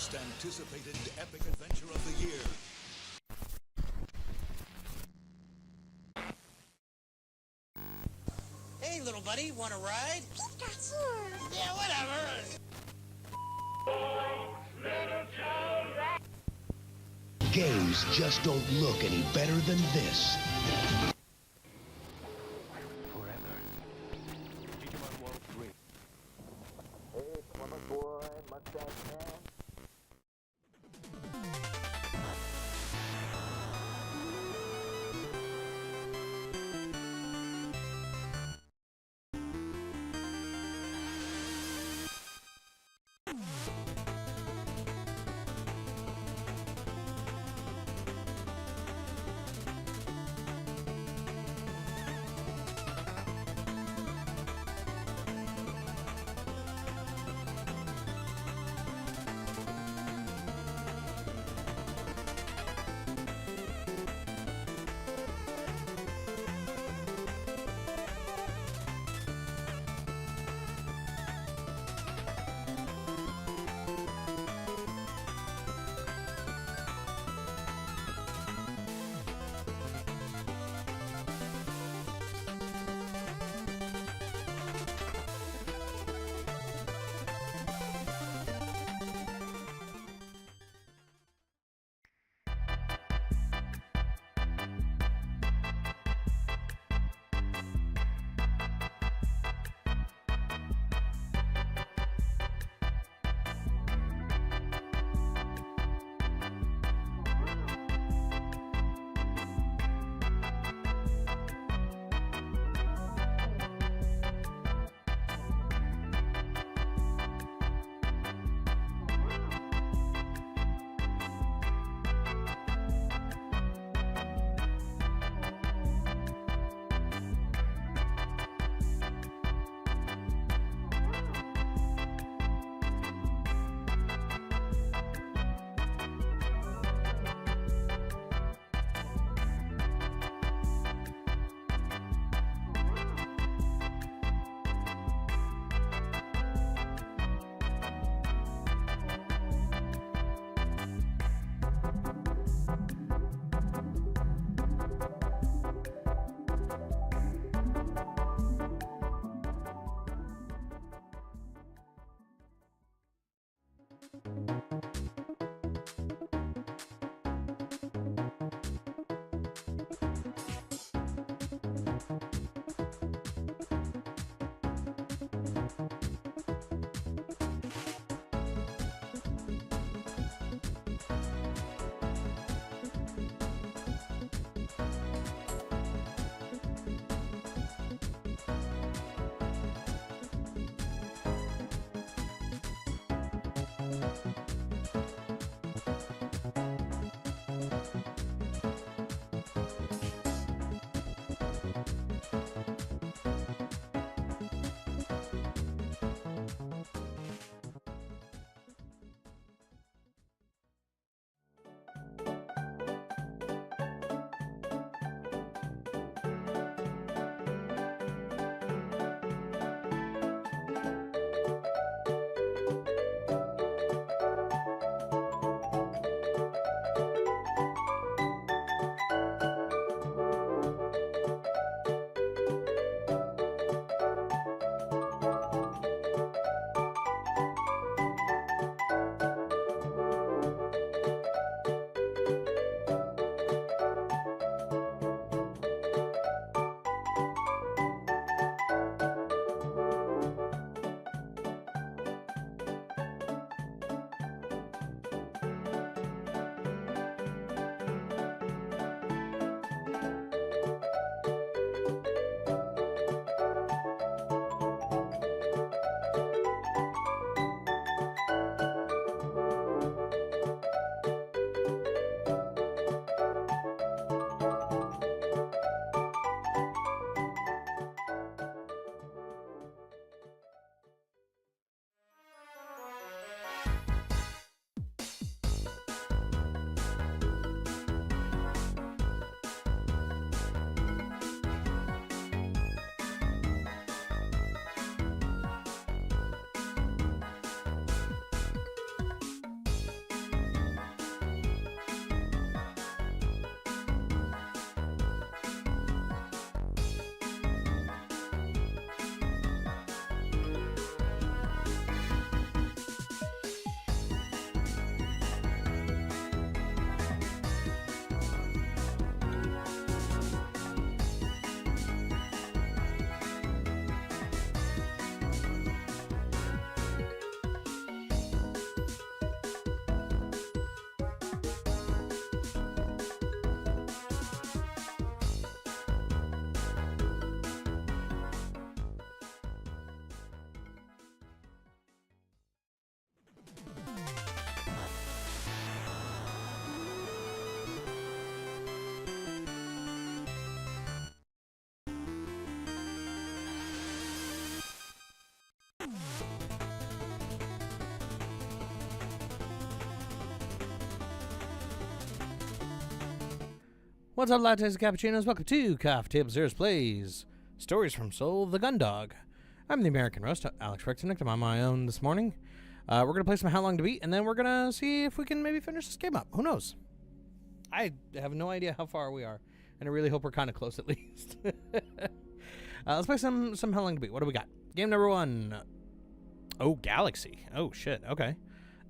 most anticipated epic adventure of the year. Hey, little buddy, want a ride? Yeah, whatever. Games just don't look any better than this. Forever. Digimon World 3. Hey, Plymouth boy, mustache man. What's up, lattes and cappuccinos? Welcome to Coffee Table Zeros Plays Stories from Soul the Gun Dog. I'm the American Roast, Alex Rexenick. I'm on my own this morning. We're going to play some How Long to Beat, and then we're going to see if we can maybe finish this game up. Who knows? I have no idea how far we are, and I really hope we're kind of close at least. Let's play some How Long to Beat. What do we got? Game number 1. Oh, Galaxy. Oh, shit. Okay.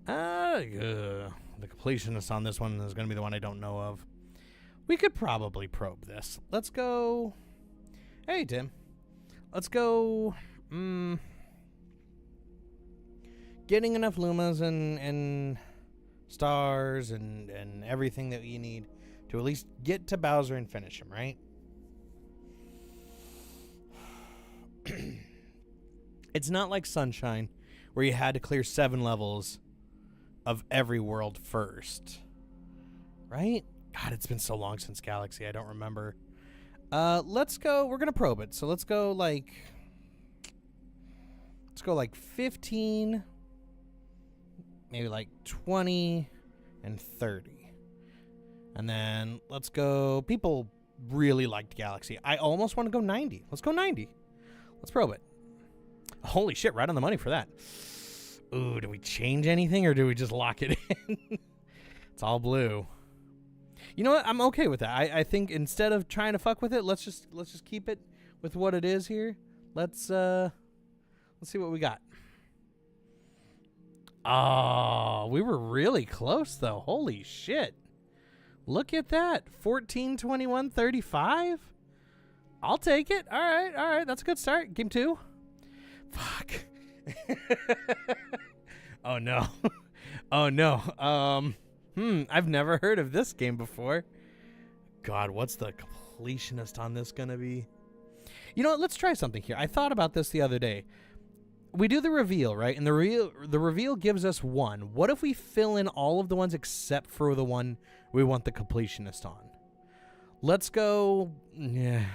The completionist on this one is going to be the one I don't know of. We could probably probe this. Let's go. Hey, Tim. Let's go. Getting enough Lumas and stars and everything that you need to at least get to Bowser and finish him, right? It's not like Sunshine, where you had to clear 7 levels of every world first. Right? God, it's been so long since Galaxy, I don't remember. Let's go, we're gonna probe it. So let's go like 15, maybe like 20 and 30. And then let's go, people really liked Galaxy. I almost want to go 90. Let's go 90. Let's probe it. Holy shit, right on the money for that. Ooh, do we change anything or do we just lock it in? It's all blue. You know what? I'm okay with that. I think instead of trying to fuck with it, let's just keep it with what it is here. Let's see what we got. Oh, we were really close though. Holy shit. Look at that. 14, 21, 35. I'll take it. All right. That's a good start. Game 2. Fuck. Oh no. Oh no. I've never heard of this game before. God, what's the completionist on this gonna be? You know what? Let's try something here. I thought about this the other day. We do the reveal, right? And the reveal gives us 1. What if we fill in all of the ones except for the one we want the completionist on? Let's go. Yeah.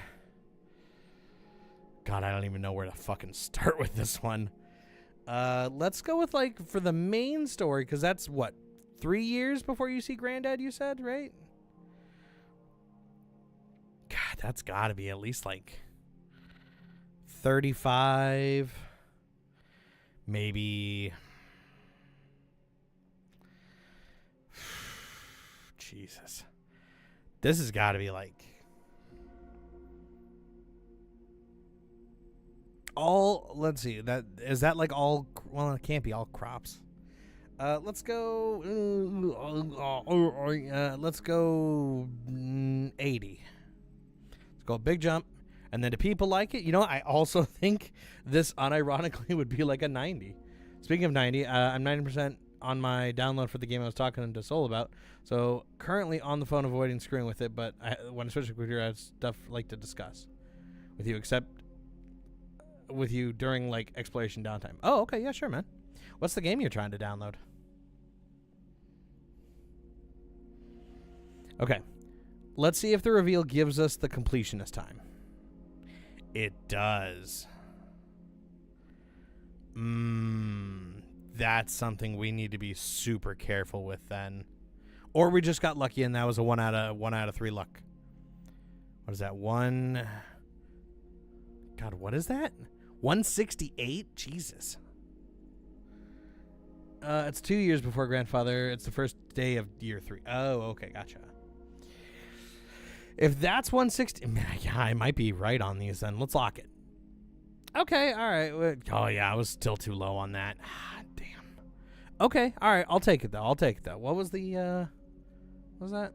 God, I don't even know where to fucking start with this one. Let's go with, like, for the main story, because that's, what, 3 years before you see Granddad, you said, right? God, that's got to be at least, like, 35, maybe. Jesus. This has got to be, like, all, let's see, is that like all, well, it can't be all crops. Let's go, let's go 80. Let's go a big jump. And then do people like it? You know, I also think this unironically would be like a 90. Speaking of 90, I'm 90% on my download for the game I was talking to Soul about. So currently on the phone avoiding screwing with it, but when I switch to computer, I have stuff I'd like to discuss with you, except with you during like exploration downtime. Oh, okay, yeah, sure, man. What's the game you're trying to download? Okay, let's see if the reveal gives us the completionist time. It does. That's something we need to be super careful with then, or we just got lucky and that was a 1 out of 3 luck. What is that? God, what is that? 168? Jesus. It's 2 years before Grandfather. It's the first day of year 3. Oh, okay, gotcha. If that's 160, yeah, I might be right on these then. Let's lock it. Okay, all right. Oh, yeah, I was still too low on that. Damn. Okay, all right, I'll take it, though. What was the, what was that?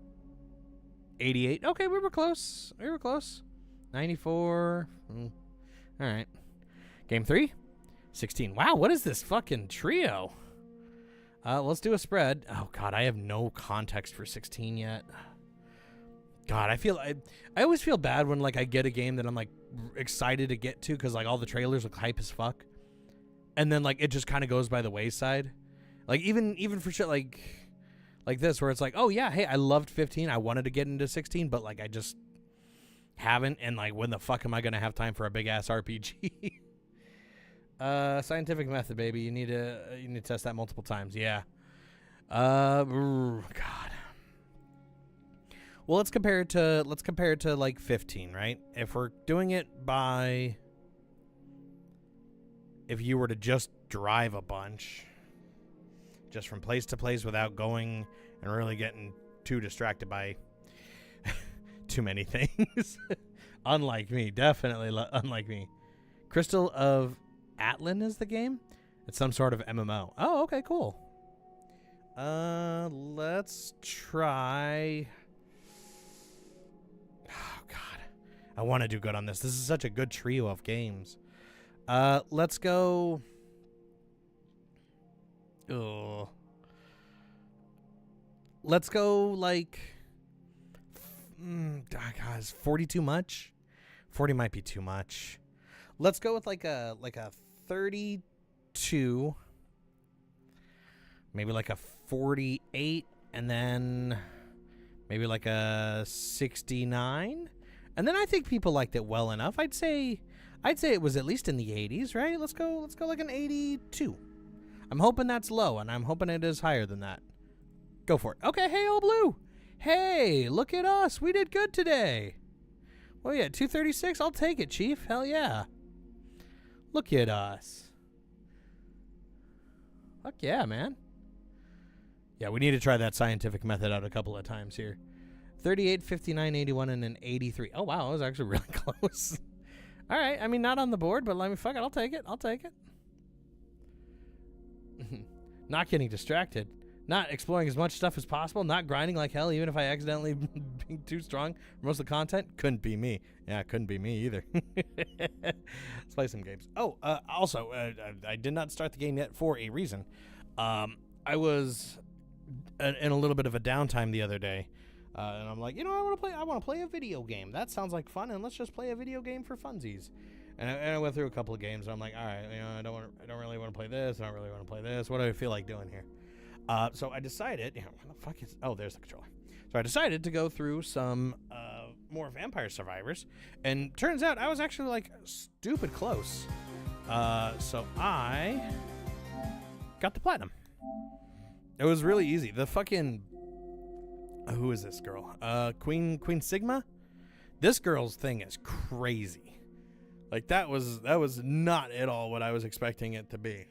88. Okay, we were close. 94. All right. Game 3. 16. Wow, what is this fucking trio? Let's do a spread. Oh, God, I have no context for 16 yet. God, I always feel bad when, like, I get a game that I'm, like, excited to get to because, like, all the trailers look hype as fuck. And then, like, it just kind of goes by the wayside. Like, even for shit like this where it's like, oh, yeah, hey, I loved 15. I wanted to get into 16, but, like, I just haven't. And, like, when the fuck am I going to have time for a big-ass RPG? Scientific method, baby. You need to test that multiple times. Yeah. God. Well, let's compare it to like 15, right? If we're doing it by, if you were to just drive a bunch, just from place to place without going and really getting too distracted by too many things. Unlike me, definitely unlike me. Crystal of Atlan is the game. It's some sort of MMO. Oh, okay, cool. Let's try. Oh God, I want to do good on this. This is such a good trio of games. Let's go. Oh. Let's go like. God, is 40 too much? 40 might be too much. Let's go with like a 32. Maybe like a 48, and then maybe like a 69. And then I think people liked it well enough. I'd say it was at least in the 80s, right? Let's go like an 82. I'm hoping that's low, and I'm hoping it is higher than that. Go for it. Okay, hey, old blue. Hey, look at us. We did good today. Oh, yeah, 236. I'll take it, Chief. Hell yeah. Look at us. Fuck yeah, man. Yeah, we need to try that scientific method out a couple of times here. 38, 59, 81, and an 83. Oh, wow. That was actually really close. All right. I mean, not on the board, but let me fuck it. I'll take it. Not getting distracted. Not exploring as much stuff as possible. Not grinding like hell, even if I accidentally being too strong for most of the content. Couldn't be me. Yeah, it couldn't be me either. Let's play some games. Oh, also, I did not start the game yet for a reason. I was in a little bit of a downtime the other day, and I'm like, I want to play a video game. That sounds like fun, and let's just play a video game for funsies. And I went through a couple of games, and I'm like, all right, I don't really want to play this. I don't really want to play this. What do I feel like doing here? So I decided, what the fuck is? Oh, there's the controller. So I decided to go through some more Vampire Survivors, and turns out I was actually like stupid close. So I got the platinum. It was really easy. The fucking who is this girl? Queen Sigma. This girl's thing is crazy. Like that was not at all what I was expecting it to be.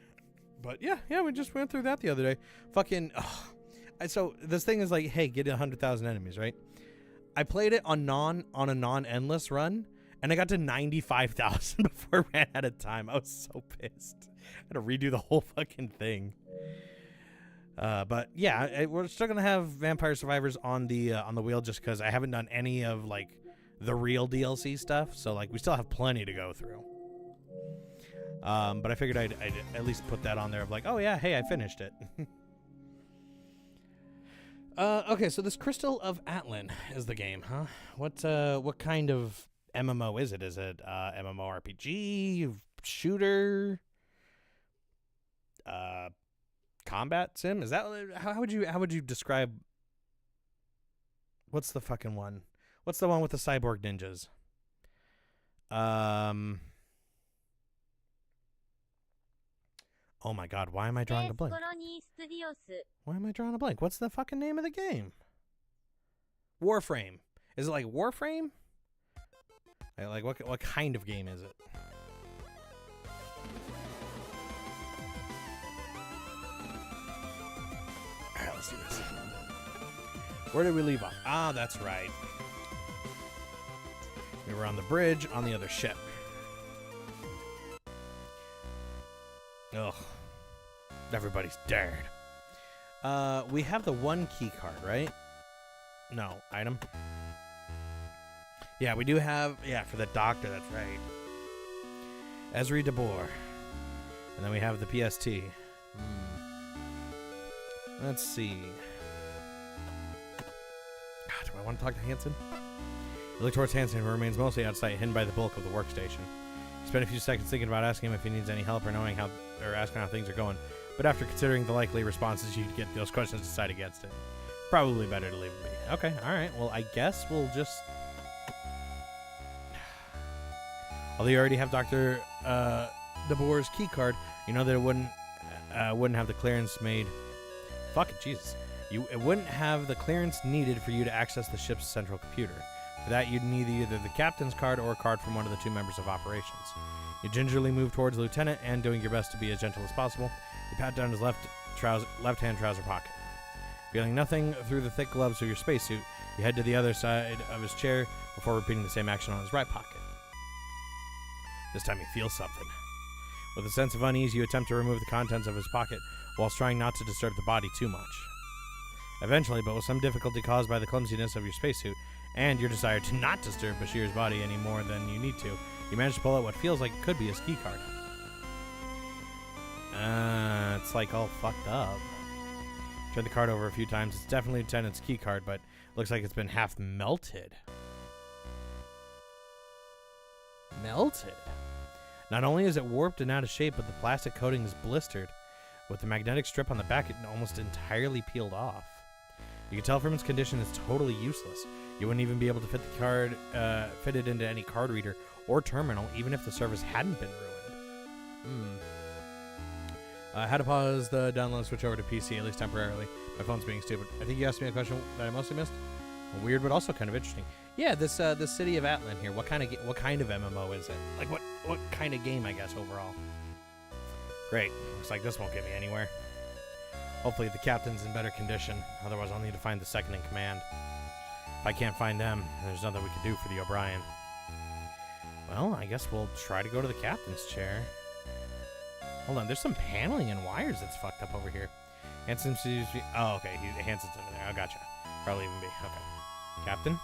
But yeah, we just went through that the other day. Fucking, so this thing is like, hey, get 100,000 enemies, right? I played it on a non-endless run, and I got to 95,000 before I ran out of time. I was so pissed. I had to redo the whole fucking thing. But yeah, we're still gonna have Vampire Survivors on the wheel just because I haven't done any of like the real DLC stuff. So like we still have plenty to go through. But I figured I'd at least put that on there of like, oh yeah, hey, I finished it. Okay, so this Crystal of Atlan is the game, huh? What kind of MMO is it? Is it MMORPG, shooter, combat sim? Is that how would you describe? What's the fucking one? What's the one with the cyborg ninjas? Oh my god, why am I drawing a blank? Why am I drawing a blank? What's the fucking name of the game? Warframe. Is it like Warframe? Like what kind of game is it? Alright, let's do this. Where did we leave off? Ah, that's right. We were on the bridge on the other ship. Ugh. Everybody's dead. We have the one key card, right? No, item. Yeah, we do have, for the doctor, that's right. Esri DeBoer. And then we have the PST. Let's see. God, do I want to talk to Hanson? You look towards Hanson, who remains mostly outside, hidden by the bulk of the workstation. You spend a few seconds thinking about asking him if he needs any help or asking how things are going. But after considering the likely responses you'd get, those questions decide against it. Probably better to leave it be. Okay, alright. Well, I guess we'll just... Although you already have Dr. DeBoer's key card, you know that it wouldn't have the clearance made... Fucking Jesus. It wouldn't have the clearance needed for you to access the ship's central computer. For that, you'd need either the captain's card or a card from one of the 2 members of operations. You gingerly move towards the lieutenant, and doing your best to be as gentle as possible, you pat down his left-hand trouser pocket. Feeling nothing through the thick gloves of your spacesuit, you head to the other side of his chair before repeating the same action on his right pocket. This time you feel something. With a sense of unease, you attempt to remove the contents of his pocket whilst trying not to disturb the body too much. Eventually, but with some difficulty caused by the clumsiness of your spacesuit and your desire to not disturb Bashir's body any more than you need to, you manage to pull out what feels like it could be a ski card. It's like all fucked up. Turn the card over a few times. It's definitely Lieutenant's key card, but looks like it's been half melted. Melted? Not only is it warped and out of shape, but the plastic coating is blistered. With the magnetic strip on the back, it almost entirely peeled off. You can tell from its condition it's totally useless. You wouldn't even be able to fit the card, fit it into any card reader or terminal, even if the service hadn't been ruined. I had to pause the download, switch over to PC, at least temporarily. My phone's being stupid. I think you asked me a question that I mostly missed. Weird, but also kind of interesting. Yeah, this city of Atlan here. What kind of MMO is it? Like what kind of game, I guess, overall? Great. Looks like this won't get me anywhere. Hopefully the captain's in better condition. Otherwise, I'll need to find the second in command. If I can't find them, there's nothing we can do for the O'Brien. Well, I guess we'll try to go to the captain's chair. Hold on, there's some paneling and wires that's fucked up over here. Hanson seems to be... Oh, okay, Hanson's in there. I gotcha. Probably even be. Okay. Captain?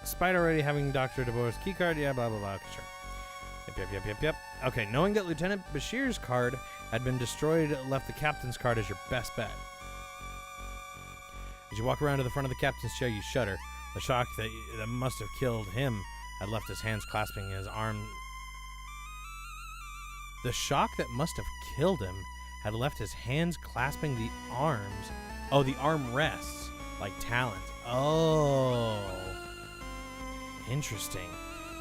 Despite already having Dr. DeBoer's keycard, yeah, blah, blah, blah. Okay, sure. Yep. Okay, knowing that Lieutenant Bashir's card had been destroyed left the captain's card as your best bet. As you walk around to the front of the captain's chair, you shudder. The shock that must have killed him had left his hands clasping his arm. The shock that must have killed him had left his hands clasping the arms. Oh, the arm rests, like talons. Oh. Interesting.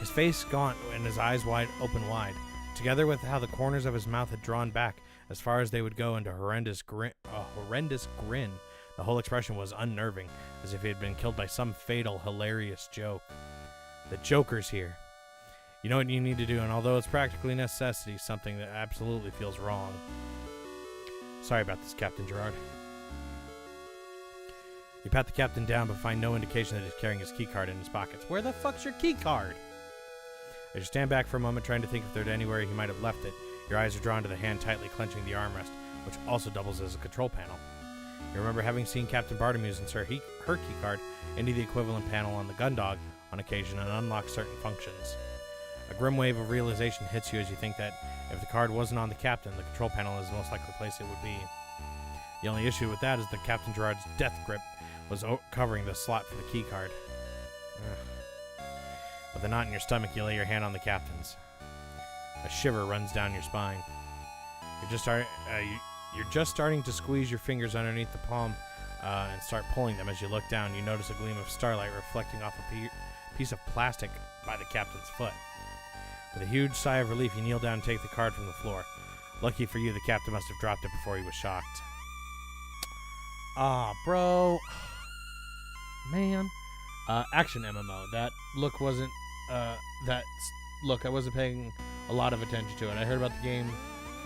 His face gaunt and his eyes open wide, together with how the corners of his mouth had drawn back as far as they would go into a horrendous grin. The whole expression was unnerving, as if he had been killed by some fatal, hilarious joke. The Joker's here. You know what you need to do, and although it's practically a necessity, something that absolutely feels wrong. Sorry about this, Captain Gerard. You pat the captain down, but find no indication that he's carrying his keycard in his pockets. Where the fuck's your keycard? As you stand back for a moment, trying to think if there's anywhere he might have left it, your eyes are drawn to the hand tightly clenching the armrest, which also doubles as a control panel. You remember having seen Captain Bartolomew's insert her keycard into the equivalent panel on the Gundog on occasion and unlock certain functions. A grim wave of realization hits you as you think that if the card wasn't on the captain, the control panel is the most likely place it would be. The only issue with that is that Captain Gerard's death grip was covering the slot for the keycard. With a knot in your stomach, you lay your hand on the captain's. A shiver runs down your spine. You're just starting to squeeze your fingers underneath the palm and start pulling them. As you look down, you notice a gleam of starlight reflecting off a piece of plastic by the captain's foot. With a huge sigh of relief, you kneel down and take the card from the floor. Lucky for you, the captain must have dropped it before he was shocked. Ah, bro. Man. Action MMO. That look wasn't... Look, I wasn't paying a lot of attention to it. I heard about the game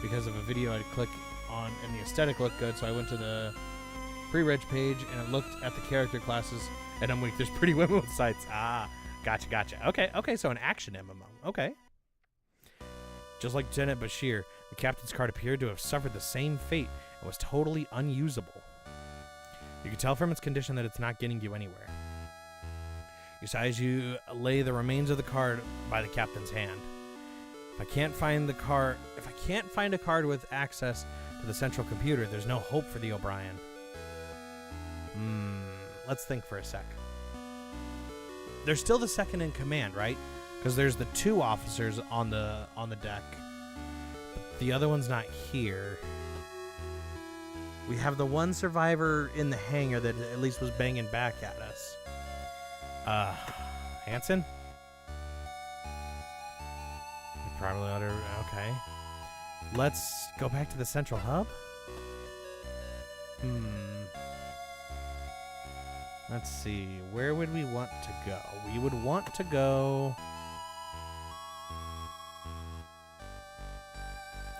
because of a video I'd click on, and the aesthetic looked good, so I went to the pre-reg page, and it looked at the character classes, and I'm like, there's pretty women with sites. Ah, gotcha. Okay, so an action MMO. Okay. Just like Lieutenant Bashir, the captain's card appeared to have suffered the same fate and was totally unusable. You can tell from its condition that it's not getting you anywhere. You sigh as you lay the remains of the card by the captain's hand. If I can't find a card with access to the central computer, there's no hope for the O'Brien. Let's think for a sec. There's still the second in command, right? Because there's the 2 officers on the deck. But the other one's not here. We have the one survivor in the hangar that at least was banging back at us. Hanson? Probably oughta... Okay. Let's go back to the central hub? Let's see. Where would we want to go? We would want to go...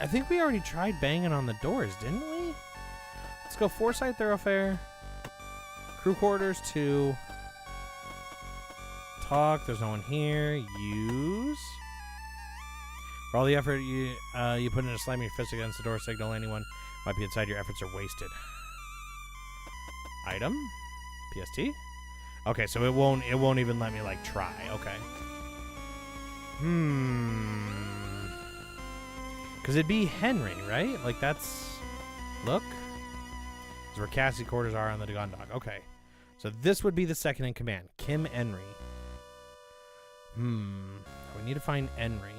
I think we already tried banging on the doors, didn't we? Let's go Foresight Thoroughfare. Crew quarters 2. Talk. There's no one here. Use. For all the effort you put into slamming your fist against the door, signal anyone might be inside. Your efforts are wasted. Item. PST. Okay, so it won't even let me like try. Okay. Because it'd be Henry, right? Like that's... Look. That's where Cassie quarters are on the Gundog. Okay. So this would be the second in command. Kim Henry. We need to find Henry.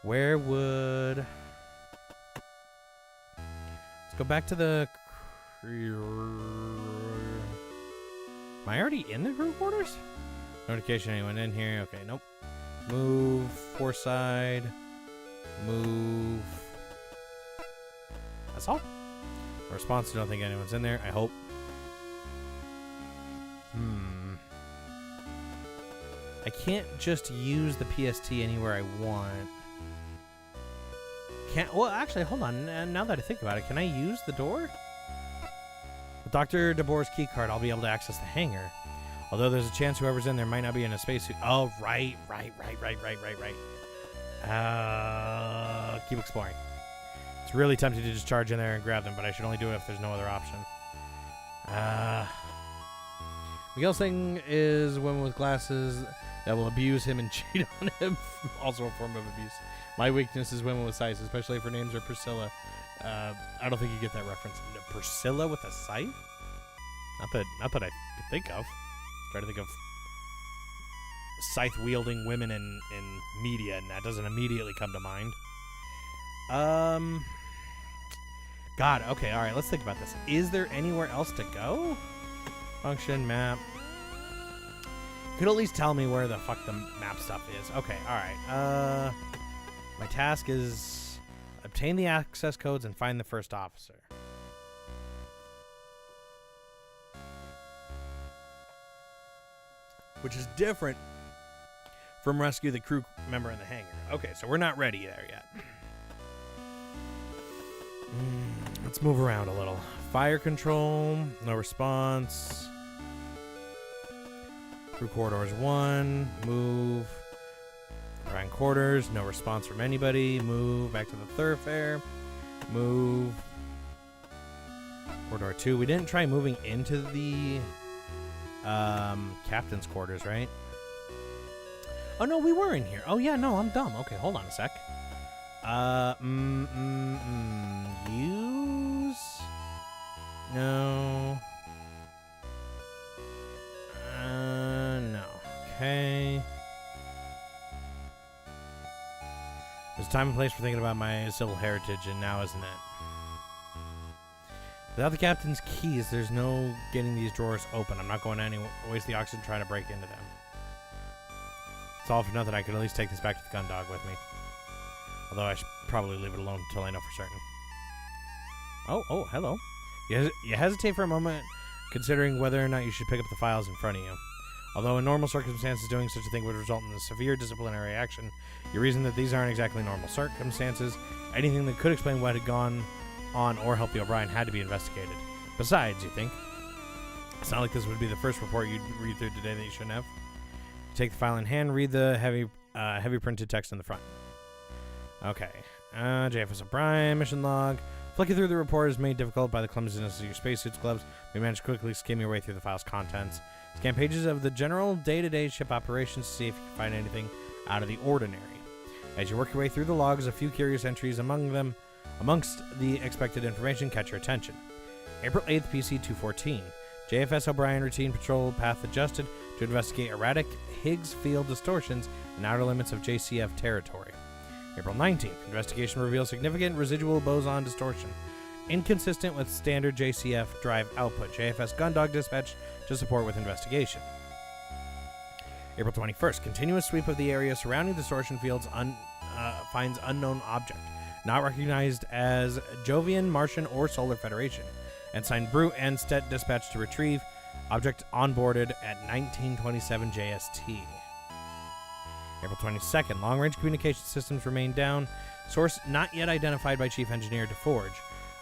Where would... Let's go back to the... Am I already in the crew quarters? Notification, anyone in here? Okay, nope. Move. Foresight. Move. That's all. Response, I don't think anyone's in there. I hope. I can't just use the PST anywhere I want. Can't. Well, actually, hold on. Now that I think about it, can I use the door? With Dr. DeBoer's key card, I'll be able to access the hangar. Although there's a chance whoever's in there might not be in a spacesuit. Oh, right. Keep exploring. It's really tempting to just charge in there and grab them, but I should only do it if there's no other option. Miguel's thing is women with glasses that will abuse him and cheat on him. Also a form of abuse. My weakness is women with sights, especially if her names are Priscilla. I don't think you get that reference. Priscilla with a scythe? Not that I could think of. Try to think of scythe-wielding women in media, and that doesn't immediately come to mind. God, okay, alright, let's think about this. Is there anywhere else to go? Function, map. You could at least tell me where the fuck the map stuff is. Okay, alright. My task is obtain the access codes and find the first officer. Which is different from rescue the crew member in the hangar. Okay, so we're not ready there yet. Let's move around a little. Fire control, no response. Crew corridors 1, move. Around quarters, no response from anybody. Move back to the thoroughfare. Move. Corridor 2. We didn't try moving into the captain's quarters, right? Oh, no, we were in here. Oh, yeah, no, I'm dumb. Okay, hold on a sec. Use? No. No. Okay. There's time and place for thinking about my civil heritage, and now isn't it? Without the captain's keys, there's no getting these drawers open. I'm not going to waste the oxygen trying to break into them. It's all for nothing. I could at least take this back to the gun dog with me. Although I should probably leave it alone until I know for certain. Oh, hello. You hesitate for a moment, considering whether or not you should pick up the files in front of you. Although in normal circumstances doing such a thing would result in a severe disciplinary action, you reason that these aren't exactly normal circumstances. Anything that could explain what had gone on or help the O'Brien had to be investigated. Besides, you think? It's not like this would be the first report you'd read through today that you shouldn't have. Take the file in hand, read the heavy printed text in the front. Okay. JFS O'Brien, mission log. Flicking through the report is made difficult by the clumsiness of your spacesuits gloves. We managed to quickly skim your way through the file's contents. Scan pages of the general day-to-day ship operations to see if you can find anything out of the ordinary. As you work your way through the logs, a few curious entries amongst the expected information catch your attention. April 8th, PC 214. JFS O'Brien routine patrol path adjusted to investigate erratic Higgs field distortions in outer limits of JCF territory. April 19th. Investigation reveals significant residual boson distortion, inconsistent with standard JCF drive output. JFS Gundog dispatched to support with investigation. April 21st. Continuous sweep of the area surrounding distortion fields finds unknown object, not recognized as Jovian, Martian, or Solar Federation. Ensign Brute and Stet dispatched to retrieve Object onboarded at 1927 JST. April 22nd, long-range communication systems remain down. Source not yet identified by Chief Engineer DeForge.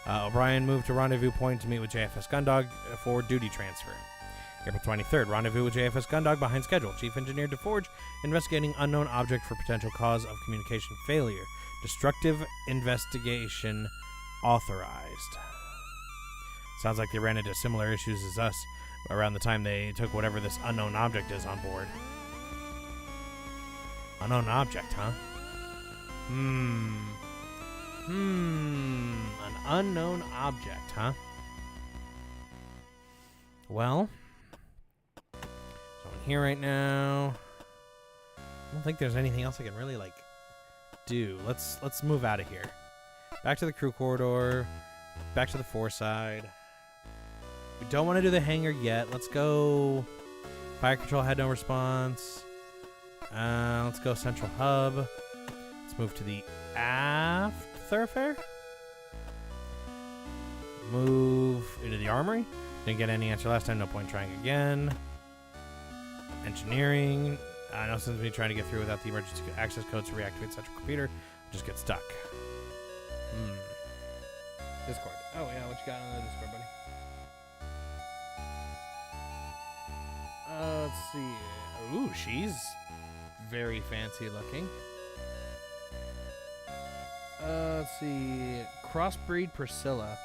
O'Brien moved to rendezvous point to meet with JFS Gundog for duty transfer. April 23rd, rendezvous with JFS Gundog behind schedule. Chief Engineer DeForge investigating unknown object for potential cause of communication failure. Destructive investigation authorized. Sounds like they ran into similar issues as us around the time they took whatever this unknown object is on board. Unknown object, huh? An unknown object, huh? Well, so in here right now, I don't think there's anything else I can really like do. Let's move out of here. Back to the crew corridor. Back to the foreside. We don't want to do the hangar yet. Let's go. Fire control had no response. Let's go central hub. Let's move to the aft thoroughfare. Move into the armory. Didn't get any answer last time. No point trying again. Engineering. I know since me trying to get through without the emergency access code to reactivate central computer, just get stuck. Discord. Oh yeah, what you got on the Discord, buddy? Let's see. Ooh, she's very fancy looking. Let's see. Crossbreed Priscilla.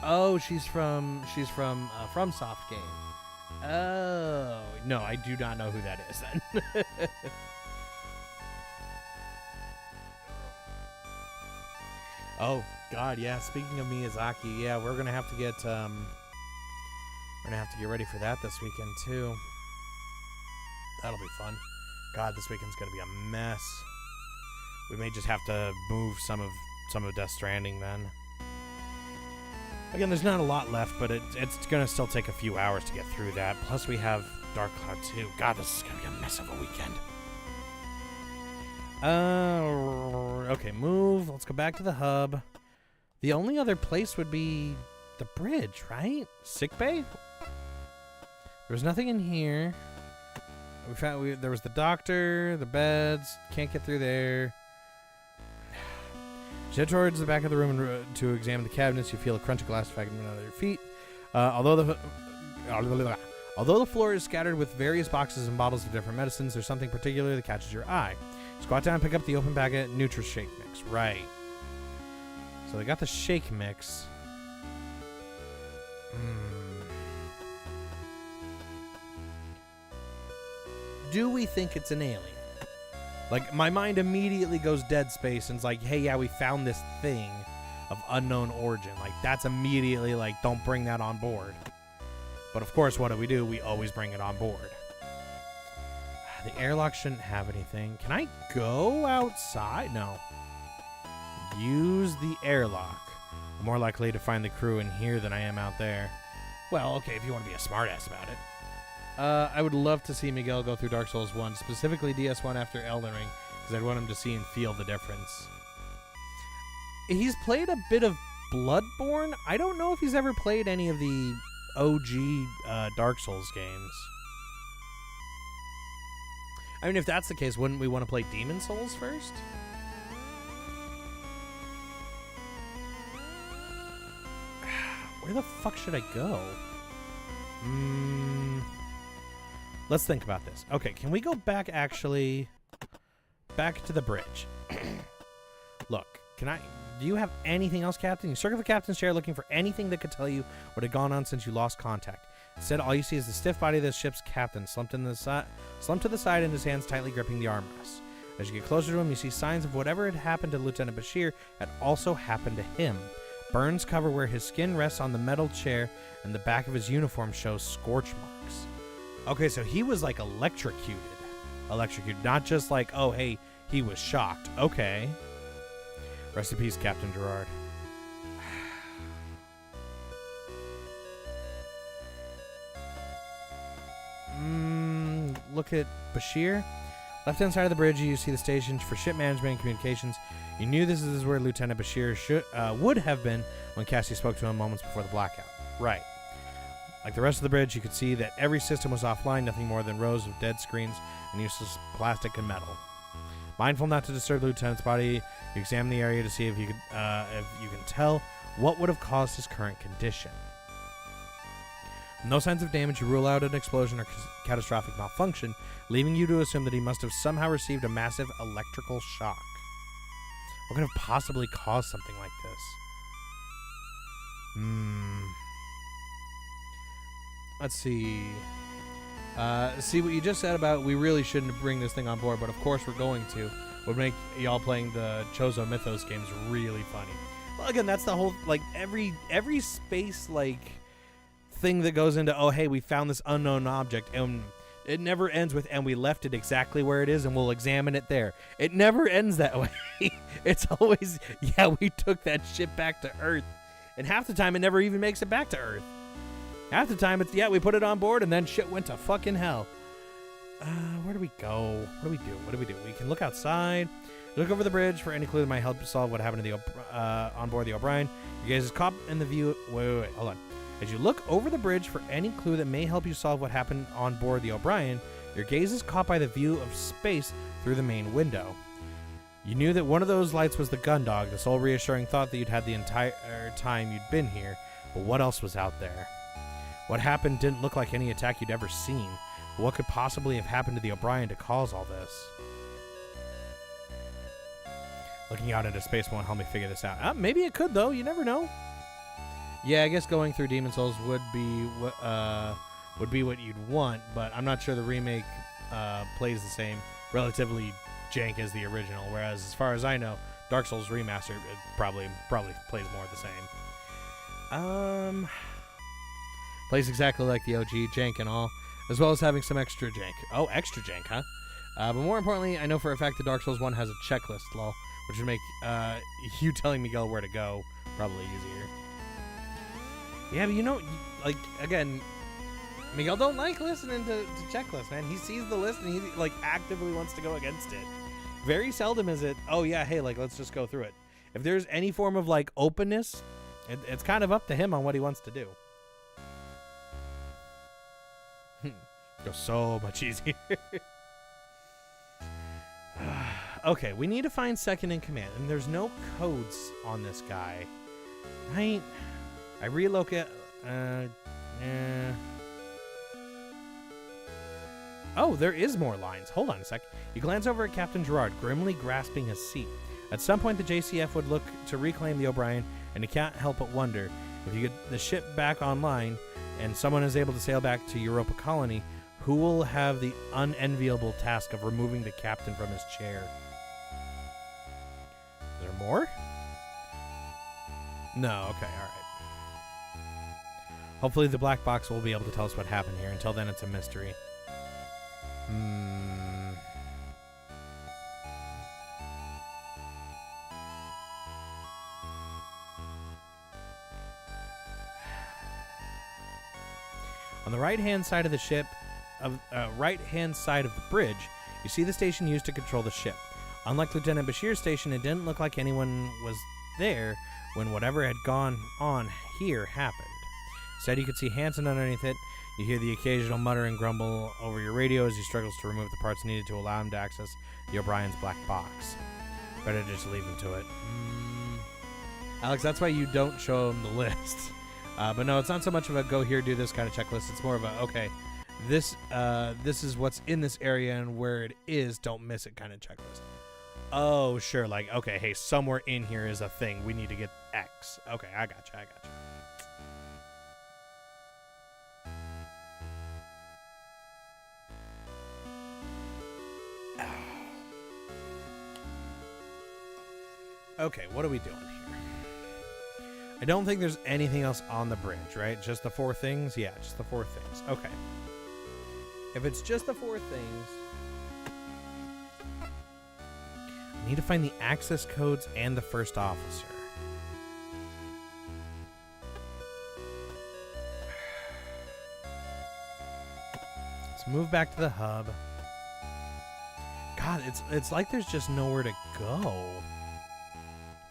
Oh, she's from FromSoft game. Oh no, I do not know who that is then. Oh God, yeah. Speaking of Miyazaki, yeah, we're gonna have to get ready for that this weekend too. That'll be fun. God, this weekend's gonna be a mess. We may just have to move some of Death Stranding then. Again, there's not a lot left, but it's gonna still take a few hours to get through that. Plus, we have Dark Cloud 2. God, this is gonna be a mess of a weekend. Okay, move. Let's go back to the hub. The only other place would be the bridge, right? Sick bay? There was nothing in here. We found there was the doctor, the beds. Can't get through there. You head towards the back of the room to examine the cabinets. You feel a crunch of glass fragment under your feet. Although the floor is scattered with various boxes and bottles of different medicines, there's something particular that catches your eye. Squat down and pick up the open bag of NutriShake mix. Right. So they got the shake mix. Do we think it's an alien? Like, my mind immediately goes Dead Space and it's like, hey, yeah, we found this thing of unknown origin. Like, that's immediately like, don't bring that on board. But of course, what do? We always bring it on board. The airlock shouldn't have anything. Can I go outside? No. Use the airlock. I'm more likely to find the crew in here than I am out there. Well, okay, if you want to be a smartass about it. I would love to see Miguel go through Dark Souls 1, specifically DS1 after Elden Ring, because I'd want him to see and feel the difference. He's played a bit of Bloodborne. I don't know if he's ever played any of the OG Dark Souls games. I mean, if that's the case, wouldn't we want to play Demon Souls first? Where the fuck should I go? Let's think about this. Okay, can we go back, actually, back to the bridge? Look, do you have anything else, Captain? You circle the captain's chair looking for anything that could tell you what had gone on since you lost contact. Instead, all you see is the stiff body of the ship's captain, slumped to the side and his hands tightly gripping the armrest. As you get closer to him, you see signs of whatever had happened to Lieutenant Bashir had also happened to him. Burns cover where his skin rests on the metal chair, and the back of his uniform shows scorch marks. Okay, so he was like electrocuted, not just like, oh, hey, he was shocked. Okay. Rest in peace, Captain Gerard. Look at Bashir. Left-hand side of the bridge, you see the station for ship management and communications. You knew this is where Lieutenant Bashir would have been when Cassie spoke to him moments before the blackout. Right. Like the rest of the bridge, you could see that every system was offline, nothing more than rows of dead screens and useless plastic and metal. Mindful not to disturb the lieutenant's body, you examine the area to see if you can tell what would have caused his current condition. No signs of damage, you rule out an explosion or catastrophic malfunction, leaving you to assume that he must have somehow received a massive electrical shock. What could have possibly caused something like this? Let's see. See what you just said about we really shouldn't bring this thing on board, but of course we're going to. Would make y'all playing the Chozo Mythos games really funny. Well, again, that's the whole, like, every space, like, thing that goes into, oh, hey, we found this unknown object, and it never ends with, and we left it exactly where it is, and we'll examine it there. It never ends that way. It's always, yeah, we took that shit back to Earth. And half the time, it never even makes it back to Earth. Half the time, it's, yeah, we put it on board, and then shit went to fucking hell. Where do we go? What do we do? We can look outside. Look over the bridge for any clue that might help solve what happened to the on board the O'Brien. Your gaze is caught in the view. Wait, hold on. As you look over the bridge for any clue that may help you solve what happened on board the O'Brien, your gaze is caught by the view of space through the main window. You knew that one of those lights was the gun dog, the sole reassuring thought that you'd had the entire time you'd been here. But what else was out there? What happened didn't look like any attack you'd ever seen. But what could possibly have happened to the O'Brien to cause all this? Looking out into space won't help me figure this out. Maybe it could, though. You never know. Yeah, I guess going through Demon Souls would be what you'd want, but I'm not sure the remake plays the same, relatively jank as the original. Whereas, as far as I know, Dark Souls Remastered it probably plays more the same. Plays exactly like the OG, jank and all, as well as having some extra jank. Oh, extra jank, huh? But more importantly, I know for a fact that Dark Souls 1 has a checklist, lol, which would make you telling Miguel where to go probably easier. Yeah, but you know, like, again, Miguel don't like listening to checklists, man. He sees the list and he, like, actively wants to go against it. Very seldom is it, oh, yeah, hey, like, let's just go through it. If there's any form of, like, openness, it's kind of up to him on what he wants to do. Goes so much easier. Okay, we need to find second in command, and there's no codes on this guy. Right? I relocate. Oh, there is more lines. Hold on a sec. You glance over at Captain Gerard, grimly grasping his seat. At some point, the JCF would look to reclaim the O'Brien, and you can't help but wonder, if you get the ship back online, and someone is able to sail back to Europa Colony, who will have the unenviable task of removing the captain from his chair? Is there more? No, okay, alright. Hopefully the black box will be able to tell us what happened here. Until then, it's a mystery. On the right-hand side of the ship, right-hand side of the bridge, you see the station used to control the ship. Unlike Lieutenant Bashir's station, it didn't look like anyone was there when whatever had gone on here happened. Instead, you could see Hanson underneath it. You hear the occasional mutter and grumble over your radio as he struggles to remove the parts needed to allow him to access the O'Brien's black box. Better just leave him to it. Alex, that's why you don't show him the list. But no, it's not so much of a go here, do this kind of checklist. It's more of a, okay, this is what's in this area and where it is, don't miss it kind of checklist. Oh, sure, like, okay, hey, somewhere in here is a thing. We need to get X. Okay, I got you. Okay, what are we doing here? I don't think there's anything else on the bridge, right? Just the 4 things? Yeah, just the 4 things. Okay. If it's just the 4 things, I need to find the access codes and the first officer. Let's move back to the hub. God, it's like there's just nowhere to go.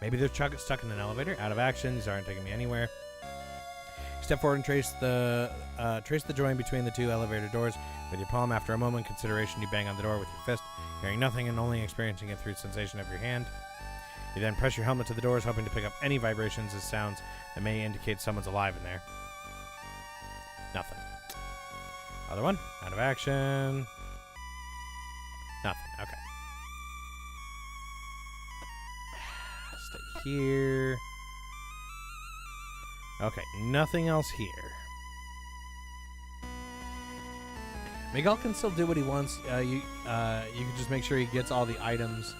Maybe they're stuck in an elevator, out of action. These aren't taking me anywhere. You step forward and trace the join between the two elevator doors with your palm. After a moment consideration, you bang on the door with your fist, hearing nothing and only experiencing it through sensation of your hand. You then press your helmet to the doors, hoping to pick up any vibrations as sounds that may indicate someone's alive in there. Nothing. Other one. Out of action. Nothing. Okay. Stay here. Okay, nothing else here. Miguel can still do what he wants. You can just make sure he gets all the items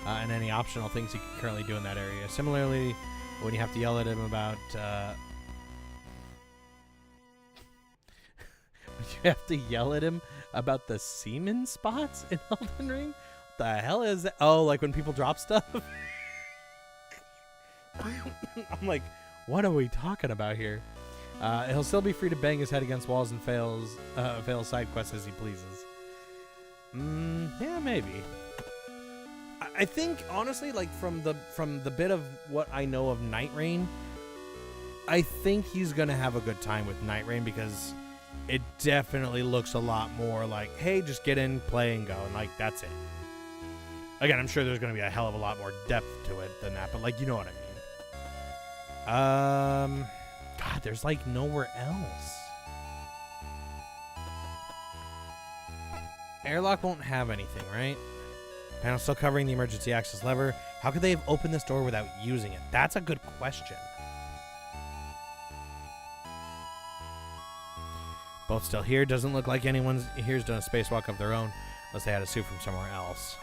and any optional things he can currently do in that area. Similarly, when you have to yell at him about... you have to yell at him about the semen spots in Elden Ring? What the hell is that? Oh, like when people drop stuff? I'm like... What are we talking about here? He'll still be free to bang his head against walls and fail side quests as he pleases. Yeah, maybe. I think honestly, like from the bit of what I know of Night Rain, I think he's gonna have a good time with Night Rain because it definitely looks a lot more like, hey, just get in, play, and go, and like that's it. Again, I'm sure there's gonna be a hell of a lot more depth to it than that, but like you know what I mean. God, there's like nowhere else. Airlock won't have anything, right? Panel still covering the emergency access lever. How could they have opened this door without using it? That's a good question. Both still here. Doesn't look like anyone here's done a spacewalk of their own, unless they had a suit from somewhere else.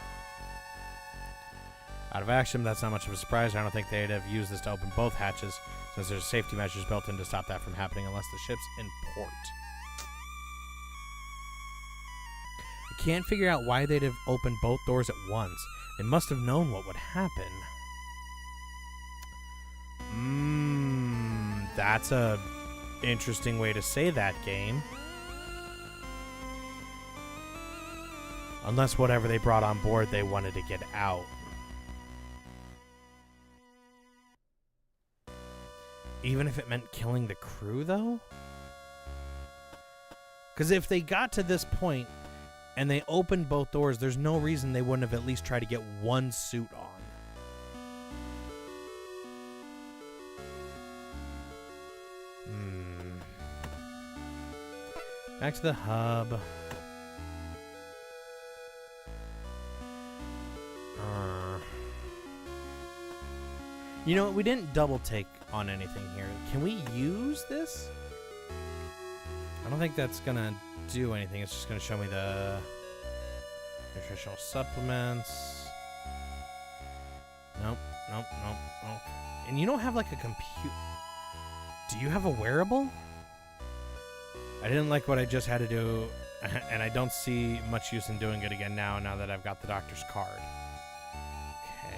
Out of action, that's not much of a surprise. I don't think they'd have used this to open both hatches, since there's safety measures built in to stop that from happening unless the ship's in port. I can't figure out why they'd have opened both doors at once. They must have known what would happen. That's a interesting way to say that, game. Unless whatever they brought on board they wanted to get out. Even if it meant killing the crew, though? Because if they got to this point and they opened both doors, there's no reason they wouldn't have at least tried to get one suit on. Back to the hub. You know what? We didn't double take on anything here. Can we use this? I don't think that's gonna do anything. It's just gonna show me the nutritional supplements. Nope. And you don't have like a computer. Do you have a wearable? I didn't like what I just had to do, and I don't see much use in doing it again now that I've got the doctor's card.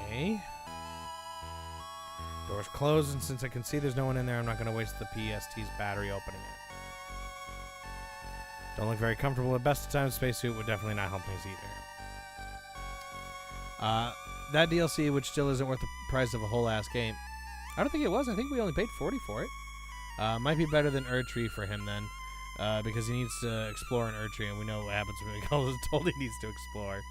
Okay. Door's closed, and since I can see there's no one in there, I'm not going to waste the PST's battery opening it. Don't look very comfortable at best of times. Spacesuit would definitely not help things either. That DLC, which still isn't worth the price of a whole ass game. I don't think it was. I think we only paid 40 for it. Might be better than Erdtree for him then, because he needs to explore an Erdtree, and we know what happens when Miguel is told he needs to explore.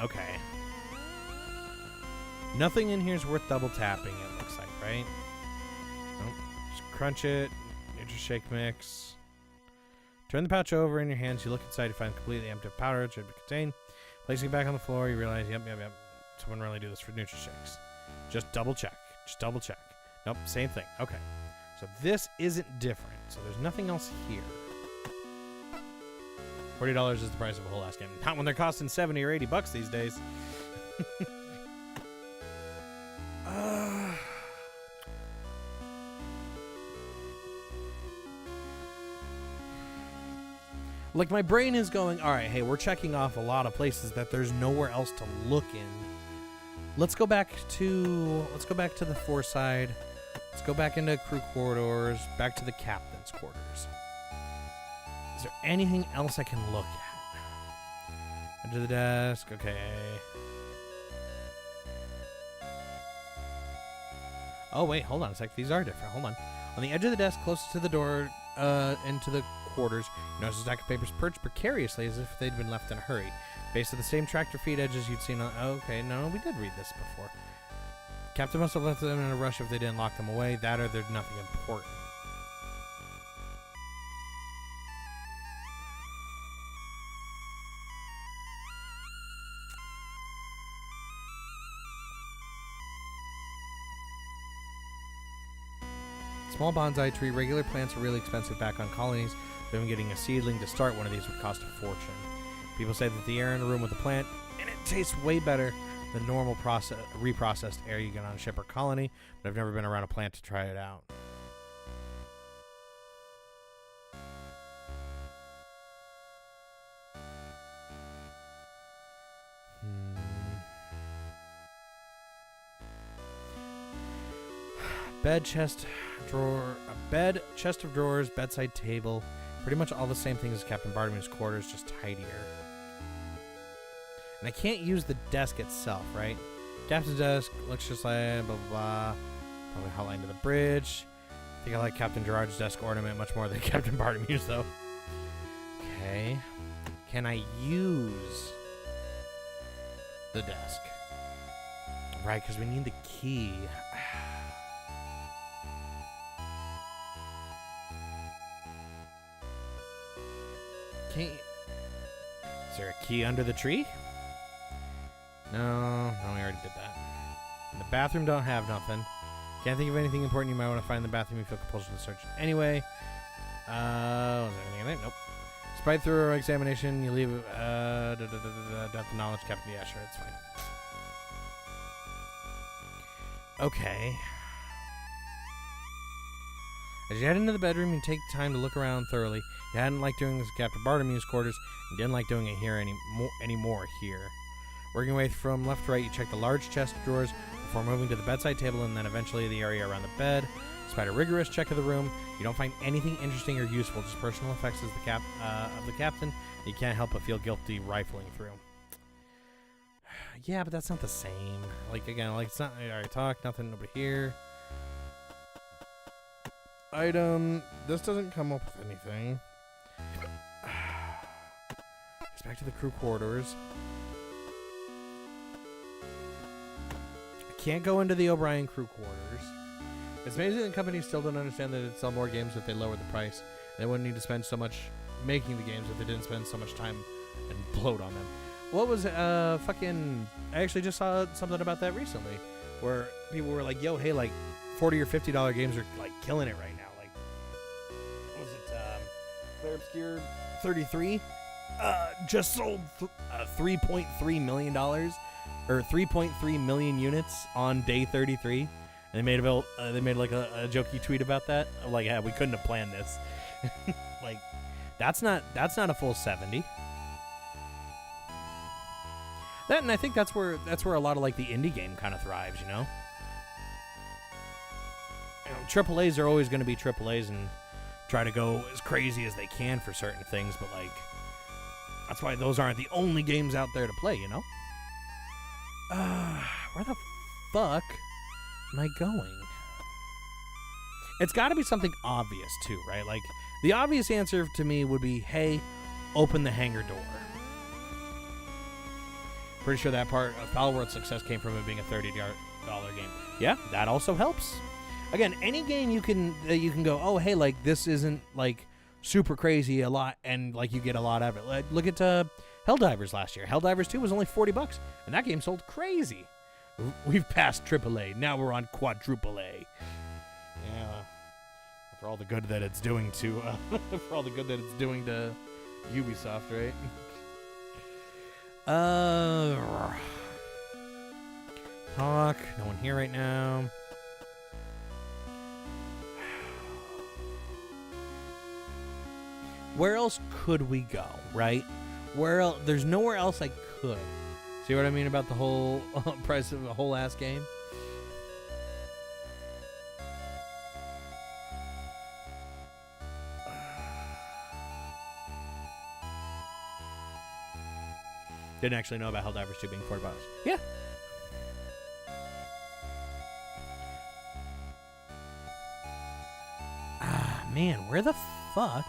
Okay. Nothing in here is worth double tapping, it looks like, right? Nope. Just crunch it. Nutri-Shake mix. Turn the pouch over in your hands. You look inside, you find completely empty powder. It should be contained. Placing it back on the floor, you realize, yep. Someone really do this for Nutri-Shakes. Just double check. Nope, same thing. Okay. So this isn't different. So there's nothing else here. $40 is the price of a whole ass game. Not when they're costing 70 or 80 bucks these days. Like, my brain is going, all right, hey, we're checking off a lot of places that there's nowhere else to look in. Let's go back to the foreside. Let's go back into crew corridors, back to the captain's quarters. Is there anything else I can look at? Under the desk, okay. Oh, wait, hold on a sec. These are different. Hold on. On the edge of the desk closest to the door into the quarters, you notice a stack of papers perched precariously as if they'd been left in a hurry. Based on the same tractor feed edges you'd seen on... Okay, no, we did read this before. Captain must have left them in a rush if they didn't lock them away. That or there's nothing important. Small bonsai tree. Regular plants are really expensive back on colonies. So even getting a seedling to start one of these would cost a fortune. People say that the air in a room with a plant, and it tastes way better than normal reprocessed air you get on a ship or colony, but I've never been around a plant to try it out. Bed, chest, drawer, a bed, chest of drawers, bedside table. Pretty much all the same things as Captain Bartolomew's quarters, just tidier. And I can't use the desk itself, right? Captain's desk looks just like blah, blah, blah. Probably hotline to the bridge. I think I like Captain Gerard's desk ornament much more than Captain Bartolomew's, though. Okay. Can I use the desk? Right, because we need the key. Can't... Is there a key under the tree? No, we already did that. In the bathroom don't have nothing. Can't think of anything important you might want to find in the bathroom. You feel compulsion to search anyway. Was there anything in there? Nope. Despite thorough examination, you leave depth of knowledge, Captain. Yeah, sure, it's fine. Okay. As you head into the bedroom, you take time to look around thoroughly. You hadn't liked doing this at Captain Bartolomew's quarters, and didn't like doing it here anymore here. Working your way from left to right, you check the large chest of drawers before moving to the bedside table and then eventually the area around the bed. Despite a rigorous check of the room, you don't find anything interesting or useful, just personal effects as of the captain. You can't help but feel guilty rifling through. Yeah, but that's not the same. Like, again, like, it's not... I already talked, nothing over here. Item. This doesn't come up with anything. It's back to the crew quarters. I can't go into the O'Brien crew quarters. It's amazing that companies still don't understand that they'd sell more games if they lowered the price. They wouldn't need to spend so much making the games if they didn't spend so much time and bloat on them. What was fucking... I actually just saw something about that recently, where people were like, yo, hey, like, $40 or $50 games are, like, killing it right now. Like, what was it, Claire Obscure 33? Just sold $3.3 million, or 3.3 million units on day 33. And they made like a jokey tweet about that. Like, yeah, we couldn't have planned this. Like, that's not a full 70. That, and I think that's where a lot of like the indie game kind of thrives, you know. AAAs are always going to be AAAs and try to go as crazy as they can for certain things, but like that's why those aren't the only games out there to play, you know. Where the fuck am I going? It's got to be something obvious too, right? Like the obvious answer to me would be, hey, open the hangar door. Pretty sure that part of Palworld's success came from it being a $30 game. Yeah, that also helps. Again, any game you can go, oh, hey, like, this isn't, like, super crazy a lot, and, like, you get a lot of it. Like, look at Helldivers last year. Helldivers 2 was only $40, and that game sold crazy. We've passed AAA. Now we're on quadruple A. Yeah, for all the good that it's doing to, Ubisoft, right? Talk. No one here right now. Where else could we go, right? Where else? There's nowhere else I could. See what I mean about the whole price of a whole ass game? Didn't actually know about Helldivers 2 being $40. Yeah. Man, where the fuck?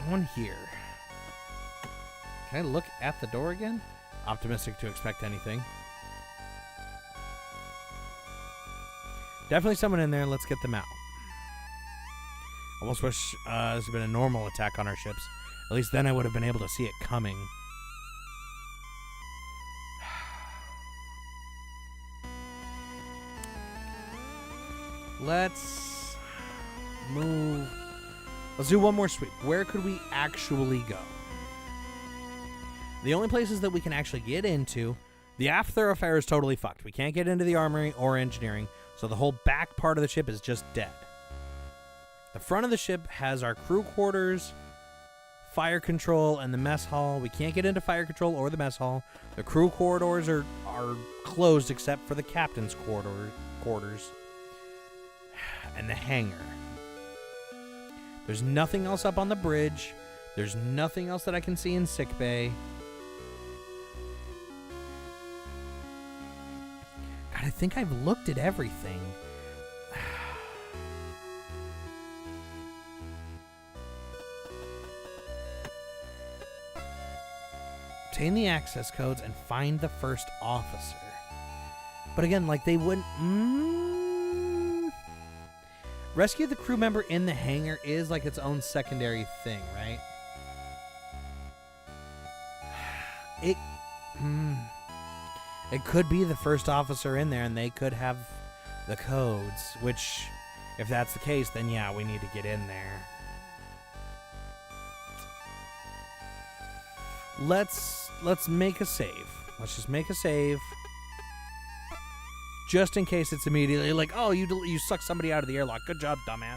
One here. Can I look at the door again? Optimistic to expect anything. Definitely someone in there. Let's get them out. Almost wish this had been a normal attack on our ships. At least then I would have been able to see it coming. Let's move. Let's do one more sweep. Where could we actually go? The only places that we can actually get into, the aft thoroughfare is totally fucked. We can't get into the armory or engineering, so the whole back part of the ship is just dead. The front of the ship has our crew quarters, fire control, and the mess hall. We can't get into fire control or the mess hall. The crew corridors are closed except for the captain's quarters and the hangar. There's nothing else up on the bridge. There's nothing else that I can see in sickbay. God, I think I've looked at everything. Obtain the access codes and find the first officer. But again, like they wouldn't... Rescue the crew member in the hangar is like its own secondary thing, right? It could be the first officer in there and they could have the codes, which, if that's the case, then yeah, we need to get in there. Let's make a save. Let's just make a save. Just in case it's immediately like, oh, you sucked somebody out of the airlock. Good job, dumbass.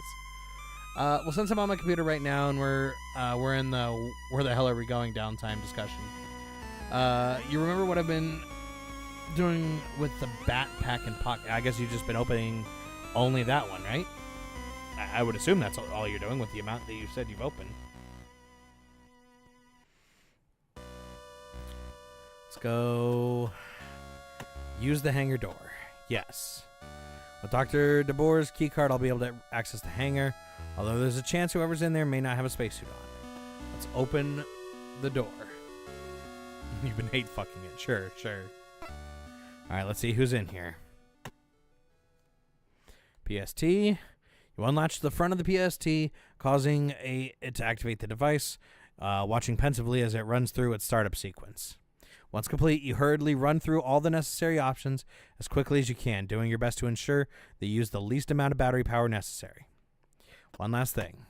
Well, since I'm on my computer right now and we're in the where the hell are we going downtime discussion. You remember what I've been doing with the backpack and pocket? I guess you've just been opening only that one, right? I would assume that's all you're doing with the amount that you said you've opened. Let's go use the hangar door. Yes. With Dr. DeBoer's keycard, I'll be able to access the hangar, although there's a chance whoever's in there may not have a spacesuit on. Let's open the door. You've been hate fucking it. Sure. Alright, let's see who's in here. PST. You unlatch the front of the PST, causing it to activate the device, watching pensively as it runs through its startup sequence. Once complete, you hurriedly run through all the necessary options as quickly as you can, doing your best to ensure that you use the least amount of battery power necessary. One last thing.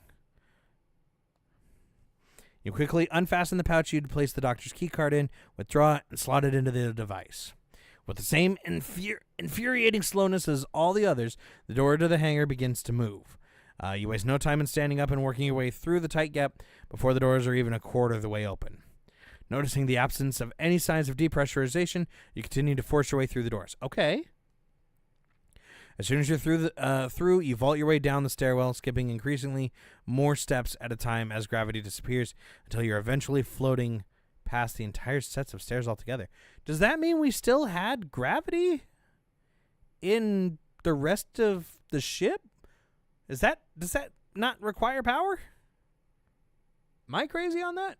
You quickly unfasten the pouch you'd place the doctor's keycard in, withdraw it, and slot it into the device. With the same infuriating slowness as all the others, the door to the hangar begins to move. You waste no time in standing up and working your way through the tight gap before the doors are even a quarter of the way open. Noticing the absence of any signs of depressurization, you continue to force your way through the doors. Okay. As soon as you're through, you vault your way down the stairwell, skipping increasingly more steps at a time as gravity disappears until you're eventually floating past the entire sets of stairs altogether. Does that mean we still had gravity in the rest of the ship? Does that not require power? Am I crazy on that?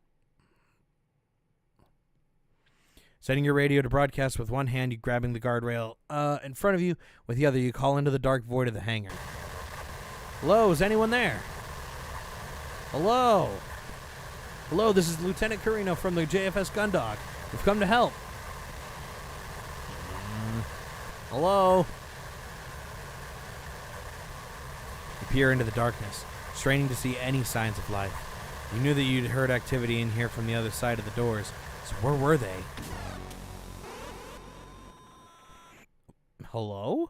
Setting your radio to broadcast with one hand, you grabbing the guardrail in front of you. With the other, you call into the dark void of the hangar. Hello, is anyone there? Hello? Hello, this is Lieutenant Carino from the JFS Gundog. We've come to help. Hello? You peer into the darkness, straining to see any signs of life. You knew that you'd heard activity in here from the other side of the doors, so where were they? Hello?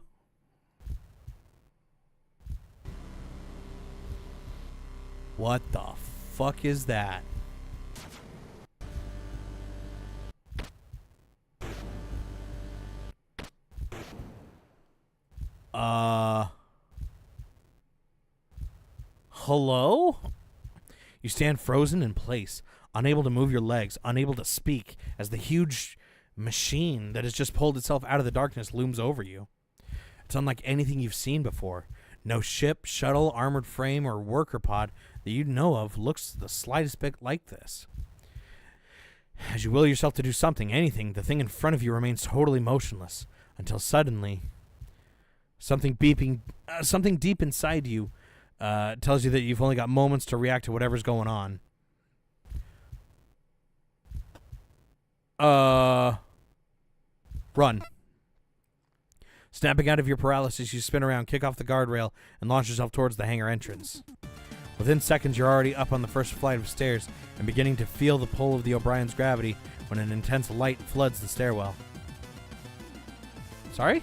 What the fuck is that? Hello? You stand frozen in place, unable to move your legs, unable to speak, as the huge machine that has just pulled itself out of the darkness looms over you. It's unlike anything you've seen before. No ship, shuttle, armored frame, or worker pod that you know of looks the slightest bit like this. As you will yourself to do something, anything, the thing in front of you remains totally motionless until suddenly something deep inside you tells you that you've only got moments to react to whatever's going on. Run. Snapping out of your paralysis, you spin around, kick off the guardrail, and launch yourself towards the hangar entrance. Within seconds, you're already up on the first flight of stairs and beginning to feel the pull of the O'Brien's gravity when an intense light floods the stairwell. Sorry?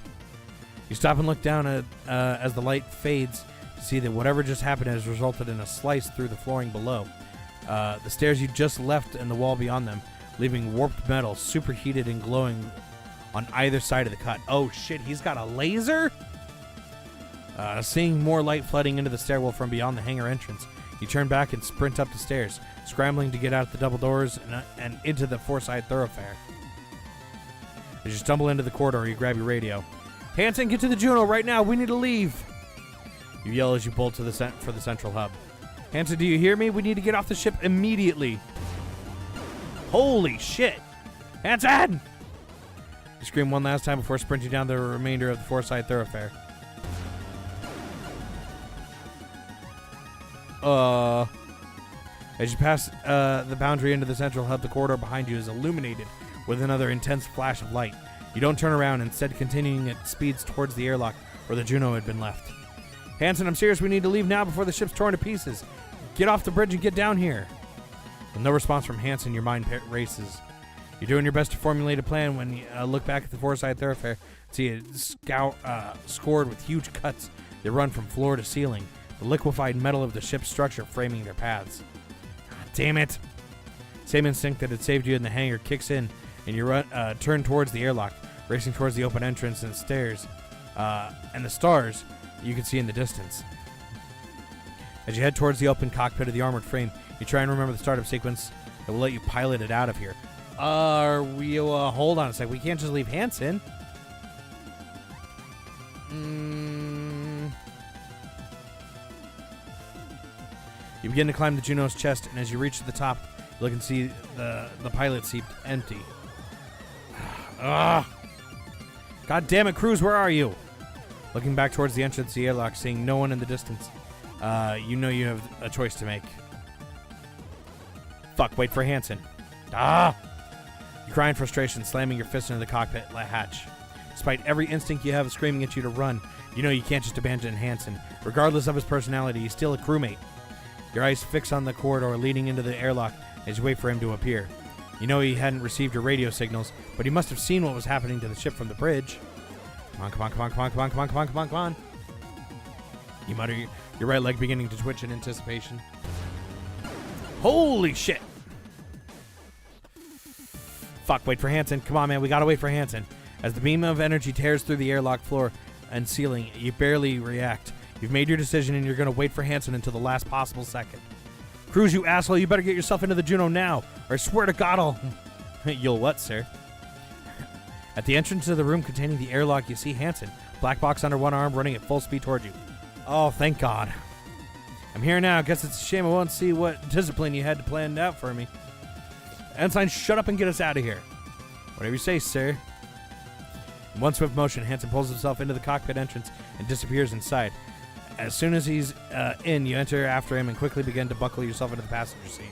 You stop and look down as the light fades to see that whatever just happened has resulted in a slice through the flooring below. The stairs you just left and the wall beyond them, leaving warped metal, superheated and glowing on either side of the cut. Oh shit, he's got a laser? Seeing more light flooding into the stairwell from beyond the hangar entrance, you turn back and sprint up the stairs, scrambling to get out the double doors and into the four-side thoroughfare. As you stumble into the corridor, you grab your radio. Hanson, get to the Juno right now. We need to leave. You yell as you bolt to for the central hub. Hanson, do you hear me? We need to get off the ship immediately. Holy shit. Hanson! You scream one last time before sprinting down the remainder of the four-side thoroughfare. As you pass the boundary into the central hub, the corridor behind you is illuminated with another intense flash of light. You don't turn around, instead continuing at speeds towards the airlock where the Juno had been left. Hanson, I'm serious. We need to leave now before the ship's torn to pieces. Get off the bridge and get down here. With no response from Hanson, your mind races. You're doing your best to formulate a plan when you look back at the four-side thoroughfare and see it scored with huge cuts that run from floor to ceiling, the liquefied metal of the ship's structure framing their paths. God damn it. Same instinct that had saved you in the hangar kicks in, and you turn towards the airlock, racing towards the open entrance and stairs, and the stars you can see in the distance. As you head towards the open cockpit of the armored frame, you try and remember the startup sequence that will let you pilot it out of here. Hold on a sec. We can't just leave Hanson. You begin to climb the Juno's chest, and as you reach the top, you look and see the pilot seat empty. God damn it, Cruz, where are you? Looking back towards the entrance to the airlock, seeing no one in the distance, you know you have a choice to make. Fuck, wait for Hanson. You cry in frustration, slamming your fist into the cockpit hatch. Despite every instinct you have screaming at you to run, you know you can't just abandon Hanson. Regardless of his personality, he's still a crewmate. Your eyes fix on the corridor leading into the airlock as you wait for him to appear. You know he hadn't received your radio signals, but he must have seen what was happening to the ship from the bridge. Come on. You mutter, your right leg beginning to twitch in anticipation. Holy shit! Fuck, wait for Hanson. Come on, man, we gotta wait for Hanson. As the beam of energy tears through the airlock floor and ceiling, you barely react. You've made your decision and you're gonna wait for Hanson until the last possible second. Cruz, you asshole, you better get yourself into the Juno now, or I swear to God I'll... You'll what, sir? At the entrance to the room containing the airlock, you see Hanson, black box under one arm, running at full speed toward you. Oh, thank God. I'm here now. Guess it's a shame I won't see what discipline you had to plan out for me. Ensign, shut up and get us out of here. Whatever you say, sir. In one swift motion, Hanson pulls himself into the cockpit entrance and disappears inside. As soon as he's in, you enter after him and quickly begin to buckle yourself into the passenger seat.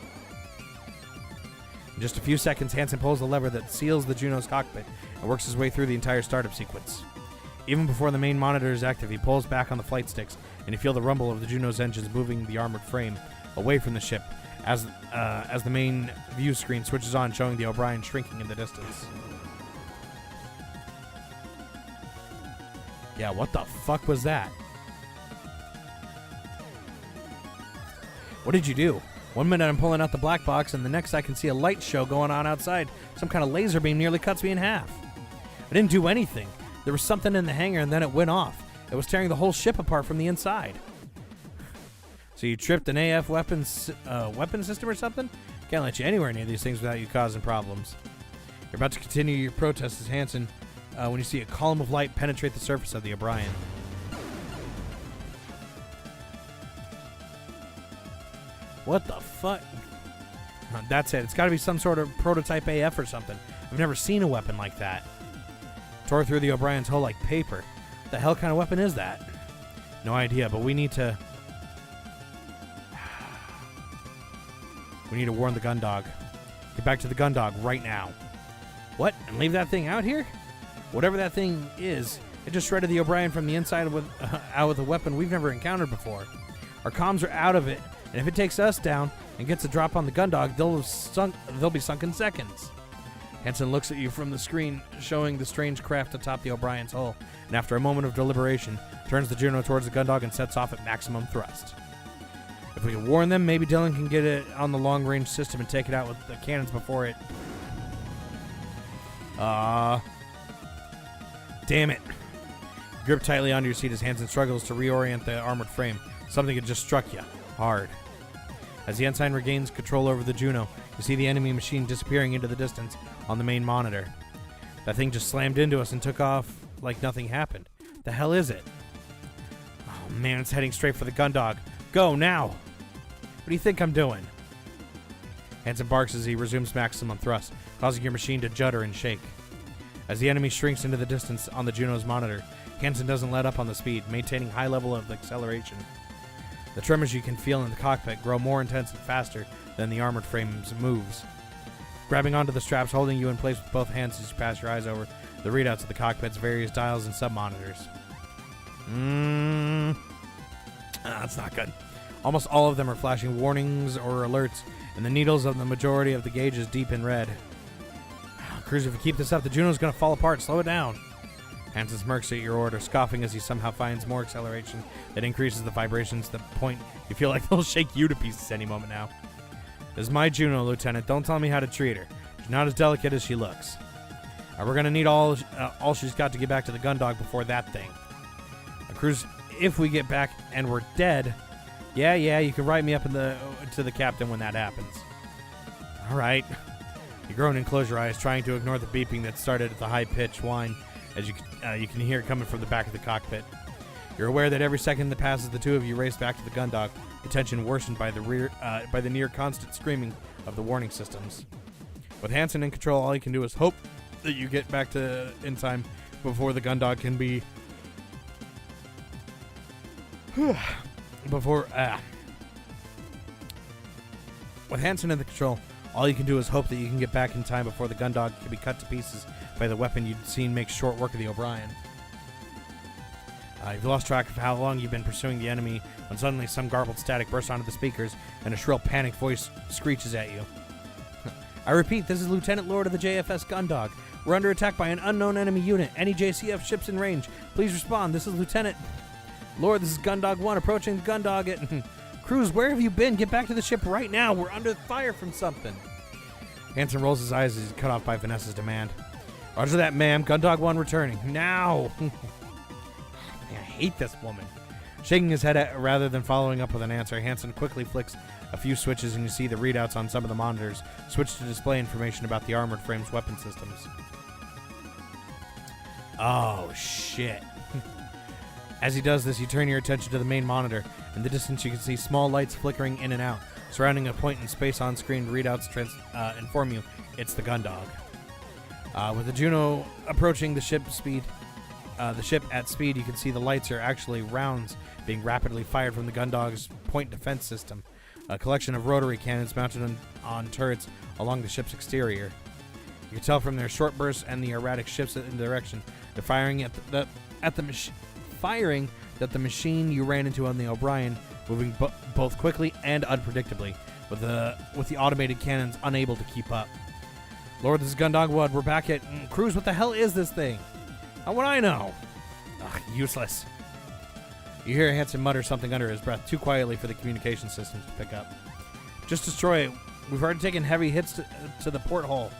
In just a few seconds, Hanson pulls the lever that seals the Juno's cockpit and works his way through the entire startup sequence. Even before the main monitor is active, he pulls back on the flight sticks, and you feel the rumble of the Juno's engines moving the armored frame away from the ship as the main view screen switches on, showing the O'Brien shrinking in the distance. Yeah, what the fuck was that? What did you do? 1 minute I'm pulling out the black box, and the next I can see a light show going on outside. Some kind of laser beam nearly cuts me in half. I didn't do anything. There was something in the hangar, and then it went off. It was tearing the whole ship apart from the inside. So you tripped an AF weapon system or something? Can't let you anywhere near these things without you causing problems. You're about to continue your protest as Hanson when you see a column of light penetrate the surface of the O'Brien. What the fuck? That's it. It's got to be some sort of prototype AF or something. I've never seen a weapon like that. Tore through the O'Brien's hull like paper. The hell kind of weapon is that? No idea, but we need to... We need to warn the gun dog. Get back to the gun dog right now. What? And leave that thing out here? Whatever that thing is, it just shredded the O'Brien from the inside out with a weapon we've never encountered before. Our comms are out of it, and if it takes us down and gets a drop on the gun dog, they'll be sunk in seconds. Hansen looks at you from the screen, showing the strange craft atop the O'Brien's hull, and after a moment of deliberation, turns the Juno towards the gun dog and sets off at maximum thrust. If we can warn them, maybe Dylan can get it on the long-range system and take it out with the cannons before it... Damn it. Grip tightly onto your seat as Hansen struggles to reorient the armored frame. Something had just struck you. Hard. As the ensign regains control over the Juno, you see the enemy machine disappearing into the distance on the main monitor. That thing just slammed into us and took off like nothing happened. The hell is it? Oh man, it's heading straight for the gun dog. Go, now! What do you think I'm doing? Hansen barks as he resumes maximum thrust, causing your machine to judder and shake. As the enemy shrinks into the distance on the Juno's monitor, Hansen doesn't let up on the speed, maintaining high level of acceleration. The tremors you can feel in the cockpit grow more intense and faster than the armored frame's moves. Grabbing onto the straps, holding you in place with both hands as you pass your eyes over the readouts of the cockpit's various dials and sub-monitors. That's not good. Almost all of them are flashing warnings or alerts, and the needles of the majority of the gauges deep in red. Cruz, if you keep this up, the Juno's going to fall apart. Slow it down. Hansen smirks at your order, scoffing as he somehow finds more acceleration that increases the vibrations to the point you feel like they'll shake you to pieces any moment now. This is my Juno, Lieutenant. Don't tell me how to treat her. She's not as delicate as she looks. We're going to need all she's got to get back to the gun dog before that thing. Cruz, if we get back and we're dead, yeah, you can write me up to the captain when that happens. All right. You groan and close your eyes, trying to ignore the beeping that started at the high-pitched whine as you can hear it coming from the back of the cockpit. You're aware that every second that passes, the two of you race back to the gun dog, the tension worsened by the near constant screaming of the warning systems. With Hansen in control, all you can do is hope that you get back in time before the gun dog can be... With Hansen in the control, all you can do is hope that you can get back in time before the gun dog can be cut to pieces by the weapon you'd seen make short work of the O'Brien. You've lost track of how long you've been pursuing the enemy when suddenly some garbled static bursts onto the speakers and a shrill panicked voice screeches at you. I repeat, this is Lieutenant Lord of the JFS Gundog. We're under attack by an unknown enemy unit. Any JCF ships in range, please respond. This is Lieutenant Lord, this is Gundog 1 approaching the Gundog at... Cruz, where have you been? Get back to the ship right now. We're under fire from something. Hansen rolls his eyes as he's cut off by Vanessa's demand. Roger that, ma'am. Gundog 1 returning. Now! Man, I hate this woman. Shaking his head rather than following up with an answer, Hansen quickly flicks a few switches and you see the readouts on some of the monitors switch to display information about the armored frame's weapon systems. Oh, shit. As he does this, you turn your attention to the main monitor. In the distance, you can see small lights flickering in and out. Surrounding a point in space on screen, readouts inform you it's the gun dog. With the Juno approaching the ship at speed, you can see the lights are actually rounds being rapidly fired from the gun dog's point defense system, a collection of rotary cannons mounted on turrets along the ship's exterior. You can tell from their short bursts and the erratic shifts in direction, they're firing firing that the machine you ran into on the O'Brien moving both quickly and unpredictably, with the automated cannons unable to keep up. Lord, this is Gundog 1. We're back at Cruz. What the hell is this thing? How would I know? Ugh, useless. You hear Hansen mutter something under his breath, too quietly for the communication systems to pick up. Just destroy it. We've already taken heavy hits to the porthole.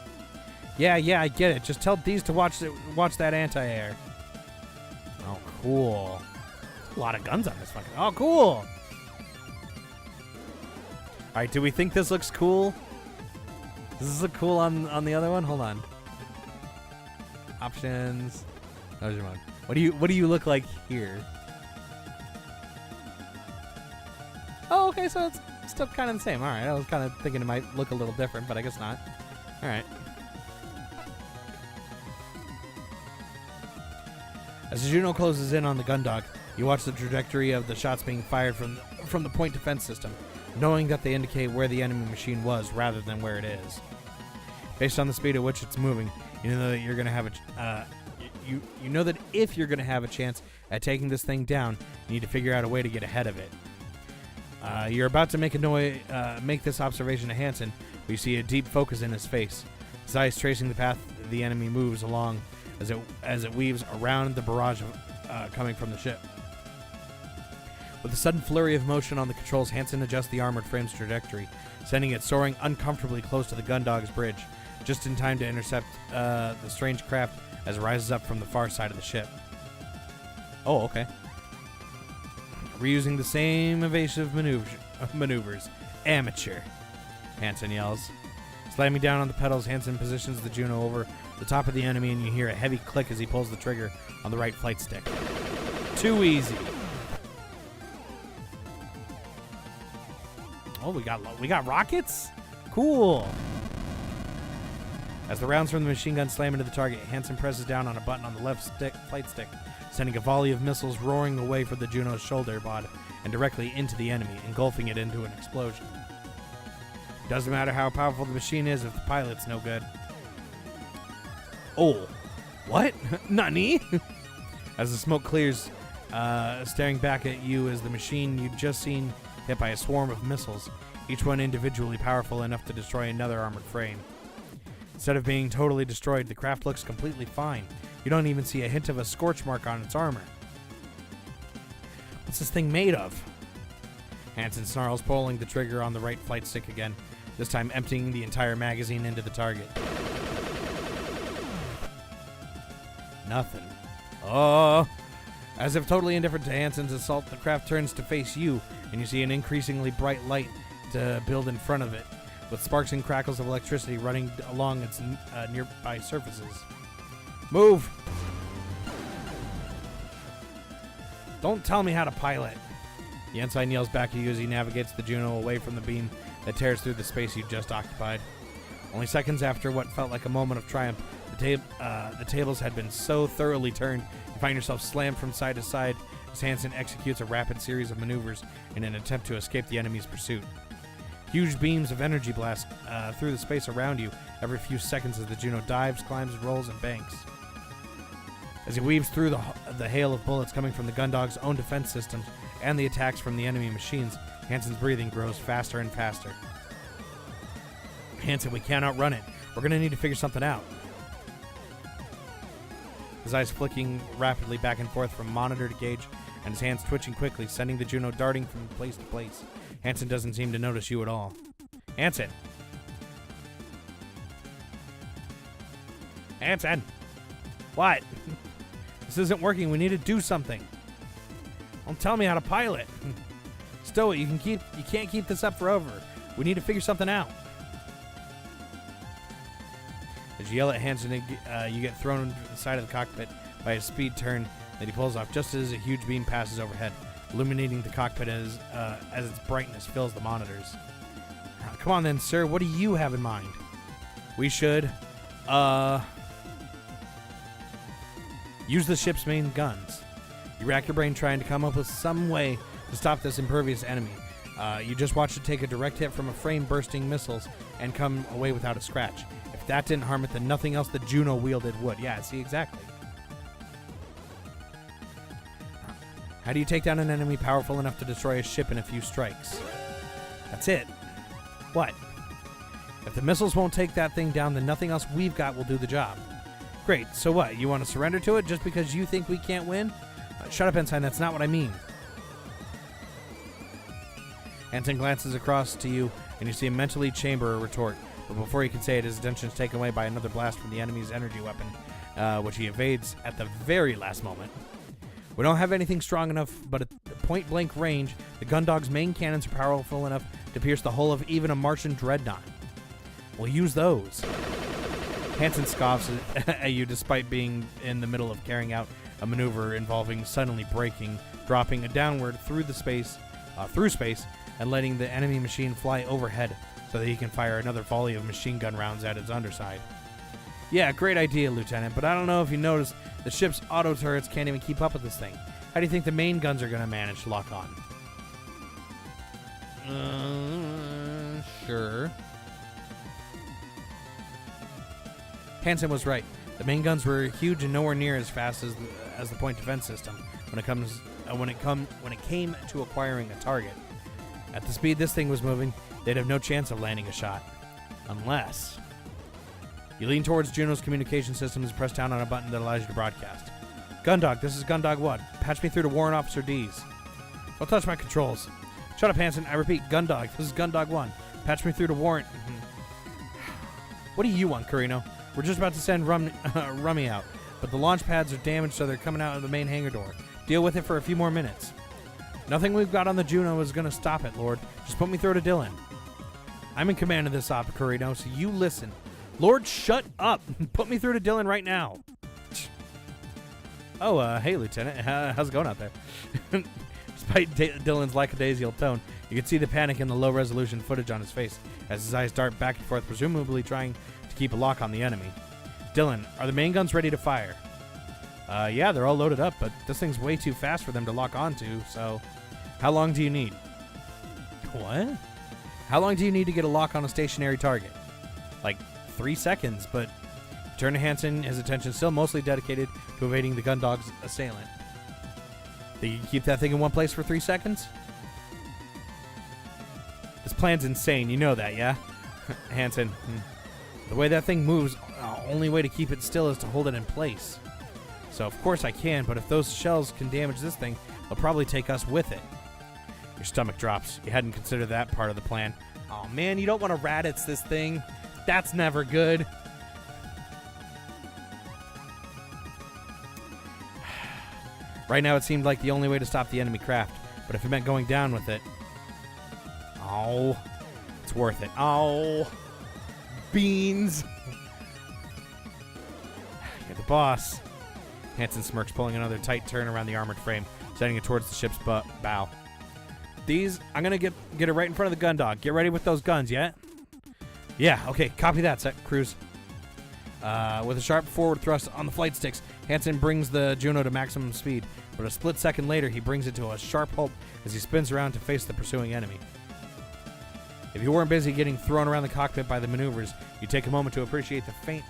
Yeah, I get it. Just tell these to watch that anti-air. Oh, cool. A lot of guns on this fucking... Oh, cool. Alright, do we think this looks cool? Does this look cool on the other one? Hold on. Options. How's your mode? What do you look like here? Oh, okay, so it's still kind of the same. All right, I was kind of thinking it might look a little different, but I guess not. All right. As the Juno closes in on the Gundog, you watch the trajectory of the shots being fired from the point defense system, knowing that they indicate where the enemy machine was rather than where it is. Based on the speed at which it's moving, you know that you're going to have you know that if you're going to have a chance at taking this thing down, you need to figure out a way to get ahead of it. You're about to make this observation to Hansen, but you see a deep focus in his face. His eyes tracing the path the enemy moves along as it weaves around the barrage coming from the ship. With a sudden flurry of motion on the controls, Hansen adjusts the armored frame's trajectory, sending it soaring uncomfortably close to the Gundog's bridge, just in time to intercept the strange craft as it rises up from the far side of the ship. Oh, okay. Reusing the same evasive maneuvers. Amateur, Hansen yells. Slamming down on the pedals, Hansen positions the Juno over the top of the enemy, and you hear a heavy click as he pulls the trigger on the right flight stick. Too easy. Oh, we got rockets? Cool. As the rounds from the machine gun slam into the target, Hansen presses down on a button on the left flight stick, sending a volley of missiles roaring away from the Juno's shoulder pod and directly into the enemy, engulfing it into an explosion. Doesn't matter how powerful the machine is if the pilot's no good. Oh, what? Nani? As the smoke clears, staring back at you as the machine you'd just seen hit by a swarm of missiles, each one individually powerful enough to destroy another armored frame. Instead of being totally destroyed, the craft looks completely fine. You don't even see a hint of a scorch mark on its armor. What's this thing made of? Hansen snarls, pulling the trigger on the right flight stick again, this time emptying the entire magazine into the target. Nothing. Oh! As if totally indifferent to Hansen's assault, the craft turns to face you, and you see an increasingly bright light to build in front of it, with sparks and crackles of electricity running along its nearby surfaces. Move! Don't tell me how to pilot. The ensign yells back at you as he navigates the Juno away from the beam that tears through the space you just occupied. Only seconds after what felt like a moment of triumph, the tables had been so thoroughly turned, you find yourself slammed from side to side as Hansen executes a rapid series of maneuvers in an attempt to escape the enemy's pursuit. Huge beams of energy blast through the space around you every few seconds as the Juno dives, climbs, rolls, and banks. As he weaves through the hail of bullets coming from the Gundog's own defense systems and the attacks from the enemy machines, Hansen's breathing grows faster and faster. Hansen, we can't outrun it. We're going to need to figure something out. His eyes flicking rapidly back and forth from monitor to gauge, and his hands twitching quickly, sending the Juno darting from place to place. Hansen doesn't seem to notice you at all. Hansen! Hansen! What? This isn't working. We need to do something. Don't tell me how to pilot. Stow it. You can't keep this up forever. We need to figure something out. As you yell at Hansen, you get thrown into the side of the cockpit by a speed turn that he pulls off just as a huge beam passes overhead, illuminating the cockpit as its brightness fills the monitors. Come on then, sir. What do you have in mind? We should, use the ship's main guns. You rack your brain trying to come up with some way to stop this impervious enemy. You just watched it take a direct hit from a frame bursting missiles and come away without a scratch. If that didn't harm it, then nothing else the Juno wielded would. Yeah, see, exactly. How do you take down an enemy powerful enough to destroy a ship in a few strikes? That's it. What? If the missiles won't take that thing down, then nothing else we've got will do the job. Great, so what? You want to surrender to it just because you think we can't win? Shut up, Ensign, that's not what I mean. Hansen glances across to you, and you see him mentally chamber a retort. But before he can say it, his attention is taken away by another blast from the enemy's energy weapon, which he evades at the very last moment. We don't have anything strong enough, but at point-blank range, the Gundog's main cannons are powerful enough to pierce the hull of even a Martian dreadnought. We'll use those. Hansen scoffs at you despite being in the middle of carrying out a maneuver involving suddenly braking, dropping downward through space, and letting the enemy machine fly overhead so that he can fire another volley of machine gun rounds at its underside. Yeah, great idea, Lieutenant, but I don't know if you noticed the ship's auto turrets can't even keep up with this thing. How do you think the main guns are going to manage to lock on? Sure. Hansen was right. The main guns were huge and nowhere near as fast as the point defense system when it came to acquiring a target. At the speed this thing was moving, they'd have no chance of landing a shot. Unless... You lean towards Juno's communication system and press down on a button that allows you to broadcast. Gundog, this is Gundog 1. Patch me through to Warrant Officer D's. Don't touch my controls. Shut up, Hansen. I repeat, Gundog, this is Gundog 1. Patch me through to Warrant... What do you want, Carino? We're just about to send Rummy out, but the launch pads are damaged, so they're coming out of the main hangar door. Deal with it for a few more minutes. Nothing we've got on the Juno is going to stop it, Lord. Just put me through to Dylan. I'm in command of this op, Carino, so you listen. Lord, shut up. Put me through to Dylan right now. Oh, hey, Lieutenant. How's it going out there? Despite Dylan's lackadaisical tone, you can see the panic in the low-resolution footage on his face as his eyes dart back and forth, presumably trying to keep a lock on the enemy. Dylan, are the main guns ready to fire? Yeah, they're all loaded up, but this thing's way too fast for them to lock onto, so... How long do you need? What? How long do you need to get a lock on a stationary target? Like 3 seconds, but turn to Hansen, his attention still mostly dedicated to evading the Gundog's assailant. Think you can keep that thing in one place for 3 seconds? This plan's insane, you know that, yeah? Hansen, the way that thing moves, the only way to keep it still is to hold it in place. So of course I can, but if those shells can damage this thing, they'll probably take us with it. Your stomach drops. You hadn't considered that part of the plan. Oh man, you don't want to Raditz this thing. That's never good. Right now it seemed like the only way to stop the enemy craft, but if it meant going down with it... Oh, it's worth it. Oh, beans. You're the boss. Hansen smirks, pulling another tight turn around the armored frame, sending it towards the ship's bow. These, I'm going to get it right in front of the Gundog. Get ready with those guns, yeah? Yeah, okay, copy that, set cruise. With a sharp forward thrust on the flight sticks, Hansen brings the Juno to maximum speed, but a split second later, he brings it to a sharp halt as he spins around to face the pursuing enemy. If you weren't busy getting thrown around the cockpit by the maneuvers, you'd take a moment to appreciate the feint.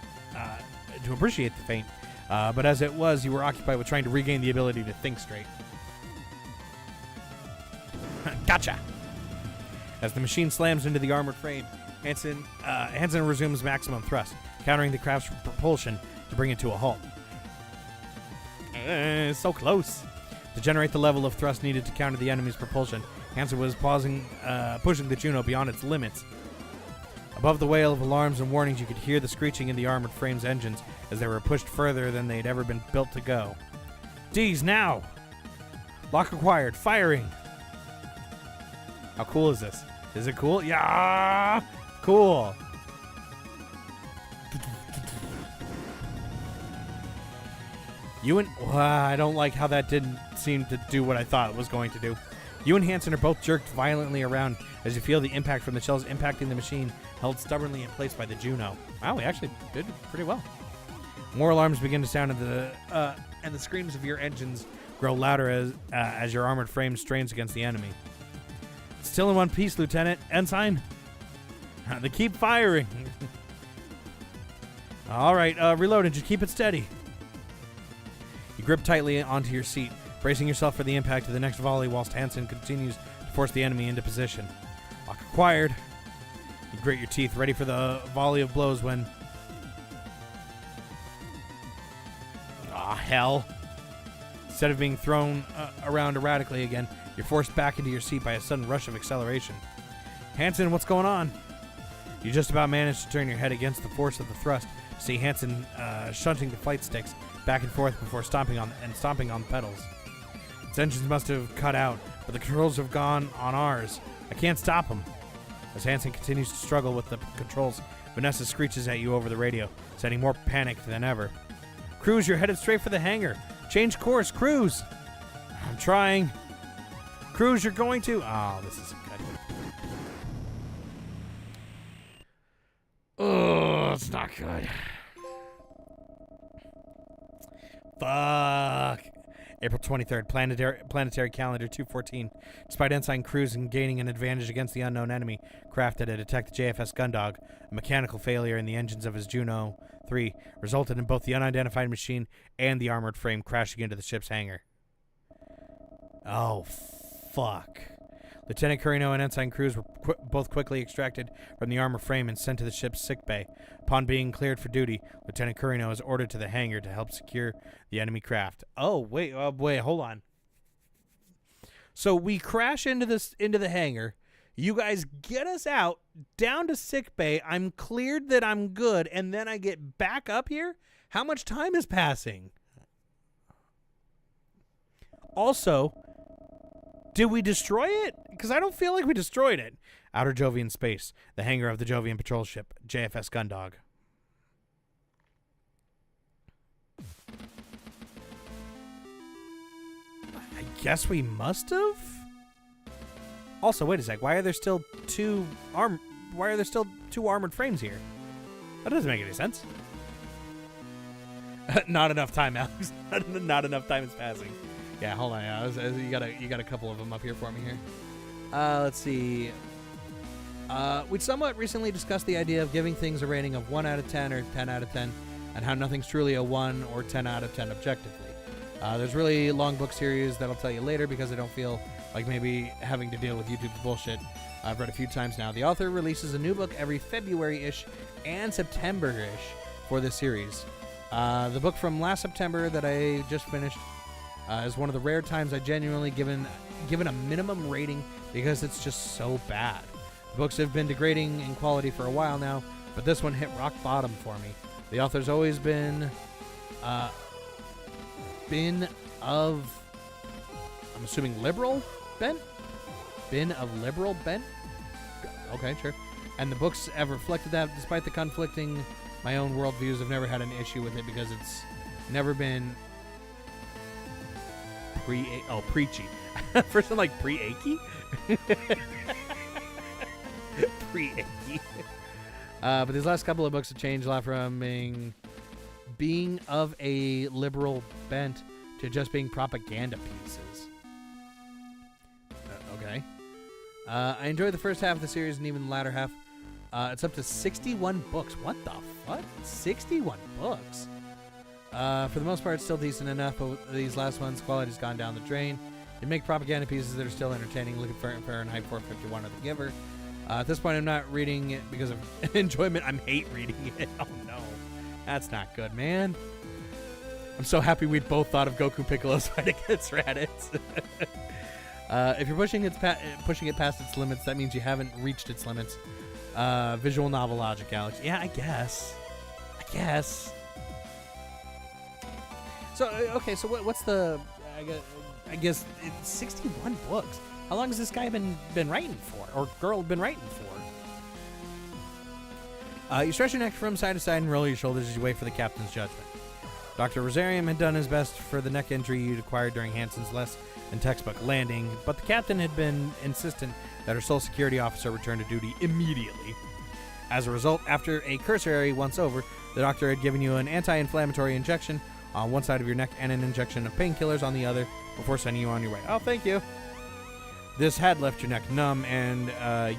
But as it was, you were occupied with trying to regain the ability to think straight. Gotcha! As the machine slams into the armored frame, Hansen resumes maximum thrust, countering the craft's propulsion to bring it to a halt. So close. To generate the level of thrust needed to counter the enemy's propulsion, Hansen was pushing the Juno beyond its limits. Above the wail of alarms and warnings, you could hear the screeching in the armored frame's engines as they were pushed further than they'd ever been built to go. D's now! Lock acquired. Firing! How cool is this? Is it cool? Yeah! Cool! I don't like how that didn't seem to do what I thought it was going to do. You and Hansen are both jerked violently around as you feel the impact from the shells impacting the machine held stubbornly in place by the Juno. Wow, we actually did pretty well. More alarms begin to sound, and the screams of your engines grow louder as your armored frame strains against the enemy. Still in one piece, Lieutenant. Ensign? They keep firing. All right, reload and just keep it steady. You grip tightly onto your seat, bracing yourself for the impact of the next volley whilst Hansen continues to force the enemy into position. Lock acquired. You grit your teeth, ready for the volley of blows when... hell. Instead of being thrown around erratically again, you're forced back into your seat by a sudden rush of acceleration. Hansen, what's going on? You just about managed to turn your head against the force of the thrust to see Hansen shunting the flight sticks back and forth before stomping on the pedals. Its engines must have cut out, but the controls have gone on ours. I can't stop them. As Hansen continues to struggle with the controls, Vanessa screeches at you over the radio, sending more panic than ever. Cruz, you're headed straight for the hangar. Change course, Cruz. I'm trying. Cruz, you're going to... Oh, this isn't good. Oh, it's not good. Fuck. April 23rd, planetary calendar 214. Despite Ensign Cruz gaining an advantage against the unknown enemy craft that had attacked the JFS Gundog, a mechanical failure in the engines of his Juno 3 resulted in both the unidentified machine and the armored frame crashing into the ship's hangar. Oh, fuck. Lieutenant Carino and Ensign Cruz were both quickly extracted from the armor frame and sent to the ship's sickbay. Upon being cleared for duty, Lieutenant Carino is ordered to the hangar to help secure the enemy craft. Oh, wait, hold on. So we crash into the hangar. You guys get us out, down to sickbay. I'm cleared that I'm good, and then I get back up here? How much time is passing? Also... did we destroy it? Because I don't feel like we destroyed it. Outer Jovian space. The hangar of the Jovian patrol ship, JFS Gundog. I guess we must have? Also, wait a sec. Why are there still two armored frames here? That doesn't make any sense. Not enough time, Alex. Not enough time is passing. Yeah, hold on. You got a couple of them up here for me here. Let's see. We somewhat recently discussed the idea of giving things a rating of 1 out of 10 or 10 out of 10, and how nothing's truly a 1 or 10 out of 10 objectively. There's really long book series that I'll tell you later because I don't feel like maybe having to deal with YouTube's bullshit. I've read a few times now. The author releases a new book every February-ish and September-ish for this series. The book from last September that I just finished is one of the rare times I genuinely given a minimum rating because it's just so bad. The books have been degrading in quality for a while now, but this one hit rock bottom for me. The author's always been of, I'm assuming, liberal bent? Been of liberal bent? Okay, sure. And the books have reflected that. Despite the conflicting my own worldviews, I've never had an issue with it because it's never been preachy. First one, like pre-achy? Pre-achy. But these last couple of books have changed a lot from being of a liberal bent to just being propaganda pieces. Okay. I enjoyed the first half of the series and even the latter half. It's up to 61 books. What the fuck? 61 books? For the most part, it's still decent enough, but these last ones, quality's gone down the drain. They make propaganda pieces that are still entertaining. Look at Fahrenheit 451 or The Giver. At this point, I'm not reading it because of enjoyment. I'm hate reading it. Oh, no. That's not good, man. I'm so happy we both thought of Goku Piccolo's fight against Raditz. If you're pushing it past its limits, that means you haven't reached its limits. Visual novel logic, Alex. Yeah, I guess. So, okay, so what's the... I guess it's 61 books. How long has this guy been writing for? Or girl been writing for? You stretch your neck from side to side and roll your shoulders as you wait for the captain's judgment. Dr. Rosarium had done his best for the neck injury you'd acquired during Hansen's less than textbook landing, but the captain had been insistent that her sole security officer return to duty immediately. As a result, after a cursory once-over, the doctor had given you an anti-inflammatory injection on one side of your neck and an injection of painkillers on the other before sending you on your way. Oh, thank you. This had left your neck numb and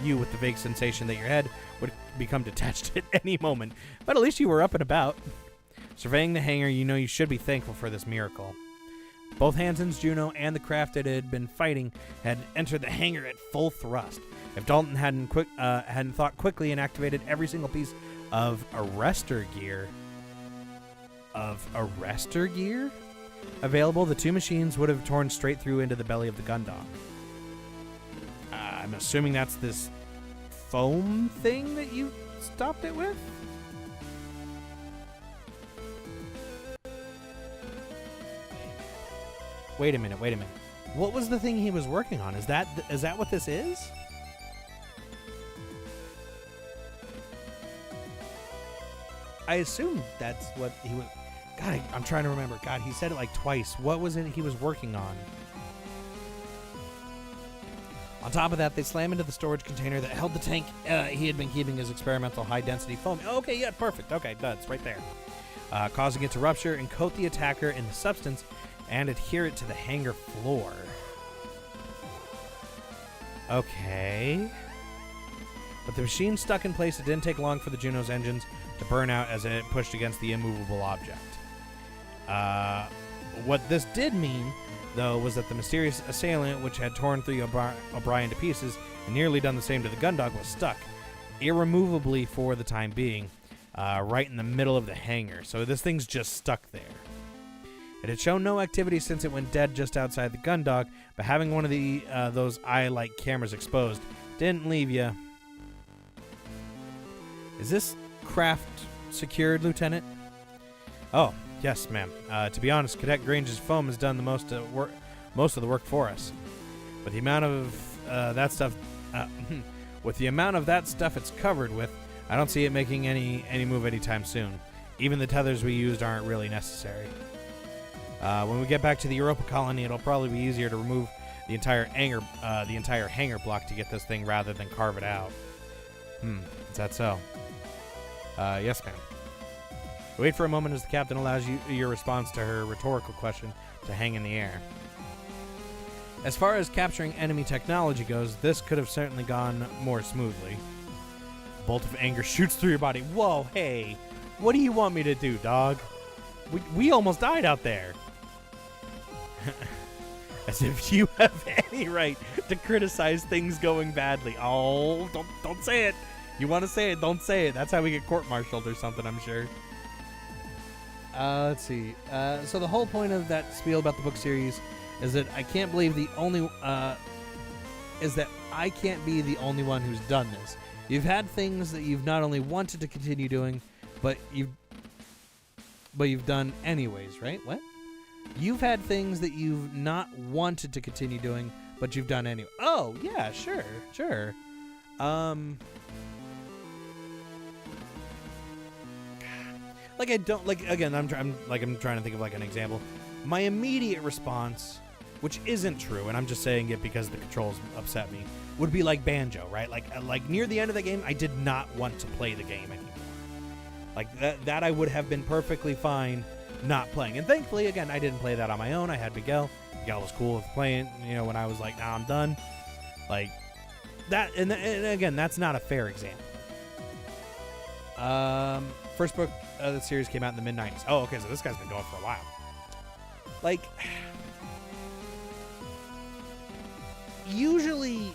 you with the vague sensation that your head would become detached at any moment. But at least you were up and about. Surveying the hangar, you know you should be thankful for this miracle. Both Hansen's Juno and the craft it had been fighting had entered the hangar at full thrust. If Dalton hadn't thought quickly and activated every single piece of arrestor gear available, the two machines would have torn straight through into the belly of the Gundog. I'm assuming that's this foam thing that you stopped it with? Wait a minute. What was the thing he was working on? Is that what this is? I assume that's what he was. God, I'm trying to remember. God, he said it like twice. What was it he was working on? On top of that, they slam into the storage container that held the tank he had been keeping his experimental high-density foam. Okay, yeah, perfect. Okay, that's right there. Causing it to rupture and coat the attacker in the substance and adhere it to the hangar floor. Okay. But the machine stuck in place. It didn't take long for the Juno's engines to burn out as it pushed against the immovable object. What this did mean, though, was that the mysterious assailant, which had torn through O'Brien to pieces and nearly done the same to the Gundog, was stuck irremovably for the time being, right in the middle of the hangar. So this thing's just stuck there. It had shown no activity since it went dead just outside the Gundog, but having one of the those eye-like cameras exposed didn't leave you. Is this craft secured, Lieutenant? Oh, yes, ma'am. To be honest, Cadet Grange's foam has done the most of the work for us. With the amount of that stuff, it's covered with, I don't see it making any move anytime soon. Even the tethers we used aren't really necessary. When we get back to the Europa colony, it'll probably be easier to remove the entire hangar block to get this thing rather than carve it out. Is that so? Yes, ma'am. Wait for a moment as the captain allows you your response to her rhetorical question to hang in the air. As far as capturing enemy technology goes, this could have certainly gone more smoothly. A bolt of anger shoots through your body. Whoa, hey, what do you want me to do, dog? We almost died out there. As if you have any right to criticize things going badly. Oh, don't say it. You want to say it, don't say it. That's how we get court-martialed or something, I'm sure. Let's see. So the whole point of that spiel about the book series is that I can't believe the only... is that I can't be the only one who's done this. You've had things that you've not only wanted to continue doing, but you've done anyways, right? What? You've had things that you've not wanted to continue doing, but you've done anyway. Oh, yeah, sure. Like I don't like again. I'm trying to think of like an example. My immediate response, which isn't true, and I'm just saying it because the controls upset me, would be like Banjo, right? Like near the end of the game, I did not want to play the game anymore. Like that I would have been perfectly fine not playing. And thankfully, again, I didn't play that on my own. I had Miguel. Miguel was cool with playing. You know, when I was like, nah, I'm done. Like that, and again, that's not a fair example. First book of the series came out in the mid-90s. Oh, okay, so this guy's been going for a while. Like, usually,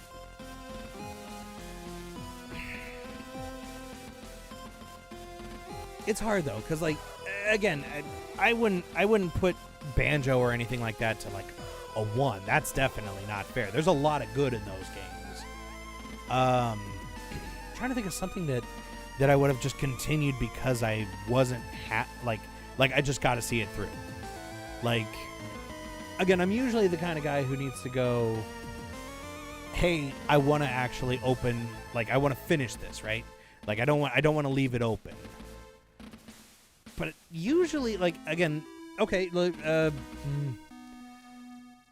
it's hard though, because like, again, I wouldn't put Banjo or anything like that to like a 1. That's definitely not fair. There's a lot of good in those games. Trying to think of something that I would have just continued because I wasn't like I just got to see it through. Like, again, I'm usually the kind of guy who needs to go, hey, I want to actually open, like I want to finish this, right? Like I don't want to leave it open. But usually, like, again, okay, and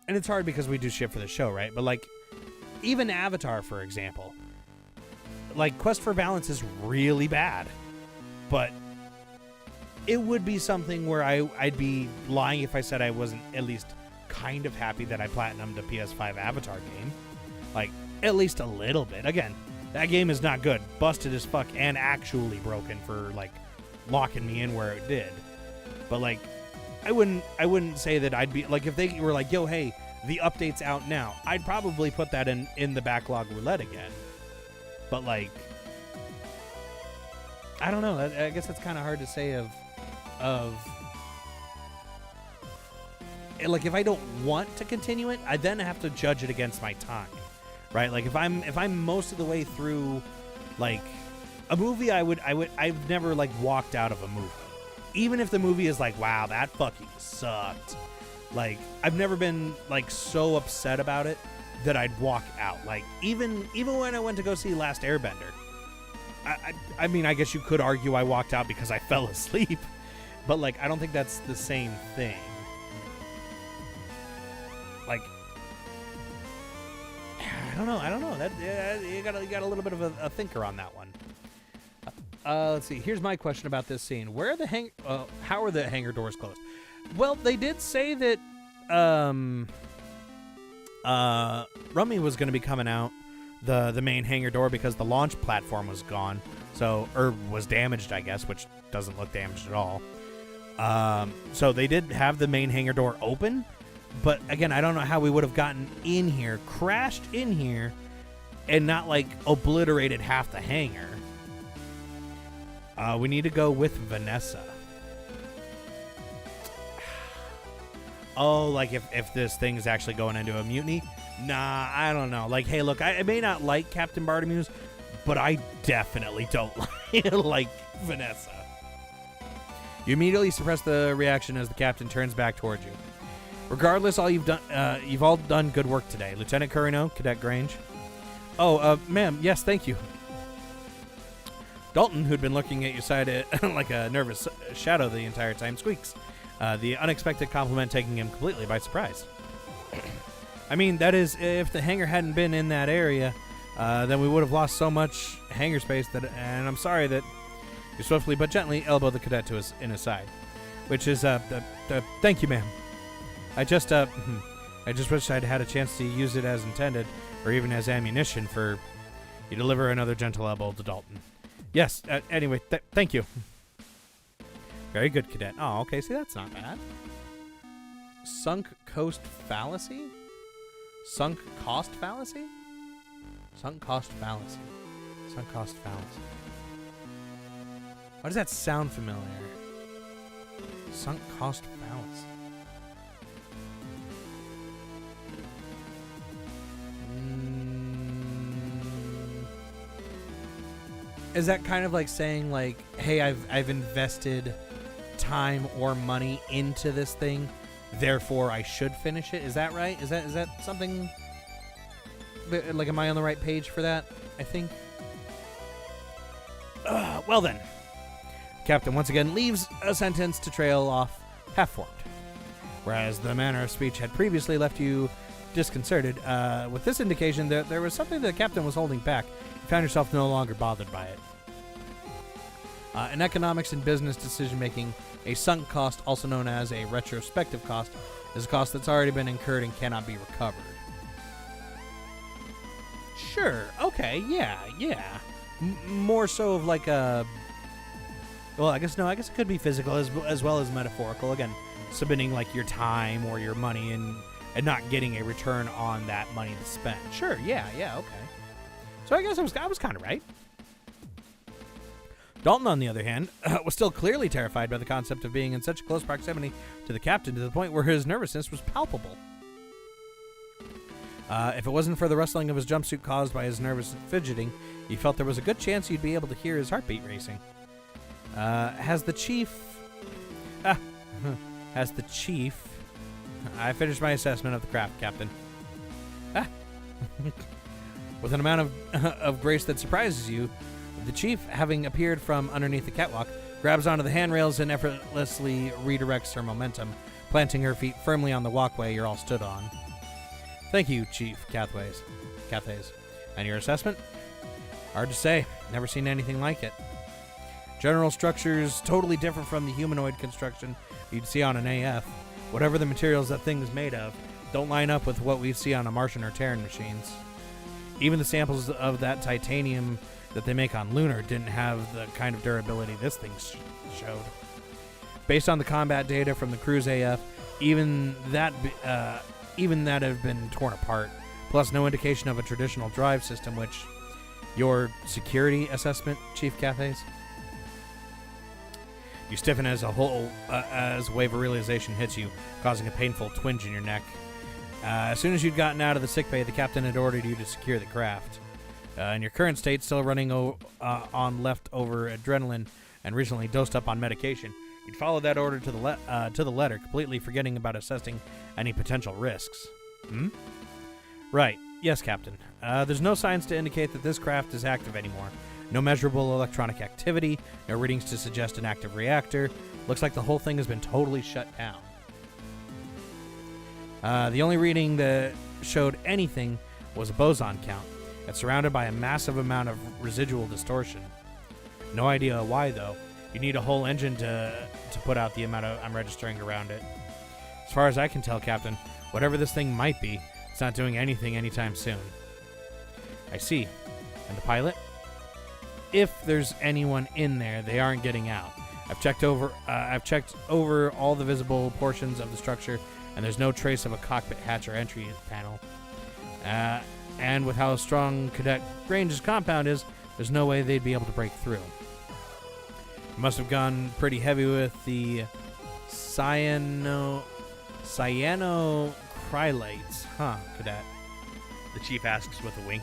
it's hard because we do shit for the show, right? But like, even Avatar, for example, like Quest for Balance is really bad, but it would be something where I'd be lying if I said I wasn't at least kind of happy that I platinumed a PS5 Avatar game. Like, at least a little bit. Again, that game is not good. Busted as fuck and actually broken for, like, locking me in where it did. But, like, I wouldn't say that I'd be... Like, if they were like, yo, hey, the update's out now, I'd probably put that in the backlog roulette again. But, like... I don't know. I guess it's kind of hard to say of like, if I don't want to continue it, I then have to judge it against my time, right? Like, if I'm most of the way through, like, a movie, I've never, like, walked out of a movie, even if the movie is like, wow, that fucking sucked. Like, I've never been, like, so upset about it that I'd walk out. Like, even when I went to go see Last Airbender, I mean, I guess you could argue I walked out because I fell asleep, but like, I don't think that's the same thing. Like, I don't know. That you got a little bit of a thinker on that one. Let's see. Here's my question about this scene: Where are the how are the hangar doors closed? Well, they did say that Rummy was going to be coming out the main hangar door because the launch platform was gone, or was damaged, I guess, which doesn't look damaged at all. So they did have the main hangar door open, but again, I don't know how we would have gotten in here, crashed in here, and not like obliterated half the hangar. We need to go with Vanessa. Oh, like if this thing is actually going into a mutiny? Nah, I don't know. Like, hey, look, I may not like Captain Bartomew's, but I definitely don't like Vanessa. You immediately suppress the reaction as the captain turns back towards you. Regardless, you've all done good work today. Lieutenant Curino, Cadet Grange. Oh, ma'am, yes, thank you. Dalton, who'd been looking at your side like a nervous shadow the entire time, squeaks. The unexpected compliment taking him completely by surprise. I mean, that is, if the hangar hadn't been in that area, then we would have lost so much hangar space and I'm sorry that you swiftly but gently elbow the cadet to in his side, which is, thank you, ma'am. I just wish I'd had a chance to use it as intended, or even as ammunition for you. Deliver another gentle elbow to Dalton. Yes, anyway, thank you. Very good, cadet. Oh, okay, see, that's not bad. Sunk cost fallacy? Sunk cost fallacy? Sunk cost fallacy. Sunk cost fallacy. Why does that sound familiar? Sunk cost fallacy. Is that kind of like saying, like, hey, I've invested time or money into this thing, therefore I should finish it? Is that right? Is that something? Like, am I on the right page for that? I think. Well then, Captain once again leaves a sentence to trail off half-formed, whereas the manner of speech had previously left you disconcerted. With this indication that there was something the captain was holding back, you found yourself no longer bothered by it. In economics and business decision-making, a sunk cost, also known as a retrospective cost, is a cost that's already been incurred and cannot be recovered. Sure, okay, yeah. More so of like a... Well, I guess it could be physical as well as metaphorical. Again, submitting like your time or your money and not getting a return on that money to spend. Sure, yeah, okay. So I guess I was kind of right. Dalton, on the other hand, was still clearly terrified by the concept of being in such close proximity to the captain to the point where his nervousness was palpable. If it wasn't for the rustling of his jumpsuit caused by his nervous fidgeting, he felt there was a good chance you'd be able to hear his heartbeat racing. Has the chief... I finished my assessment of the craft, Captain. With an amount of grace that surprises you, the chief, having appeared from underneath the catwalk, grabs onto the handrails and effortlessly redirects her momentum, planting her feet firmly on the walkway you're all stood on. Thank you, Chief Cathays. And your assessment? Hard to say. Never seen anything like it. General structure's totally different from the humanoid construction you'd see on an AF. Whatever the materials that thing is made of, don't line up with what we see on a Martian or Terran machines. Even the samples of that titanium that they make on Lunar didn't have the kind of durability this thing showed. Based on the combat data from the Cruise AF, even that have been torn apart, plus no indication of a traditional drive system. Which, your security assessment, Chief Cathays? You stiffen as a wave of realization hits you, causing a painful twinge in your neck. As soon as you'd gotten out of the sickbay, the captain had ordered you to secure the craft. In your current state, still running on leftover adrenaline and recently dosed up on medication, you'd follow that order to the letter, completely forgetting about assessing any potential risks. Right. Yes, Captain. There's no signs to indicate that this craft is active anymore. No measurable electronic activity, no readings to suggest an active reactor. Looks like the whole thing has been totally shut down. The only reading that showed anything was a boson count. It's surrounded by a massive amount of residual distortion. No idea why, though. You need a whole engine to put out the amount I'm registering around it. As far as I can tell, Captain, whatever this thing might be, it's not doing anything anytime soon. I see. And the pilot? If there's anyone in there, they aren't getting out. I've checked over all the visible portions of the structure, and there's no trace of a cockpit hatch or entry panel. And with how strong Cadet Grange's compound is, there's no way they'd be able to break through. Must have gone pretty heavy with the cyanocrylates, huh, Cadet? The chief asks with a wink.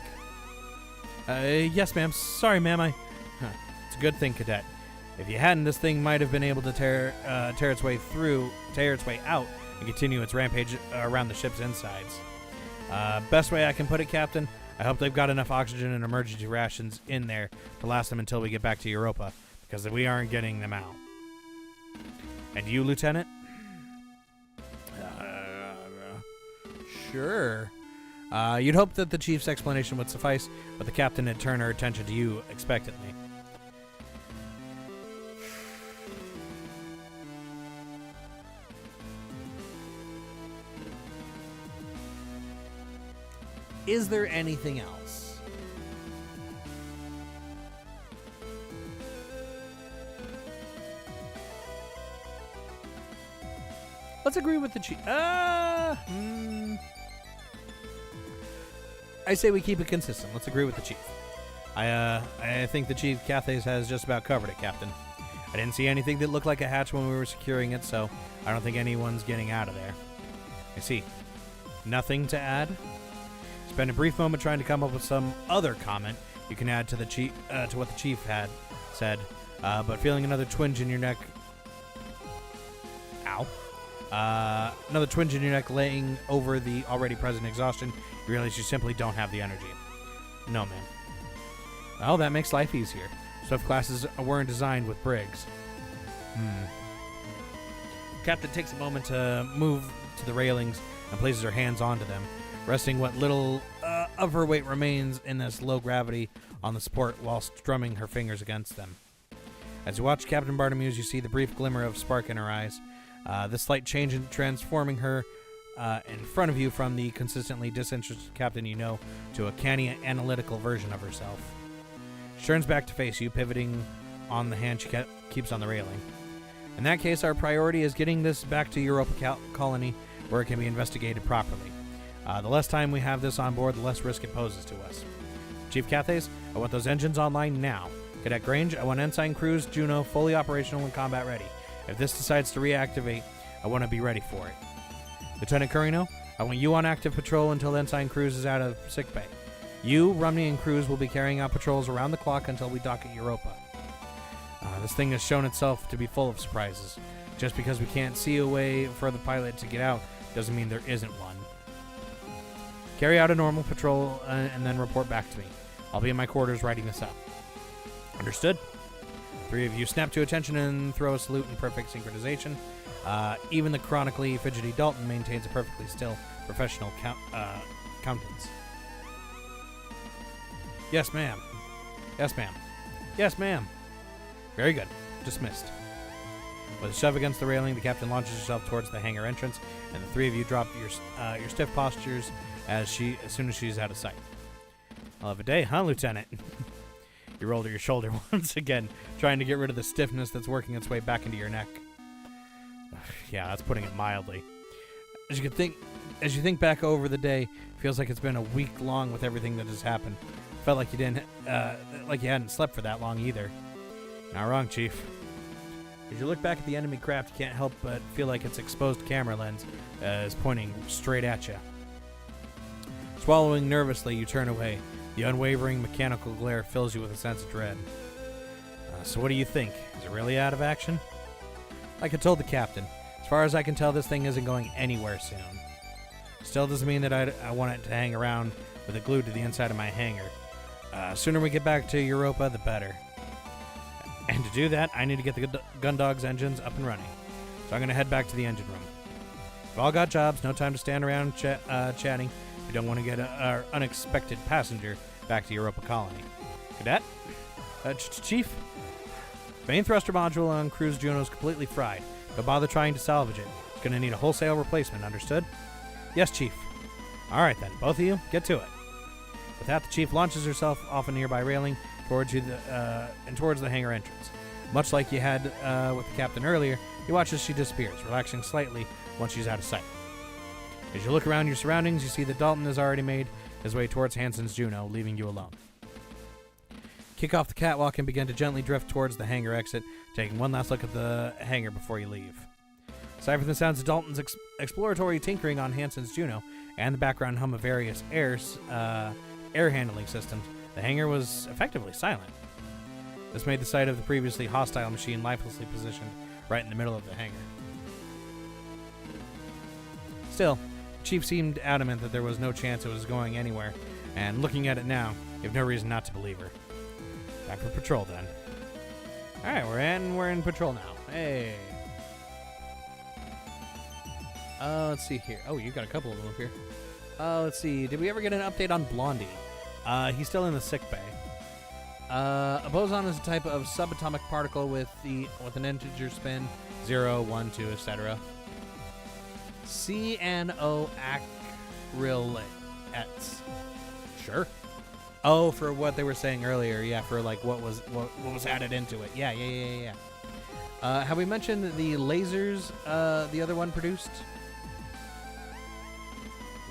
Yes, ma'am. Sorry, ma'am. It's a good thing, Cadet. If you hadn't, this thing might have been able to tear its way out, and continue its rampage around the ship's insides. Best way I can put it, Captain, I hope they've got enough oxygen and emergency rations in there to last them until we get back to Europa, because we aren't getting them out. And you, Lieutenant? Sure. You'd hope that the chief's explanation would suffice, but the captain had turned her attention to you expectantly. Is there anything else? Let's agree with the chief. I say we keep it consistent. Let's agree with the chief. I think the chief Cathays has just about covered it, Captain. I didn't see anything that looked like a hatch when we were securing it, so I don't think anyone's getting out of there. I see. Nothing to add? Spend a brief moment trying to come up with some other comment you can add to the chief, to what the chief had said, but feeling another twinge in your neck. Ow. Another twinge in your neck laying over the already present exhaustion, you realize you simply don't have the energy. No, man. Well, that makes life easier. Swift classes weren't designed with brigs. Captain takes a moment to move to the railings and places her hands onto them, resting what little of her weight remains in this low gravity on the support while strumming her fingers against them. As you watch Captain Bartimeus, you see the brief glimmer of spark in her eyes. This slight change in transforming her in front of you from the consistently disinterested captain you know to a canny, analytical version of herself. She turns back to face you, pivoting on the hand she keeps on the railing. In that case, our priority is getting this back to Europa colony where it can be investigated properly. The less time we have this on board, the less risk it poses to us. Chief Cathays, I want those engines online now. Cadet Grange, I want Ensign Cruz Juno fully operational and combat ready. If this decides to reactivate, I want to be ready for it. Lieutenant Curino, I want you on active patrol until Ensign Cruz is out of sickbay. You, Rumney, and Cruz will be carrying out patrols around the clock until we dock at Europa. This thing has shown itself to be full of surprises. Just because we can't see a way for the pilot to get out doesn't mean there isn't one. Carry out a normal patrol and then report back to me. I'll be in my quarters writing this up. Understood? Three of you snap to attention and throw a salute in perfect synchronization. Even the chronically fidgety Dalton maintains a perfectly still, professional countenance. Yes, ma'am. Yes, ma'am. Yes, ma'am. Very good. Dismissed. With a shove against the railing, the captain launches herself towards the hangar entrance, and the three of you drop your stiff postures as soon as she's out of sight. Hell of a day, huh, Lieutenant? You rolled your shoulder once again, trying to get rid of the stiffness that's working its way back into your neck. Yeah, that's putting it mildly. As you think back over the day, it feels like it's been a week long with everything that has happened. Felt like you hadn't slept for that long either. Not wrong, Chief. As you look back at the enemy craft, you can't help but feel like its exposed camera lens is pointing straight at you. Swallowing nervously, you turn away. The unwavering mechanical glare fills you with a sense of dread. So what do you think? Is it really out of action? Like I told the captain, as far as I can tell, this thing isn't going anywhere soon. Still doesn't mean that I want it to hang around with it glued to the inside of my hangar. Sooner we get back to Europa, the better. And to do that, I need to get the Gundog's engines up and running. So I'm going to head back to the engine room. We've all got jobs, no time to stand around chatting. We don't want to get our unexpected passenger back to Europa Colony. Cadet? Chief? Main thruster module on Cruise Juno is completely fried. Don't bother trying to salvage it. It's going to need a wholesale replacement, understood? Yes, Chief. Alright then, both of you, get to it. With that, the Chief launches herself off a nearby railing towards the hangar entrance. Much like you had with the captain earlier, you watch as she disappears, relaxing slightly once she's out of sight. As you look around your surroundings, you see that Dalton has already made his way towards Hansen's Juno, leaving you alone. Kick off the catwalk and begin to gently drift towards the hangar exit, taking one last look at the hangar before you leave. Aside from the sounds of Dalton's exploratory tinkering on Hansen's Juno and the background hum of various air handling systems, the hangar was effectively silent. This made the sight of the previously hostile machine lifelessly positioned right in the middle of the hangar. Still, the Chief seemed adamant that there was no chance it was going anywhere, and looking at it now, you have no reason not to believe her. Back for patrol then. Alright, we're in patrol now. Hey. Let's see here. Oh, you got a couple of them up here. Let's see. Did we ever get an update on Blondie? He's still in the sick bay. A boson is a type of subatomic particle with an integer spin 0, 1, 2, etc. CNO acrylates. Sure. Oh, for what they were saying earlier, yeah, for like what was added into it. Yeah. Have we mentioned the lasers the other one produced?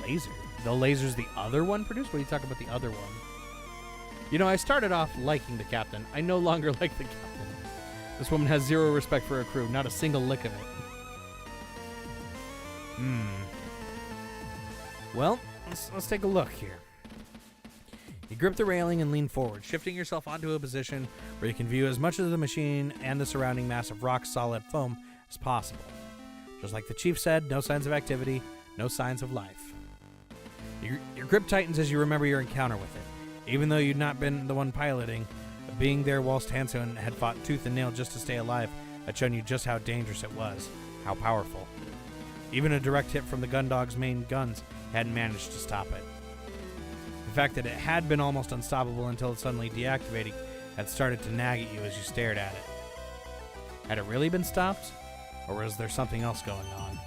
Laser? The lasers the other one produced? What are you talking about the other one? You know, I started off liking the captain. I no longer like the captain. This woman has zero respect for her crew, not a single lick of it. Well, let's take a look here. You grip the railing and lean forward, shifting yourself onto a position where you can view as much of the machine and the surrounding mass of rock-solid foam as possible. Just like the Chief said, no signs of activity, no signs of life. Your grip tightens as you remember your encounter with it. Even though you'd not been the one piloting, being there whilst Hansen had fought tooth and nail just to stay alive had shown you just how dangerous it was, how powerful. Even a direct hit from the Gundog's main guns hadn't managed to stop it. The fact that it had been almost unstoppable until suddenly deactivating had started to nag at you as you stared at it. Had it really been stopped? Or was there something else going on?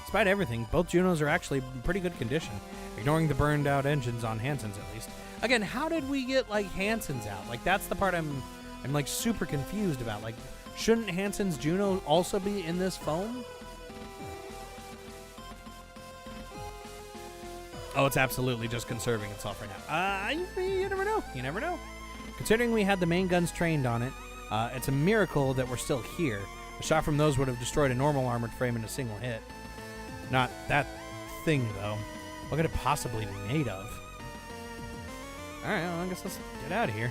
Despite everything, both Junos are actually in pretty good condition, ignoring the burned out engines on Hansen's at least. Again, how did we get like Hansen's out? Like that's the part I'm like super confused about. Like, shouldn't Hansen's Juno also be in this foam? Oh, it's absolutely just conserving itself right now. You never know. You never know. Considering we had the main guns trained on it, it's a miracle that we're still here. A shot from those would have destroyed a normal armored frame in a single hit. Not that thing, though. What could it possibly be made of? Alright, well, I guess let's get out of here.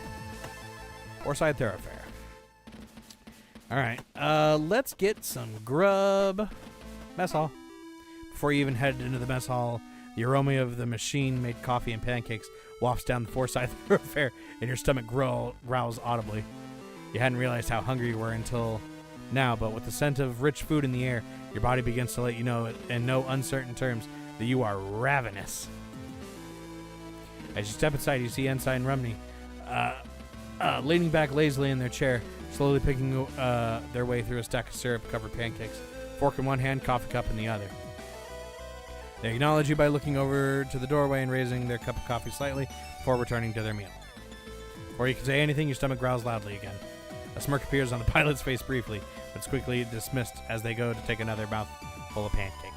Four-side thoroughfare. Alright, let's get some grub. Mess hall. Before you even head into the mess hall, the aroma of the machine-made coffee and pancakes wafts down the four-side thoroughfare, and your stomach growls audibly. You hadn't realized how hungry you were until now, but with the scent of rich food in the air, your body begins to let you know in no uncertain terms that you are ravenous. As you step inside, you see Ensign Rumney leaning back lazily in their chair, slowly picking their way through a stack of syrup-covered pancakes, fork in one hand, coffee cup in the other. They acknowledge you by looking over to the doorway and raising their cup of coffee slightly before returning to their meal. Before you can say anything, your stomach growls loudly again. A smirk appears on the pilot's face briefly, but it's quickly dismissed as they go to take another mouthful of pancake.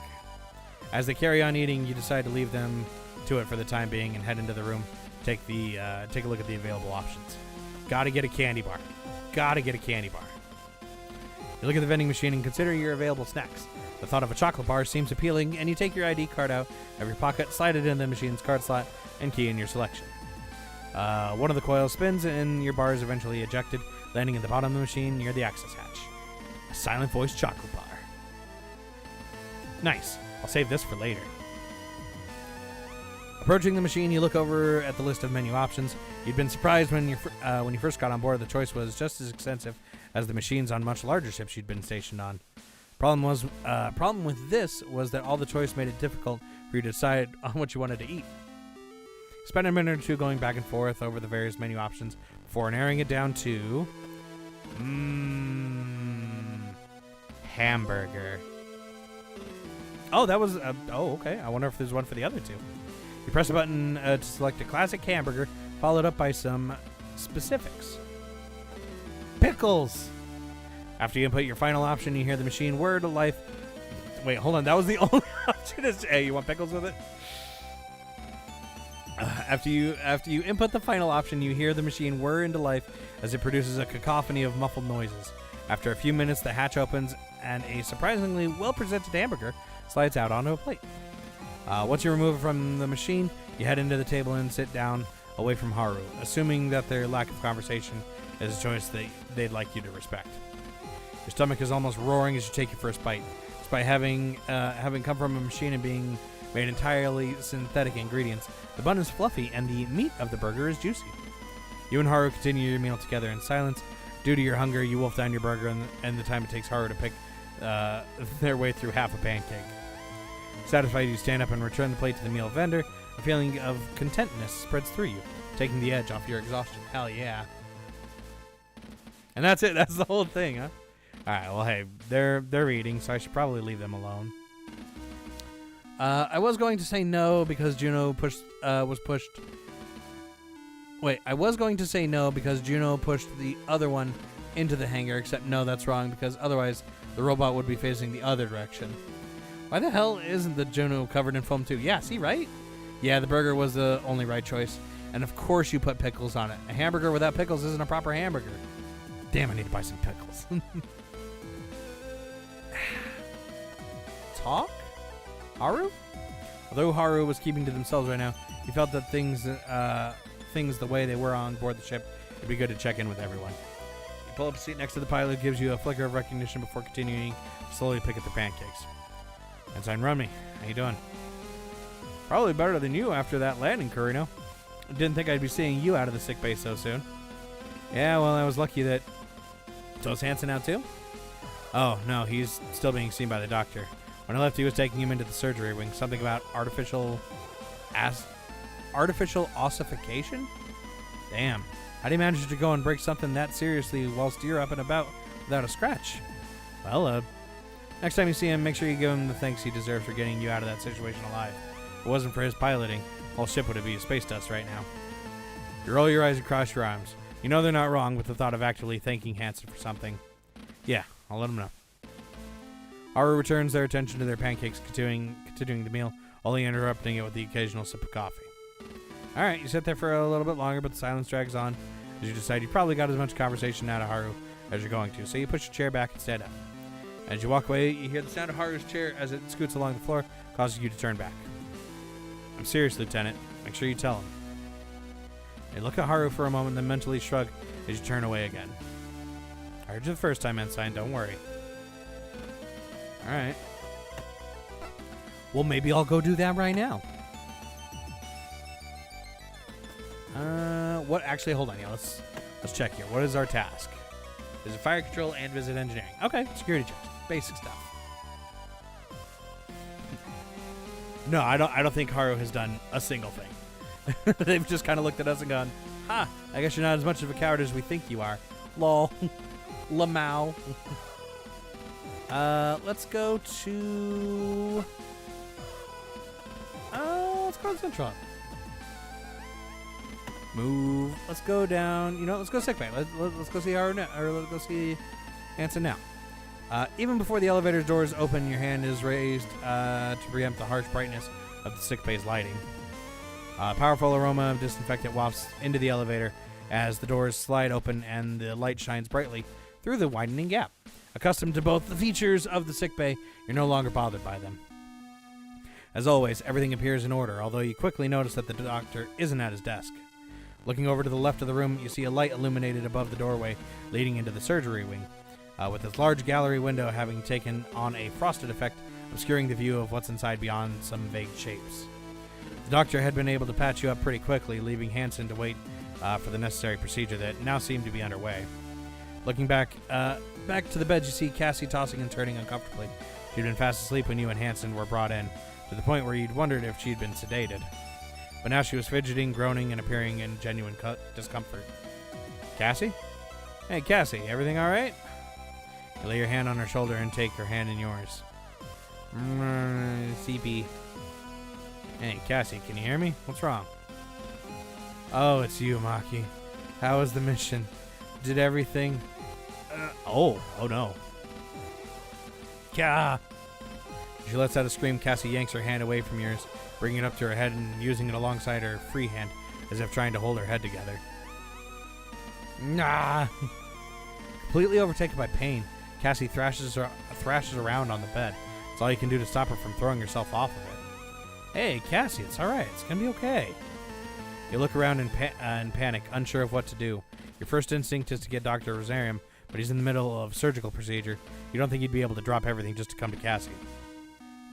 As they carry on eating, you decide to leave them to it for the time being and head into the room to take a look at the available options. Gotta get a candy bar. You look at the vending machine and consider your available snacks. The thought of a chocolate bar seems appealing, and you take your ID card out of your pocket, slide it in the machine's card slot, and key in your selection. One of the coils spins, and your bar is eventually ejected, landing at the bottom of the machine near the access hatch. A silent voice chocolate bar. Nice. I'll save this for later. Approaching the machine, you look over at the list of menu options. You'd been surprised when you first got on board. The choice was just as extensive as the machines on much larger ships you'd been stationed on. Problem with this was that all the choice made it difficult for you to decide on what you wanted to eat. Spend a minute or two going back and forth over the various menu options before narrowing it down to hamburger. Oh, that was okay. I wonder if there's one for the other two. You press a button to select a classic hamburger, followed up by some specifics. Pickles. After you input your final option, you hear the machine whir to life. Wait, hold on. That was the only option. Hey, you want pickles with it? After you input the final option, you hear the machine whir into life as it produces a cacophony of muffled noises. After a few minutes, the hatch opens and a surprisingly well-presented hamburger slides out onto a plate. Once you remove it from the machine, you head into the table and sit down away from Haru, assuming that their lack of conversation is a choice that they'd like you to respect. Your stomach is almost roaring as you take your first bite. Despite having come from a machine and being made entirely synthetic ingredients, the bun is fluffy and the meat of the burger is juicy. You and Haru continue your meal together in silence. Due to your hunger, you wolf down your burger and the time it takes Haru to pick their way through half a pancake. Satisfied, you stand up and return the plate to the meal vendor. A feeling of contentness spreads through you, taking the edge off your exhaustion. Hell yeah. And that's it. That's the whole thing, huh? Alright, well, hey, they're eating, so I should probably leave them alone. I was going to say no because Juno was pushed. Wait, I was going to say no because Juno pushed the other one into the hangar, except no, that's wrong, because otherwise the robot would be facing the other direction. Why the hell isn't the Juno covered in foam too? Yeah, see, right? Yeah, the burger was the only right choice. And of course you put pickles on it. A hamburger without pickles isn't a proper hamburger. Damn, I need to buy some pickles. Talk? Haru? Although Haru was keeping to themselves right now, he felt that things the way they were on board the ship, it'd be good to check in with everyone. You pull up a seat next to the pilot, who gives you a flicker of recognition before continuing to slowly pick at the pancakes. Ensign Rumney, how you doing? Probably better than you after that landing, Kurino. I didn't think I'd be seeing you out of the sickbay so soon. Yeah, well, I was lucky that... So is Hansen out too? Oh, no, he's still being seen by the doctor. When I left, he was taking him into the surgery wing. Something about artificial ossification? Damn. How do you manage to go and break something that seriously whilst you're up and about without a scratch? Well, next time you see him, make sure you give him the thanks he deserves for getting you out of that situation alive. If it wasn't for his piloting, the whole ship would be space dust right now. You roll your eyes and cross your arms. You know they're not wrong with the thought of actually thanking Hansen for something. Yeah, I'll let him know. Haru returns their attention to their pancakes, continuing the meal, only interrupting it with the occasional sip of coffee. Alright, you sit there for a little bit longer, but the silence drags on as you decide you probably got as much conversation out of Haru as you're going to, so you push your chair back and stand up. As you walk away, you hear the sound of Haru's chair as it scoots along the floor, causing you to turn back. I'm serious, Lieutenant. Make sure you tell him. You look at Haru for a moment, then mentally shrug as you turn away again. I heard you the first time, Ensign. Don't worry. Alright. Well, maybe I'll go do that right now. What? Actually, hold on. Yeah, let's check here. What is our task? Is it fire control and visit engineering? Okay, security checks. Basic stuff. No, I don't think Haru has done a single thing. They've just kind of looked at us and gone, "Ha! I guess you're not as much of a coward as we think you are." Lol. Lamau. Let's go to... let's go to the Central Hub. Move. Let's go down. You know, let's go sickbay. Let's go see Haru now, or let's go see Hansen now. Even before the elevator's doors open, your hand is raised to preempt the harsh brightness of the sickbay's lighting. A powerful aroma of disinfectant wafts into the elevator as the doors slide open and the light shines brightly through the widening gap. Accustomed to both the features of the sickbay, you're no longer bothered by them. As always, everything appears in order, although you quickly notice that the doctor isn't at his desk. Looking over to the left of the room, you see a light illuminated above the doorway leading into the surgery wing. with its large gallery window having taken on a frosted effect, obscuring the view of what's inside beyond some vague shapes. The doctor had been able to patch you up pretty quickly, leaving Hansen to wait for the necessary procedure that now seemed to be underway. Looking back to the bed, you see Cassie tossing and turning uncomfortably. She'd been fast asleep when you and Hansen were brought in, to the point where you'd wondered if she'd been sedated. But now she was fidgeting, groaning, and appearing in genuine discomfort. Cassie? Hey, Cassie, everything all right? You lay your hand on her shoulder and take her hand in yours. CP. Hey, Cassie, can you hear me? What's wrong? Oh, it's you, Maki. How was the mission? Did everything... Oh no. Kah! She lets out a scream. Cassie yanks her hand away from yours, bringing it up to her head and using it alongside her free hand, as if trying to hold her head together. Nah! Completely overtaken by pain, Cassie thrashes around on the bed. It's all you can do to stop her from throwing herself off of it. Hey, Cassie, it's alright. It's gonna be okay. You look around in panic, unsure of what to do. Your first instinct is to get Dr. Rosarium, but he's in the middle of a surgical procedure. You don't think he'd be able to drop everything just to come to Cassie.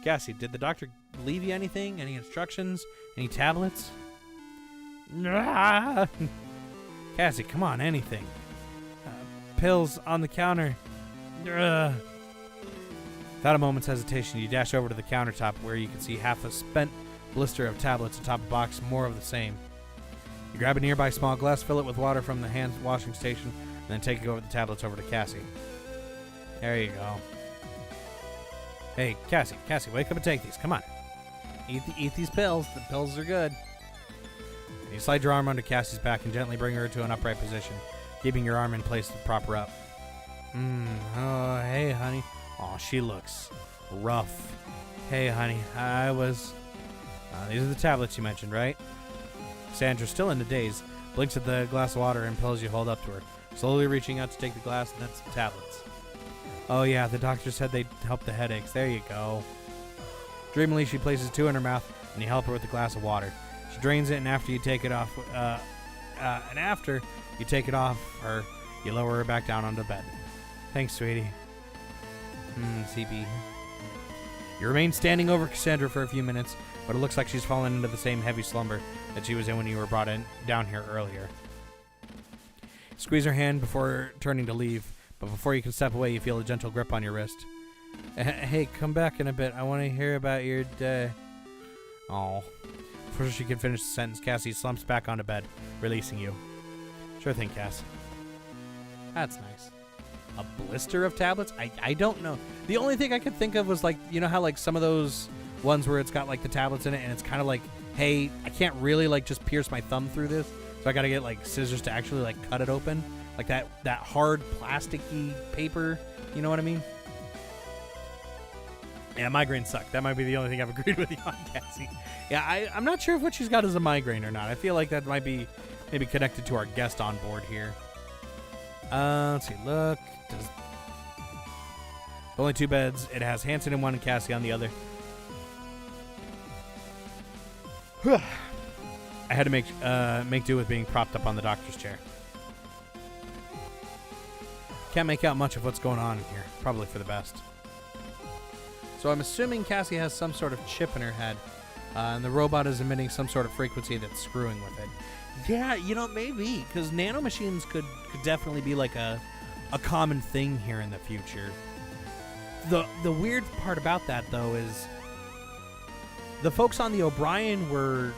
Cassie, did the doctor leave you anything? Any instructions? Any tablets? Cassie, come on, anything. Pills on the counter. Without a moment's hesitation, you dash over to the countertop where you can see half a spent blister of tablets atop a box, more of the same. You grab a nearby small glass, fill it with water from the hand washing station, and then take the tablets over to Cassie. There you go. Hey, Cassie, wake up and take these. Come on. Eat these pills. The pills are good. And you slide your arm under Cassie's back and gently bring her to an upright position, keeping your arm in place to prop her up. Oh, hey, honey. Oh, she looks rough. Hey, honey, these are the tablets you mentioned, right? Sandra, still in a daze, blinks at the glass of water and pills you hold up to her, slowly reaching out to take the glass and then some tablets. Oh yeah, the doctor said they'd help the headaches. There you go. Dreamily, she places two in her mouth, and you help her with the glass of water. She drains it, and after you take it off, her, you lower her back down onto the bed. Thanks, sweetie. CP. You remain standing over Cassandra for a few minutes, but it looks like she's fallen into the same heavy slumber that she was in when you were brought down here earlier. Squeeze her hand before turning to leave, but before you can step away, you feel a gentle grip on your wrist. Hey, come back in a bit. I want to hear about your day. Oh. Before she can finish the sentence, Cassie slumps back onto bed, releasing you. Sure thing, Cass. That's nice. A blister of tablets? I don't know. The only thing I could think of was, like, you know how, like, some of those ones where it's got, like, the tablets in it, and it's kind of like, hey, I can't really, like, just pierce my thumb through this, so I gotta get, like, scissors to actually, like, cut it open. Like that hard plasticky paper, you know what I mean? Yeah, migraines suck. That might be the only thing I've agreed with you on, Cassie. Yeah, I'm not sure if what she's got is a migraine or not. I feel like that might be maybe connected to our guest on board here. Let's see. Look. Only two beds. It has Hansen in one and Cassie on the other. I had to make do with being propped up on the doctor's chair. Can't make out much of what's going on in here. Probably for the best. So I'm assuming Cassie has some sort of chip in her head, and the robot is emitting some sort of frequency that's screwing with it. Yeah, you know, maybe, because nanomachines could definitely be like a common thing here in the future. The weird part about that, though, is the folks on the O'Brien were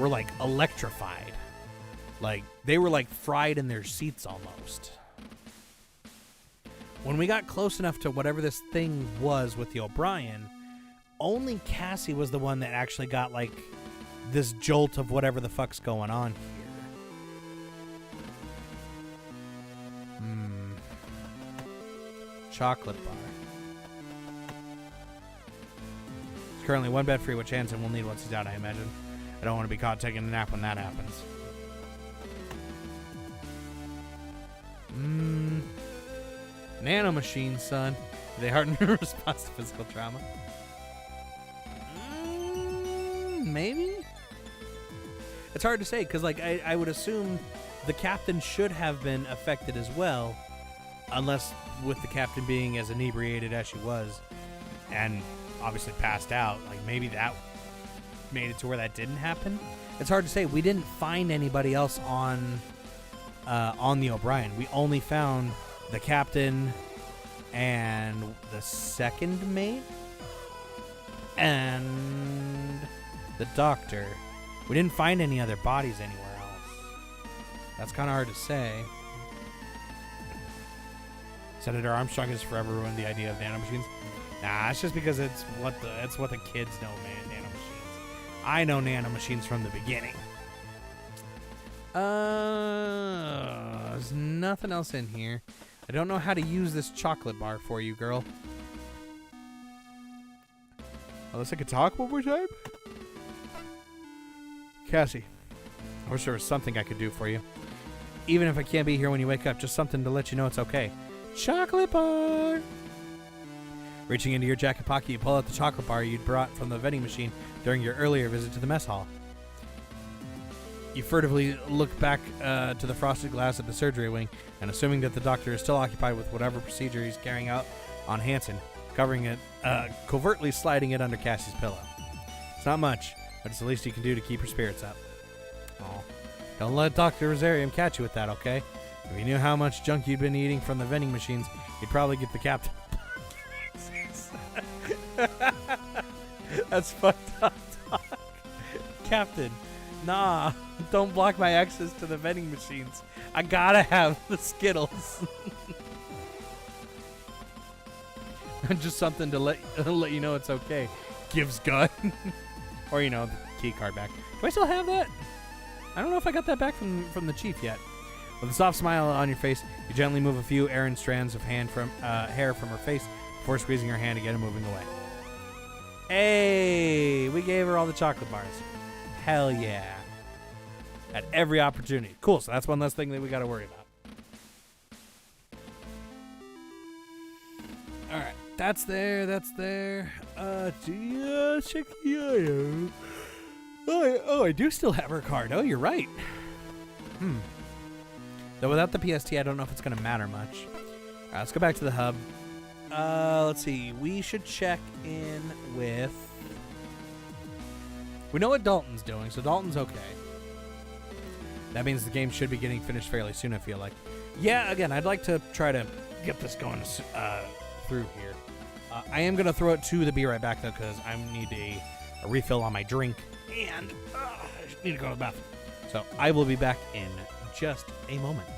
like electrified. Like, they were like fried in their seats almost. When we got close enough to whatever this thing was with the O'Brien, only Cassie was the one that actually got, like, this jolt of whatever the fuck's going on here. Chocolate bar. There's currently one bed free, which Hansen will need once he's out, I imagine. I don't want to be caught taking a nap when that happens. Nanomachines, son. They harden your response to physical trauma. Maybe? It's hard to say, because, like, I would assume the captain should have been affected as well. unless with the captain being as inebriated as she was and obviously passed out, like maybe that made it to where that didn't happen. It's hard to say. We didn't find anybody else on the O'Brien. We only found the captain and the second mate and the doctor. We didn't find any other bodies anywhere else. That's kind of hard to say. Senator Armstrong has forever ruined the idea of nanomachines. Nah, it's just because it's what the kids know, man. Nanomachines. I know nanomachines from the beginning. There's nothing else in here. I don't know how to use this chocolate bar for you, girl. Unless I could talk one more time? Cassie, I wish there was something I could do for you. Even if I can't be here when you wake up, just something to let you know it's okay. Chocolate bar! Reaching into your jacket pocket, you pull out the chocolate bar you'd brought from the vending machine during your earlier visit to the mess hall. You furtively look back to the frosted glass at the surgery wing, and assuming that the doctor is still occupied with whatever procedure he's carrying out on Hanson, covering it, covertly sliding it under Cassie's pillow. It's not much, but it's the least you can do to keep her spirits up. Aw. Don't let Dr. Rosarium catch you with that, okay? If he knew how much junk you'd been eating from the vending machines, he'd probably get the captain. That's fucked up, Doc. Captain, nah, don't block my access to the vending machines. I gotta have the Skittles. Just something to let you know it's okay. Gives gun. Or, you know, the key card back. Do I still have that? I don't know if I got that back from the chief yet. With a soft smile on your face, you gently move a few errant strands of hair from her face before squeezing her hand again and moving away. Hey, we gave her all the chocolate bars. Hell yeah. At every opportunity. Cool, so that's one less thing that we got to worry about. Alright, that's there. Check the Oh, I do still have her card. Oh, you're right. Though without the PST, I don't know if it's going to matter much. Alright, let's go back to the hub. Let's see. We should check in with... We know what Dalton's doing, so Dalton's okay. That means the game should be getting finished fairly soon, I feel like. Yeah, again, I'd like to try to get this going through here. I am going to throw it to the Be Right Back, though, because I need a refill on my drink, and I need to go to the bathroom. So I will be back in just a moment.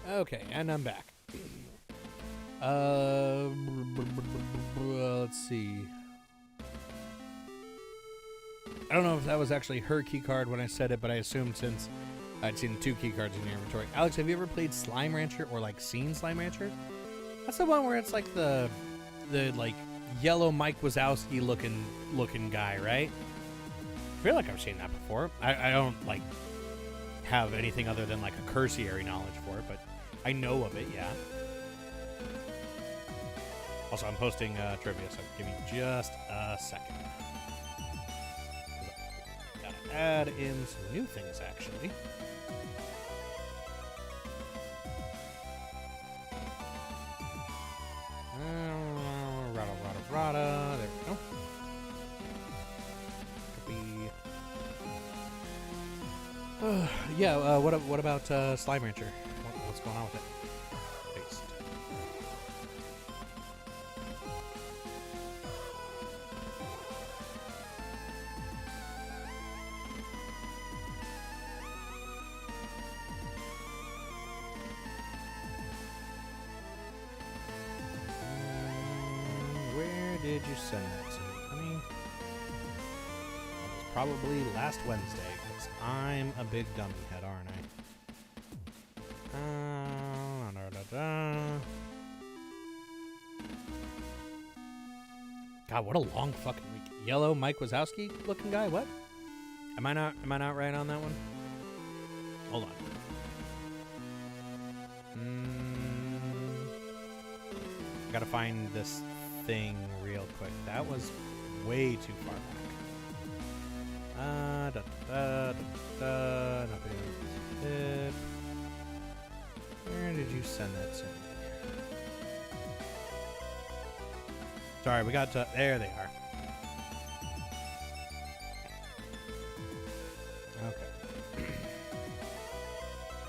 Okay, and I'm back. Let's see. I don't know if that was actually her key card when I said it, but I assumed since I'd seen 2 key cards in your inventory. Alex, have you ever played Slime Rancher or like seen Slime Rancher? That's the one where it's like the like yellow Mike Wazowski looking guy, right? I feel like I've seen that before. I don't like have anything other than like a cursory knowledge for it, but I know of it, yeah. Also, I'm posting trivia, so give me just a second. Gotta add in some new things, actually. Rada. There we go. Copy. Yeah, what about Slime Rancher? What's going on with it? Paste. Where did you send that to me, honey? That was probably last Wednesday, because I'm a big dummy head, aren't I? God, what a long fucking week. Yellow Mike Wazowski looking guy? What? Am I not right on that one? Hold on. I gotta find this thing real quick. That was way too far back. Nothing. Where did you send that to me? Sorry, we got to... There they are. Okay.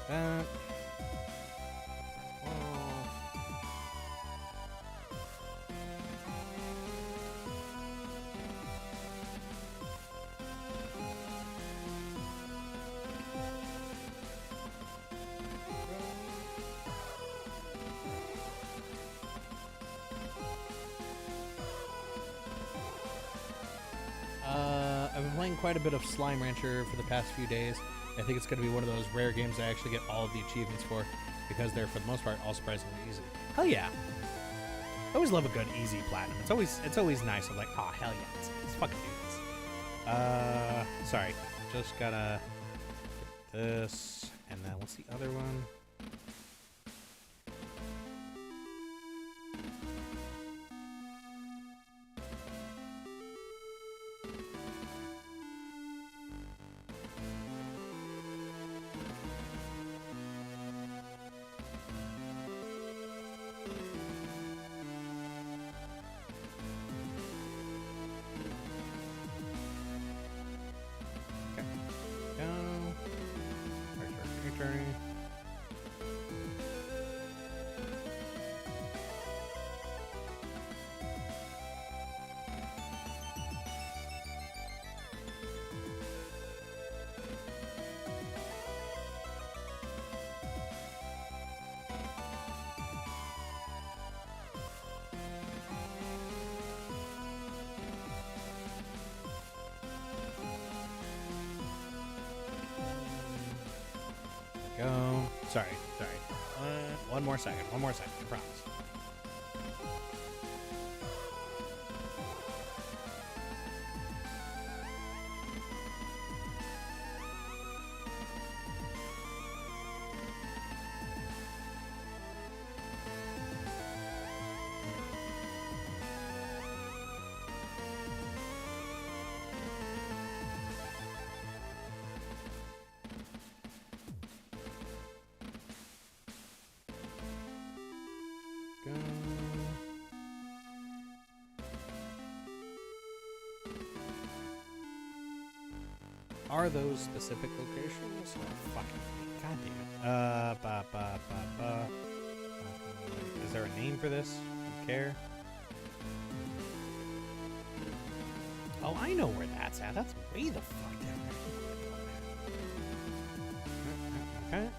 That... I've been playing quite a bit of Slime Rancher for the past few days. I think it's going to be one of those rare games I actually get all of the achievements for, because they're, for the most part, all surprisingly easy. Hell yeah. I always love a good easy platinum. It's always nice. I'm like, oh, hell yeah. Let's fucking do this. Sorry. Just gotta get this. And then what's the other one? Go. Sorry. One more second, I promise. Go. Are those specific locations? Oh, fucking god damn it. Is there a name for this? Do you care? Oh, I know where that's at. That's way the fuck down there. Okay.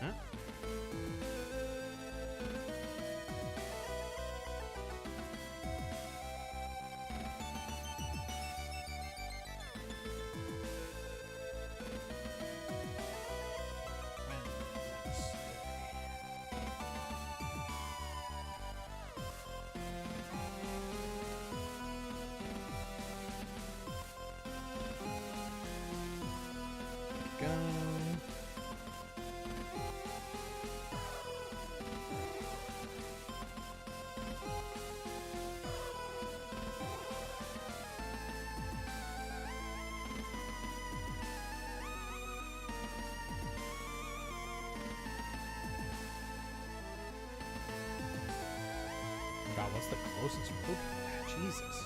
God, what's the closest road? Jesus.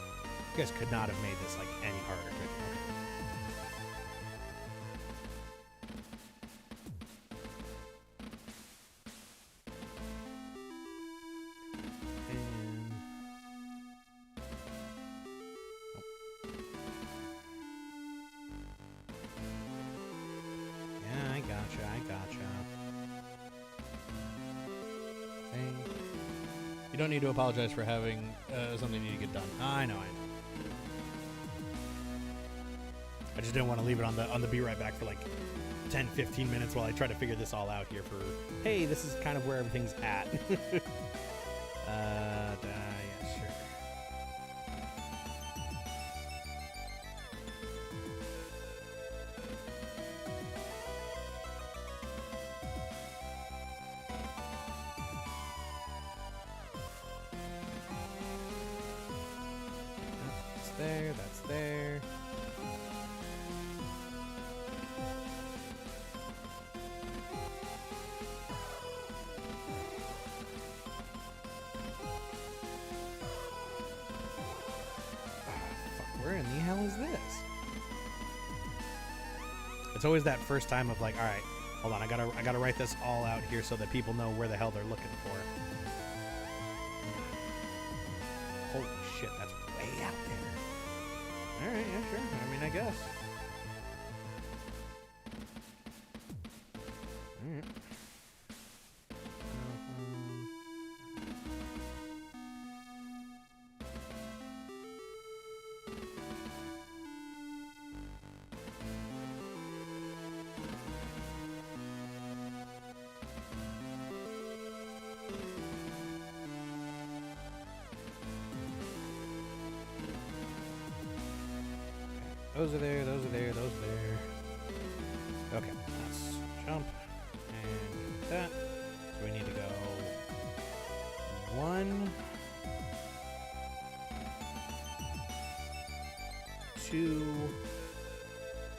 You guys could not have made this, like, any harder, could you? I gotcha. Hey. You don't need to apologize for having something you need to get done. I know. I just didn't want to leave it on the be right back for like 10, 15 minutes while I try to figure this all out here for, hey, this is kind of where everything's at. Yeah, sure. That's there. Fuck, where in the hell is this? It's always that first time of like, all right, hold on, I gotta write this all out here so that people know where the hell they're looking for. Holy shit, that's way out there. Alright, yeah, sure. I mean, I guess. Alright. Those are there, those are there, those are there. Okay, let's jump and that. So we need to go 1, 2,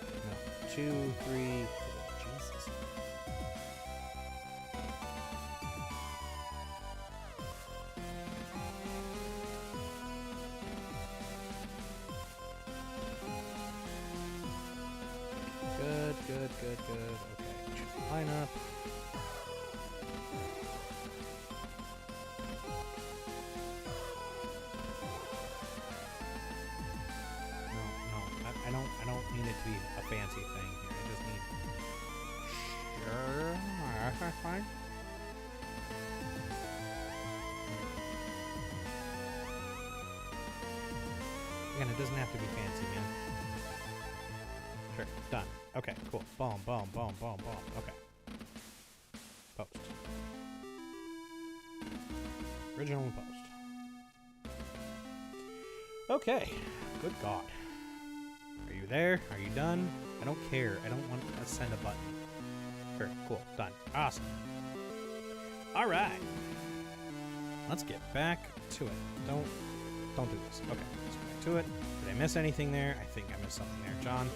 no, 2, 3, 4. Jesus. Good. Okay, line up. No, I don't need it to be a fancy thing here. I just need. Sure, that's fine. Again, it doesn't have to be fancy, man. Sure, done. Okay, cool. Boom. Okay. Post. Original and post. Okay. Good God. Are you there? Are you done? I don't care. I don't want to send a button. Sure, cool. Done. Awesome. All right. Let's get back to it. Don't do this. Okay, let's go back to it. Did I miss anything there? I think I missed something there, John.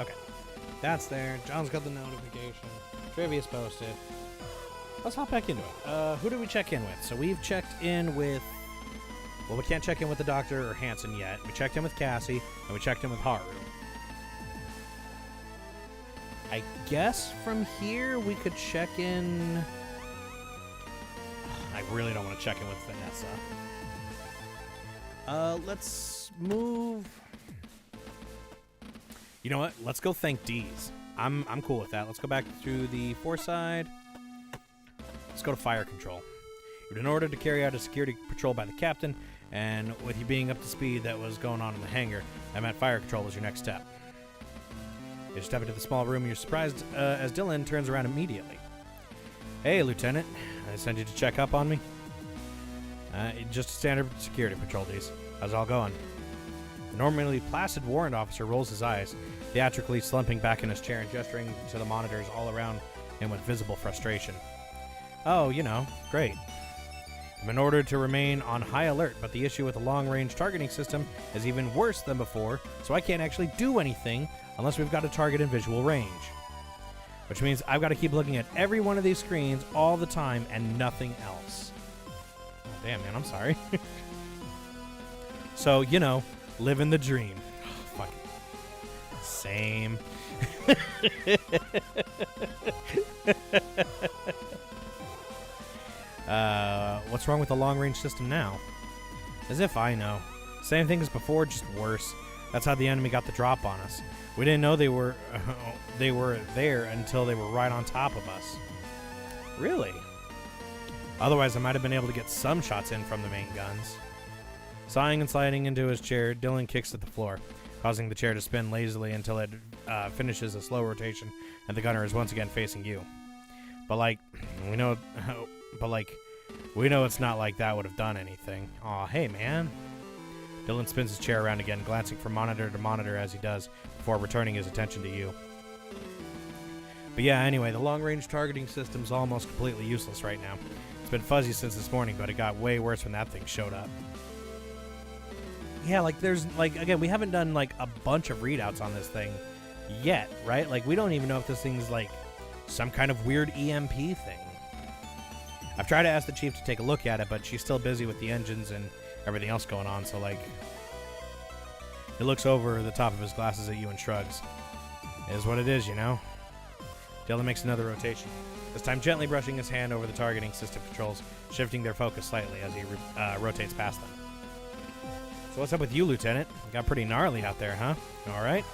Okay, that's there. John's got the notification. Trivia's posted. Let's hop back into it. Who did we check in with? So we've checked in with... Well, we can't check in with the doctor or Hanson yet. We checked in with Cassie, and we checked in with Haru. I guess from here we could check in... I really don't want to check in with Vanessa. Let's move... You know what? Let's go thank D's. I'm cool with that. Let's go back through the foreside. Let's go to fire control. You've been ordered to carry out a security patrol by the captain, and with you being up to speed that was going on in the hangar, I meant fire control was your next step. You step into the small room and you're surprised as Dylan turns around immediately. Hey, Lieutenant. I sent you to check up on me. Just a standard security patrol, D's. How's it all going? The normally placid warrant officer rolls his eyes, theatrically slumping back in his chair and gesturing to the monitors all around him with visible frustration. Oh, you know, great. I'm in order to remain on high alert, but the issue with the long-range targeting system is even worse than before, so I can't actually do anything unless we've got a target in visual range. Which means I've got to keep looking at every one of these screens all the time and nothing else. Oh, damn, man, I'm sorry. So, you know, living the dream. Oh, fuck it. Same. What's wrong with the long-range system now? As if I know. Same thing as before, just worse. That's how the enemy got the drop on us. We didn't know they were there until they were right on top of us. Really? Otherwise, I might have been able to get some shots in from the main guns. Sighing and sliding into his chair, Dylan kicks at the floor, causing the chair to spin lazily until it finishes a slow rotation, and the gunner is once again facing you. But we know it's not like that would have done anything. Aw, hey, man. Dylan spins his chair around again, glancing from monitor to monitor as he does, before returning his attention to you. But yeah, anyway, the long-range targeting system's almost completely useless right now. It's been fuzzy since this morning, but it got way worse when that thing showed up. Yeah, again, we haven't done, a bunch of readouts on this thing yet, right? We don't even know if this thing's, some kind of weird EMP thing. I've tried to ask the chief to take a look at it, but she's still busy with the engines and everything else going on, so, he looks over the top of his glasses at you and shrugs. It is what it is, you know? Dylan makes another rotation, this time gently brushing his hand over the targeting system controls, shifting their focus slightly as he rotates past them. So what's up with you, Lieutenant? Got pretty gnarly out there, huh? All right?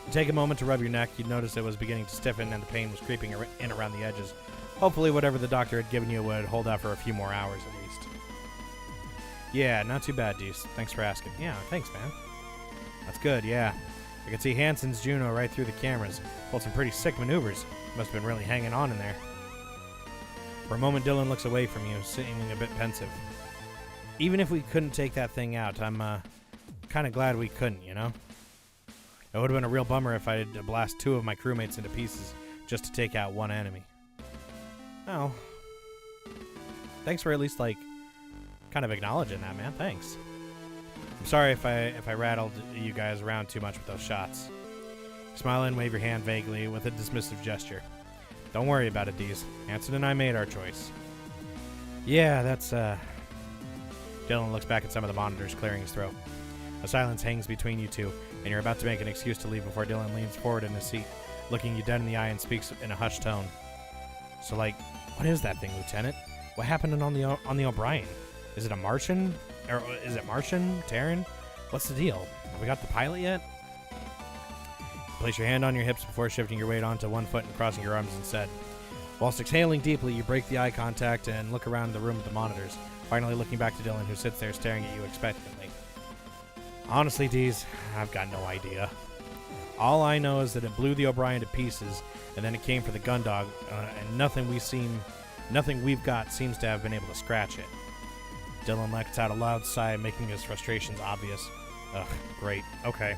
You take a moment to rub your neck. You'd notice it was beginning to stiffen and the pain was creeping in around the edges. Hopefully whatever the doctor had given you would hold out for a few more hours at least. Yeah, not too bad, Dees. Thanks for asking. Yeah, thanks, man. That's good, yeah. I could see Hansen's Juno right through the cameras. Pulled some pretty sick maneuvers. Must have been really hanging on in there. For a moment, Dylan looks away from you, seeming a bit pensive. Even if we couldn't take that thing out, I'm kind of glad we couldn't, you know? It would have been a real bummer if I had to blast 2 of my crewmates into pieces just to take out one enemy. Oh. Thanks for at least, kind of acknowledging that, man. Thanks. I'm sorry if I rattled you guys around too much with those shots. Smile and wave your hand vaguely with a dismissive gesture. Don't worry about it, Dees. Hanson and I made our choice. Yeah, that's, Dylan looks back at some of the monitors, clearing his throat. A silence hangs between you two, and you're about to make an excuse to leave before Dylan leans forward in his seat, looking you dead in the eye and speaks in a hushed tone. So, what is that thing, Lieutenant? What happened on the O'Brien? Is it a Martian? Or is it Martian? Terran? What's the deal? Have we got the pilot yet? Place your hand on your hips before shifting your weight onto one foot and crossing your arms instead. Whilst exhaling deeply, you break the eye contact and look around the room at the monitors, finally looking back to Dylan, who sits there staring at you expectantly. Honestly, Dees, I've got no idea. All I know is that it blew the O'Brien to pieces, and then it came for the Gundog, and nothing we've got seems to have been able to scratch it. Dylan lets out a loud sigh, making his frustrations obvious. Ugh, great. Okay.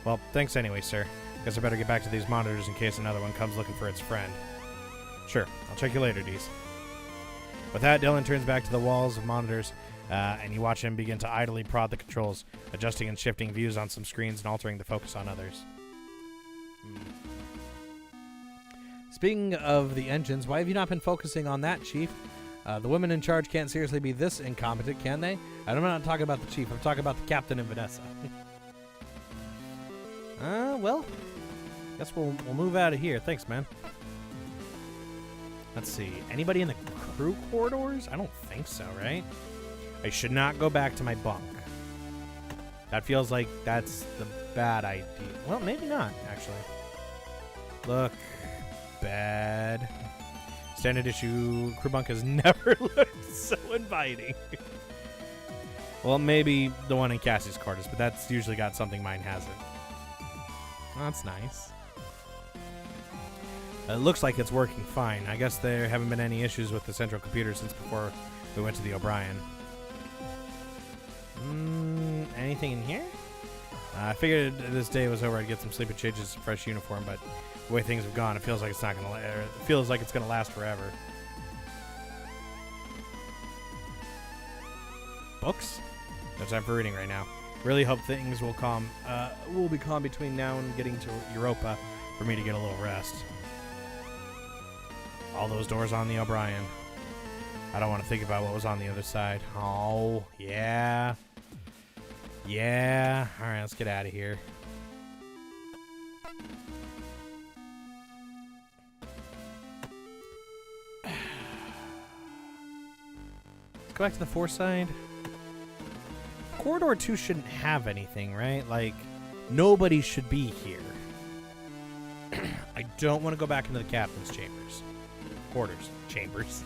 Well, thanks anyway, sir. Guess I better get back to these monitors in case another one comes looking for its friend. Sure, I'll check you later, Dees. With that, Dylan turns back to the walls of monitors, and you watch him begin to idly prod the controls, adjusting and shifting views on some screens and altering the focus on others. Speaking of the engines, why have you not been focusing on that, Chief? The women in charge can't seriously be this incompetent, can they? I'm not talking about the Chief, I'm talking about the Captain and Vanessa. Well, guess we'll move out of here. Thanks, man. Let's see. Anybody in the crew corridors? I don't think so, right? I should not go back to my bunk. That feels like that's the bad idea. Well, maybe not, actually. Look bad. Standard issue crew bunk has never looked so inviting. Well, maybe the one in Cassie's quarters, but that's usually got something mine hasn't. Oh, that's nice. It looks like it's working fine. I guess there haven't been any issues with the central computer since before we went to the O'Brien. Anything in here? I figured this day was over. I'd get some sleep and change some fresh uniform, but the way things have gone, it feels like it's not gonna. It feels like it's gonna last forever. Books? No time for reading right now. Really hope things will be calm between now and getting to Europa for me to get a little rest. All those doors on the O'Brien. I don't want to think about what was on the other side. Oh, yeah. Yeah. All right, let's get out of here. Let's go back to the foreside. Corridor 2 shouldn't have anything, right? Like, nobody should be here. I don't want to go back into the captain's chambers. Chambers.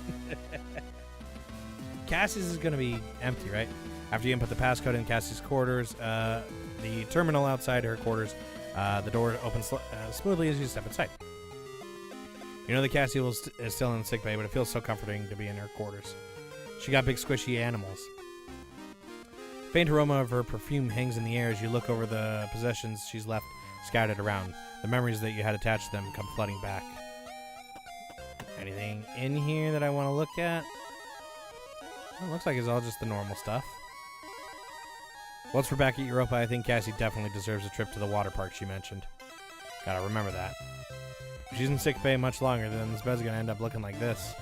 Cassie's is going to be empty, right? After you input the passcode in Cassie's quarters, the terminal outside her quarters, the door opens smoothly as you step inside. You know that Cassie is still in sick bay, but it feels so comforting to be in her quarters. She got big squishy animals. Faint aroma of her perfume hangs in the air as you look over the possessions she's left scattered around. The memories that you had attached to them come flooding back. Anything in here that I want to look at? Well, it looks like it's all just the normal stuff. Once we're back at Europa, I think Cassie definitely deserves a trip to the water park she mentioned. Gotta remember that. If she's in sick bay much longer, then this bed's gonna end up looking like this.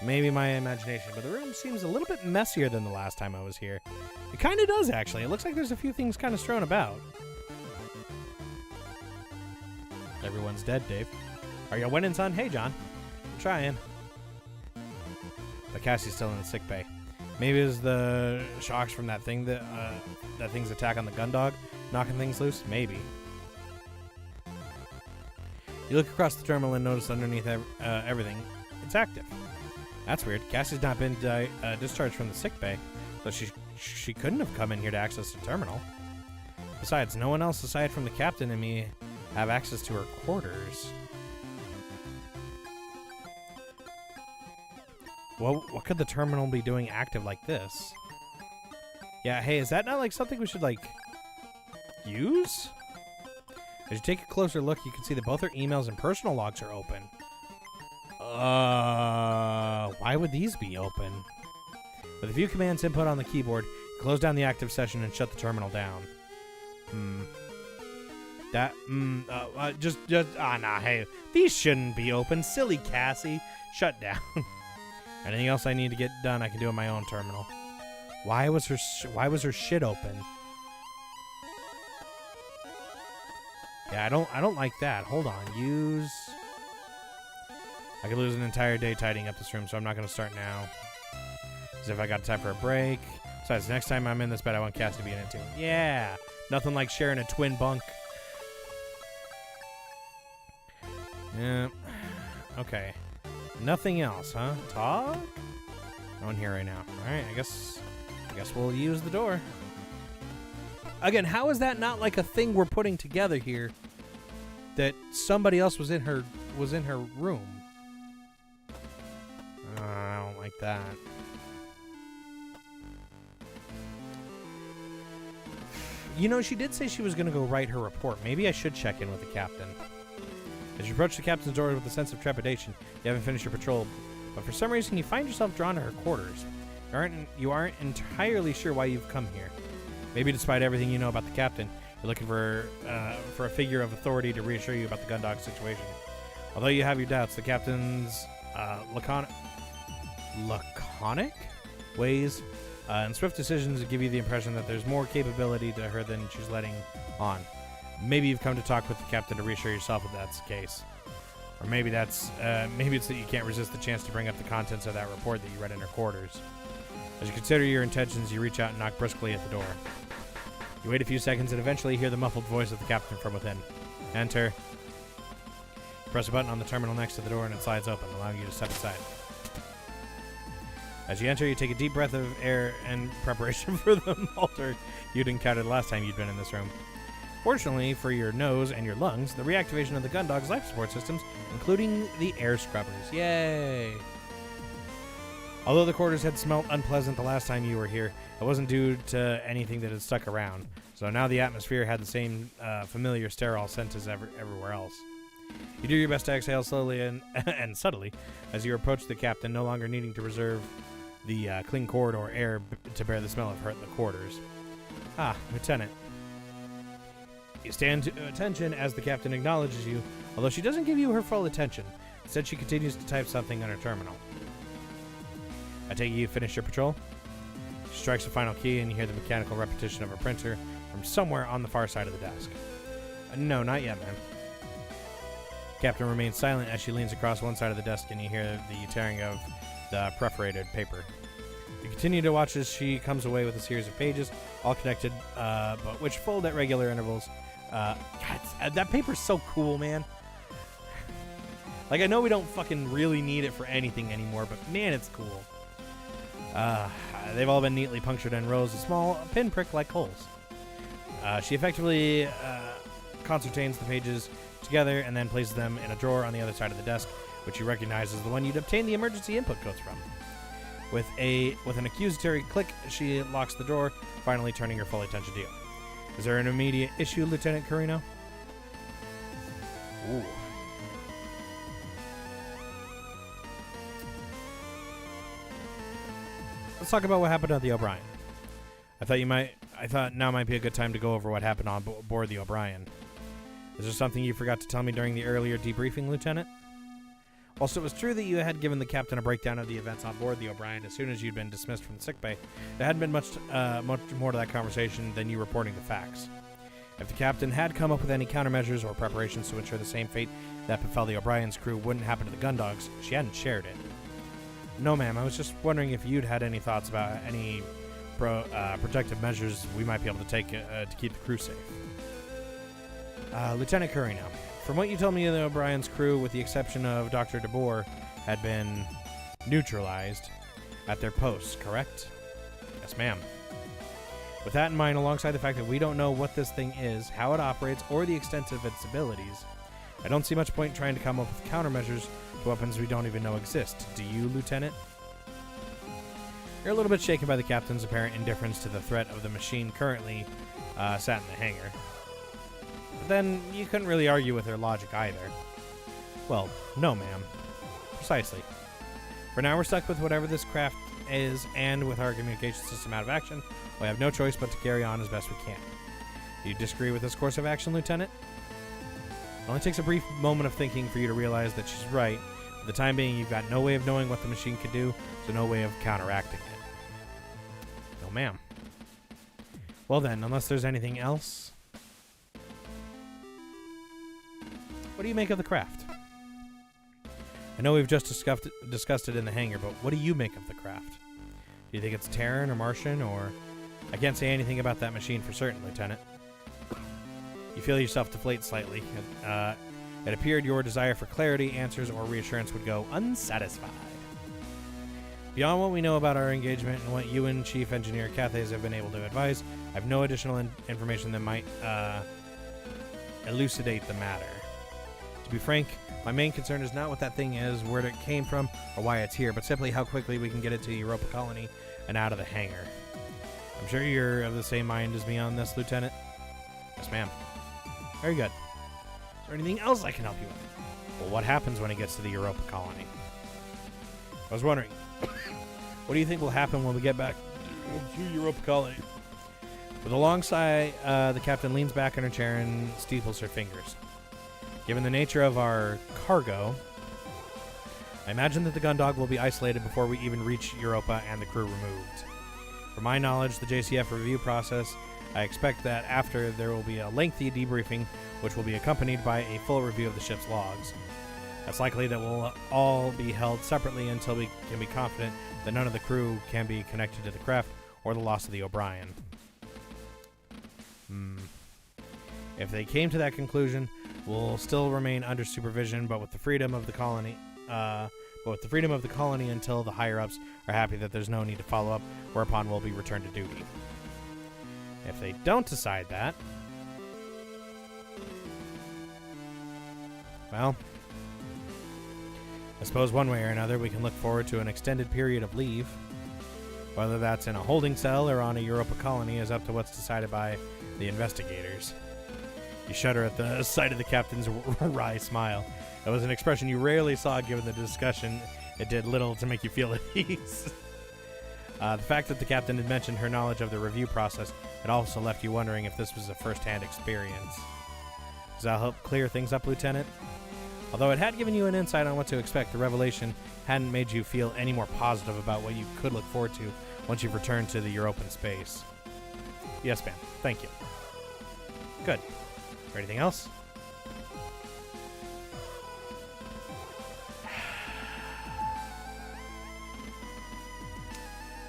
Maybe my imagination, but the room seems a little bit messier than the last time I was here. It kind of does, actually. It looks like there's a few things kind of strewn about. Everyone's dead, Dave. Are you winning, son? Hey, John. I'm trying. But Cassie's still in the sick bay. Maybe it was the shocks from that thing that thing's attack on the gun dog, knocking things loose. Maybe. You look across the terminal and notice underneath everything, it's active. That's weird. Cassie's not been discharged from the sick bay, so she couldn't have come in here to access the terminal. Besides, no one else aside from the captain and me have access to her quarters. What could the terminal be doing active like this? Yeah, hey, is that not like something we should like use? As you take a closer look, you can see that both her emails and personal logs are open. Why would these be open? With a few commands input on the keyboard, close down the active session and shut the terminal down. Nah, hey, these shouldn't be open. Silly Cassie. Shut down. Anything else I need to get done, I can do on my own terminal. Why was her shit open? Yeah, I don't like that. Hold on. Use. I could lose an entire day tidying up this room, so I'm not going to start now. As if I got time for a break. Besides, next time I'm in this bed, I want Cass to be in it too. Yeah! Nothing like sharing a twin bunk. Yeah. Okay. Nothing else, huh? Talk? No one here right now. Alright, I guess we'll use the door. Again, how is that not like a thing we're putting together here? That somebody else was in her room. I don't like that. You know, she did say she was going to go write her report. Maybe I should check in with the captain. As you approach the captain's door with a sense of trepidation, you haven't finished your patrol, but for some reason you find yourself drawn to her quarters. You aren't entirely sure why you've come here. Maybe despite everything you know about the captain, you're looking for a figure of authority to reassure you about the Gundog situation. Although you have your doubts, the captain's laconic ways and swift decisions give you the impression that there's more capability to her than she's letting on. Maybe you've come to talk with the captain to reassure yourself that that's the case. Or maybe it's that you can't resist the chance to bring up the contents of that report that you read in her quarters. As you consider your intentions, you reach out and knock briskly at the door. You wait a few seconds and eventually hear the muffled voice of the captain from within. Enter. Press a button on the terminal next to the door and it slides open, allowing you to step inside. As you enter, you take a deep breath of air in preparation for the Malter you'd encountered the last time you'd been in this room. Fortunately for your nose and your lungs, the reactivation of the Gundog's life support systems, including the air scrubbers. Yay! Although the quarters had smelt unpleasant the last time you were here, it wasn't due to anything that had stuck around. So now the atmosphere had the same familiar sterile scent as everywhere else. You do your best to exhale slowly and subtly as you approach the captain, no longer needing to reserve the clean corridor air to bear the smell of the quarters. Ah, Lieutenant. You stand to attention as the captain acknowledges you, although she doesn't give you her full attention. Instead, she continues to type something on her terminal. I take it you finished your patrol? She strikes the final key, and you hear the mechanical repetition of a printer from somewhere on the far side of the desk. No, not yet, ma'am. Captain remains silent as she leans across one side of the desk, and you hear the tearing of the perforated paper. You continue to watch as she comes away with a series of pages, all connected, but which fold at regular intervals. God, that paper's so cool, man. Like, I know we don't fucking really need it for anything anymore, but man, it's cool. They've all been neatly punctured in rows of small pinprick-like holes. She effectively concertines the pages together and then places them in a drawer on the other side of the desk, which you recognize as the one you'd obtained the emergency input codes from. With an accusatory click, she locks the drawer, finally turning her full attention to you. Is there an immediate issue, Lieutenant Carino? Ooh. Let's talk about what happened on the O'Brien. I thought now might be a good time to go over what happened on board the O'Brien. Is there something you forgot to tell me during the earlier debriefing, Lieutenant? Whilst it was true that you had given the captain a breakdown of the events on board the O'Brien as soon as you'd been dismissed from the sickbay, there hadn't been much more to that conversation than you reporting the facts. If the captain had come up with any countermeasures or preparations to ensure the same fate that befell the O'Brien's crew wouldn't happen to the Gundogs, she hadn't shared it. No, ma'am, I was just wondering if you'd had any thoughts about any protective measures we might be able to take to keep the crew safe. Lieutenant Carino, from what you told me, the O'Brien's crew, with the exception of Dr. DeBoer, had been neutralized at their posts, correct? Yes, ma'am. With that in mind, alongside the fact that we don't know what this thing is, how it operates, or the extent of its abilities, I don't see much point trying to come up with countermeasures to weapons we don't even know exist. Do you, Lieutenant? You're a little bit shaken by the captain's apparent indifference to the threat of the machine currently sat in the hangar. But then, you couldn't really argue with her logic either. Well, no, ma'am. Precisely. For now, we're stuck with whatever this craft is, and with our communication system out of action, we have no choice but to carry on as best we can. Do you disagree with this course of action, Lieutenant? It only takes a brief moment of thinking for you to realize that she's right. For the time being, you've got no way of knowing what the machine could do, so no way of counteracting it. No, ma'am. Well then, unless there's anything else... What do you make of the craft? I know we've just discussed it in the hangar, but what do you make of the craft? Do you think it's Terran or Martian, or... I can't say anything about that machine for certain, Lieutenant. You feel yourself deflate slightly. It appeared your desire for clarity, answers, or reassurance would go unsatisfied. Beyond what we know about our engagement and what you and Chief Engineer Cathays have been able to advise, I have no additional information that might elucidate the matter. To be frank, my main concern is not what that thing is, where it came from, or why it's here, but simply how quickly we can get it to Europa Colony and out of the hangar. I'm sure you're of the same mind as me on this, Lieutenant? Yes, ma'am. Very good. Is there anything else I can help you with? Well, what happens when it gets to the Europa Colony? I was wondering, what do you think will happen when we get back to Europa Colony? With a long sigh, the captain leans back in her chair and steeples her fingers. Given the nature of our cargo, I imagine that the Gundog will be isolated before we even reach Europa and the crew removed. From my knowledge, the JCF review process, I expect that after there will be a lengthy debriefing, which will be accompanied by a full review of the ship's logs. It's likely that we'll all be held separately until we can be confident that none of the crew can be connected to the craft or the loss of the O'Brien. If they came to that conclusion, we'll still remain under supervision, but with the freedom of the colony, until the higher-ups are happy that there's no need to follow up, whereupon we'll be returned to duty. If they don't decide that, Well, I suppose one way or another we can look forward to an extended period of leave. Whether that's in a holding cell or on a Europa colony is up to what's decided by the investigators. You shudder at the sight of the captain's wry smile. That was an expression you rarely saw given the discussion. It did little to make you feel at ease. The fact that the captain had mentioned her knowledge of the review process had also left you wondering if this was a first-hand experience. Does that help clear things up, Lieutenant? Although it had given you an insight on what to expect, the revelation hadn't made you feel any more positive about what you could look forward to once you've returned to your open space. Yes, ma'am. Thank you. Good. Anything else?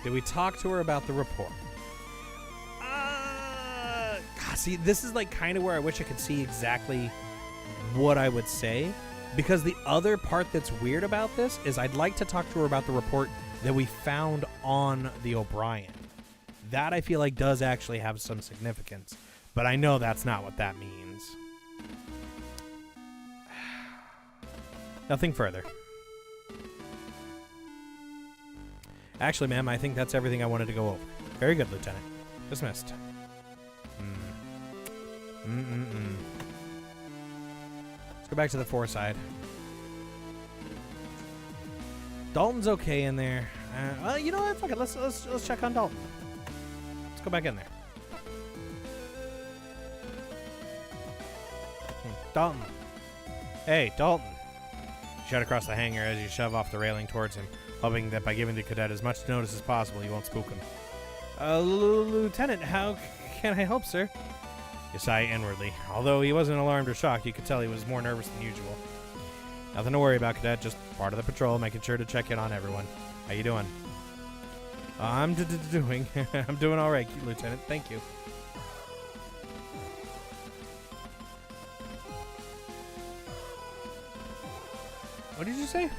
Did we talk to her about the report? God, see, this is like kind of where I wish I could see exactly what I would say. Because the other part that's weird about this is I'd like to talk to her about the report that we found on the O'Brien. That I feel like does actually have some significance. But I know that's not what that means. Nothing further. Actually, ma'am, I think that's everything I wanted to go over. Very good, Lieutenant. Dismissed. Let's go back to the foreside. Dalton's okay in there. Well, you know what? Fuck it. Let's check on Dalton. Let's go back in there. Dalton. Hey, Dalton. You shout across the hangar as you shove off the railing towards him, hoping that by giving the cadet as much notice as possible, you won't spook him. Lieutenant, how can I help, sir? You sigh inwardly. Although he wasn't alarmed or shocked, you could tell he was more nervous than usual. Nothing to worry about, cadet. Just part of the patrol, making sure to check in on everyone. How you doing? I'm doing. I'm doing all right, Lieutenant. Thank you. What did you say?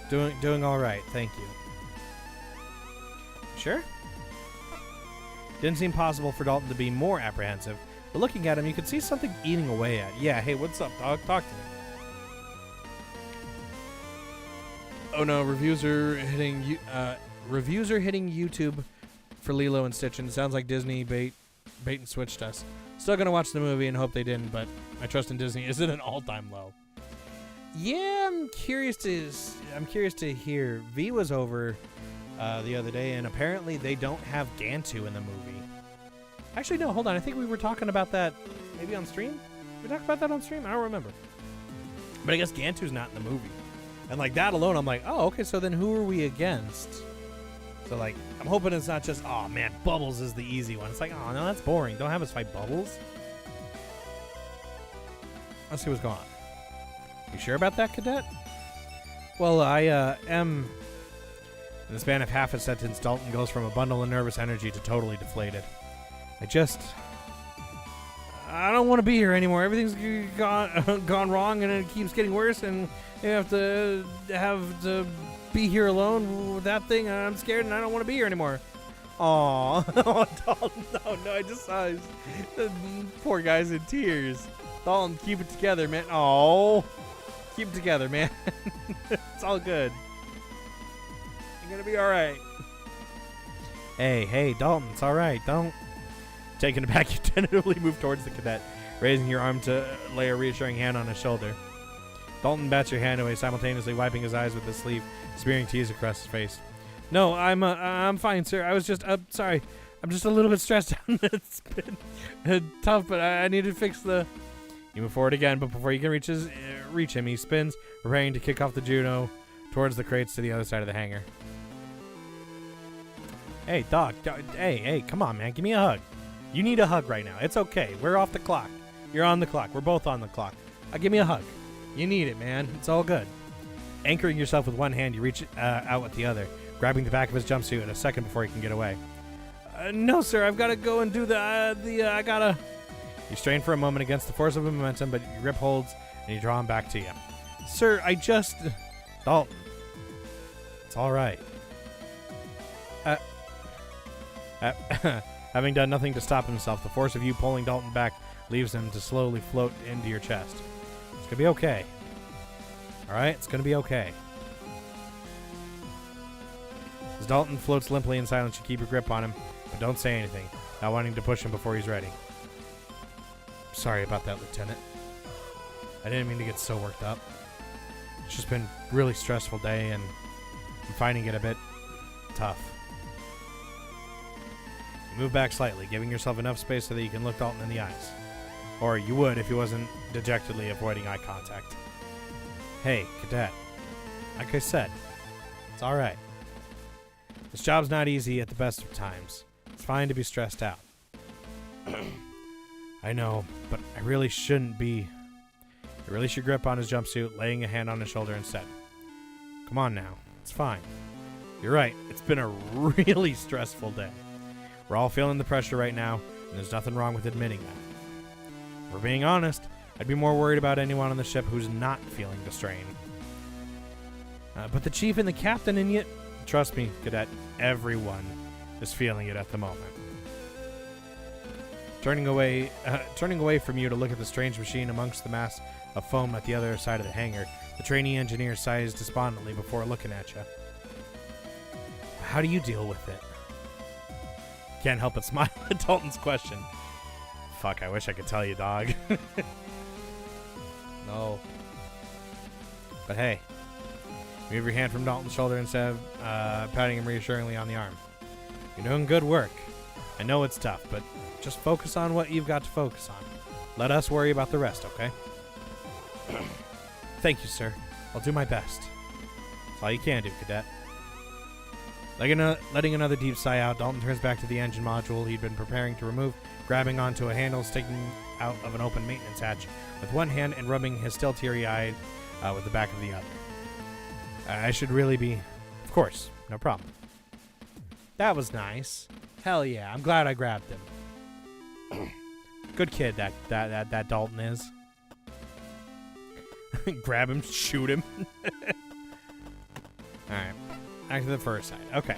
Doing all right. Thank you. Sure? Didn't seem possible for Dalton to be more apprehensive, but looking at him, you could see something eating away at. Yeah, hey, what's up, dog? Talk to me. Oh no, reviews are hitting YouTube for Lilo and Stitch, and it sounds like Disney bait and switched us. Still gonna watch the movie and hope they didn't, but my trust in Disney is at an all-time low. Yeah, I'm curious to hear. V was over the other day, and apparently they don't have Gantu in the movie. Actually, no, hold on. I think we were talking about that maybe on stream. Did we talk about that on stream? I don't remember. But I guess Gantu's not in the movie. And like that alone, I'm like, oh, okay, so then who are we against? So like, I'm hoping it's not just, oh man, Bubbles is the easy one. It's like, oh no, that's boring. Don't have us fight Bubbles. Let's see what's going on. You sure about that, cadet? Well, I am... In the span of half a sentence, Dalton goes from a bundle of nervous energy to totally deflated. I don't want to be here anymore. Everything's gone wrong, and it keeps getting worse, and you have to be here alone with that thing. I'm scared, and I don't want to be here anymore. Aw. Oh, Dalton. No, I just saw the poor guy's in tears. Dalton, keep it together, man. Oh, keep it together, man. It's all good. You're going to be all right. Hey, Dalton, it's all right. Don't. Taken aback, you tentatively move towards the cadet, raising your arm to lay a reassuring hand on his shoulder. Dalton bats your hand away, simultaneously wiping his eyes with his sleeve, smearing tears across his face. No, I'm fine, sir. I was just, sorry. I'm just a little bit stressed out. It's been tough, but I need to fix the... You move forward again, but before you can reach him, he spins, preparing to kick off the Juno towards the crates to the other side of the hangar. Hey, dog. Hey, come on, man. Give me a hug. You need a hug right now. It's okay. We're off the clock. You're on the clock. We're both on the clock. Give me a hug. You need it, man. It's all good. Anchoring yourself with one hand, you reach out with the other, grabbing the back of his jumpsuit a second before he can get away. No, sir. I've got to go and do I gotta... You strain for a moment against the force of momentum, but your grip holds, and you draw him back to you. Sir, I just... Dalton. It's all right. Having done nothing to stop himself, the force of you pulling Dalton back leaves him to slowly float into your chest. It's gonna be okay. Alright? It's gonna be okay. As Dalton floats limply in silence, you keep your grip on him, but don't say anything, not wanting to push him before he's ready. Sorry about that, Lieutenant. I didn't mean to get so worked up. It's just been a really stressful day, and I'm finding it a bit tough. You move back slightly, giving yourself enough space so that you can look Dalton in the eyes. Or you would if he wasn't dejectedly avoiding eye contact. Hey, Cadet. Like I said, it's alright. This job's not easy at the best of times. It's fine to be stressed out. I know, but I really shouldn't be. He released your grip on his jumpsuit, laying a hand on his shoulder and said, "Come on now, it's fine. You're right, it's been a really stressful day. We're all feeling the pressure right now, and there's nothing wrong with admitting that. If we're being honest, I'd be more worried about anyone on the ship who's not feeling the strain. But the chief and the captain and yet, trust me, Cadet, everyone is feeling it at the moment." Turning away from you to look at the strange machine amongst the mass of foam at the other side of the hangar, the trainee engineer sighs despondently before looking at you. How do you deal with it? Can't help but smile at Dalton's question. Fuck, I wish I could tell you, dog. No. But hey, move your hand from Dalton's shoulder instead of patting him reassuringly on the arm. You're doing good work. I know it's tough, but just focus on what you've got to focus on. Let us worry about the rest, okay? Thank you, sir. I'll do my best. That's all you can do, Cadet. Letting another deep sigh out, Dalton turns back to the engine module he'd been preparing to remove, grabbing onto a handle sticking out of an open maintenance hatch with one hand and rubbing his still teary-eyed with the back of the other. I should really be... Of course, no problem. That was nice. Hell yeah, I'm glad I grabbed him. Good kid, that Dalton is. Grab him, shoot him. Alright, back to the first side. Okay.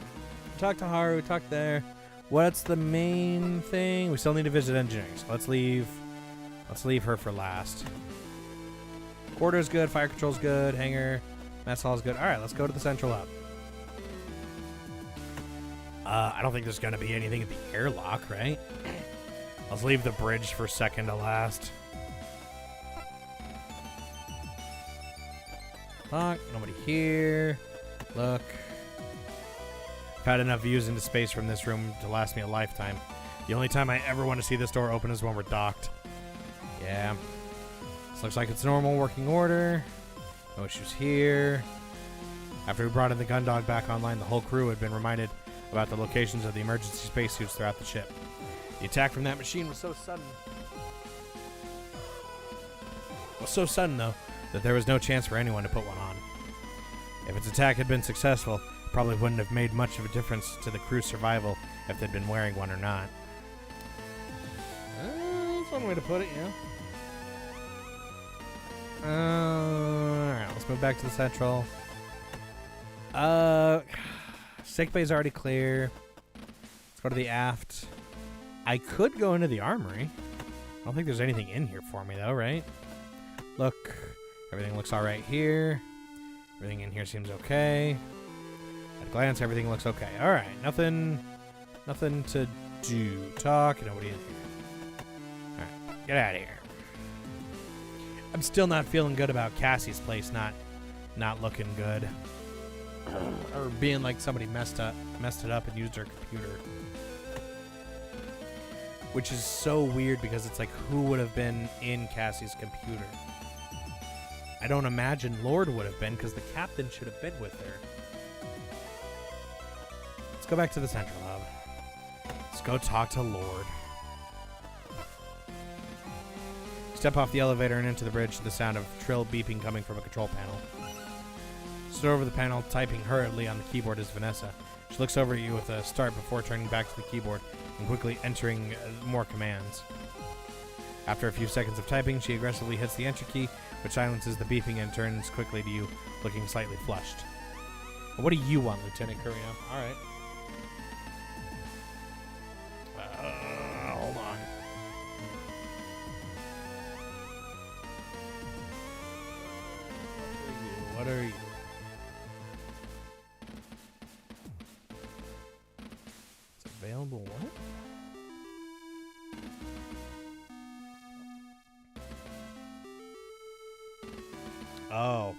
Talk to Haru, talk there. What's the main thing? We still need to visit engineering, so let's leave her for last. Quarters good, fire control's good, hangar, mess hall's good. Alright, let's go to the central hub. I don't think there's gonna be anything at the airlock, right? Let's leave the bridge for second to last. Look, nobody here. Look. I've had enough views into space from this room to last me a lifetime. The only time I ever want to see this door open is when we're docked. Yeah. This looks like it's normal working order. No issues here. After we brought in the gun dog back online, the whole crew had been reminded about the locations of the emergency spacesuits throughout the ship. The attack from that machine was so sudden. Though, that there was no chance for anyone to put one on. If its attack had been successful, it probably wouldn't have made much of a difference to the crew's survival if they'd been wearing one or not. That's one way to put it, yeah. Alright, let's move back to the central. Sick bay's already clear. Let's go to the aft. I could go into the armory. I don't think there's anything in here for me, though, right? Look, everything looks all right here. Everything in here seems okay. At a glance, everything looks okay. All right, nothing to do. Talk, nobody in here. All right, get out of here. I'm still not feeling good about Cassie's place not looking good. Or being like somebody messed it up and used her computer. Which is so weird because it's like, who would have been in Cassie's computer? I don't imagine Lord would have been, because the captain should have been with her. Let's go back to the central hub. Let's go talk to Lord. Step off the elevator and into the bridge to the sound of trill beeping coming from a control panel. Stood over the panel, typing hurriedly on the keyboard is Vanessa. She looks over at you with a start before turning back to the keyboard and quickly entering more commands. After a few seconds of typing, she aggressively hits the enter key, which silences the beeping and turns quickly to you, looking slightly flushed. What do you want, Lieutenant Carino? All right. Hold on. What are you? It's available what? Oh.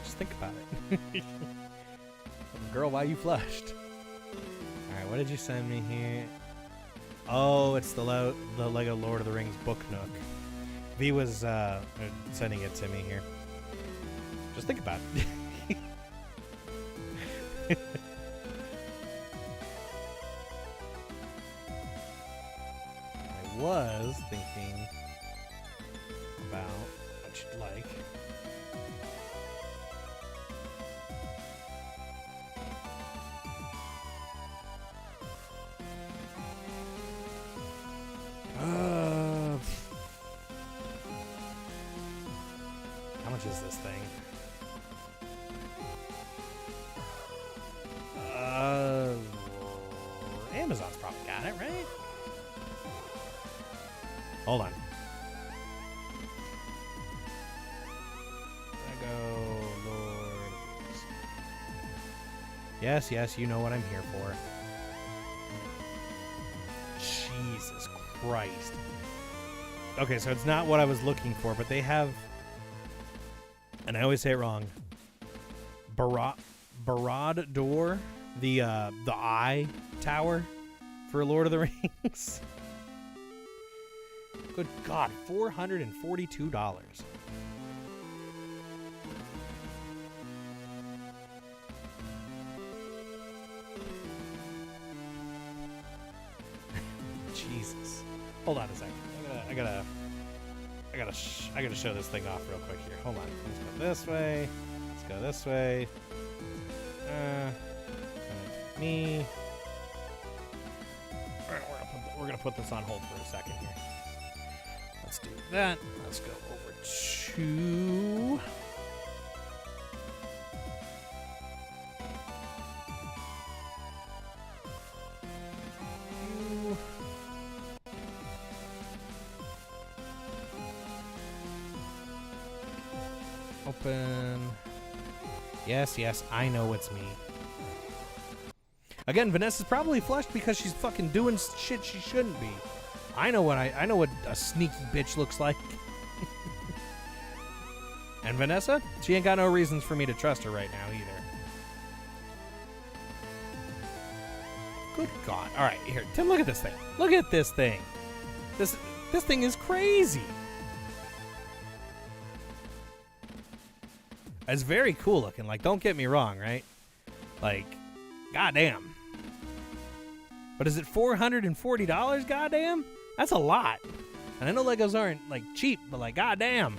Just think about it. Girl, why you flushed? Alright, what did you send me here? Oh, it's the Lego Lord of the Rings book nook. V was sending it to me here. Just think about it. I was thinking about what you'd like. How much is this thing? Amazon's probably got it, right? Hold on. Lego Lord. Yes, yes, you know what I'm here for. Jesus Christ. Okay, so it's not what I was looking for, but they have, and I always say it wrong, Barad-dûr, the eye tower for Lord of the Rings. Good God, $442. Jesus. Hold on a second. I gotta show this thing off real quick here. Hold on. Let's go this way. Let's go this way. Me. All right, we're gonna put this on hold for a second here. Let's do that. Let's go over to. Open. Yes, yes, I know it's me. Again, Vanessa's probably flushed because she's fucking doing shit she shouldn't be. I know what a sneaky bitch looks like. And Vanessa, she ain't got no reasons for me to trust her right now either. Good God. All right, here, Tim, look at this thing. Look at this thing. This thing is crazy. It's very cool looking. Like, don't get me wrong, right? Like, goddamn. But is it $440? Goddamn, that's a lot. And I know Legos aren't like cheap, but like, goddamn.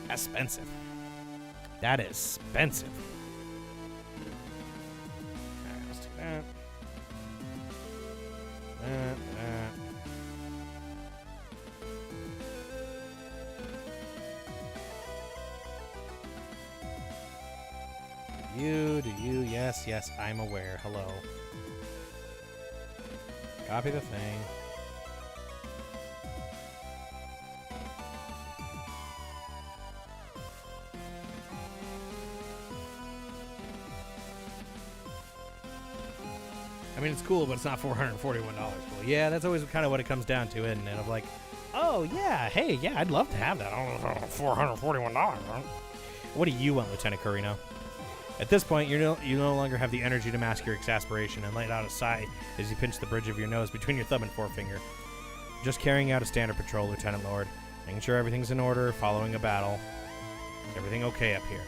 That's expensive. That is expensive. All right, let's do that. That. Do you? Yes, yes, I'm aware. Hello. Copy the thing. I mean, it's cool, but it's not $441 cool. Yeah, that's always kind of what it comes down to, isn't it? Of like, oh, yeah, hey, yeah, I'd love to have that. $441. What do you want, Lieutenant Carino? At this point, you no longer have the energy to mask your exasperation and let out a sigh as you pinch the bridge of your nose between your thumb and forefinger. Just carrying out a standard patrol, Lieutenant Lord. Making sure everything's in order, following a battle. Is everything okay up here?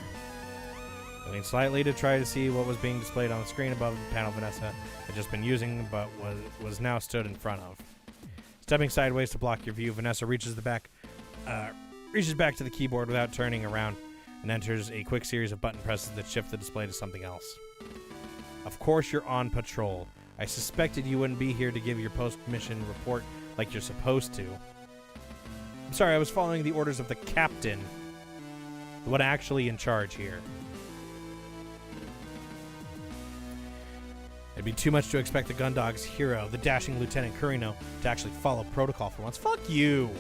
I leaned slightly to try to see what was being displayed on the screen above the panel Vanessa had just been using, but was now stood in front of. Stepping sideways to block your view, Vanessa reaches back to the keyboard without turning around, and enters a quick series of button presses that shift the display to something else. Of course you're on patrol. I suspected you wouldn't be here to give your post-mission report like you're supposed to. I'm sorry, I was following the orders of the captain. The one actually in charge here. It'd be too much to expect the Gundog's hero, the dashing Lieutenant Kurino, to actually follow protocol for once. Fuck you!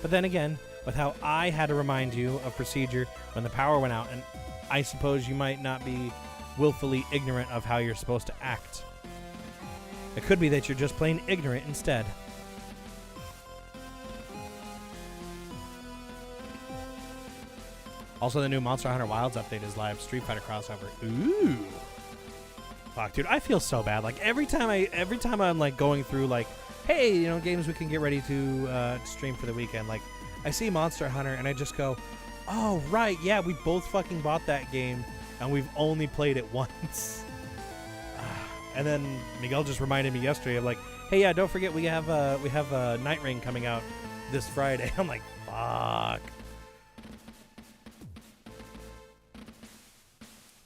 But then again, with how I had to remind you of procedure when the power went out, and I suppose you might not be willfully ignorant of how you're supposed to act. It could be that you're just plain ignorant instead. Also, the new Monster Hunter Wilds update is live Street Fighter crossover. Ooh. Fuck, dude, I feel so bad. Like every time I'm like going through like, hey, you know, games we can get ready to stream for the weekend. Like, I see Monster Hunter and I just go, oh right, yeah, we both fucking bought that game and we've only played it once. And then Miguel just reminded me yesterday of like, hey, yeah, don't forget we have Night Rain coming out this Friday. I'm like, fuck.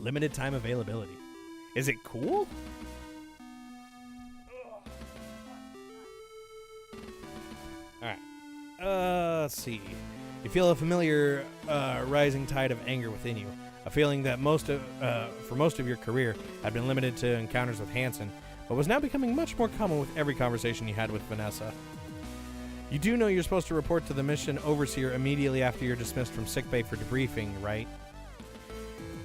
Limited time availability. Is it cool? Alright. Let's see. You feel a familiar rising tide of anger within you. A feeling that for most of your career had been limited to encounters with Hansen, but was now becoming much more common with every conversation you had with Vanessa. You do know you're supposed to report to the mission overseer immediately after you're dismissed from sickbay for debriefing, right?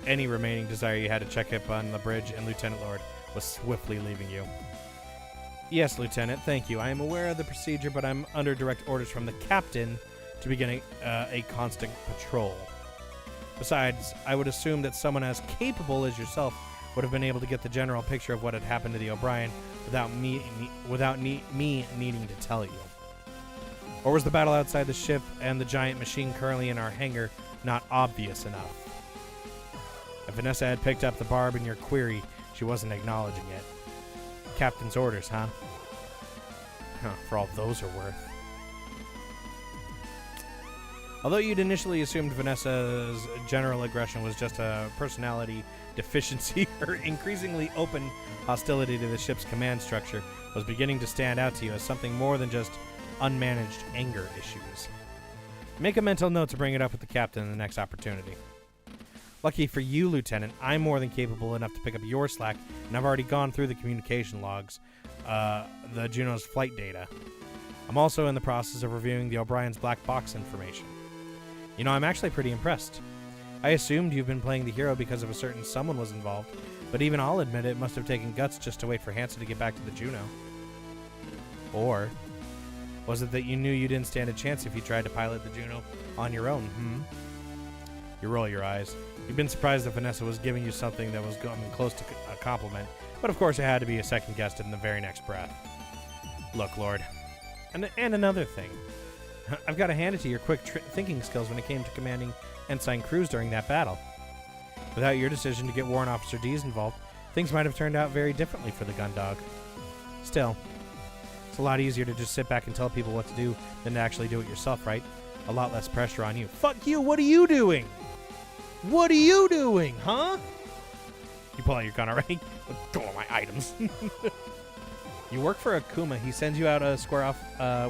Any remaining desire you had to check up on the bridge and Lieutenant Lord was swiftly leaving you. Yes, Lieutenant, thank you. I am aware of the procedure, but I'm under direct orders from the captain to begin a constant patrol. Besides, I would assume that someone as capable as yourself would have been able to get the general picture of what had happened to the O'Brien without me needing to tell you. Or was the battle outside the ship and the giant machine currently in our hangar not obvious enough? If Vanessa had picked up the barb in your query, she wasn't acknowledging it. Captain's orders, huh? For all those are worth. Although you'd initially assumed Vanessa's general aggression was just a personality deficiency, her increasingly open hostility to the ship's command structure was beginning to stand out to you as something more than just unmanaged anger issues. Make a mental note to bring it up with the captain in the next opportunity. Lucky for you, Lieutenant, I'm more than capable enough to pick up your slack, and I've already gone through the communication logs, the Juno's flight data. I'm also in the process of reviewing the O'Brien's black box information. You know, I'm actually pretty impressed. I assumed you've been playing the hero because of a certain someone was involved, but even I'll admit it must have taken guts just to wait for Hansen to get back to the Juno. Or was it that you knew you didn't stand a chance if you tried to pilot the Juno on your own, You roll your eyes. You've been surprised that Vanessa was giving you something that was coming close to a compliment, but of course it had to be a second guessed in the very next breath. Look, Lord. And another thing. I've got to hand it to your quick thinking skills when it came to commanding Ensign Cruz during that battle. Without your decision to get Warrant Officer D's involved, things might have turned out very differently for the Gundog. Still, it's a lot easier to just sit back and tell people what to do than to actually do it yourself, right? A lot less pressure on you. Fuck you! What are you doing? What are you doing, huh? You pull out your gun already? Throw all my items. You work for Akuma. He sends you out to square off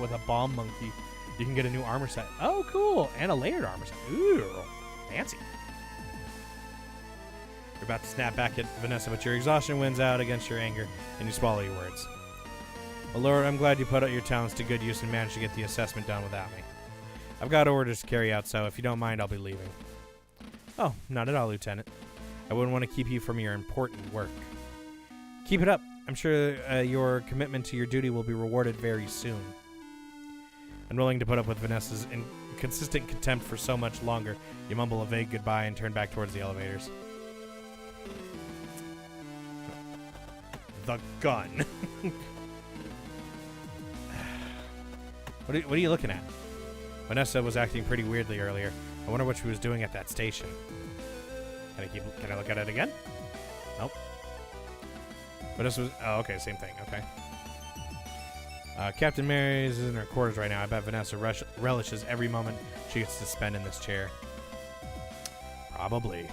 with a bomb monkey. You can get a new armor set. Oh, cool. And a layered armor set. Ooh, fancy. You're about to snap back at Vanessa, but your exhaustion wins out against your anger, and you swallow your words. Well, Lord, I'm glad you put out your talents to good use and managed to get the assessment done without me. I've got orders to carry out, so if you don't mind, I'll be leaving. Oh, not at all, Lieutenant. I wouldn't want to keep you from your important work. Keep it up. I'm sure your commitment to your duty will be rewarded very soon. Unwilling to put up with Vanessa's inconsistent contempt for so much longer, you mumble a vague goodbye and turn back towards the elevators. The gun. What are you looking at? Vanessa was acting pretty weirdly earlier. I wonder what she was doing at that station. Can I look at it again? Nope. Vanessa was... Oh, okay, same thing. Okay. Captain Mary's in her quarters right now. I bet Vanessa relishes every moment she gets to spend in this chair. Probably.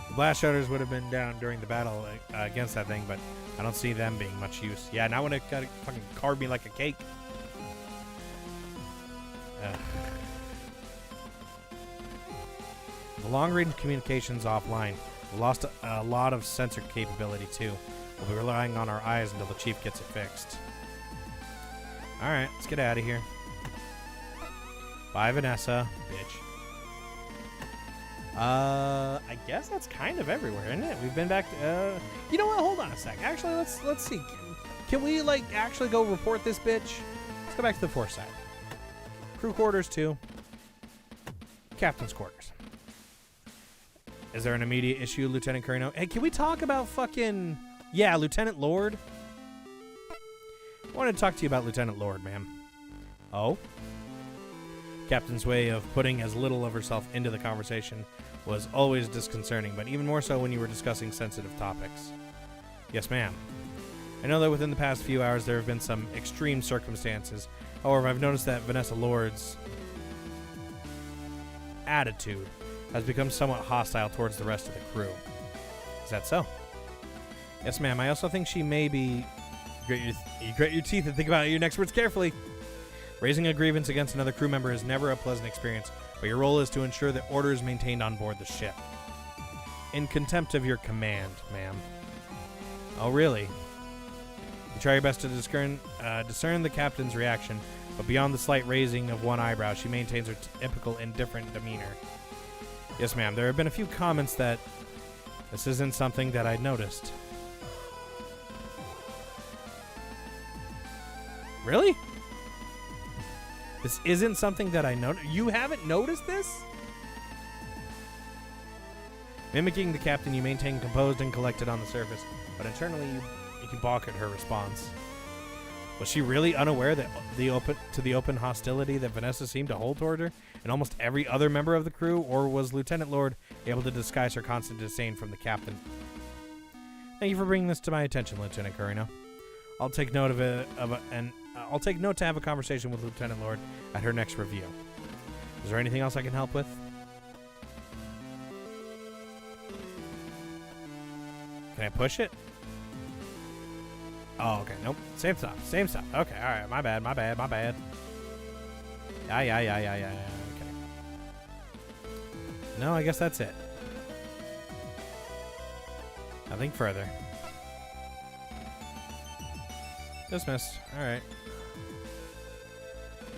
The blast shutters would have been down during the battle against that thing, but I don't see them being much use. Yeah, now when it got fucking carved me like a cake. Ugh. The long-range communications offline. We lost a lot of sensor capability too. We'll be relying on our eyes until the chief gets it fixed. Alright, let's get out of here. Bye, Vanessa, bitch. I guess that's kind of everywhere, isn't it? We've been back to, you know what? Hold on a sec. Actually, let's see. Can we, like, actually go report this bitch? Let's go back to the foresight. Crew quarters 2. Captain's quarters. Is there an immediate issue, Lieutenant Carino? Hey, can we talk about fucking... Yeah, Lieutenant Lord? I wanted to talk to you about Lieutenant Lord, ma'am. Oh? Captain's way of putting as little of herself into the conversation was always disconcerting, but even more so when you were discussing sensitive topics. Yes, ma'am. I know that within the past few hours there have been some extreme circumstances. However, I've noticed that Vanessa Lord's attitude has become somewhat hostile towards the rest of the crew. Is that so? Yes, ma'am. I also think she may be... You grit your teeth and think about your next words carefully. Raising a grievance against another crew member is never a pleasant experience, but your role is to ensure that order is maintained on board the ship. In contempt of your command, ma'am. Oh, really? You try your best to discern the captain's reaction, but beyond the slight raising of one eyebrow, she maintains her typical indifferent demeanor. Yes, ma'am. There have been a few comments that this isn't something that I'd noticed. Really? This isn't something that I noticed? You haven't noticed this? Mimicking the captain, you maintain composed and collected on the surface, but internally you can balk at her response. Was she really unaware that the open hostility that Vanessa seemed to hold toward her and almost every other member of the crew, or was Lieutenant Lord able to disguise her constant disdain from the captain? Thank you for bringing this to my attention, Lieutenant Carino. I'll take note of it, I'll take note to have a conversation with Lieutenant Lord at her next review. Is there anything else I can help with? Can I push it? Oh, okay. Nope. Same stuff. Same stuff. Okay. All right. My bad. Yeah. Okay. No, I guess that's it. Nothing further. Dismissed. All right.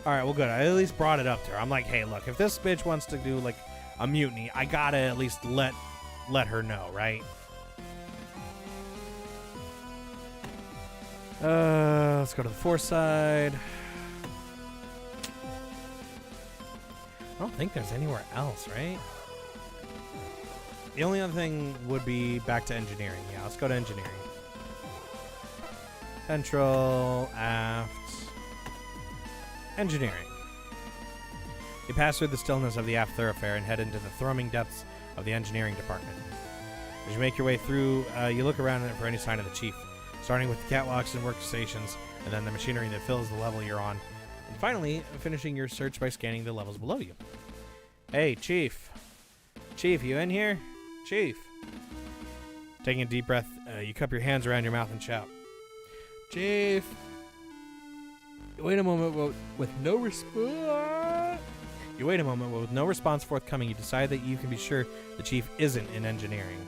All right. Well, good. I at least brought it up to her. I'm like, hey, look, if this bitch wants to do like a mutiny, I gotta at least let her know, right? Let's go to the foresight. I don't think there's anywhere else, right? The only other thing would be back to engineering. Yeah, let's go to engineering. Central, aft, engineering. You pass through the stillness of the aft thoroughfare and head into the thrumming depths of the engineering department. As you make your way through, you look around for any sign of the chief, starting with the catwalks and workstations, and then the machinery that fills the level you're on, and finally finishing your search by scanning the levels below you. Hey, Chief. Chief, you in here? Chief. Taking a deep breath, you cup your hands around your mouth and shout. Chief. Wait a moment with no response. You wait a moment with no response forthcoming. You decide that you can be sure the chief isn't in engineering.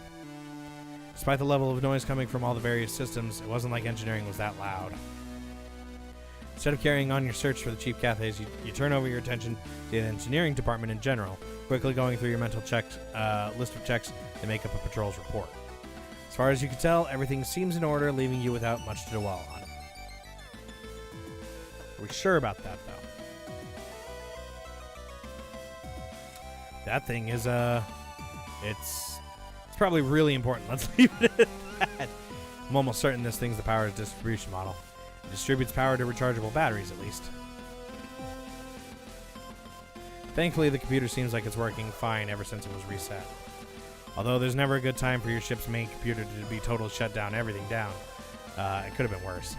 Despite the level of noise coming from all the various systems, it wasn't like engineering was that loud. Instead of carrying on your search for the Chief Cathays, you turn over your attention to the engineering department in general, quickly going through your mental list of checks to make up a patrol's report. As far as you can tell, everything seems in order, leaving you without much to dwell on. Are we sure about that, though? That thing is, it's probably really important. Let's leave it at that. I'm almost certain this thing's the power distribution model. It distributes power to rechargeable batteries, at least. Thankfully, the computer seems like it's working fine ever since it was reset. Although there's never a good time for your ship's main computer to be total shut down, everything down. It could have been worse.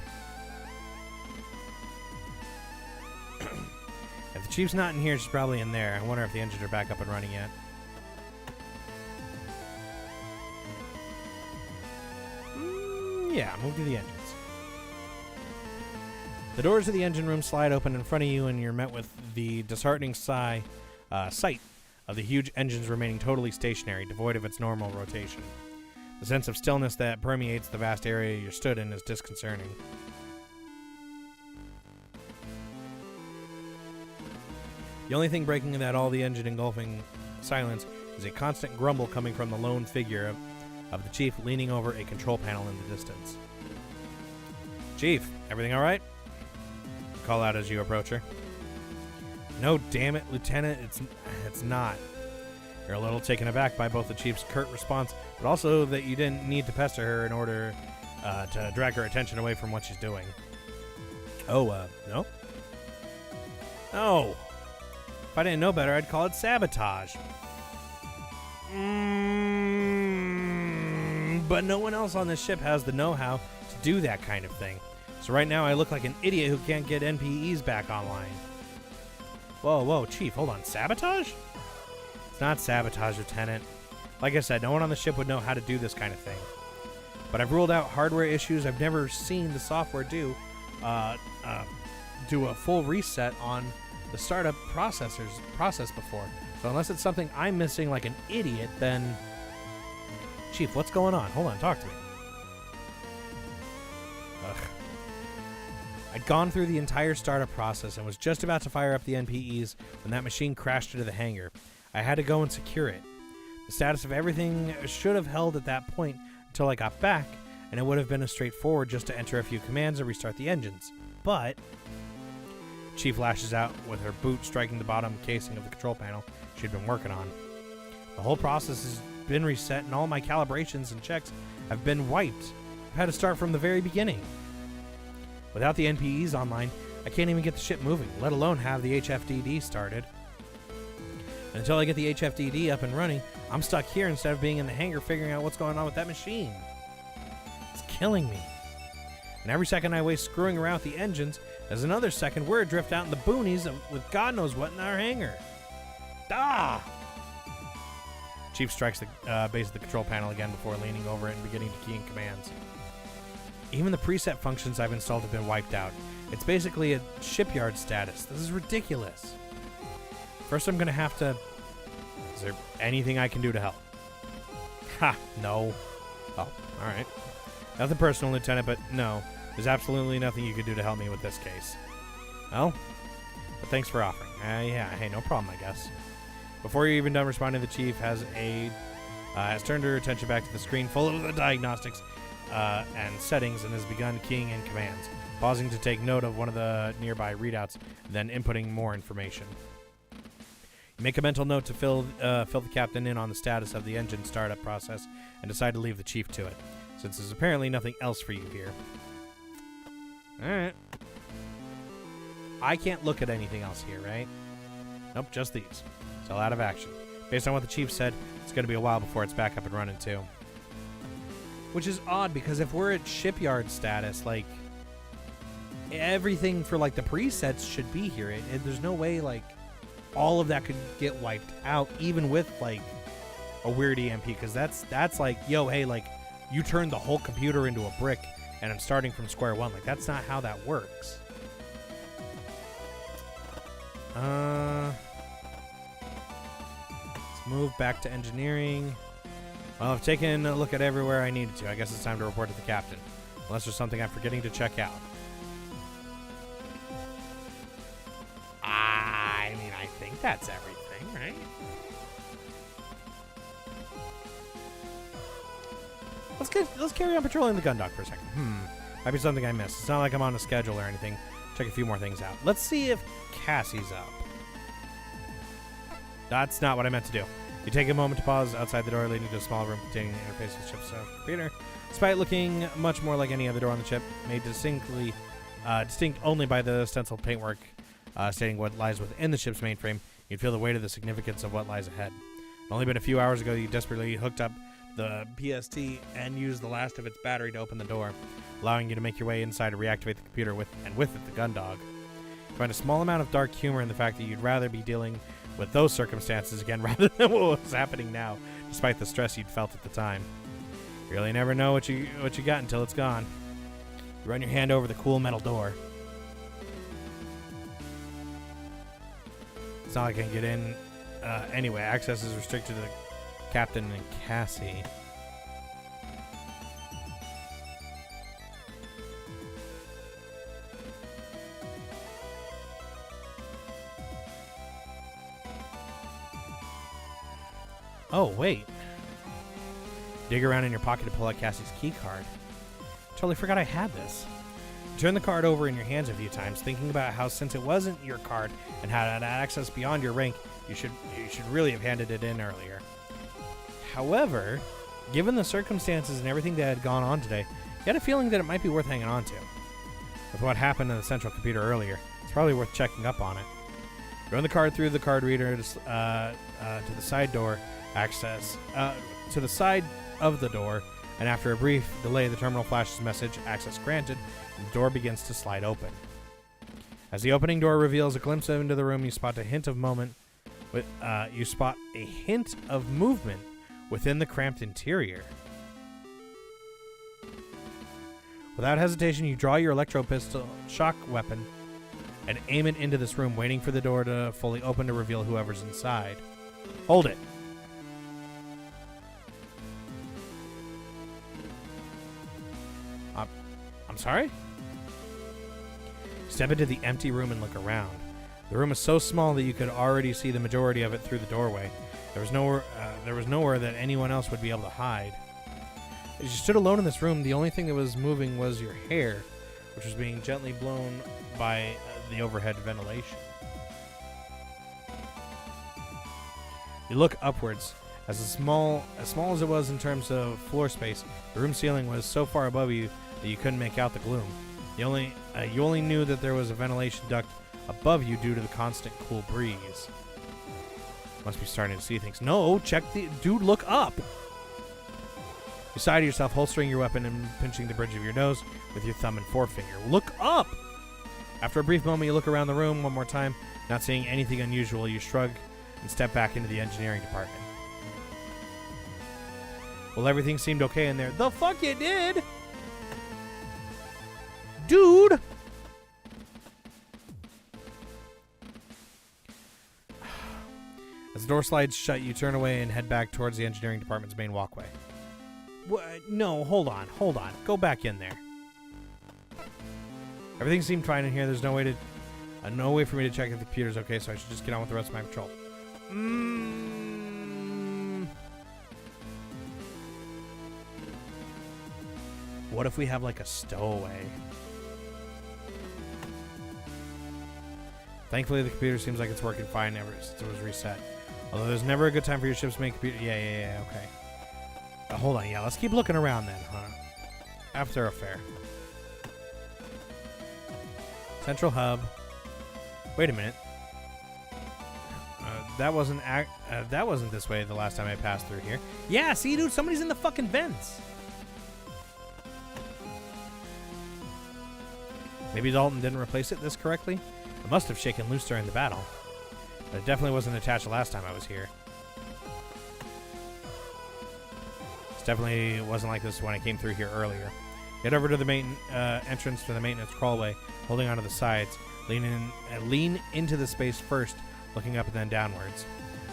If the chief's not in here, she's probably in there. I wonder if the engines are back up and running yet. Yeah, move to the engines. The doors of the engine room slide open in front of you, and you're met with the disheartening sight of the huge engines remaining totally stationary, devoid of its normal rotation. The sense of stillness that permeates the vast area you're stood in is disconcerting. The only thing breaking that all the engine engulfing silence is a constant grumble coming from the lone figure of the chief leaning over a control panel in the distance. Chief, everything all right? Call out as you approach her. No, damn it, Lieutenant, it's not. You're a little taken aback by both the chief's curt response, but also that you didn't need to pester her in order to drag her attention away from what she's doing. Oh, no? No. If I didn't know better, I'd call it sabotage. But no one else on this ship has the know-how to do that kind of thing. So right now I look like an idiot who can't get NPEs back online. Whoa, Chief, hold on. Sabotage? It's not sabotage, Lieutenant. Like I said, no one on the ship would know how to do this kind of thing. But I've ruled out hardware issues. I've never seen the software do a full reset on the startup process before. So unless it's something I'm missing like an idiot, then... Chief, what's going on? Hold on, talk to me. Ugh. I'd gone through the entire startup process and was just about to fire up the NPEs when that machine crashed into the hangar. I had to go and secure it. The status of everything should have held at that point until I got back, and it would have been as straightforward just to enter a few commands and restart the engines. But... Chief lashes out with her boot striking the bottom casing of the control panel she'd been working on. The whole process has been reset, and all my calibrations and checks have been wiped. I've had to start from the very beginning. Without the NPEs online, I can't even get the ship moving, let alone have the HFDD started. And until I get the HFDD up and running, I'm stuck here instead of being in the hangar figuring out what's going on with that machine. It's killing me. And every second I waste screwing around with the engines, there's another second we're adrift out in the boonies with God knows what in our hangar. Ah! Chief strikes the base of the control panel again before leaning over it and beginning to key in commands. Even the preset functions I've installed have been wiped out. It's basically a shipyard status. This is ridiculous. First I'm going to have to... Is there anything I can do to help? Ha! No. Oh, alright. Nothing personal, Lieutenant, but no. There's absolutely nothing you could do to help me with this case. Well, but thanks for offering. Yeah, hey, no problem, I guess. Before you're even done responding, the Chief has turned her attention back to the screen full of the diagnostics and settings and has begun keying in commands, pausing to take note of one of the nearby readouts, then inputting more information. You make a mental note to fill the captain in on the status of the engine startup process and decide to leave the Chief to it, since there's apparently nothing else for you here. Alright. I can't look at anything else here, right? Nope, just these. Still out of action. Based on what the Chief said, it's going to be a while before it's back up and running, too. Which is odd, because if we're at shipyard status, like, everything for, like, the presets should be here. There's no way, like, all of that could get wiped out, even with, like, a weird EMP, because that's like, yo, hey, like, you turned the whole computer into a brick, and I'm starting from square one. Like, that's not how that works. Let's move back to engineering. Well, I've taken a look at everywhere I needed to. I guess it's time to report to the captain. Unless there's something I'm forgetting to check out. I mean, I think that's everything, right? Let's carry on patrolling the gun dock for a second. Might be something I missed. It's not like I'm on a schedule or anything. Check a few more things out. Let's see if Cassie's up. That's not what I meant to do. You take a moment to pause outside the door leading to a small room containing the interface of the ship's computer. Despite looking much more like any other door on the ship, made distinct only by the stenciled paintwork stating what lies within the ship's mainframe, you'd feel the weight of the significance of what lies ahead. It only been a few hours ago you desperately hooked up the PST and used the last of its battery to open the door, allowing you to make your way inside to reactivate the computer with it the gun dog. You find a small amount of dark humor in the fact that you'd rather be dealing with those circumstances again rather than what was happening now, despite the stress you'd felt at the time. You really never know what you got until it's gone. You run your hand over the cool metal door. It's not like I can get in anyway. Access is restricted to the captain and Cassie. Oh, wait. Dig around in your pocket to pull out Cassie's key card. Totally forgot I had this. Turn the card over in your hands a few times, thinking about how since it wasn't your card and had access beyond your rank, you should really have handed it in earlier. However, given the circumstances and everything that had gone on today, you had a feeling that it might be worth hanging on to. With what happened in the central computer earlier, it's probably worth checking up on it. Run the card through the card reader to the side door access to the side of the door, and after a brief delay, the terminal flashes a message, access granted, and the door begins to slide open. As the opening door reveals a glimpse into the room, you spot a hint of movement within the cramped interior. Without hesitation, you draw your electro pistol shock weapon and aim it into this room, waiting for the door to fully open to reveal whoever's inside. Hold it. I'm sorry? Step into the empty room and look around. The room is so small that you could already see the majority of it through the doorway. There was nowhere that anyone else would be able to hide. As you stood alone in this room, the only thing that was moving was your hair, which was being gently blown by the overhead ventilation. You look upwards. As small as it was in terms of floor space, the room ceiling was so far above you that you couldn't make out the gloom. You only knew that there was a ventilation duct above you due to the constant cool breeze. Must be starting to see things. No, dude, look up. You sigh to yourself, holstering your weapon and pinching the bridge of your nose with your thumb and forefinger. Look up! After a brief moment, you look around the room one more time. Not seeing anything unusual, you shrug and step back into the engineering department. Well, everything seemed okay in there. The fuck you did? Dude! As the door slides shut, you turn away and head back towards the engineering department's main walkway. No, hold on. Go back in there. Everything seemed fine in here. There's no way for me to check if the computer's okay, so I should just get on with the rest of my patrol. What if we have like a stowaway? Thankfully, the computer seems like it's working fine ever since it was reset. Although there's never a good time for your ship's main computer. Yeah, okay. Hold on, let's keep looking around then, huh? After affair. Central hub. Wait a minute. That wasn't this way the last time I passed through here. Yeah, see, dude, somebody's in the fucking vents. Maybe Dalton didn't replace this correctly. It must have shaken loose during the battle. But it definitely wasn't attached the last time I was here. It definitely wasn't like this when I came through here earlier. Get over to the main entrance to the maintenance crawlway, holding onto the sides. Lean into the space first, looking up and then downwards.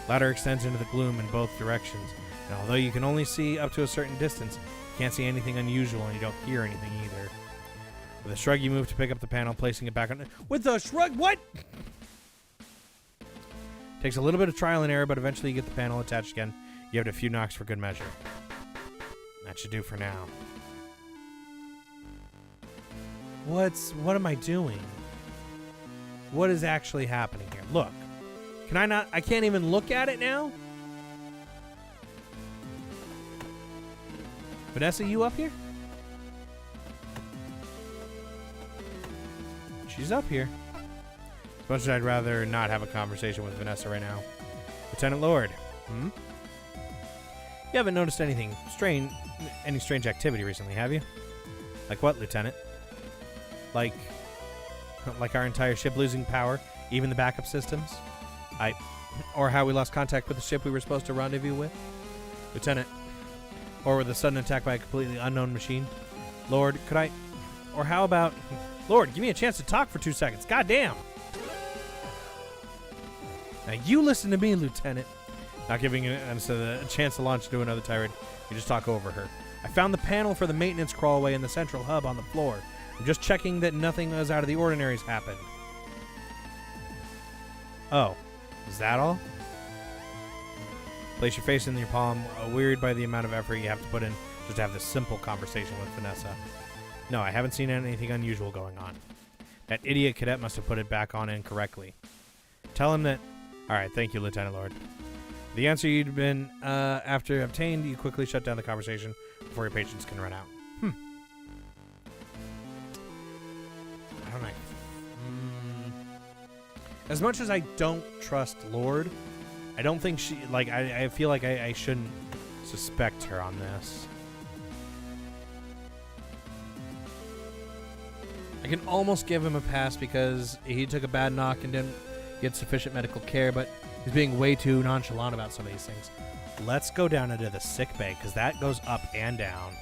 Ladder extends into the gloom in both directions, and although you can only see up to a certain distance, you can't see anything unusual and you don't hear anything either. With a shrug, you move to pick up the panel, placing it back on. With a shrug? What? Takes a little bit of trial and error, but eventually you get the panel attached again. You give it a few knocks for good measure. That should do for now. What am I doing? What is actually happening here? Look. Can I not? I can't even look at it now? Vanessa, you up here? She's up here. As much as I'd rather not have a conversation with Vanessa right now. Lieutenant Lord. You haven't noticed any strange activity recently, have you? Like what, Lieutenant? Like our entire ship losing power, even the backup systems? Or how we lost contact with the ship we were supposed to rendezvous with? Lieutenant. Or with a sudden attack by a completely unknown machine? Lord, or how about... Lord, give me a chance to talk for 2 seconds. God damn. Now you listen to me, Lieutenant. Not giving us a chance to launch into another tirade. You just talk over her. I found the panel for the maintenance crawlway in the central hub on the floor. I'm just checking that nothing as out of the ordinary has happened. Oh, is that all? Place your face in your palm, wearied by the amount of effort you have to put in just to have this simple conversation with Vanessa. No, I haven't seen anything unusual going on. That idiot cadet must have put it back on incorrectly. Tell him that... Alright, thank you, Lieutenant Lord. The answer you'd been after obtained, you quickly shut down the conversation before your patience can run out. I don't know. As much as I don't trust Lord, I don't think she... Like, I feel like I shouldn't suspect her on this. I can almost give him a pass because he took a bad knock and didn't get sufficient medical care, but he's being way too nonchalant about some of these things. Let's go down into the sick bay, because that goes up and down.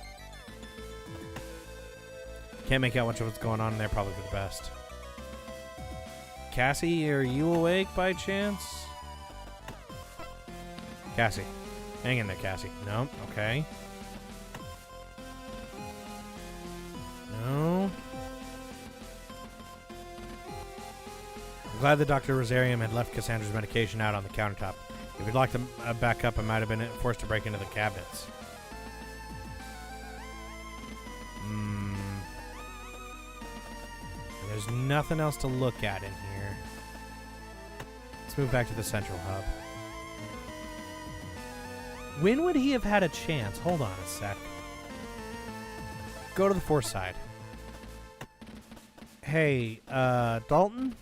Can't make out much of what's going on in there, probably for the best. Cassie, are you awake by chance? Cassie. Hang in there, Cassie. No, okay. No. I'm glad that Dr. Rosarium had left Cassandra's medication out on the countertop. If we'd locked them back up, I might have been forced to break into the cabinets. There's nothing else to look at in here. Let's move back to the central hub. When would he have had a chance? Hold on a sec. Go to the force side. Hey, Dalton?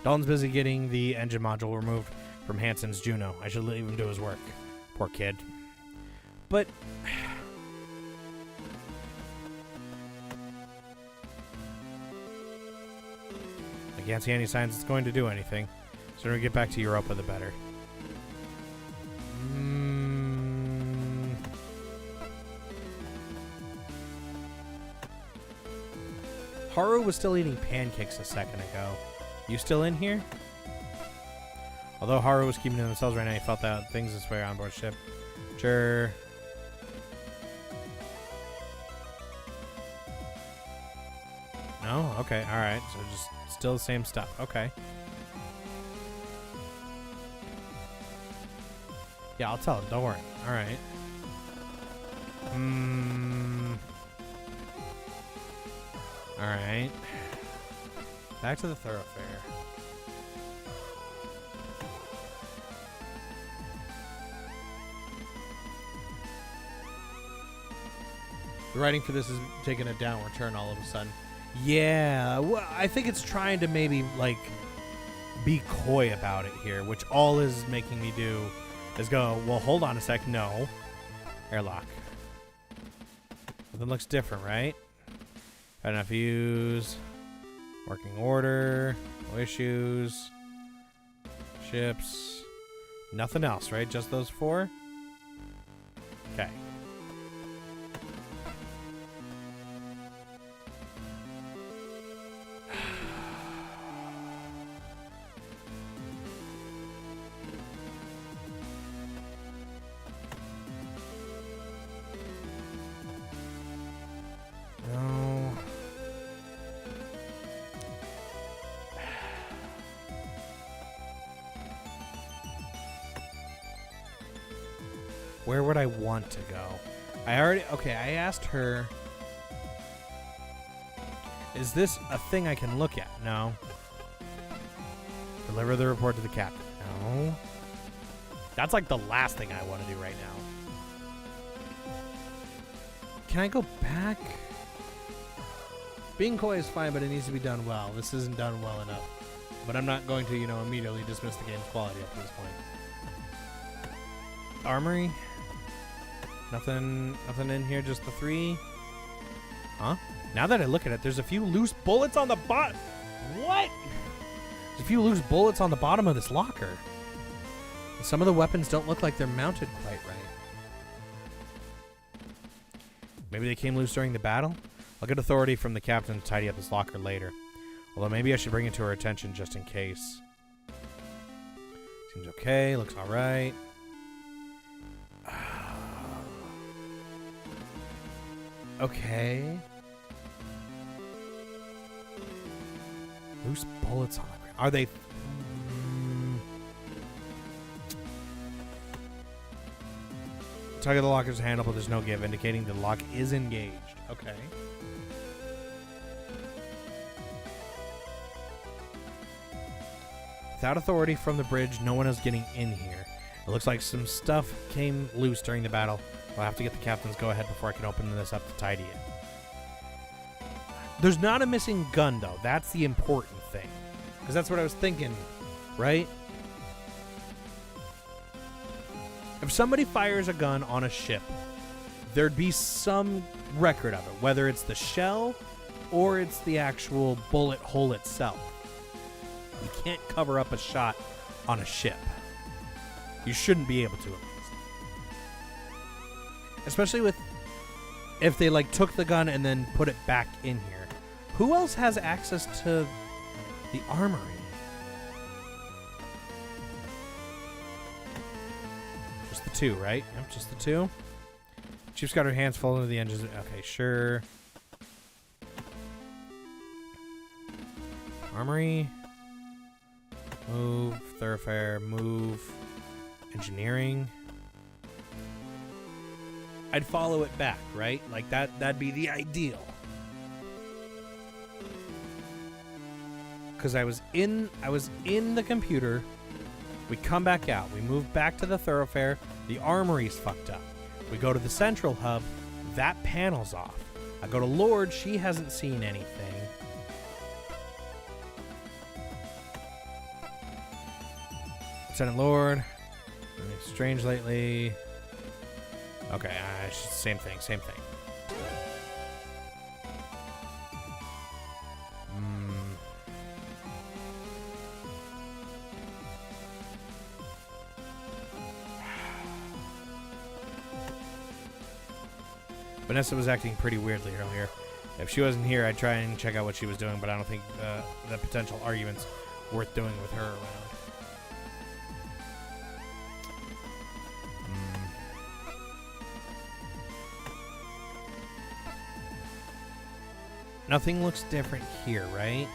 Dalton's busy getting the engine module removed from Hansen's Juno. I should leave him to his work. Poor kid. But... I can't see any signs it's going to do anything. The sooner we get back to Europa, the better. Haru was still eating pancakes a second ago. You still in here? Although Haru was keeping to themselves right now, he felt that things this way on board ship. Sure. No? Okay, alright. So just still the same stuff. Okay. Yeah, I'll tell him. Don't worry. Alright. Alright. Back to the thoroughfare. The writing for this is taking a downward turn all of a sudden. Yeah, well, I think it's trying to maybe, like, be coy about it here, which all is making me do is go, well, hold on a sec, no. Airlock. Something looks different, right? Got enough use. Working order. No issues. Ships. Nothing else, right? Just those 4? Okay. Where would I want to go? I asked her, is this a thing I can look at? No. Deliver the report to the captain. No. That's like the last thing I want to do right now. Can I go back? Being coy is fine, but it needs to be done well. This isn't done well enough. But I'm not going to, immediately dismiss the game's quality up to this point. Armory? Nothing in here, just the 3. Huh? Now that I look at it, there's a few loose bullets on the bottom. What? There's a few loose bullets on the bottom of this locker. And some of the weapons don't look like they're mounted quite right. Maybe they came loose during the battle? I'll get authority from the captain to tidy up this locker later. Although maybe I should bring it to her attention just in case. Seems okay. Looks all right. Okay. Loose bullets on the ground. Are they... Tug of the lock is handle, but there's no give, indicating the lock is engaged. Okay. Without authority from the bridge, no one is getting in here. It looks like some stuff came loose during the battle. I'll have to get the captain's go-ahead before I can open this up to tidy it. There's not a missing gun, though. That's the important thing. Because that's what I was thinking, right? If somebody fires a gun on a ship, there'd be some record of it, whether it's the shell or it's the actual bullet hole itself. You can't cover up a shot on a ship. You shouldn't be able to, at least. Especially with if they like took the gun and then put it back in here. Who else has access to the armory? Just the two, right? Yep, just the two. Chief's got her hands full into the engines. Okay, sure. Armory. Move. Thoroughfare. Move. Engineering. I'd follow it back, right? Like that'd be the ideal. Because I was in the computer. We come back out. We move back to the thoroughfare. The armory's fucked up. We go to the central hub. That panel's off. I go to Lord. She hasn't seen anything. Lieutenant Lord. Anything strange lately? Okay, same thing. Vanessa was acting pretty weirdly earlier. If she wasn't here, I'd try and check out what she was doing, but I don't think the potential argument's worth doing with her around. Nothing looks different here, right?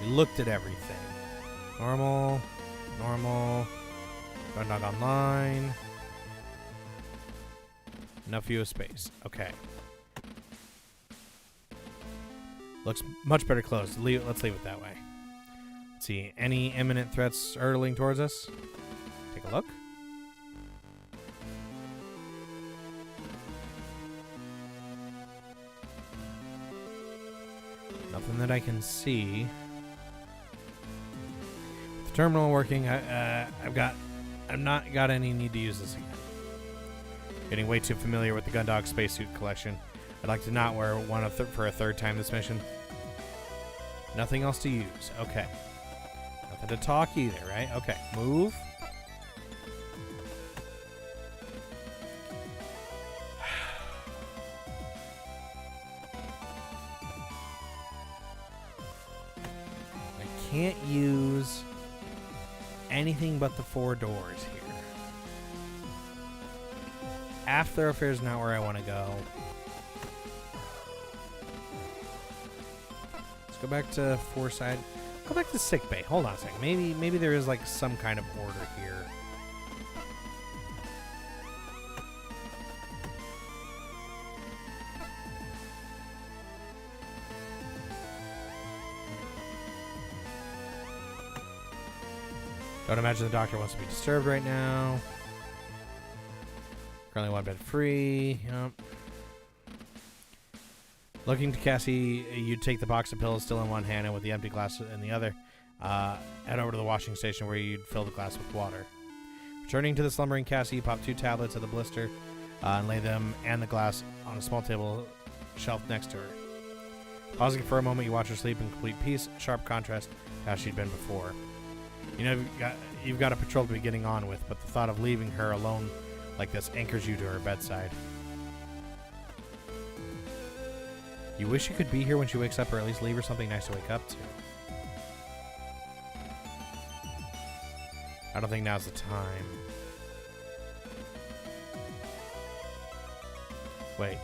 We looked at everything. Normal. Gundog online. Enough view of space. Okay. Looks much better closed. Let's leave it that way. Let's see. Any imminent threats hurtling towards us? Take a look. Nothing that I can see. With the terminal working, I've not got any need to use this again. Getting way too familiar with the Gundog spacesuit collection. I'd like to not wear one for a third time this mission. Nothing else to use. Okay. Nothing to talk either, right? Okay. Move. Can't use anything but the 4 doors here. Aft thoroughfare is not where I want to go. Let's go back to Foreside. Go back to sickbay. Hold on a second. Maybe there is like some kind of order here. Don't imagine the doctor wants to be disturbed right now. Currently 1 bed free. Yep. Looking to Cassie, you take the box of pills still in one hand and with the empty glass in the other. Head over to the washing station where you'd fill the glass with water. Returning to the slumbering Cassie, you pop 2 tablets of the blister and lay them and the glass on a small table shelf next to her. Pausing for a moment, you watch her sleep in complete peace, sharp contrast to how she'd been before. You know you've got a patrol to be getting on with, but the thought of leaving her alone like this anchors you to her bedside. You wish you could be here when she wakes up, or at least leave her something nice to wake up to. I don't think now's the time. Wait.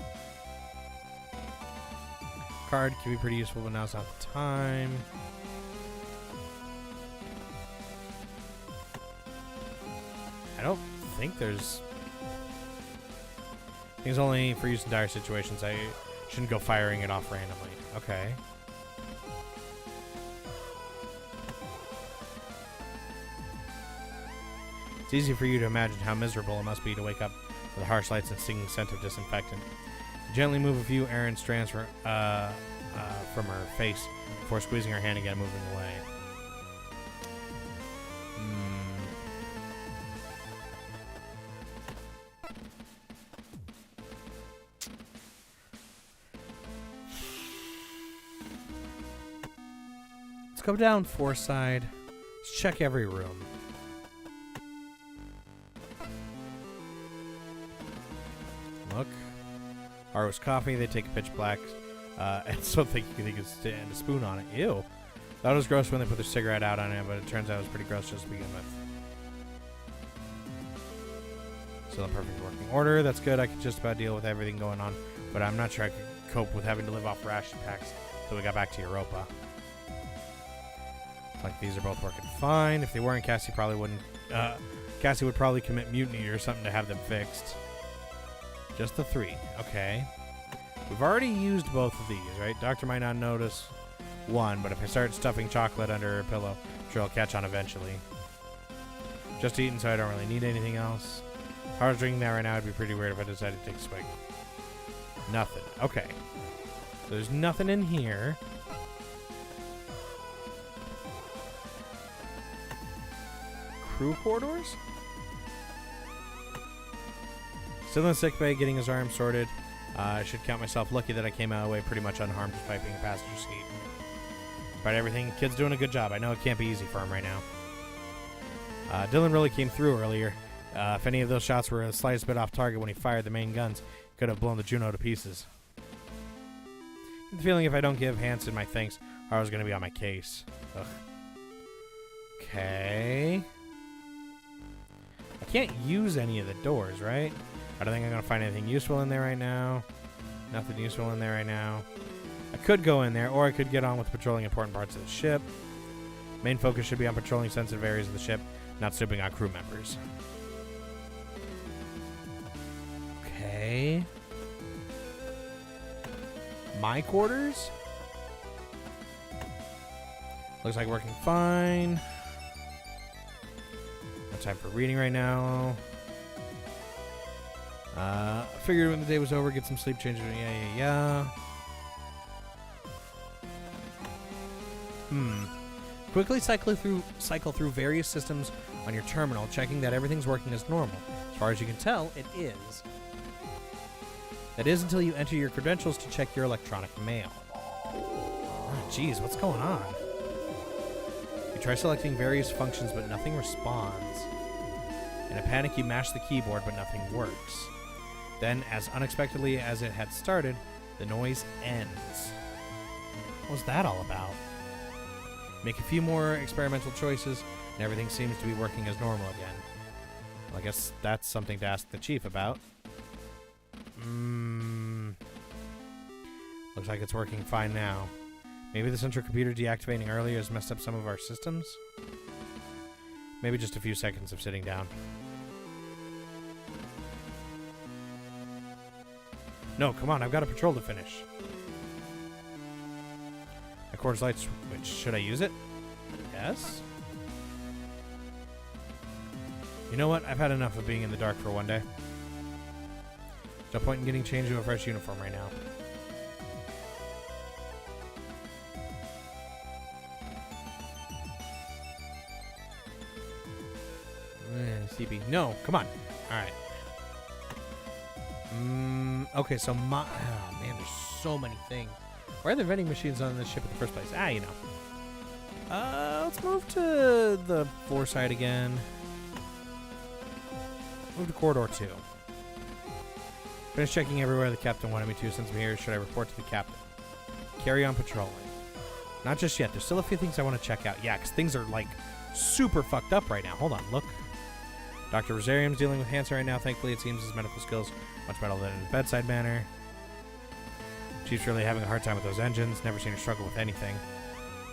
Card can be pretty useful, but now's not the time. I don't think there's... I think it's only for use in dire situations. I shouldn't go firing it off randomly. Okay. It's easy for you to imagine how miserable it must be to wake up with the harsh lights and stinging scent of disinfectant. Gently move a few errant strands from her face before squeezing her hand again and moving away. Let's go down Foresight. Let's check every room. Look. Arro's coffee, they take a pitch black and something you think is and a spoon on it. Ew. Thought it was gross when they put their cigarette out on it, but it turns out it was pretty gross just to begin with. Still in perfect working order. That's good. I could just about deal with everything going on, but I'm not sure I could cope with having to live off ration packs until we got back to Europa. Looks like these are both working fine. If they weren't, Cassie probably wouldn't. Cassie would probably commit mutiny or something to have them fixed. Just the 3. Okay. We've already used both of these, right? Doctor might not notice one, but if I start stuffing chocolate under her pillow, I'm sure I'll catch on eventually. Just eating, so I don't really need anything else. If I was drinking that right now, it'd be pretty weird if I decided to take a swig. Nothing. Okay. So there's nothing in here. Crew corridors? Still in sick bay, getting his arm sorted. I should count myself lucky that I came out of the way pretty much unharmed despite being a passenger seat. Despite everything, kid's doing a good job. I know it can't be easy for him right now. Dylan really came through earlier. If any of those shots were the slightest bit off target when he fired the main guns, could have blown the Juno to pieces. I get the feeling if I don't give Hanson my thanks, Harlow's going to be on my case. Ugh. Okay. I can't use any of the doors, right? I don't think I'm going to find anything useful in there right now. Nothing useful in there right now. I could go in there, or I could get on with patrolling important parts of the ship. Main focus should be on patrolling sensitive areas of the ship, not snooping on crew members. Okay. My quarters? Looks like working fine. No time for reading right now. Figured when the day was over, get some sleep, change it. Yeah. Quickly cycle through various systems on your terminal, checking that everything's working as normal. As far as you can tell, it is. That is until you enter your credentials to check your electronic mail. Oh, geez, what's going on? You try selecting various functions, but nothing responds. In a panic, you mash the keyboard, but nothing works. Then, as unexpectedly as it had started, the noise ends. What was that all about? Make a few more experimental choices, and everything seems to be working as normal again. Well, I guess that's something to ask the chief about. Looks like it's working fine now. Maybe the central computer deactivating earlier has messed up some of our systems? Maybe just a few seconds of sitting down. No, come on, I've got a patrol to finish. My quarters light switch. Should I use it? Yes? You know what? I've had enough of being in the dark for one day. No point in getting changed to a fresh uniform right now. CP. No, come on. Alright. Okay, so oh man, there's so many things. Why are there vending machines on this ship in the first place? You know. Let's move to the Foresight again. Move to Corridor 2. Finish checking everywhere the captain wanted me to. Since I'm here, should I report to the captain? Carry on patrolling. Not just yet. There's still a few things I want to check out. Yeah, because things are, like, super fucked up right now. Hold on, look. Dr. Rosarium's dealing with Hanson right now. Thankfully, it seems his medical skills much better than his bedside manner. Chief's really having a hard time with those engines. Never seen her struggle with anything.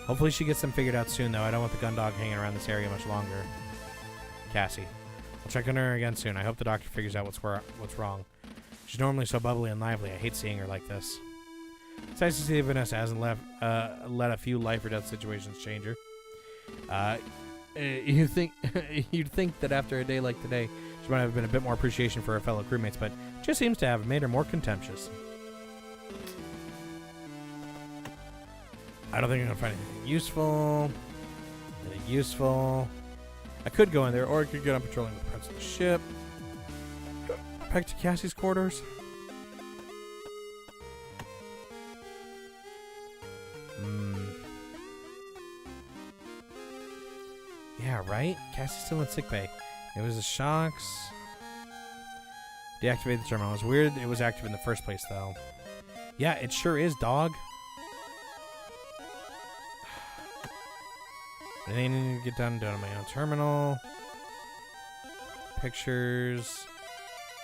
Hopefully she gets them figured out soon, though. I don't want the gun dog hanging around this area much longer. Cassie. I'll check on her again soon. I hope the doctor figures out what's wrong. She's normally so bubbly and lively. I hate seeing her like this. It's nice to see Vanessa hasn't let a few life or death situations change her. You'd think that after a day like today, she might have been a bit more appreciation for her fellow crewmates, but just seems to have made her more contemptuous. I don't think I'm gonna find anything useful. I could go in there, or I could get on patrolling with the parts of the ship. Back to Cassie's quarters. Yeah, right? Cassie's still in sickbay. It was the shocks. Deactivate the terminal. It's weird it was active in the first place, though. Yeah, it sure is, dog. Anything I need to get done on my own terminal. Pictures.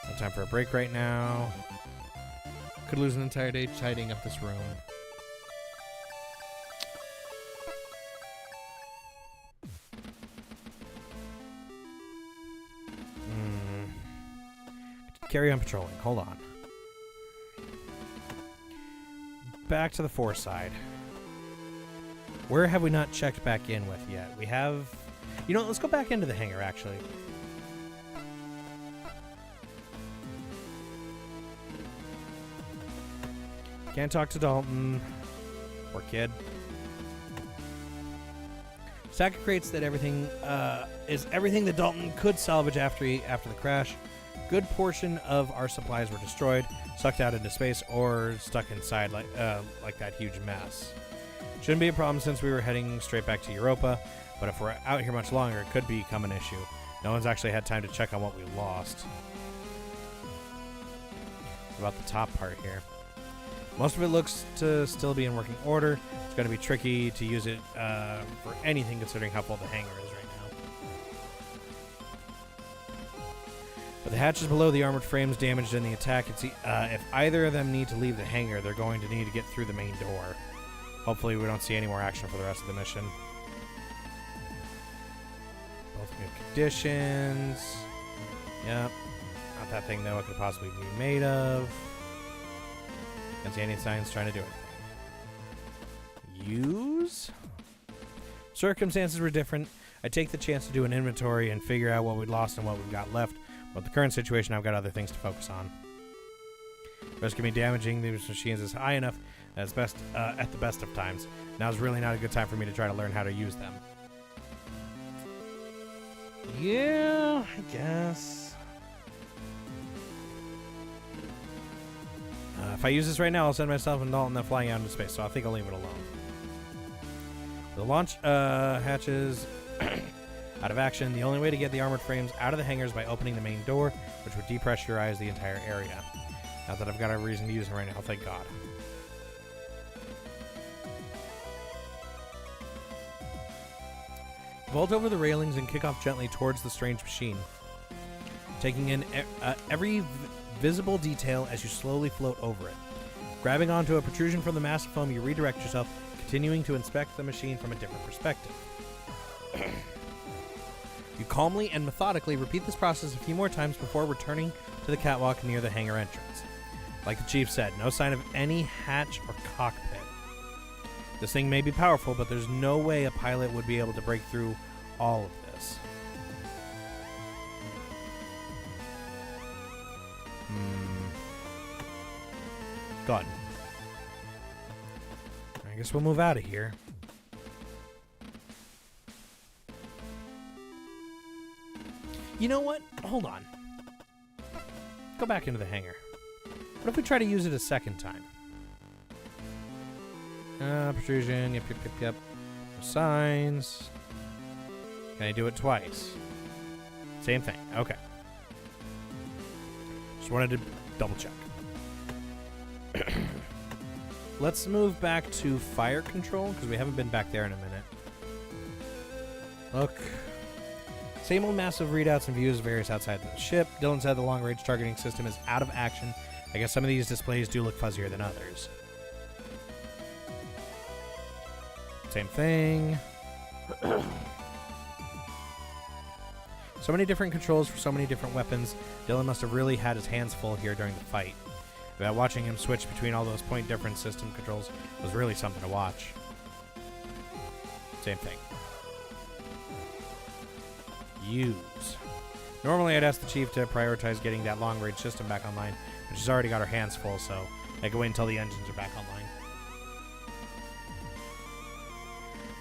No time for a break right now. Could lose an entire day tidying up this room. Carry on patrolling. Hold on. Back to the foreside. Where have we not checked back in with yet? We have... You know, let's go back into the hangar, actually. Can't talk to Dalton. Poor kid. Stack of crates that everything is everything that Dalton could salvage after the crash. Good portion of our supplies were destroyed, sucked out into space, or stuck inside like that huge mess. Shouldn't be a problem since we were heading straight back to Europa, but if we're out here much longer, it could become an issue. No one's actually had time to check on what we lost. About the top part here. Most of it looks to still be in working order. It's going to be tricky to use it for anything considering how full the hangar is right now. But the hatches below the armored frames damaged in the attack. If either of them need to leave the hangar, they're going to need to get through the main door. Hopefully we don't see any more action for the rest of the mission. Both in good conditions. Yep. Not that thing though it could possibly be made of. Can't see any signs trying to do it. Use? Circumstances were different. I take the chance to do an inventory and figure out what we'd lost and what we've got left. But the current situation, I've got other things to focus on. Risk of me damaging these machines is high enough at the best of times. Now's really not a good time for me to try to learn how to use them. Yeah, I guess. If I use this right now, I'll send myself and Dalton flying out into space, so I think I'll leave it alone. The launch hatches out of action. The only way to get the armored frames out of the hangar is by opening the main door, which would depressurize the entire area. Not that I've got a reason to use them right now, thank God. Vault over the railings and kick off gently towards the strange machine, taking in every visible detail as you slowly float over it. Grabbing onto a protrusion from the mass of foam, you redirect yourself, continuing to inspect the machine from a different perspective. You calmly and methodically repeat this process a few more times before returning to the catwalk near the hangar entrance. Like the chief said, no sign of any hatch or cockpit. This thing may be powerful, but there's no way a pilot would be able to break through all of this. God. I guess we'll move out of here. You know what? Hold on. Go back into the hangar. What if we try to use it a second time? Protrusion. Yep. No signs. Can I do it twice? Same thing. Okay. Just wanted to double check. Let's move back to fire control because we haven't been back there in a minute. Look. Same old massive readouts and views of various outside the ship. Dylan said the long-range targeting system is out of action. I guess some of these displays do look fuzzier than others. Same thing. So many different controls for so many different weapons. Dylan must have really had his hands full here during the fight. About watching him switch between all those point difference system controls was really something to watch. Same thing. Use. Normally I'd ask the chief to prioritize getting that long-range system back online, but she's already got her hands full, so I can wait until the engines are back online.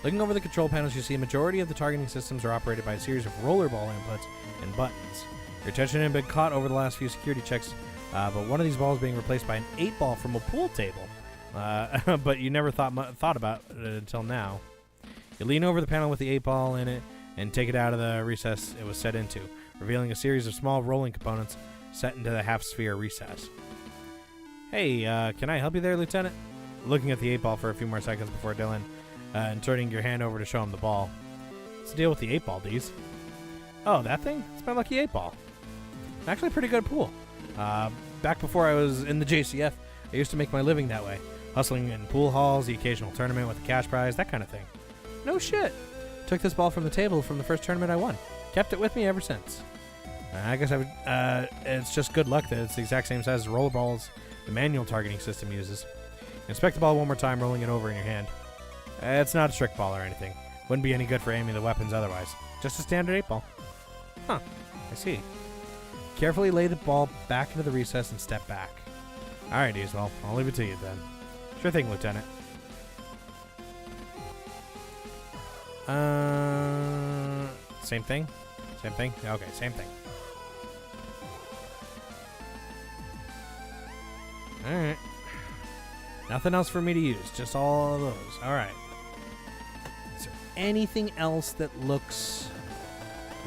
Looking over the control panels, you see a majority of the targeting systems are operated by a series of rollerball inputs and buttons. Your attention had been caught over the last few security checks, but one of these balls being replaced by an 8-ball from a pool table. But you never thought about it until now. You lean over the panel with the 8-ball in it and take it out of the recess it was set into, revealing a series of small rolling components set into the half-sphere recess. Hey, can I help you there, Lieutenant? Looking at the 8-ball for a few more seconds before Dylan and turning your hand over to show him the ball. What's the deal with the 8-ball, Deez? Oh, that thing? It's my lucky 8-ball. Actually a pretty good pool. Back before I was in the JCF, I used to make my living that way. Hustling in pool halls, the occasional tournament with a cash prize, that kind of thing. No shit. Took this ball from the table from the first tournament I won. Kept it with me ever since. I guess I would, it's just good luck that it's the exact same size as rollerballs the manual targeting system uses. Inspect the ball one more time, rolling it over in your hand. It's not a trick ball or anything. Wouldn't be any good for aiming the weapons otherwise. Just a standard 8-ball. Huh. I see. Carefully lay the ball back into the recess and step back. Alright, Deez, I'll leave it to you then. Sure thing, Lieutenant. Same thing? Same thing? Okay, same thing. Alright. Nothing else for me to use, just all of those. Alright. Is there anything else that looks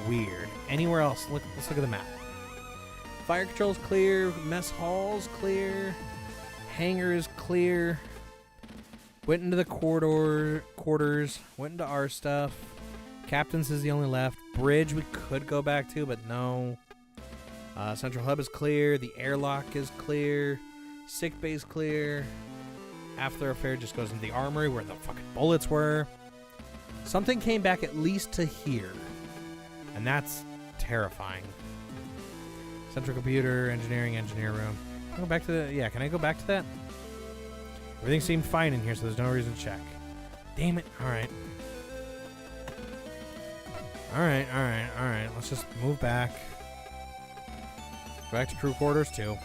weird? Anywhere else? Let's look at the map. Fire control's clear, mess hall's clear, hangar's clear. Went into the quarters, went into our stuff. Captain's is the only left. Bridge we could go back to, but no. Central hub is clear, the airlock is clear, sick bay's clear. After affair just goes into the armory where the fucking bullets were. Something came back at least to here, and that's terrifying. Central computer, engineering, engineer room. Can I go back to the... Yeah, can I go back to that? Everything seemed fine in here, so there's no reason to check. Damn it. Alright. Alright. Let's just move back. Go back to crew quarters, too.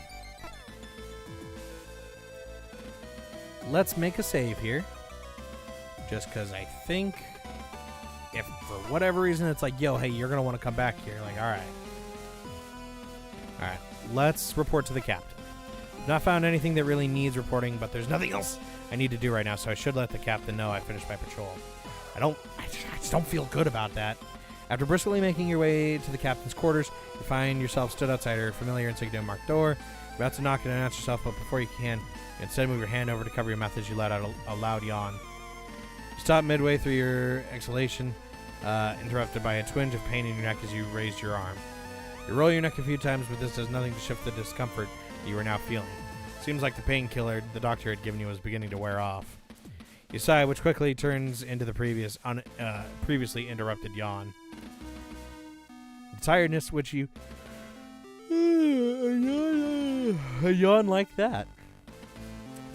Let's make a save here. Just because I think... if for whatever reason it's like, yo, hey, you're going to want to come back here. Like, alright. Alright, let's report to the captain. Not found anything that really needs reporting, but there's nothing else I need to do right now, so I should let the captain know I finished my patrol. I just don't feel good about that. After briskly making your way to the captain's quarters, you find yourself stood outside her familiar insignia marked door. You're about to knock and announce yourself, but before you can, you instead move your hand over to cover your mouth as you let out a loud yawn. You stop midway through your exhalation, interrupted by a twinge of pain in your neck as you raise your arm. You roll your neck a few times, but this does nothing to shift the discomfort that you are now feeling. Seems like the painkiller the doctor had given you was beginning to wear off. You sigh, which quickly turns into the previously interrupted yawn. The tiredness which you... a yawn like that.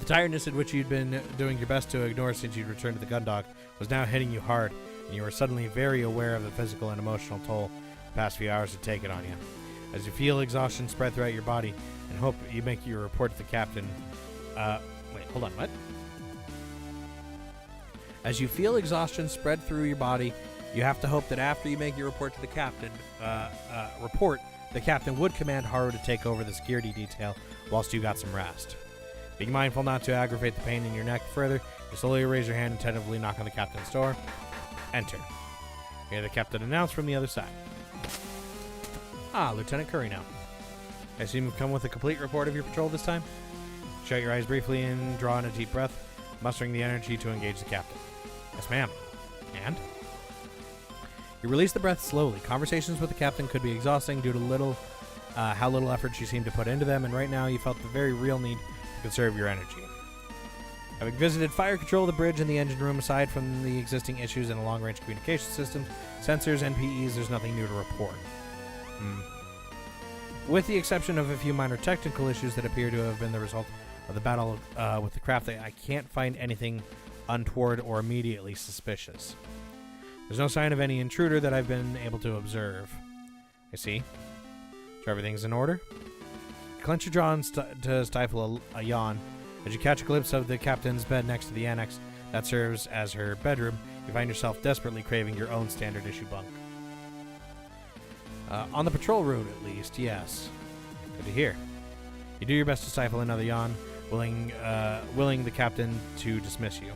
The tiredness in which you'd been doing your best to ignore since you'd returned to the Gundog was now hitting you hard, and you were suddenly very aware of the physical and emotional toll the past few hours had taken on you. As you feel exhaustion spread throughout your body and hope you make your report to the captain... wait, hold on, what? As you feel exhaustion spread through your body, you have to hope that after you make your report to the captain, the captain would command Haru to take over the security detail whilst you got some rest. Being mindful not to aggravate the pain in your neck further, you slowly raise your hand and tentatively knock on the captain's door. Enter. You hear the captain announce from the other side. Ah, Lieutenant Curry now. I assume you've come with a complete report of your patrol this time? Shut your eyes briefly and draw in a deep breath, mustering the energy to engage the captain. Yes, ma'am. And? You release the breath slowly. Conversations with the captain could be exhausting due to how little effort you seem to put into them, and right now you felt the very real need to conserve your energy. Having visited fire control of the bridge and the engine room, aside from the existing issues in the long-range communication systems, sensors, and PEs, there's nothing new to report. With the exception of a few minor technical issues that appear to have been the result of the battle with the craft, I can't find anything untoward or immediately suspicious. There's no sign of any intruder that I've been able to observe. I see. So everything's in order? Clench your jaw to stifle a yawn. As you catch a glimpse of the captain's bed next to the annex that serves as her bedroom, you find yourself desperately craving your own standard issue bunk. On the patrol route, at least, yes. Good to hear. You do your best to stifle another yawn, willing the captain to dismiss you.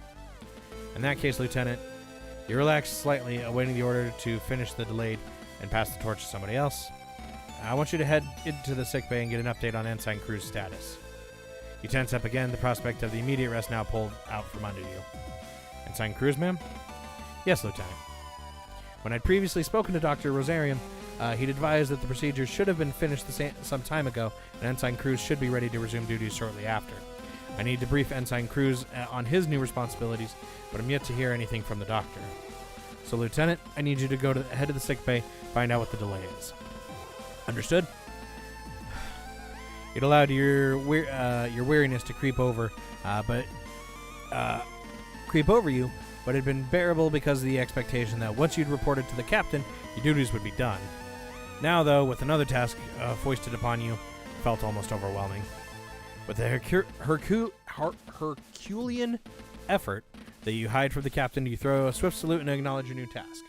In that case, Lieutenant, you relax slightly, awaiting the order to finish the delayed and pass the torch to somebody else. I want you to head into the sickbay and get an update on Ensign Cruz's status. You tense up again, the prospect of the immediate rest now pulled out from under you. Ensign Cruz, ma'am? Yes, Lieutenant. When I'd previously spoken to Dr. Rosarium, he'd advised that the procedures should have been finished some time ago, and Ensign Cruz should be ready to resume duties shortly after. I need to brief Ensign Cruz on his new responsibilities, but I'm yet to hear anything from the doctor. So, Lieutenant, I need you to go to the head of the sickbay, find out what the delay is. Understood? It allowed your weariness to creep over you, but it had been bearable because of the expectation that once you'd reported to the captain, your duties would be done. Now, though, with another task foisted upon you, it felt almost overwhelming. With a Herculean effort that you hide from the captain, you throw a swift salute and acknowledge your new task.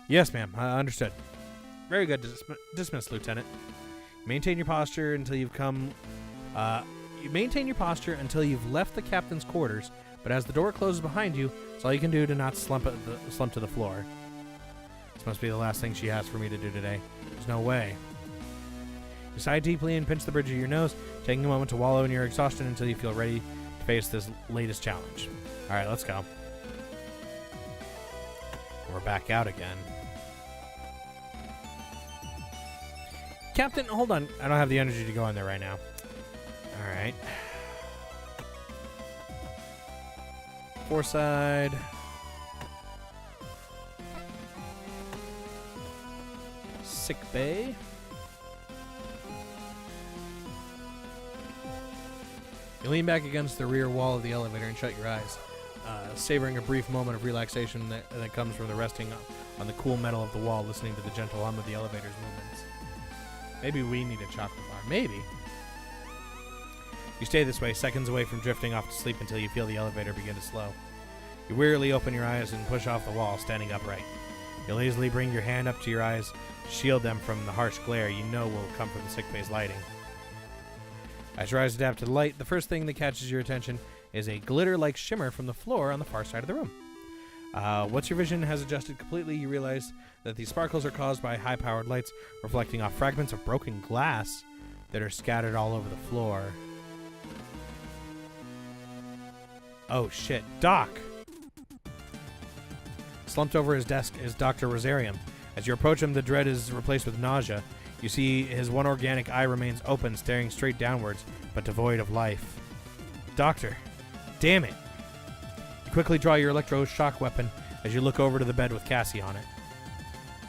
Yes, ma'am. Understood. Very good. Dismissed, Lieutenant. Maintain your posture until you've left the captain's quarters, but as the door closes behind you, it's all you can do to not slump to the floor. This must be the last thing she asked for me to do today. There's no way. You sigh deeply and pinch the bridge of your nose, taking a moment to wallow in your exhaustion until you feel ready to face this latest challenge. All right, let's go. We're back out again. Captain, hold on. I don't have the energy to go in there right now. All right. Foreside. Sick bay. You lean back against the rear wall of the elevator and shut your eyes, savoring a brief moment of relaxation that comes from the resting on the cool metal of the wall, listening to the gentle hum of the elevator's movements. Maybe we need a chocolate bar. Maybe. You stay this way, seconds away from drifting off to sleep until you feel the elevator begin to slow. You wearily open your eyes and push off the wall, standing upright. You lazily bring your hand up to your eyes to shield them from the harsh glare you know will come from the sickbay's lighting. As your eyes adapt to the light, the first thing that catches your attention is a glitter-like shimmer from the floor on the far side of the room. Once your vision has adjusted completely, you realize that these sparkles are caused by high-powered lights reflecting off fragments of broken glass that are scattered all over the floor. Oh shit, Doc! Slumped over his desk is Dr. Rosarium. As you approach him, the dread is replaced with nausea. You see his one organic eye remains open, staring straight downwards, but devoid of life. Doctor! Damn it! You quickly draw your electroshock weapon as you look over to the bed with Cassie on it.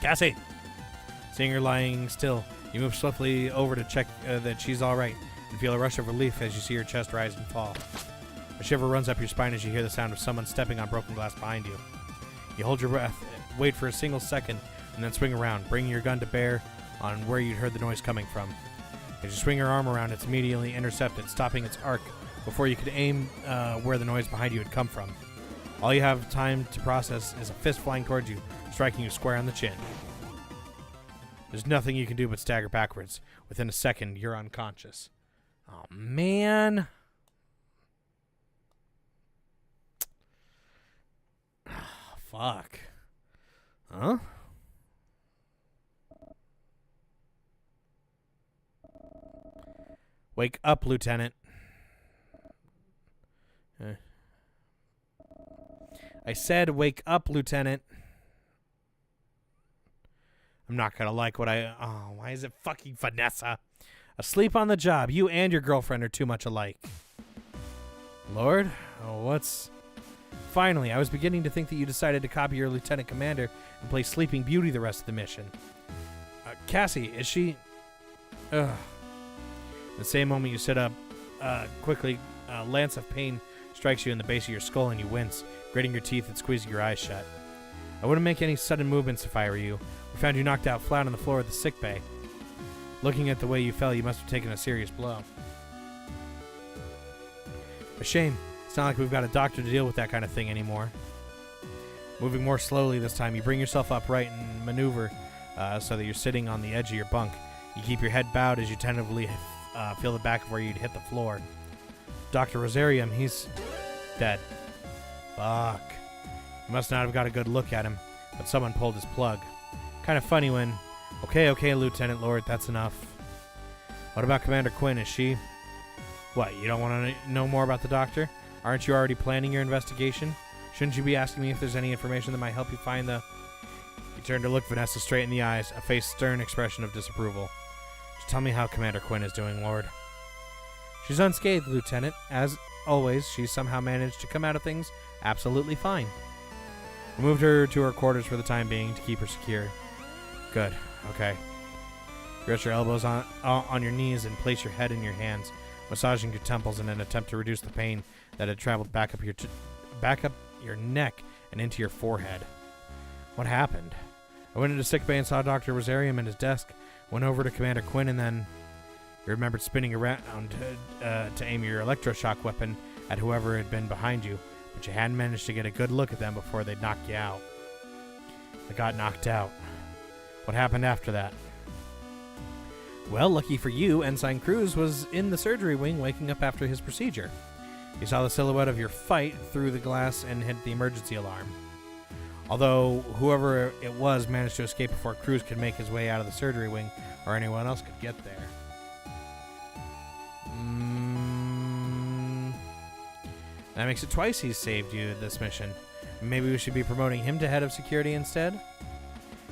Cassie! Seeing her lying still, you move swiftly over to check that she's alright, and feel a rush of relief as you see her chest rise and fall. A shiver runs up your spine as you hear the sound of someone stepping on broken glass behind you. You hold your breath, wait for a single second, and then swing around, bringing your gun to bear on where you'd heard the noise coming from. As you swing your arm around, it's immediately intercepted, stopping its arc before you could aim where the noise behind you had come from. All you have time to process is a fist flying towards you, striking you square on the chin. There's nothing you can do but stagger backwards. Within a second, you're unconscious. Oh, man. Fuck. Huh? Wake up, Lieutenant. I said wake up, Lieutenant. I'm not gonna like what Oh, why is it fucking Vanessa? Asleep on the job. You and your girlfriend are too much alike. Lord? Oh, what's... Finally, I was beginning to think that you decided to copy your lieutenant commander and play Sleeping Beauty the rest of the mission. Cassie, is she... Ugh. The same moment you sit up, quickly, a lance of pain strikes you in the base of your skull and you wince, gritting your teeth and squeezing your eyes shut. I wouldn't make any sudden movements if I were you. We found you knocked out flat on the floor of the sick bay. Looking at the way you fell, you must have taken a serious blow. A shame. It's not like we've got a doctor to deal with that kind of thing anymore. Moving more slowly this time, you bring yourself upright and maneuver so that you're sitting on the edge of your bunk. You keep your head bowed as you tentatively feel the back of where you'd hit the floor. Dr. Rosarium, he's dead. Fuck. You must not have got a good look at him, but someone pulled his plug. Kind of funny when... Okay, Lieutenant Lord, that's enough. What about Commander Quinn? Is she... What, you don't want to know more about the doctor? Aren't you already planning your investigation? Shouldn't you be asking me if there's any information that might help you find the... You turn to look Vanessa straight in the eyes, a face stern expression of disapproval. Just tell me how Commander Quinn is doing, Lord. She's unscathed, Lieutenant. As always, she's somehow managed to come out of things absolutely fine. We moved her to her quarters for the time being to keep her secure. Good. Okay. Rest your elbows on your knees and place your head in your hands, massaging your temples in an attempt to reduce the pain that had traveled back up your neck and into your forehead. What happened? I went into sickbay and saw Dr. Rosarium at his desk, went over to Commander Quinn, and then you remembered spinning around to aim your electroshock weapon at whoever had been behind you, but you hadn't managed to get a good look at them before they'd knock you out. I got knocked out. What happened after that? Well, lucky for you, Ensign Cruz was in the surgery wing waking up after his procedure. He saw the silhouette of your fight through the glass and hit the emergency alarm. Although whoever it was managed to escape before Cruz could make his way out of the surgery wing or anyone else could get there. That makes it twice he's saved you this mission. Maybe we should be promoting him to head of security instead?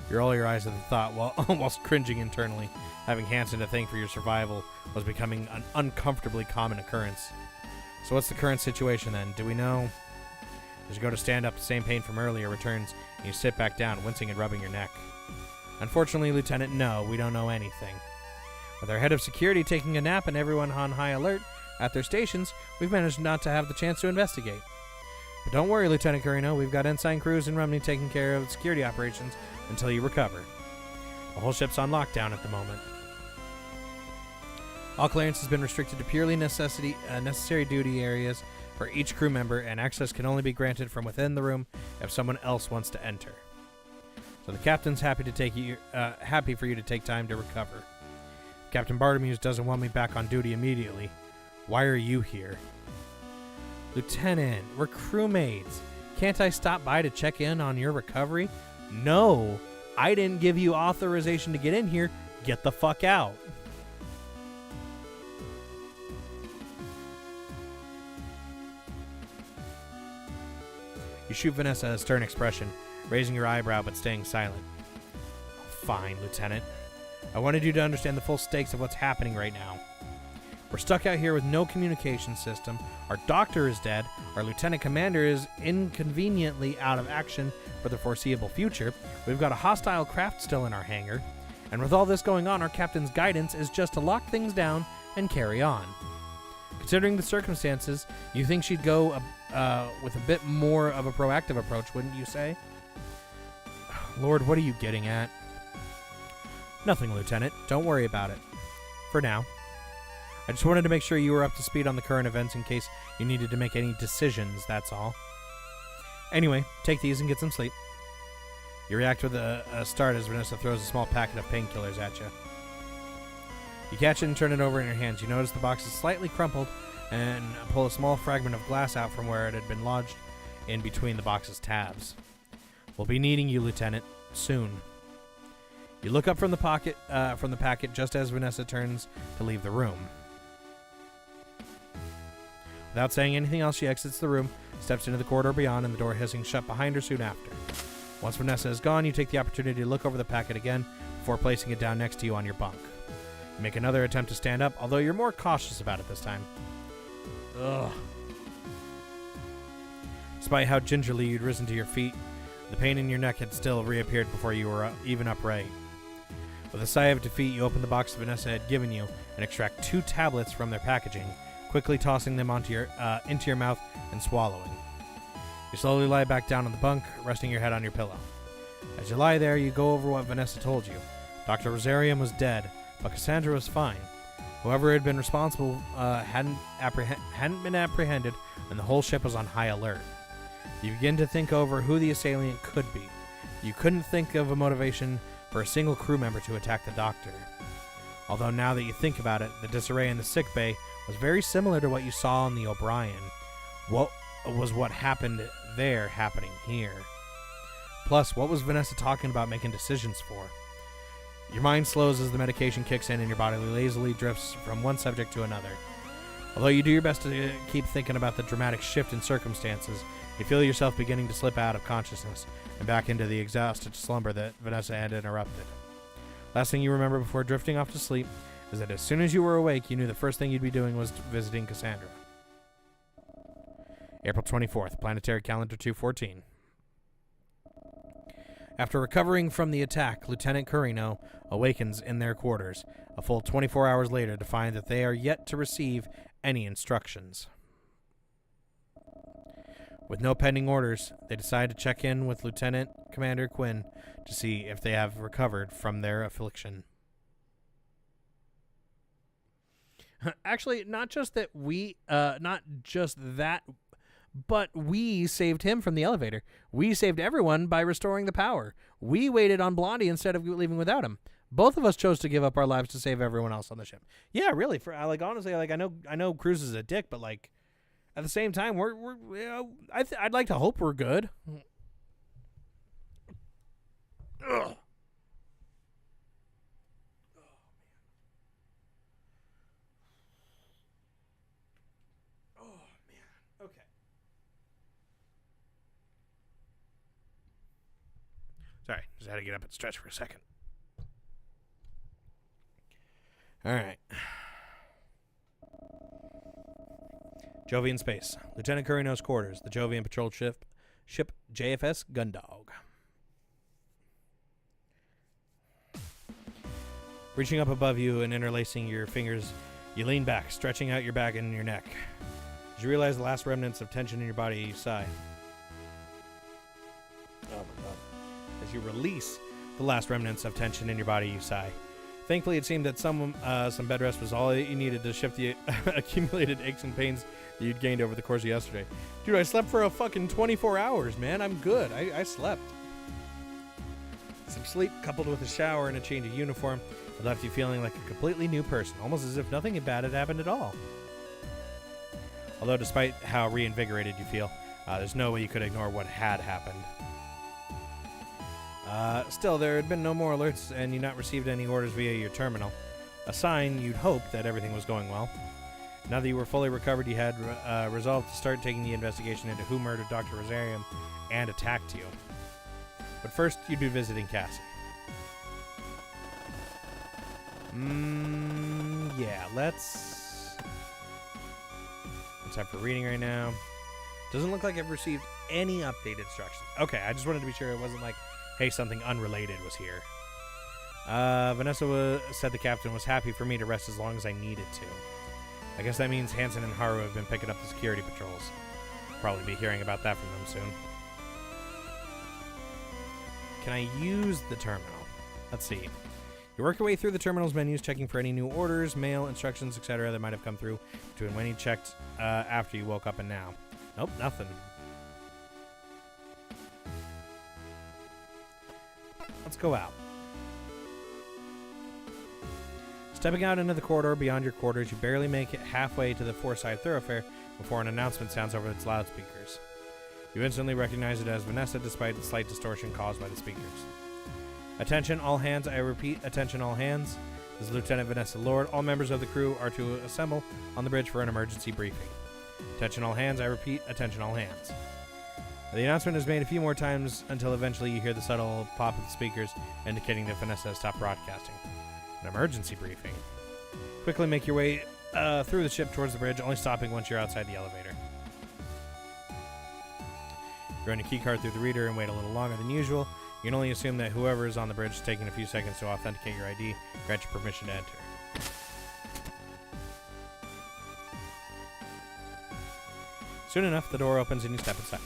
You roll your eyes at the thought whilst cringing internally. Having Hansen to thank for your survival was becoming an uncomfortably common occurrence. So what's the current situation then? Do we know? As you go to stand up, the same pain from earlier returns, and you sit back down, wincing and rubbing your neck. Unfortunately, Lieutenant, no, we don't know anything. With our head of security taking a nap and everyone on high alert at their stations, we've managed not to have the chance to investigate. But don't worry, Lieutenant Carino, we've got Ensign Cruz and Rumney taking care of security operations until you recover. The whole ship's on lockdown at the moment. All clearance has been restricted to purely necessary duty areas for each crew member, and access can only be granted from within the room if someone else wants to enter. So the captain's happy for you to take time to recover. Captain Bartimeus doesn't want me back on duty immediately. Why are you here? Lieutenant, we're crewmates. Can't I stop by to check in on your recovery? No, I didn't give you authorization to get in here. Get the fuck out. You shoot Vanessa a stern expression, raising your eyebrow but staying silent. Fine, Lieutenant. I wanted you to understand the full stakes of what's happening right now. We're stuck out here with no communication system. Our doctor is dead. Our lieutenant commander is inconveniently out of action for the foreseeable future. We've got a hostile craft still in our hangar. And with all this going on, our captain's guidance is just to lock things down and carry on. Considering the circumstances, you think she'd go with a bit more of a proactive approach, wouldn't you say? Lord, what are you getting at? Nothing, Lieutenant. Don't worry about it. For now. I just wanted to make sure you were up to speed on the current events in case you needed to make any decisions, that's all. Anyway, take these and get some sleep. You react with a start as Vanessa throws a small packet of painkillers at you. You catch it and turn it over in your hands. You notice the box is slightly crumpled and pull a small fragment of glass out from where it had been lodged in between the box's tabs. We'll be needing you, Lieutenant, soon. You look up from the packet just as Vanessa turns to leave the room. Without saying anything else, she exits the room, steps into the corridor beyond, and the door hissing shut behind her soon after. Once Vanessa is gone, you take the opportunity to look over the packet again before placing it down next to you on your bunk. You make another attempt to stand up, although you're more cautious about it this time. Ugh. Despite how gingerly you'd risen to your feet, the pain in your neck had still reappeared before you were even upright. With a sigh of defeat, you open the box Vanessa had given you and extract 2 tablets from their packaging, quickly tossing them into your mouth and swallowing. You slowly lie back down on the bunk, resting your head on your pillow. As you lie there, you go over what Vanessa told you. Dr. Rosarium was dead, but Cassandra was fine. Whoever had been responsible hadn't been apprehended, and the whole ship was on high alert. You begin to think over who the assailant could be. You couldn't think of a motivation for a single crew member to attack the doctor. Although now that you think about it, the disarray in the sickbay was very similar to what you saw on the O'Brien. What was what happened there happening here? Plus, what was Vanessa talking about making decisions for? Your mind slows as the medication kicks in and your body lazily drifts from one subject to another. Although you do your best to keep thinking about the dramatic shift in circumstances, you feel yourself beginning to slip out of consciousness and back into the exhausted slumber that Vanessa had interrupted. Last thing you remember before drifting off to sleep is that as soon as you were awake, you knew the first thing you'd be doing was visiting Cassandra. April 24th, Planetary Calendar 214. After recovering from the attack, Lieutenant Carino awakens in their quarters, a full 24 hours later, to find that they are yet to receive any instructions. With no pending orders, they decide to check in with Lieutenant Commander Quinn to see if they have recovered from their affliction. Actually, not just that, but we saved him from the elevator. We saved everyone by restoring the power. We waited on Blondie instead of leaving without him. Both of us chose to give up our lives to save everyone else on the ship. Yeah, really. For honestly, I know Cruz is a dick, but at the same time, I'd like to hope we're good. Ugh. Sorry, just had to get up and stretch for a second. All right. Jovian Space. Lieutenant Carino's quarters. The Jovian patrol ship JFS Gundog. Reaching up above you and interlacing your fingers, you lean back, stretching out your back and your neck. As you realize the last remnants of tension in your body, you sigh. Oh my god. As you release the last remnants of tension in your body, you sigh. Thankfully, it seemed that some bed rest was all you needed to shift the accumulated aches and pains that you'd gained over the course of yesterday. Dude, I slept for a fucking 24 hours, man. I'm good. I slept. Some sleep coupled with a shower and a change of uniform had left you feeling like a completely new person, almost as if nothing bad had happened at all. Although despite how reinvigorated you feel, there's no way you could ignore what had happened. Still, there had been no more alerts and you'd not received any orders via your terminal. A sign you'd hope that everything was going well. Now that you were fully recovered, you had resolved to start taking the investigation into who murdered Dr. Rosarium and attacked you. But first, you'd be visiting Cassie. Yeah, let's have for reading right now. Doesn't look like I've received any updated instructions. Okay, I just wanted to be sure it wasn't like, hey, something unrelated was here. Vanessa said the captain was happy for me to rest as long as I needed to. I guess that means Hansen and Haru have been picking up the security patrols. Probably be hearing about that from them soon. Can I use the terminal? Let's see. You work your way through the terminal's menus, checking for any new orders, mail, instructions, etc. that might have come through between when you checked after you woke up and now. Nope, nothing. Let's go out. Stepping out into the corridor beyond your quarters, you barely make it halfway to the four-side thoroughfare before an announcement sounds over its loudspeakers. You instantly recognize it as Vanessa, despite the slight distortion caused by the speakers. Attention all hands, I repeat, attention all hands. This is Lieutenant Vanessa Lord. All members of the crew are to assemble on the bridge for an emergency briefing. Attention all hands, I repeat, attention all hands. The announcement is made a few more times until eventually you hear the subtle pop of the speakers indicating that Vanessa has stopped broadcasting. An emergency briefing. Quickly make your way through the ship towards the bridge, only stopping once you're outside the elevator. Run your keycard through the reader and wait a little longer than usual. You can only assume that whoever is on the bridge is taking a few seconds to authenticate your ID, grant you permission to enter. Soon enough, the door opens and you step inside.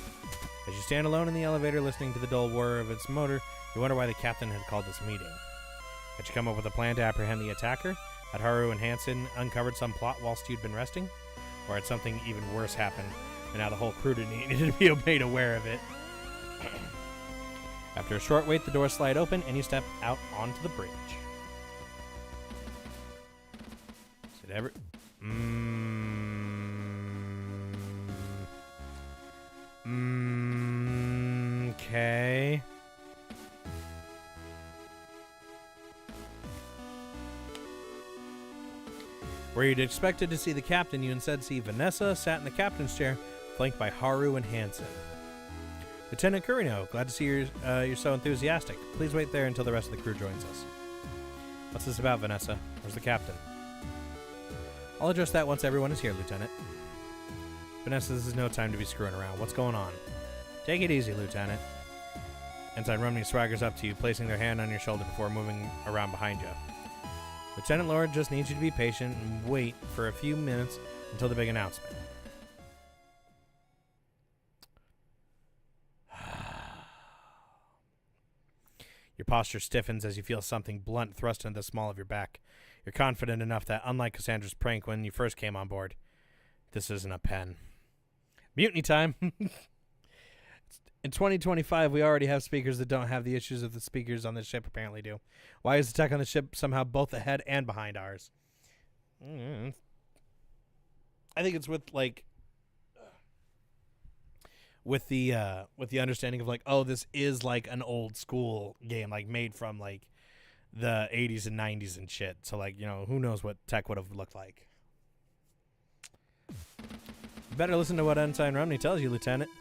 As you stand alone in the elevator listening to the dull whir of its motor, you wonder why the captain had called this meeting. Had you come up with a plan to apprehend the attacker? Had Haru and Hansen uncovered some plot whilst you'd been resting? Or had something even worse happened, and now the whole crew needed to be made aware of it? After a short wait, the doors slide open and you step out onto the bridge. Is it ever... Okay. Where you'd expected to see the captain, you instead see Vanessa sat in the captain's chair, flanked by Haru and Hansen. Lieutenant Kurino, glad to see you're so enthusiastic. Please wait there until the rest of the crew joins us. What's this about, Vanessa? Where's the captain? I'll address that once everyone is here, Lieutenant. Vanessa, this is no time to be screwing around. What's going on? Take it easy, Lieutenant. Ensign Rumney swaggers up to you, placing their hand on your shoulder before moving around behind you. Lieutenant Lord just needs you to be patient and wait for a few minutes until the big announcement. Your posture stiffens as you feel something blunt thrust into the small of your back. You're confident enough that, unlike Cassandra's prank when you first came on board, this isn't a pen. Mutiny time! In 2025, we already have speakers that don't have the issues that the speakers on this ship apparently do. Why is the tech on the ship somehow both ahead and behind ours? I think it's with with the understanding of oh, this is like an old school game, made from the 80s and 90s and shit. So who knows what tech would have looked like. You better listen to what Ensign Rumney tells you, Lieutenant.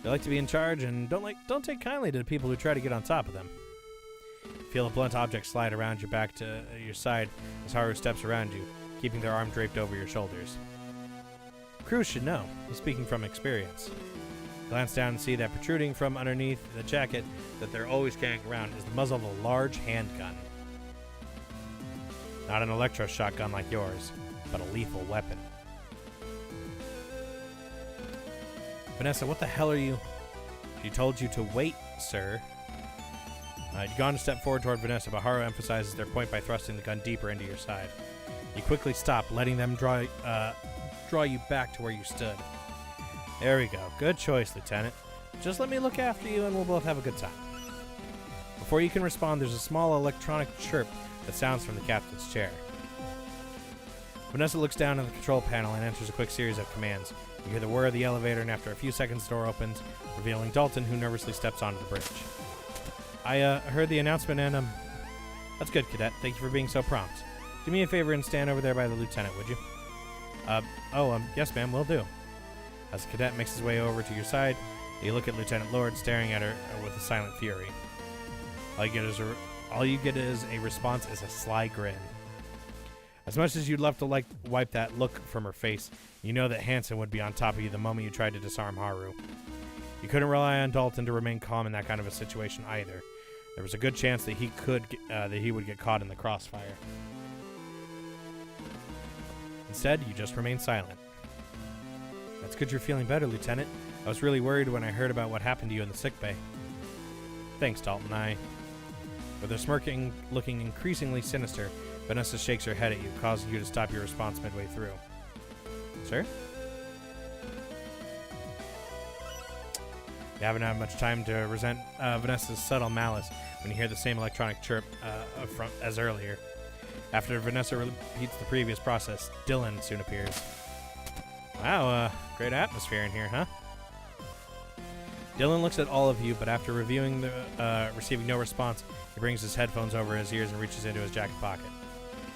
They like to be in charge and don't take kindly to the people who try to get on top of them. Feel a blunt object slide around your back to your side as Haru steps around you, keeping their arm draped over your shoulders. Crews should know. He's speaking from experience. Glance down and see that protruding from underneath the jacket that they're always carrying around is the muzzle of a large handgun. Not an electro shotgun like yours, but a lethal weapon. Vanessa, what the hell are you? She told you to wait, sir. You'd gone to step forward toward Vanessa, but Haru emphasizes their point by thrusting the gun deeper into your side. You quickly stop, letting them draw you back to where you stood. There we go. Good choice, Lieutenant. Just let me look after you and we'll both have a good time. Before you can respond, there's a small electronic chirp that sounds from the captain's chair. Vanessa looks down at the control panel and enters a quick series of commands. You hear the whir of the elevator, and after a few seconds, the door opens, revealing Dalton, who nervously steps onto the bridge. I heard the announcement, and that's good, Cadet. Thank you for being so prompt. Do me a favor and stand over there by the lieutenant, would you? Yes, ma'am, will do. As the cadet makes his way over to your side, you look at Lieutenant Lord, staring at her with a silent fury. All you get is a response is a sly grin. As much as you'd love to wipe that look from her face, you know that Hansen would be on top of you the moment you tried to disarm Haru. You couldn't rely on Dalton to remain calm in that kind of a situation either. There was a good chance that he would get caught in the crossfire. Instead, you just remain silent. That's good you're feeling better, Lieutenant. I was really worried when I heard about what happened to you in the sickbay. Thanks, Dalton. With her smirking looking increasingly sinister, Vanessa shakes her head at you, causing you to stop your response midway through. Sir? You haven't had much time to resent Vanessa's subtle malice when you hear the same electronic chirp as earlier. After Vanessa repeats the previous process, Dylan soon appears. Wow, great atmosphere in here, huh? Dylan looks at all of you, but after receiving no response, he brings his headphones over his ears and reaches into his jacket pocket.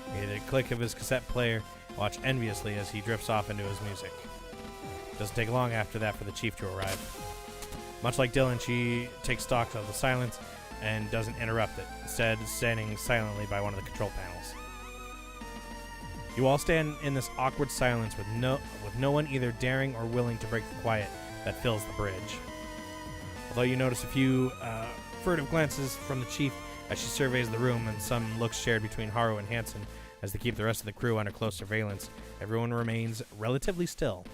You hear the click of his cassette player, watch enviously as he drifts off into his music. It doesn't take long after that for the chief to arrive. Much like Dylan, she takes stock of the silence and doesn't interrupt it, instead standing silently by one of the control panels. You all stand in this awkward silence with no one either daring or willing to break the quiet that fills the bridge. Although you notice a few furtive glances from the chief as she surveys the room and some looks shared between Haru and Hansen as they keep the rest of the crew under close surveillance, everyone remains relatively still.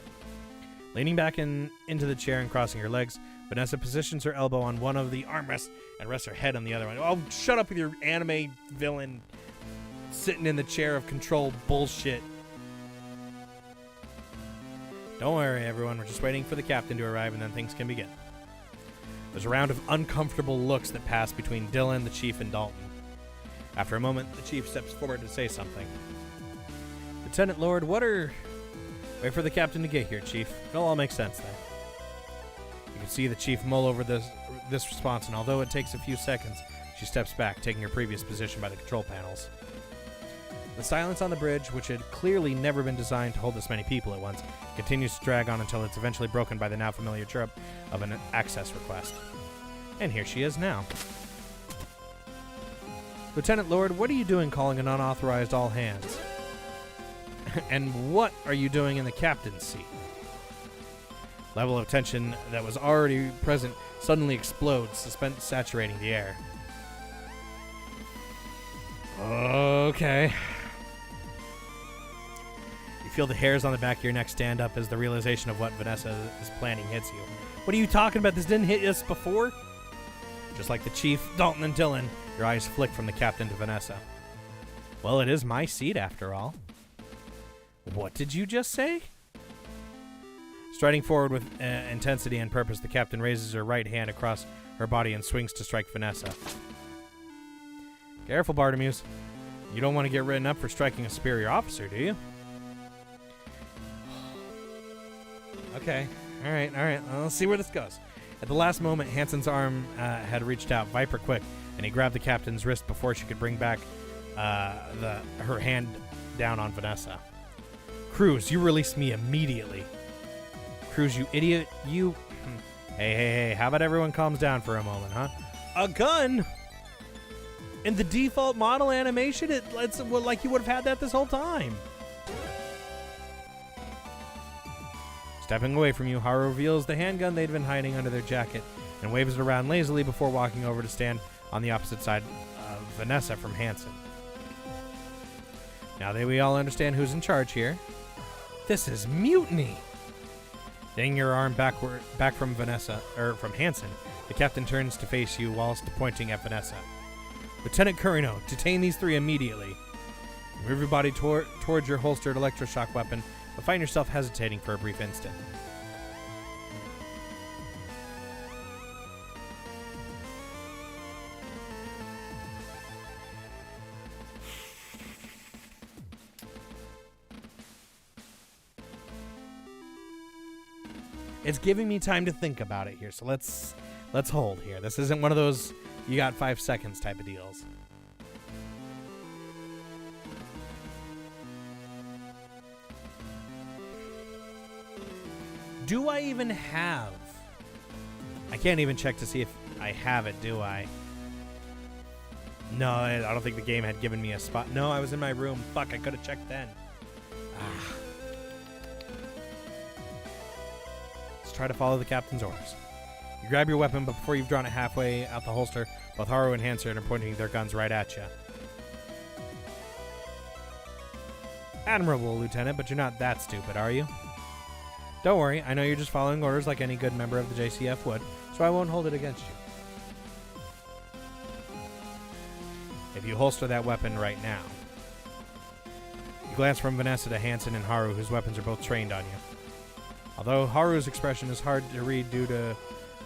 Leaning back into the chair and crossing her legs, Vanessa positions her elbow on one of the armrests and rests her head on the other one. Oh, shut up with your anime villain sitting in the chair of control bullshit. Don't worry, everyone. We're just waiting for the captain to arrive, and then things can begin. There's a round of uncomfortable looks that pass between Dylan, the chief, and Dalton. After a moment, the chief steps forward to say something. Lieutenant Lord, Wait for the captain to get here, Chief. It'll all make sense then. You can see the chief mull over this response, and although it takes a few seconds, she steps back, taking her previous position by the control panels. The silence on the bridge, which had clearly never been designed to hold this many people at once, continues to drag on until it's eventually broken by the now familiar chirp of an access request. And here she is now. Lieutenant Lord, what are you doing calling an unauthorized all hands? And what are you doing in the captain's seat? Level of tension that was already present suddenly explodes, suspense saturating the air. Okay. You feel the hairs on the back of your neck stand up as the realization of what Vanessa is planning hits you. What are you talking about? This didn't hit us before? Just like the chief, Dalton, and Dylan, your eyes flick from the captain to Vanessa. Well, it is my seat after all. What did you just say? Striding forward with intensity and purpose, the captain raises her right hand across her body and swings to strike Vanessa. Careful, Bartimeus. You don't want to get written up for striking a superior officer, do you? Okay. All right. Well, let's see where this goes. At the last moment, Hansen's arm had reached out viper quick, and he grabbed the captain's wrist before she could bring back her hand down on Vanessa. Cruz, you release me immediately. Cruz, you idiot. You... Hey, how about everyone calms down for a moment, huh? A gun? In the default model animation, it's like you would have had that this whole time. Stepping away from you, Haru reveals the handgun they'd been hiding under their jacket and waves it around lazily before walking over to stand on the opposite side of Vanessa from Hansen. Now that we all understand who's in charge here, this is mutiny. Dangling your arm back from from Hansen, the captain turns to face you whilst pointing at Vanessa. Lieutenant Curino, detain these three immediately. Move your body towards your holstered electroshock weapon, but find yourself hesitating for a brief instant. It's giving me time to think about it here, so let's hold here. This isn't one of those you got 5 seconds type of deals. Do I even have? I can't even check to see if I have it, do I? No, I don't think the game had given me a spot. No, I was in my room. Fuck, I could have checked then. Try to follow the captain's orders. You grab your weapon, but before you've drawn it halfway out the holster, both Haru and Hansen are pointing their guns right at you. Admirable, Lieutenant, but you're not that stupid, are you? Don't worry, I know you're just following orders like any good member of the JCF would, so I won't hold it against you. If you holster that weapon right now. You glance from Vanessa to Hansen and Haru, whose weapons are both trained on you. Although Haru's expression is hard to read due to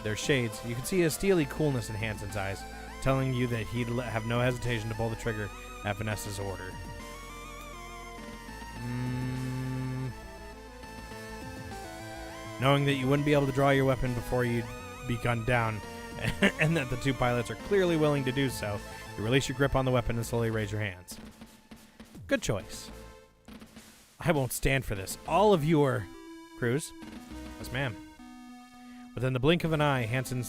their shades, you can see a steely coolness in Hansen's eyes, telling you that he'd have no hesitation to pull the trigger at Vanessa's order. Knowing that you wouldn't be able to draw your weapon before you'd be gunned down, and that the two pilots are clearly willing to do so, you release your grip on the weapon and slowly raise your hands. Good choice. I won't stand for this. All of you are... Cruz? Yes, ma'am. Within the blink of an eye, Hansen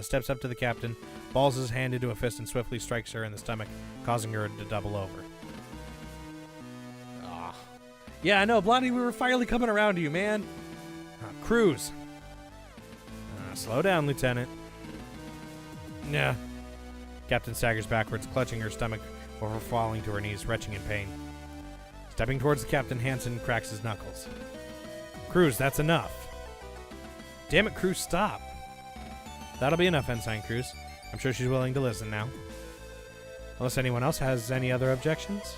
steps up to the captain, balls his hand into a fist, and swiftly strikes her in the stomach, causing her to double over. Ah. Yeah, I know, Blondie, we were finally coming around to you, man. Cruz. Slow down, Lieutenant. Yeah. Captain staggers backwards, clutching her stomach before falling to her knees, retching in pain. Stepping towards the captain, Hansen cracks his knuckles. Cruz, that's enough. Damn it, Cruz, stop. That'll be enough, Ensign Cruz. I'm sure she's willing to listen now. Unless anyone else has any other objections?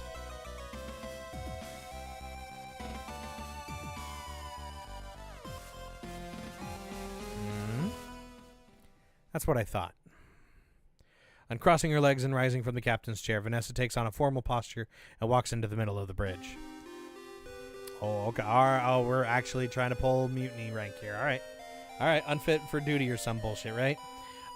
That's what I thought. Uncrossing her legs and rising from the captain's chair, Vanessa takes on a formal posture and walks into the middle of the bridge. Oh, okay. Oh, we're actually trying to pull mutiny rank here. All right. All right, unfit for duty or some bullshit, right?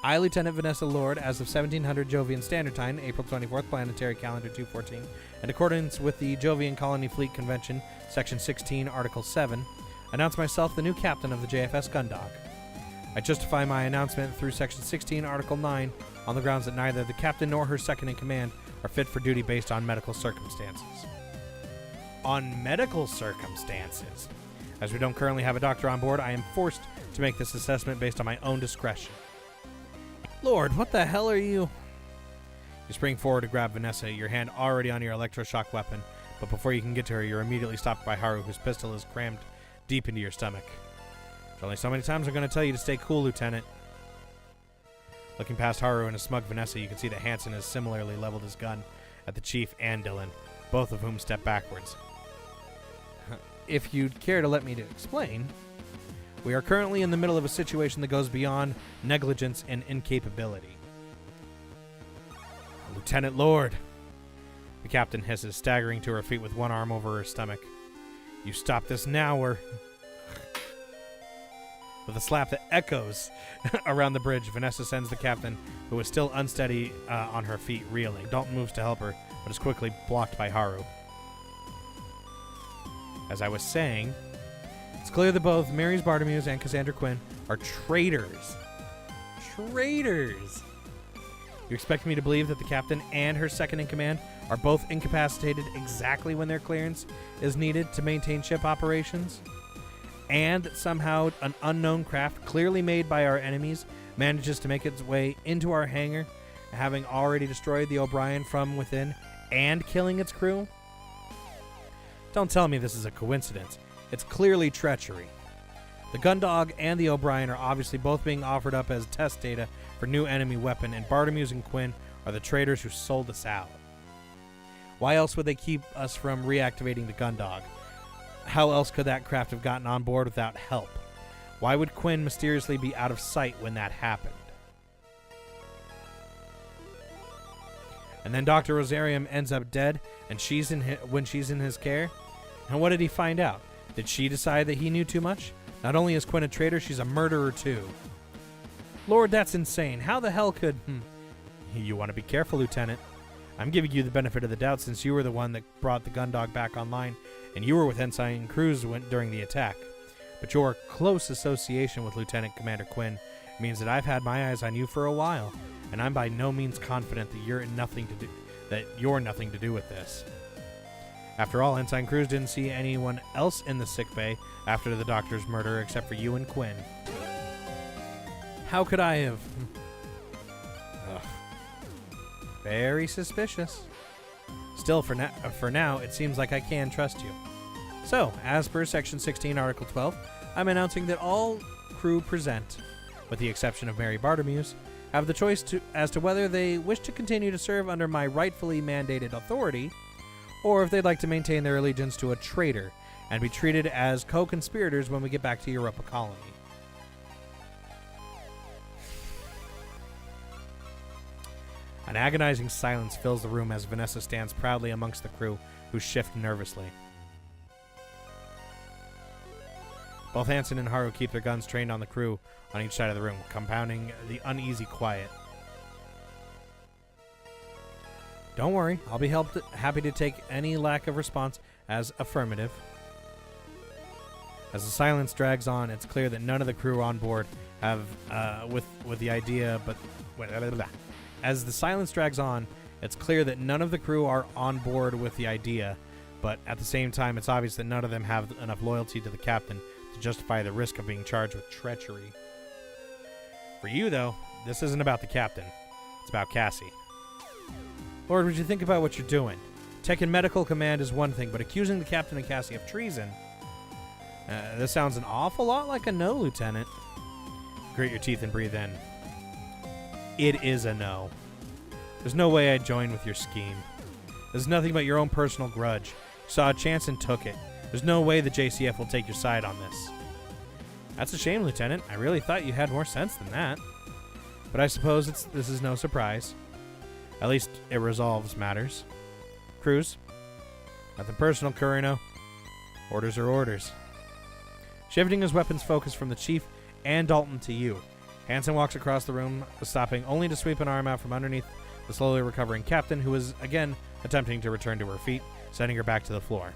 I, Lieutenant Vanessa Lord, as of 1700 Jovian Standard Time, April 24th, Planetary Calendar 214, in accordance with the Jovian Colony Fleet Convention, Section 16, Article 7, announce myself the new captain of the JFS Gundog. I justify my announcement through Section 16, Article 9, on the grounds that neither the captain nor her second-in-command are fit for duty based on medical circumstances. On medical circumstances? As we don't currently have a doctor on board, I am forced to make this assessment based on my own discretion. Lord, what the hell are you? You spring forward to grab Vanessa, your hand already on your electroshock weapon, but before you can get to her, you're immediately stopped by Haru, whose pistol is crammed deep into your stomach. There's only so many times I'm going to tell you to stay cool, Lieutenant. Looking past Haru and a smug Vanessa, you can see that Hansen has similarly leveled his gun at the Chief and Dylan, both of whom step backwards. If you'd care to let me to explain, we are currently in the middle of a situation that goes beyond negligence and incapability. Lieutenant Lord, the captain hisses, staggering to her feet with one arm over her stomach. You stop this now, or... With a slap that echoes around the bridge, Vanessa sends the captain, who is still unsteady on her feet, reeling. Dalton moves to help her, but is quickly blocked by Haru. As I was saying, it's clear that both Mary's Bartimeus and Cassandra Quinn are traitors. Traitors! You expect me to believe that the captain and her second-in-command are both incapacitated exactly when their clearance is needed to maintain ship operations? And that somehow an unknown craft clearly made by our enemies manages to make its way into our hangar, having already destroyed the O'Brien from within and killing its crew? Don't tell me this is a coincidence. It's clearly treachery. The Gundog and the O'Brien are obviously both being offered up as test data for new enemy weapon, and Bartimeus and Quinn are the traitors who sold us out. Why else would they keep us from reactivating the Gundog? How else could that craft have gotten on board without help? Why would Quinn mysteriously be out of sight when that happened? And then Dr. Rosarium ends up dead, and when she's in his care? And what did he find out? Did she decide that he knew too much? Not only is Quinn a traitor, she's a murderer too. Lord, that's insane. How the hell could... You want to be careful, Lieutenant. I'm giving you the benefit of the doubt since you were the one that brought the Gundog back online, and you were with Ensign Cruz during the attack. But your close association with Lieutenant Commander Quinn means that I've had my eyes on you for a while, and I'm by no means confident that you're nothing to do with this. After all, Ensign Cruz didn't see anyone else in the sickbay after the doctor's murder except for you and Quinn. How could I have... Ugh. Very suspicious. Still, for now, it seems like I can trust you. So, as per Section 16, Article 12, I'm announcing that all crew present, with the exception of Mary Bartimeus, have the choice as to whether they wish to continue to serve under my rightfully mandated authority, or if they'd like to maintain their allegiance to a traitor and be treated as co-conspirators when we get back to Europa Colony. An agonizing silence fills the room as Vanessa stands proudly amongst the crew, who shift nervously. Both Hansen and Haru keep their guns trained on the crew on each side of the room, compounding the uneasy quiet. Don't worry, I'll be happy to take any lack of response as affirmative. As the silence drags on, it's clear that none of the crew on board have with the idea, but as the silence drags on, it's clear that none of the crew are on board with the idea, but at the same time, it's obvious that none of them have enough loyalty to the captain to justify the risk of being charged with treachery. For you, though, this isn't about the captain. It's about Cassie. Lord, would you think about what you're doing? Taking medical command is one thing, but accusing the captain and Cassie of treason... this sounds an awful lot like a no, Lieutenant. Grit your teeth and breathe in. It is a no. There's no way I'd join with your scheme. There's nothing but your own personal grudge. You saw a chance and took it. There's no way the JCF will take your side on this. That's a shame, Lieutenant. I really thought you had more sense than that. But I suppose this is no surprise. At least it resolves matters. Cruz? Nothing personal, Curino. Orders are orders. Shifting his weapon's focus from the Chief and Dalton to you, Hansen walks across the room, stopping only to sweep an arm out from underneath the slowly recovering captain, who is again attempting to return to her feet, sending her back to the floor.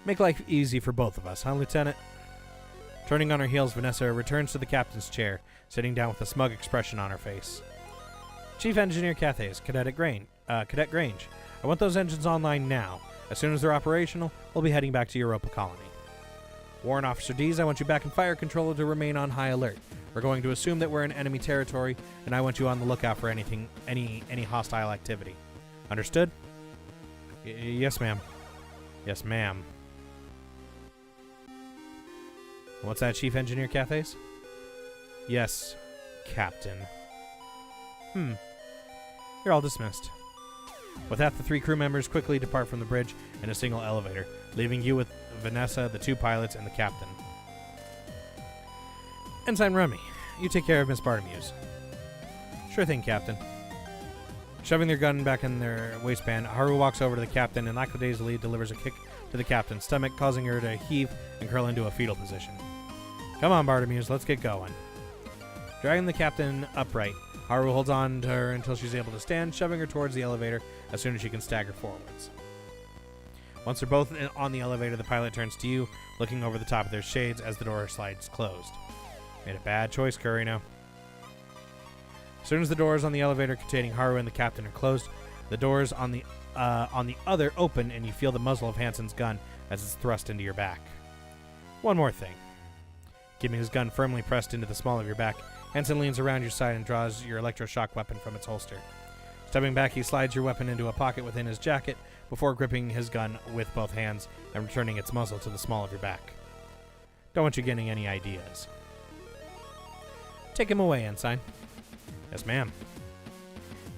Make life easy for both of us, huh, Lieutenant? Turning on her heels, Vanessa returns to the captain's chair, sitting down with a smug expression on her face. Chief Engineer Cathays, Cadet Grange. I want those engines online now. As soon as they're operational, we'll be heading back to Europa Colony. Warrant Officer Dees, I want you back in fire control to remain on high alert. We're going to assume that we're in enemy territory, and I want you on the lookout for any hostile activity. Understood? Yes, ma'am. Yes, ma'am. What's that, Chief Engineer Cathays? Yes, Captain. You're all dismissed. With that, the 3 crew members quickly depart from the bridge in a single elevator, leaving you with Vanessa, the 2 pilots, and the captain. Ensign Rummy, you take care of Miss Bartimeus. Sure thing, Captain. Shoving their gun back in their waistband, Haru walks over to the captain and lackadaisically delivers a kick to the captain's stomach, causing her to heave and curl into a fetal position. Come on, Bartimeus, let's get going. Dragging the captain upright, Haru holds on to her until she's able to stand, shoving her towards the elevator as soon as she can stagger forwards. Once they're both on the elevator, the pilot turns to you, looking over the top of their shades as the door slides closed. Made a bad choice, Curino. As soon as the doors on the elevator containing Haru and the captain are closed, the doors on the other open, and you feel the muzzle of Hansen's gun as it's thrust into your back. One more thing. Keeping his gun firmly pressed into the small of your back, Hansen leans around your side and draws your electroshock weapon from its holster. Stepping back, he slides your weapon into a pocket within his jacket before gripping his gun with both hands and returning its muzzle to the small of your back. Don't want you getting any ideas. Take him away, Ensign. Yes, ma'am.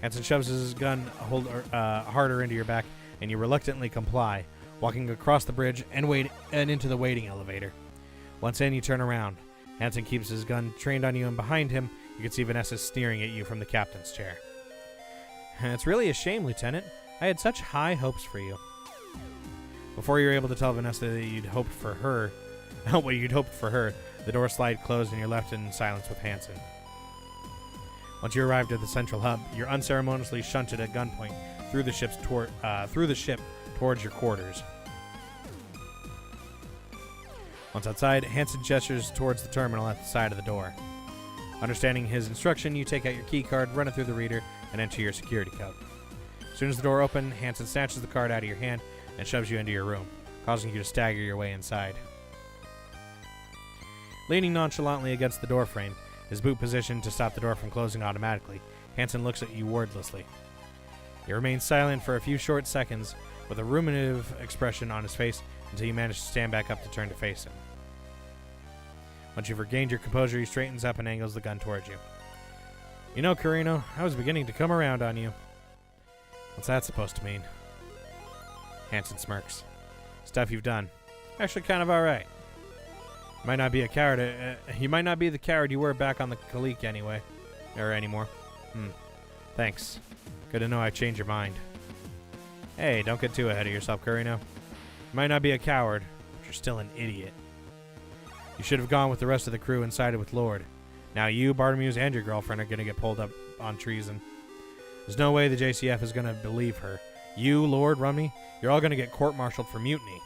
Hansen shoves his gun harder into your back, and you reluctantly comply, walking across the bridge and into the waiting elevator. Once in, you turn around. Hansen keeps his gun trained on you, and behind him, you can see Vanessa sneering at you from the captain's chair. It's really a shame, Lieutenant. I had such high hopes for you. Before you're able to tell Vanessa that you'd hoped for her, the door slide closed and you're left in silence with Hansen. Once you arrived at the central hub, you're unceremoniously shunted at gunpoint through the ship towards your quarters. Once outside, Hansen gestures towards the terminal at the side of the door. Understanding his instruction, you take out your key card, run it through the reader, and enter your security code. As soon as the door opens, Hansen snatches the card out of your hand and shoves you into your room, causing you to stagger your way inside. Leaning nonchalantly against the doorframe, his boot positioned to stop the door from closing automatically, Hansen looks at you wordlessly. He remains silent for a few short seconds, with a ruminative expression on his face until you manage to stand back up to turn to face him. Once you've regained your composure, he straightens up and angles the gun towards you. You know, Curino, I was beginning to come around on you. What's that supposed to mean? Hansen smirks. Stuff you've done. Actually kind of alright. You might not be a coward. You might not be the coward you were back on the Kalik anyway. Or anymore. Thanks. Good to know I changed your mind. Hey, don't get too ahead of yourself, Curino. You might not be a coward, but you're still an idiot. You should have gone with the rest of the crew and sided with Lord. Now you, Bartimeus, and your girlfriend are going to get pulled up on treason. There's no way the JCF is going to believe her. You, Lord, Rumney, you're all going to get court-martialed for mutiny.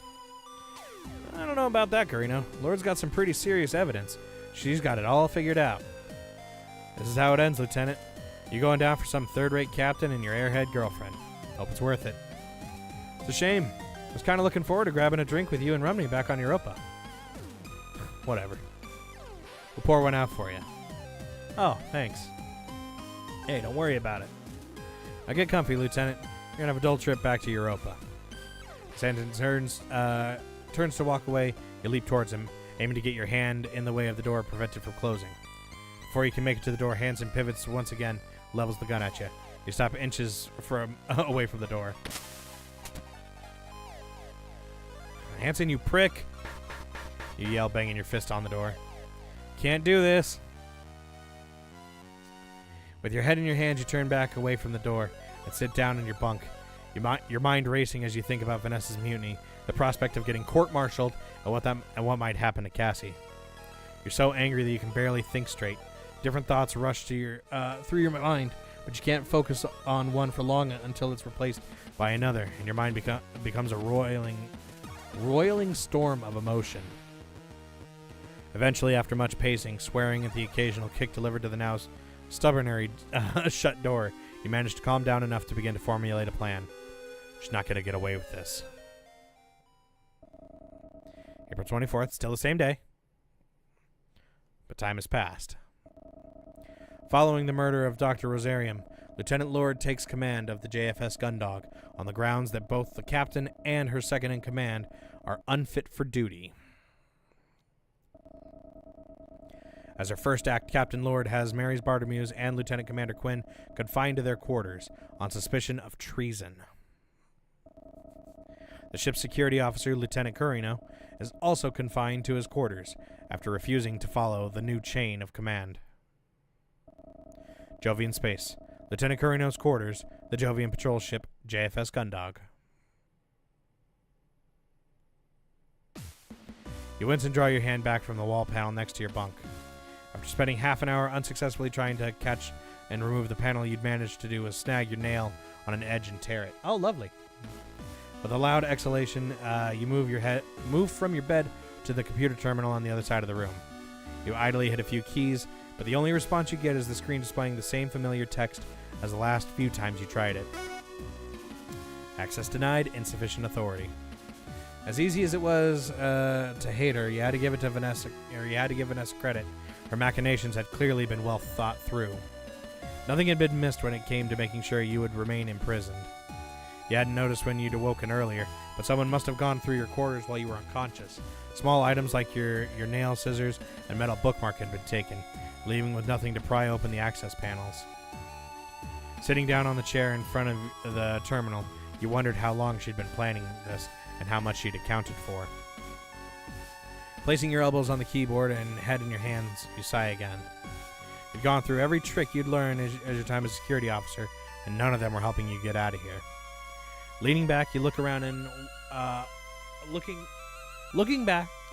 I don't know about that, Carino. Lord's got some pretty serious evidence. She's got it all figured out. This is how it ends, Lieutenant. You going down for some third-rate captain and your airhead girlfriend. Hope it's worth it. It's a shame. I was kind of looking forward to grabbing a drink with you and Rumney back on Europa. Whatever. We'll pour one out for you. Oh, thanks. Hey, don't worry about it. Now get comfy, Lieutenant. You're gonna have a dull trip back to Europa. Stanton turns to walk away. You leap towards him, aiming to get your hand in the way of the door, prevented from closing. Before you can make it to the door, Hansen pivots once again, levels the gun at you. You stop inches away from the door. Hansen, you prick! You yell, banging your fist on the door. Can't do this! With your head in your hands, you turn back away from the door and sit down in your bunk. Your mind racing as you think about Vanessa's mutiny, the prospect of getting court-martialed, and what might happen to Cassie. You're so angry that you can barely think straight. Different thoughts rush to through your mind, but you can't focus on one for long until it's replaced by another, and your mind becomes a roiling storm of emotion. Eventually, after much pacing, swearing at the occasional kick delivered to the now stubbornly shut door, you manage to calm down enough to begin to formulate a plan. She's not going to get away with this. April 24th, still the same day. But time has passed. Following the murder of Dr. Rosarium, Lieutenant Lord takes command of the JFS Gundog on the grounds that both the captain and her second-in-command are unfit for duty. As her first act, Captain Lord has Mary's Bartimeus and Lieutenant Commander Quinn confined to their quarters on suspicion of treason. The ship's security officer, Lieutenant Carino, is also confined to his quarters after refusing to follow the new chain of command. Jovian Space. Lieutenant Carino's quarters, the Jovian patrol ship JFS Gundog. You wince and draw your hand back from the wall panel next to your bunk. After spending half an hour unsuccessfully trying to catch and remove the panel, you'd managed to do was snag your nail on an edge and tear it. Oh, lovely. With a loud exhalation, you move from your bed to the computer terminal on the other side of the room. You idly hit a few keys, but the only response you get is the screen displaying the same familiar text as the last few times you tried it. Access denied, insufficient authority. As easy as it was to hate her, you had to give Vanessa credit. Her machinations had clearly been well thought through. Nothing had been missed when it came to making sure you would remain imprisoned. You hadn't noticed when you'd awoken earlier, but someone must have gone through your quarters while you were unconscious. Small items like your nail scissors and metal bookmark had been taken, leaving with nothing to pry open the access panels. Sitting down on the chair in front of the terminal, you wondered how long she'd been planning this and how much she'd accounted for. Placing your elbows on the keyboard and head in your hands, you sigh again. You'd gone through every trick you'd learned as your time as a security officer, and none of them were helping you get out of here. Leaning back, you look around and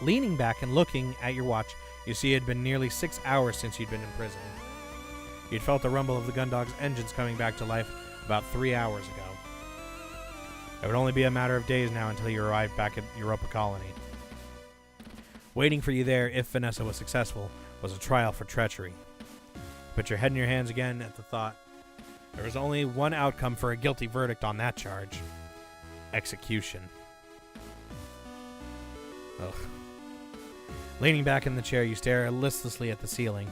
leaning back and looking at your watch, you see it had been nearly 6 hours since you'd been in prison. You'd felt the rumble of the Gundog's engines coming back to life about 3 hours ago. It would only be a matter of days now until you arrived back at Europa Colony. Waiting for you there, if Vanessa was successful, was a trial for treachery. Put your head in your hands again at the thought. There was only one outcome for a guilty verdict on that charge. Execution. Ugh. Leaning back in the chair, you stare listlessly at the ceiling.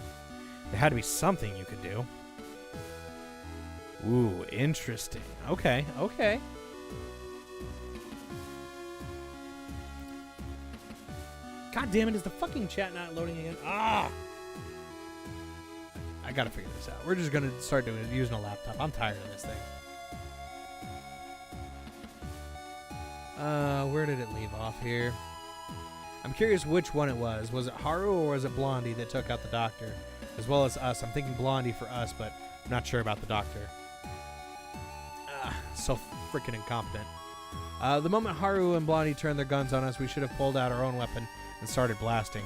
There had to be something you could do. Ooh, interesting. Okay. God damn it, is the fucking chat not loading again? Ah! I gotta figure this out. We're just gonna start using a laptop. I'm tired of this thing. Where did it leave off here? I'm curious which one it was. Was it Haru or was it Blondie that took out the doctor? As well as us. I'm thinking Blondie for us, but I'm not sure about the doctor. So freaking incompetent. The moment Haru and Blondie turned their guns on us, we should have pulled out our own weapon and started blasting.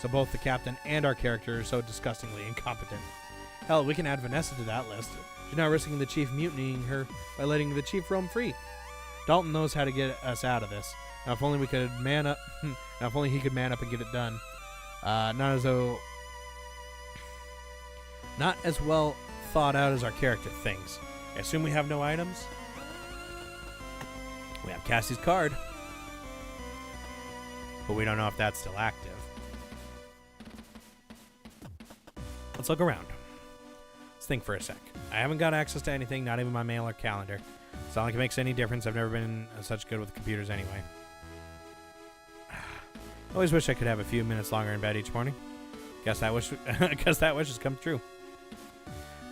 So both the captain and our character are so disgustingly incompetent. Hell, we can add Vanessa to that list. She's now risking the chief mutinying her by letting the chief roam free. Dalton knows how to get us out of this. Now, if only we could man up. Now, if only he could man up and get it done. Not as well thought out as our character thinks. I assume we have no items. We have Cassie's card, but we don't know if that's still active. Let's look around. Let's think for a sec. I haven't got access to anything, not even my mail or calendar. It's not like it makes any difference. I've never been such good with computers anyway. Always wish I could have a few minutes longer in bed each morning. Guess that wish has come true.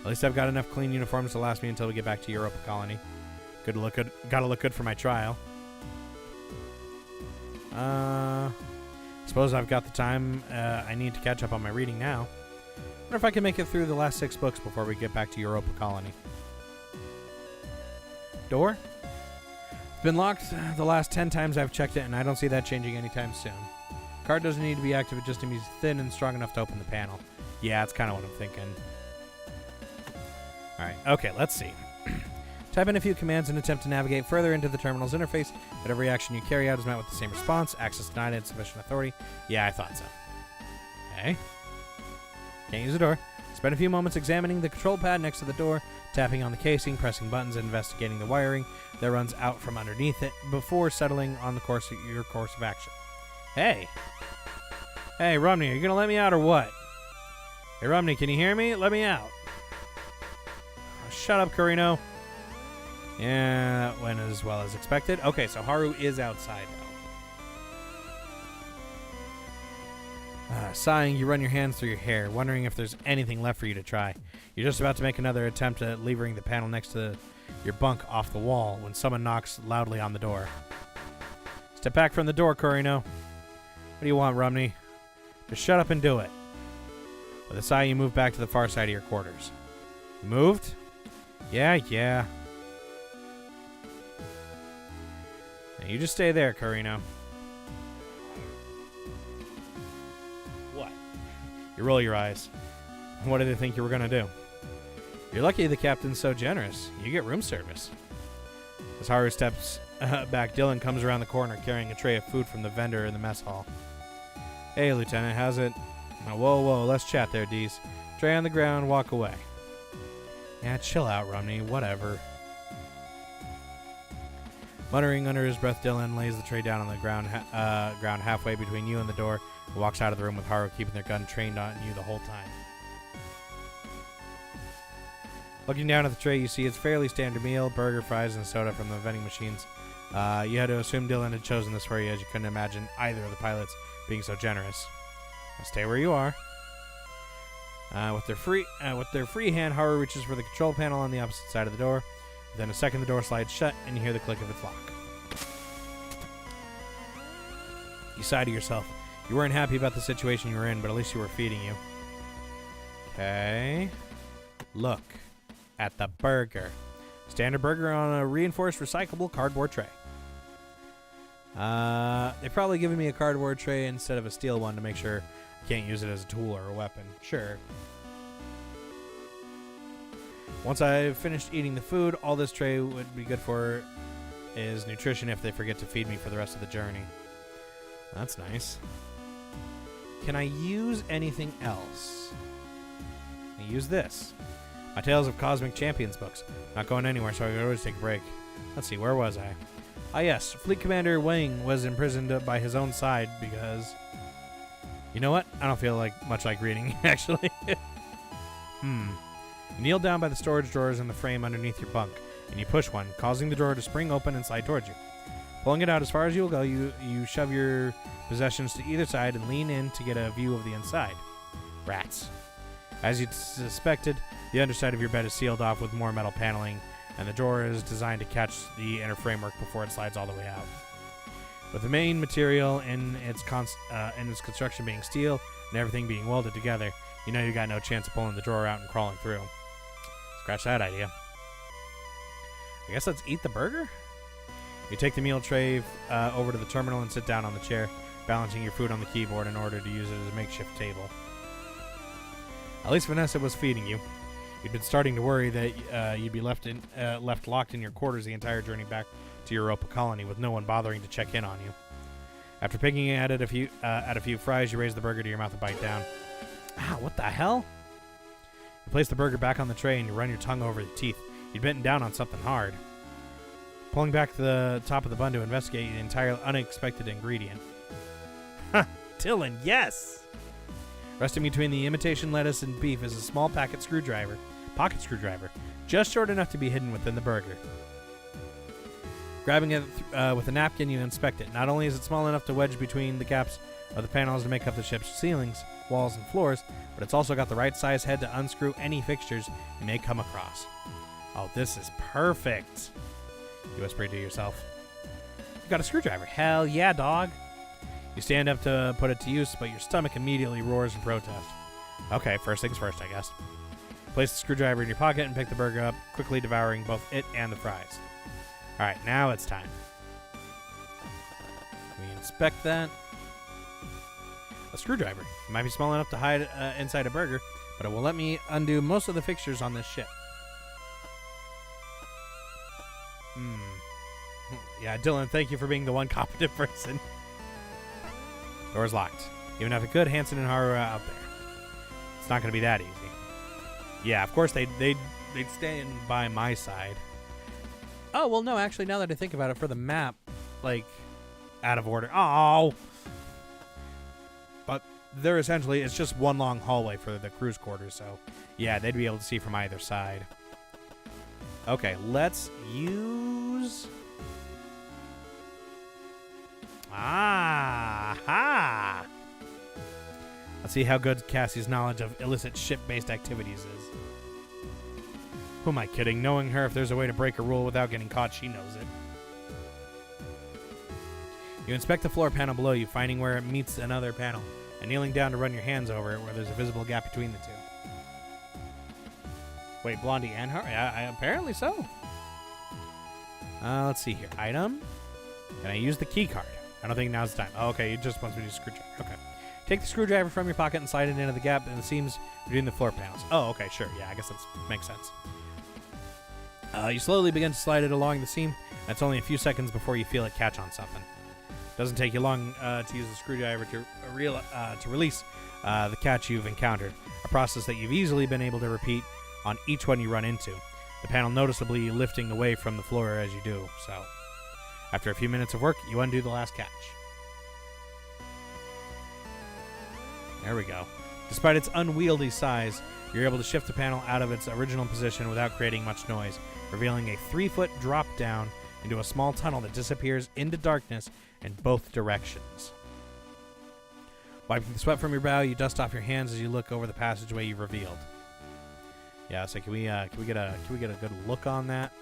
At least I've got enough clean uniforms to last me until we get back to Europa Colony. Gotta look good for my trial. Suppose I've got the time I need to catch up on my reading now. Wonder if I can make it through the last 6 books before we get back to Europa Colony. Door? It's been locked the last 10 times I've checked it, and I don't see that changing anytime soon. Card doesn't need to be active, it just needs to be thin and strong enough to open the panel. Yeah, that's kind of what I'm thinking. Alright, okay, let's see. Type in a few commands and attempt to navigate further into the terminal's interface, but every action you carry out is met with the same response. Access denied, insufficient authority. Yeah, I thought so. Okay. Can't use the door. Spend a few moments examining the control pad next to the door, tapping on the casing, pressing buttons, and investigating the wiring that runs out from underneath it before settling on your course of action. Hey! Hey, Romney, are you going to let me out or what? Hey, Romney, can you hear me? Let me out. Oh, shut up, Carino. Yeah, that went as well as expected. Okay, so Haru is outside now. Sighing, you run your hands through your hair, wondering if there's anything left for you to try. You're just about to make another attempt at levering the panel next to your bunk off the wall when someone knocks loudly on the door. Step back from the door, Corino. What do you want, Rumney? Just shut up and do it. With a sigh, you move back to the far side of your quarters. You moved? Yeah. Now you just stay there, Corino. What? You roll your eyes. What did they think you were going to do? You're lucky the captain's so generous. You get room service. As Haru steps back, Dylan comes around the corner carrying a tray of food from the vendor in the mess hall. Hey, Lieutenant, how's it? Oh, whoa, let's chat there, Dees. Tray on the ground, walk away. Yeah, chill out, Rumney, whatever. Muttering under his breath, Dylan lays the tray down on the ground halfway between you and the door and walks out of the room with Haru keeping their gun trained on you the whole time. Looking down at the tray, you see it's fairly standard meal, burger, fries, and soda from the vending machines. You had to assume Dylan had chosen this for you, as you couldn't imagine either of the pilots being so generous. Now stay where you are. With their free hand, Haru reaches for the control panel on the opposite side of the door. Within a second, the door slides shut, and you hear the click of its lock. You sigh to yourself. You weren't happy about the situation you were in, but at least you were feeding you. Okay. Look at the burger. Standard burger on a reinforced recyclable cardboard tray. They probably given me a cardboard tray instead of a steel one to make sure I can't use it as a tool or a weapon. Sure. Once I've finished eating the food, all this tray would be good for is nutrition if they forget to feed me for the rest of the journey. That's nice. Can I use anything else? I use this. My Tales of Cosmic Champions books. Not going anywhere, so I could always take a break. Let's see, where was I? Ah, yes. Fleet Commander Wing was imprisoned by his own side because... You know what? I don't feel much like reading, actually. You kneel down by the storage drawers in the frame underneath your bunk, and you push one, causing the drawer to spring open and slide towards you. Pulling it out as far as you will go, you shove your possessions to either side and lean in to get a view of the inside. Rats. As you suspected, the underside of your bed is sealed off with more metal paneling, and the drawer is designed to catch the inner framework before it slides all the way out. With the main material in its construction being steel and everything being welded together, you know you got no chance of pulling the drawer out and crawling through. Scratch that idea. I guess let's eat the burger? You take the meal tray over to the terminal and sit down on the chair, balancing your food on the keyboard in order to use it as a makeshift table. At least Vanessa was feeding you. You'd been starting to worry that you'd be left locked in your quarters the entire journey back to your Europa colony with no one bothering to check in on you. After picking at a few fries, you raise the burger to your mouth and bite down. Ah, what the hell? You place the burger back on the tray and you run your tongue over your teeth. You'd bitten down on something hard. Pulling back to the top of the bun to investigate an entirely unexpected ingredient. Ha! Dylan, yes! Resting between the imitation lettuce and beef is a small pocket screwdriver, just short enough to be hidden within the burger. Grabbing it with a napkin, you inspect it. Not only is it small enough to wedge between the gaps of the panels to make up the ship's ceilings, walls, and floors, but it's also got the right size head to unscrew any fixtures you may come across. Oh, this is perfect, you whisper to yourself. You got a screwdriver. Hell yeah, dog. You stand up to put it to use, but your stomach immediately roars in protest. Okay, first things first, I guess. Place the screwdriver in your pocket and pick the burger up, quickly devouring both it and the fries. Alright, now it's time. We inspect that. A screwdriver. It might be small enough to hide inside a burger, but it will let me undo most of the fixtures on this ship. Yeah, Dylan, thank you for being the one competent person. Door's locked. Even have a good Hansen and Haru out there. It's not going to be that easy. Yeah, of course they'd stand by my side. Oh, well, no, actually, now that I think about it, for the map, like, out of order. Oh! But they're essentially, it's just one long hallway for the crew's quarters, so yeah, they'd be able to see from either side. Okay, let's use... Ah-ha! Let's see how good Cassie's knowledge of illicit ship-based activities is. Who am I kidding? Knowing her, if there's a way to break a rule without getting caught, she knows it. You inspect the floor panel below you, finding where it meets another panel, and kneeling down to run your hands over it where there's a visible gap between the two. Wait, Blondie and her? Yeah, apparently so. Let's see here. Item. Can I use the key card? I don't think now's the time. Oh, okay, it just wants me to use a screwdriver. Okay. Take the screwdriver from your pocket and slide it into the gap in the seams between the floor panels. Oh, okay, sure. Yeah, I guess that makes sense. You slowly begin to slide it along the seam. It's only a few seconds before you feel it catch on something. Doesn't take you long to use the screwdriver to release the catch you've encountered, a process that you've easily been able to repeat on each one you run into, the panel noticeably lifting away from the floor as you do so. After a few minutes of work, you undo the last catch. There we go. Despite its unwieldy size, you're able to shift the panel out of its original position without creating much noise, revealing a 3-foot drop down into a small tunnel that disappears into darkness in both directions. Wiping the sweat from your brow, you dust off your hands as you look over the passageway you've revealed. Yeah, so can we get a good look on that?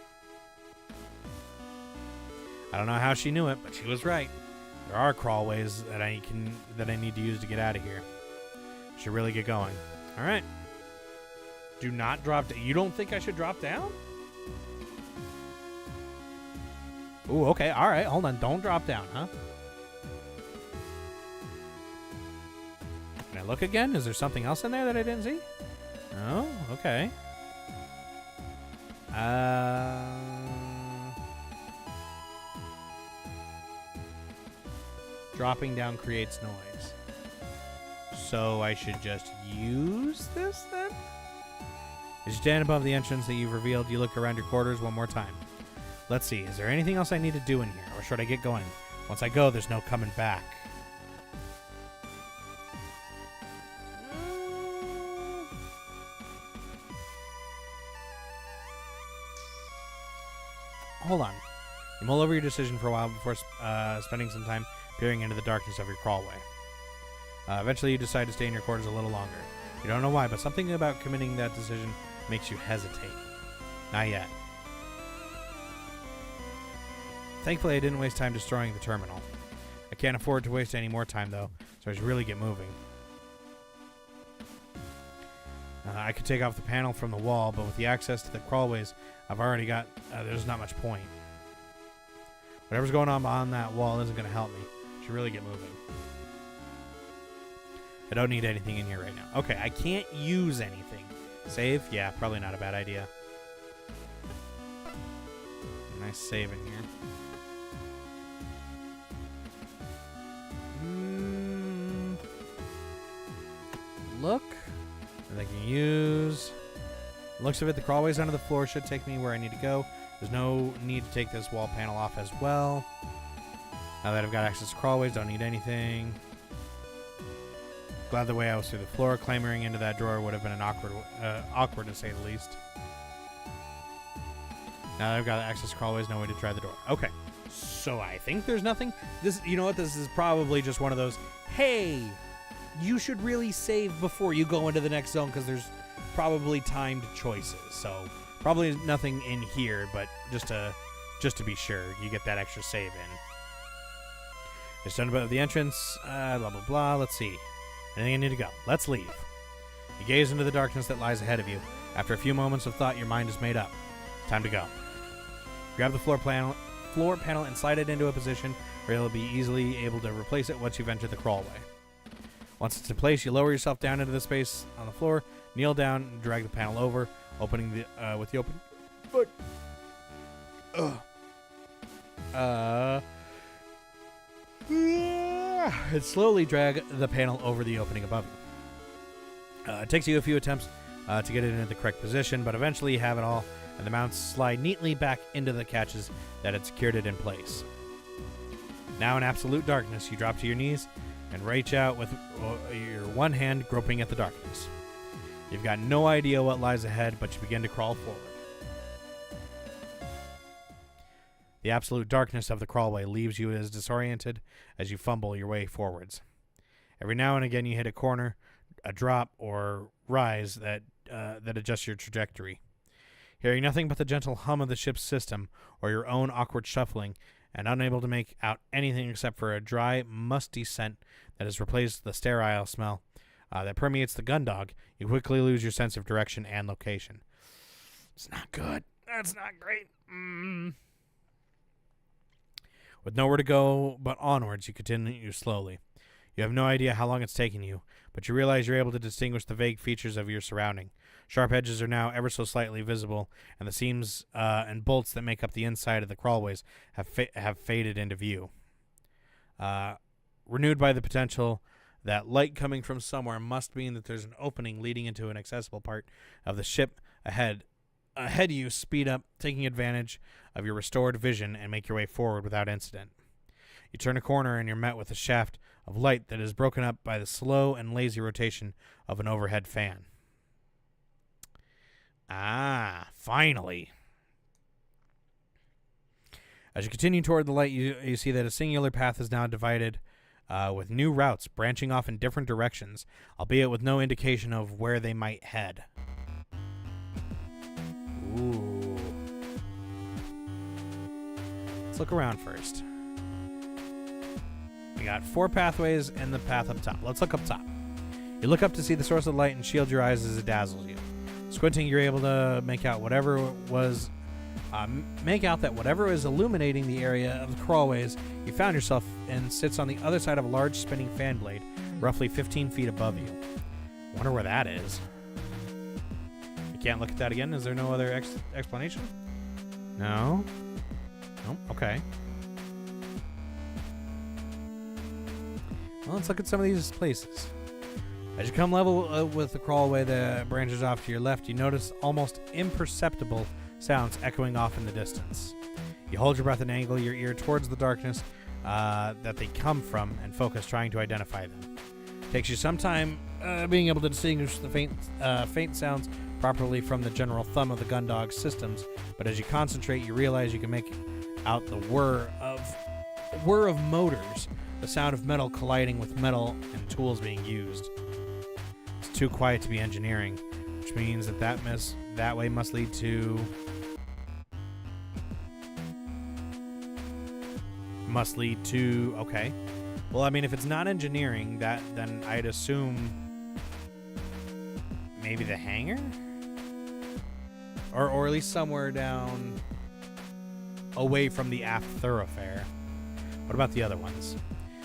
I don't know how she knew it, but she was right. There are crawlways that I need to use to get out of here. Should really get going. All right. Do not drop down. You don't think I should drop down? Ooh, okay. All right. Hold on. Don't drop down, huh? Can I look again? Is there something else in there that I didn't see? No? Okay. Dropping down creates noise. So I should just use this then? As you stand above the entrance that you've revealed, you look around your quarters one more time. Let's see, is there anything else I need to do in here, or should I get going? Once I go, there's no coming back. Hold on. You mull over your decision for a while before spending some time peering into the darkness of your crawlway. Eventually, you decide to stay in your quarters a little longer. You don't know why, but something about committing that decision makes you hesitate. Not yet. Thankfully, I didn't waste time destroying the terminal. I can't afford to waste any more time, though, so I should really get moving. I could take off the panel from the wall, but with the access to the crawlways I've already got, there's not much point. Whatever's going on that wall isn't going to help me. I should really get moving. I don't need anything in here right now. Okay, I can't use anything. Save? Yeah, probably not a bad idea. Nice save in here. look that I can use. Looks of it, the crawlways under the floor should take me where I need to go. There's no need to take this wall panel off as well. Now that I've got access to crawlways, don't need anything. Glad the way I was through the floor. Clambering into that drawer would have been an awkward to say the least. Now that I've got access to crawlways, no way to try the door. Okay, so I think there's nothing. This, you know what? This is probably just one of those. Hey, you should really save before you go into the next zone because there's probably timed choices. So probably nothing in here, but just to be sure, you get that extra save in. Just done about the entrance. Blah blah blah. Let's see. Anything I need to go? Let's leave. You gaze into the darkness that lies ahead of you. After a few moments of thought, your mind is made up. Time to go. Grab the floor panel and slide it into a position where you'll be easily able to replace it once you've entered the crawlway. Once it's in place, you lower yourself down into the space on the floor, kneel down, and drag the panel over, opening the with the open foot. And slowly drag the panel over the opening above you. It takes you a few attempts to get it into the correct position, but eventually you have it all, and the mounts slide neatly back into the catches that had secured it in place. Now in absolute darkness, you drop to your knees and reach out with your one hand groping at the darkness. You've got no idea what lies ahead, but you begin to crawl forward. The absolute darkness of the crawlway leaves you as disoriented as you fumble your way forwards. Every now and again you hit a corner, a drop, or rise that adjusts your trajectory. Hearing nothing but the gentle hum of the ship's system or your own awkward shuffling, and unable to make out anything except for a dry, musty scent that has replaced the sterile smell that permeates the gun dog, you quickly lose your sense of direction and location. It's not good. That's not great. With nowhere to go but onwards, you continue slowly. You have no idea how long it's taken you, but you realize you're able to distinguish the vague features of your surrounding. Sharp edges are now ever so slightly visible, and the seams and bolts that make up the inside of the crawlways have faded into view. Renewed by the potential that light coming from somewhere must mean that there's an opening leading into an accessible part of the ship ahead. Ahead you speed up, taking advantage of your restored vision, and make your way forward without incident. You turn a corner and you're met with a shaft of light that is broken up by the slow and lazy rotation of an overhead fan. Ah, finally. As you continue toward the light, you see that a singular path is now divided with new routes branching off in different directions, albeit with no indication of where they might head. Ooh. Let's look around first. We got 4 pathways and the path up top. Let's look up top. You look up to see the source of light and shield your eyes as it dazzles you. Squinting, you're able to make out that whatever is illuminating the area of the crawlways you found yourself in sits on the other side of a large spinning fan blade, roughly 15 feet above you. Wonder where that is. You can't look at that again? Is there no other explanation? No? Nope. Okay. Well, let's look at some of these places. As you come level with the crawlway that branches off to your left, you notice almost imperceptible sounds echoing off in the distance. You hold your breath and angle your ear towards the darkness that they come from and focus, trying to identify them. Takes you some time being able to distinguish the faint sounds properly from the general thumb of the gun dog's systems, but as you concentrate, you realize you can make out the whir of motors, the sound of metal colliding with metal and tools being used. It's too quiet to be engineering, which means that way must lead to okay. Well, I mean, if it's not engineering, then I'd assume maybe the hangar, or at least somewhere down away from the aft thoroughfare. What about the other ones?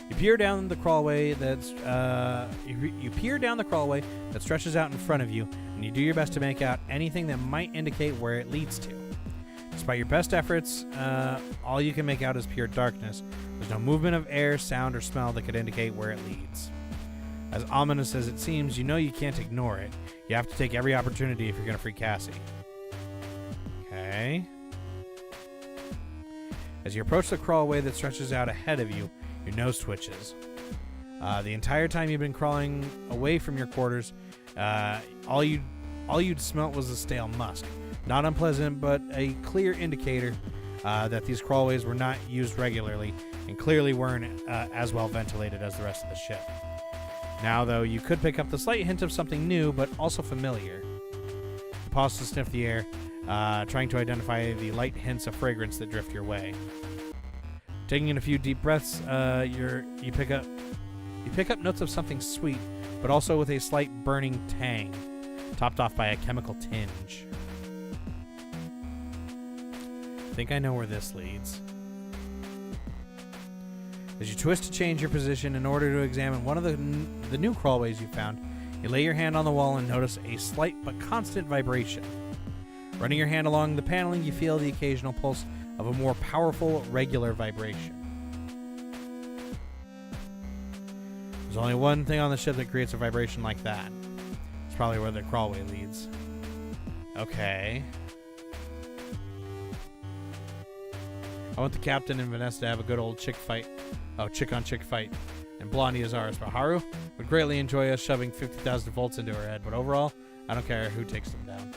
You peer down the crawlway you peer down the crawlway that stretches out in front of you, and you do your best to make out anything that might indicate where it leads to. Despite your best efforts, all you can make out is pure darkness. There's no movement of air, sound, or smell that could indicate where it leads. As ominous as it seems, you know you can't ignore it. You have to take every opportunity if you're going to free Cassie. Okay. As you approach the crawlway that stretches out ahead of you, your nose twitches. The entire time you've been crawling away from your quarters, all you'd smelt was the stale musk. Not unpleasant, but a clear indicator that these crawlways were not used regularly and clearly weren't as well ventilated as the rest of the ship. Now, though, you could pick up the slight hint of something new, but also familiar. You pause to sniff the air, trying to identify the light hints of fragrance that drift your way. Taking in a few deep breaths, you pick up notes of something sweet, but also with a slight burning tang, topped off by a chemical tinge. I think I know where this leads. As you twist to change your position in order to examine one of the new crawlways you found, you lay your hand on the wall and notice a slight but constant vibration. Running your hand along the paneling, you feel the occasional pulse of a more powerful, regular vibration. There's only one thing on the ship that creates a vibration like that. It's probably where the crawlway leads. Okay. I want the captain and Vanessa to have a good old chick on chick fight. And Blondie is ours, but Haru would greatly enjoy us shoving 50,000 volts into her head. But overall, I don't care who takes them down.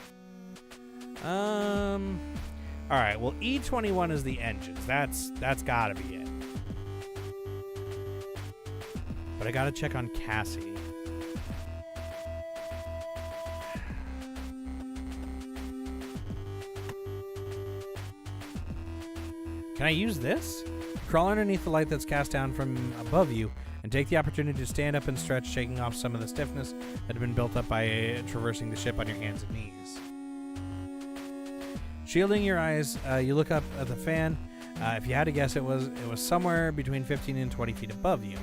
Alright, well, E21 is the engines. That's gotta be it. But I gotta check on Cassie. Can I use this? Crawl underneath the light that's cast down from above you and take the opportunity to stand up and stretch, shaking off some of the stiffness that had been built up by traversing the ship on your hands and knees. Shielding your eyes, you look up at the fan. If you had to guess, it was somewhere between 15 and 20 feet above you.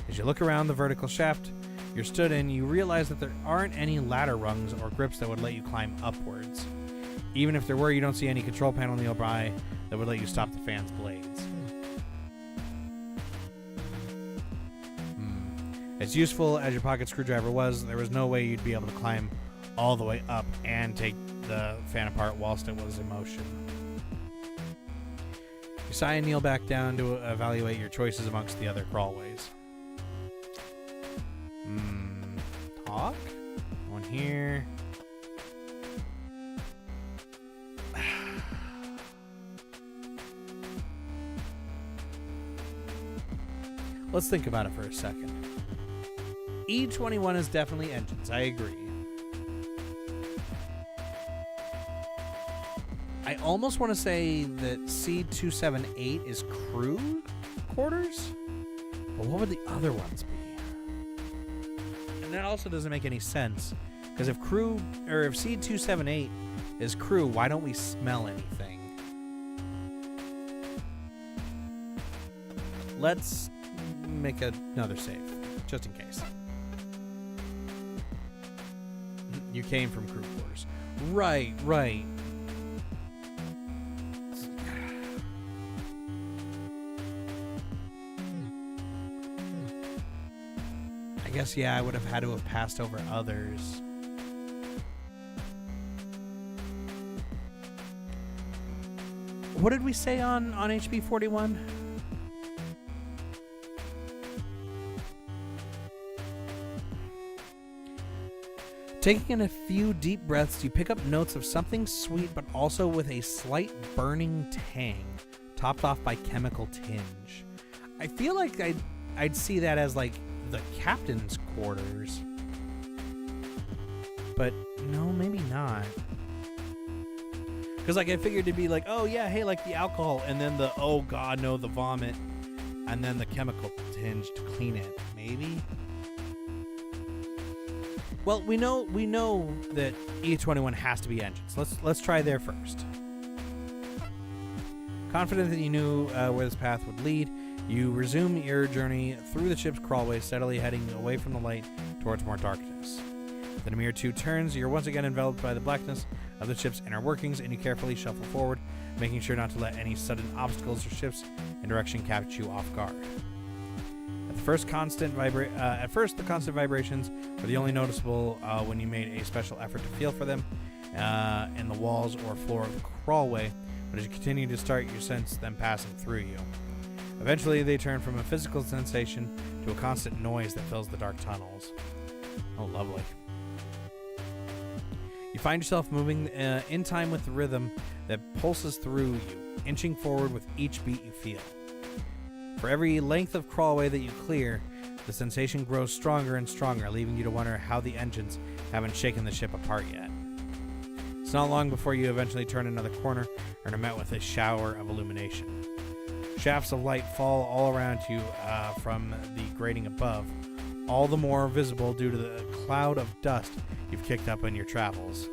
As you look around the vertical shaft you're stood in, you realize that there aren't any ladder rungs or grips that would let you climb upwards. Even if there were, you don't see any control panel nearby that would let you stop the fan's blades. As useful as your pocket screwdriver was, there was no way you'd be able to climb all the way up and take the fan apart whilst it was in motion. You sigh and kneel back down to evaluate your choices amongst the other crawlways. Talk? One here. Let's think about it for a second. E21 is definitely engines, I agree. I almost want to say that C278 is crew quarters, but what would the other ones be? And that also doesn't make any sense, because if C278 is crew, why don't we smell anything? Let's make another save, just in case. You came from crew quarters. Right. I guess, yeah, I would have had to have passed over others. What did we say on HB 41? Taking in a few deep breaths, you pick up notes of something sweet, but also with a slight burning tang, topped off by chemical tinge. I feel like I'd see that as like the captain's quarters, but no, maybe not. Because like I figured it'd be like, oh yeah, hey, like the alcohol, and then the oh god no, the vomit, and then the chemical tinge to clean it. Maybe. Well, we know that E21 has to be engines. Let's try there first. Confident that you knew where this path would lead, you resume your journey through the ship's crawlway, steadily heading away from the light towards more darkness. Within a mere 2 turns, you're once again enveloped by the blackness of the ship's inner workings, and you carefully shuffle forward, making sure not to let any sudden obstacles or shifts in direction catch you off guard. At the first, the constant vibrations were the only noticeable when you made a special effort to feel for them in the walls or floor of the crawlway, but as you continue to start, you sense them passing through you. Eventually, they turn from a physical sensation to a constant noise that fills the dark tunnels. Oh, lovely. You find yourself moving in time with the rhythm that pulses through you, inching forward with each beat you feel. For every length of crawlway that you clear, the sensation grows stronger and stronger, leaving you to wonder how the engines haven't shaken the ship apart yet. It's not long before you eventually turn another corner and are met with a shower of illumination. Shafts of light fall all around you from the grating above, all the more visible due to the cloud of dust you've kicked up in your travels.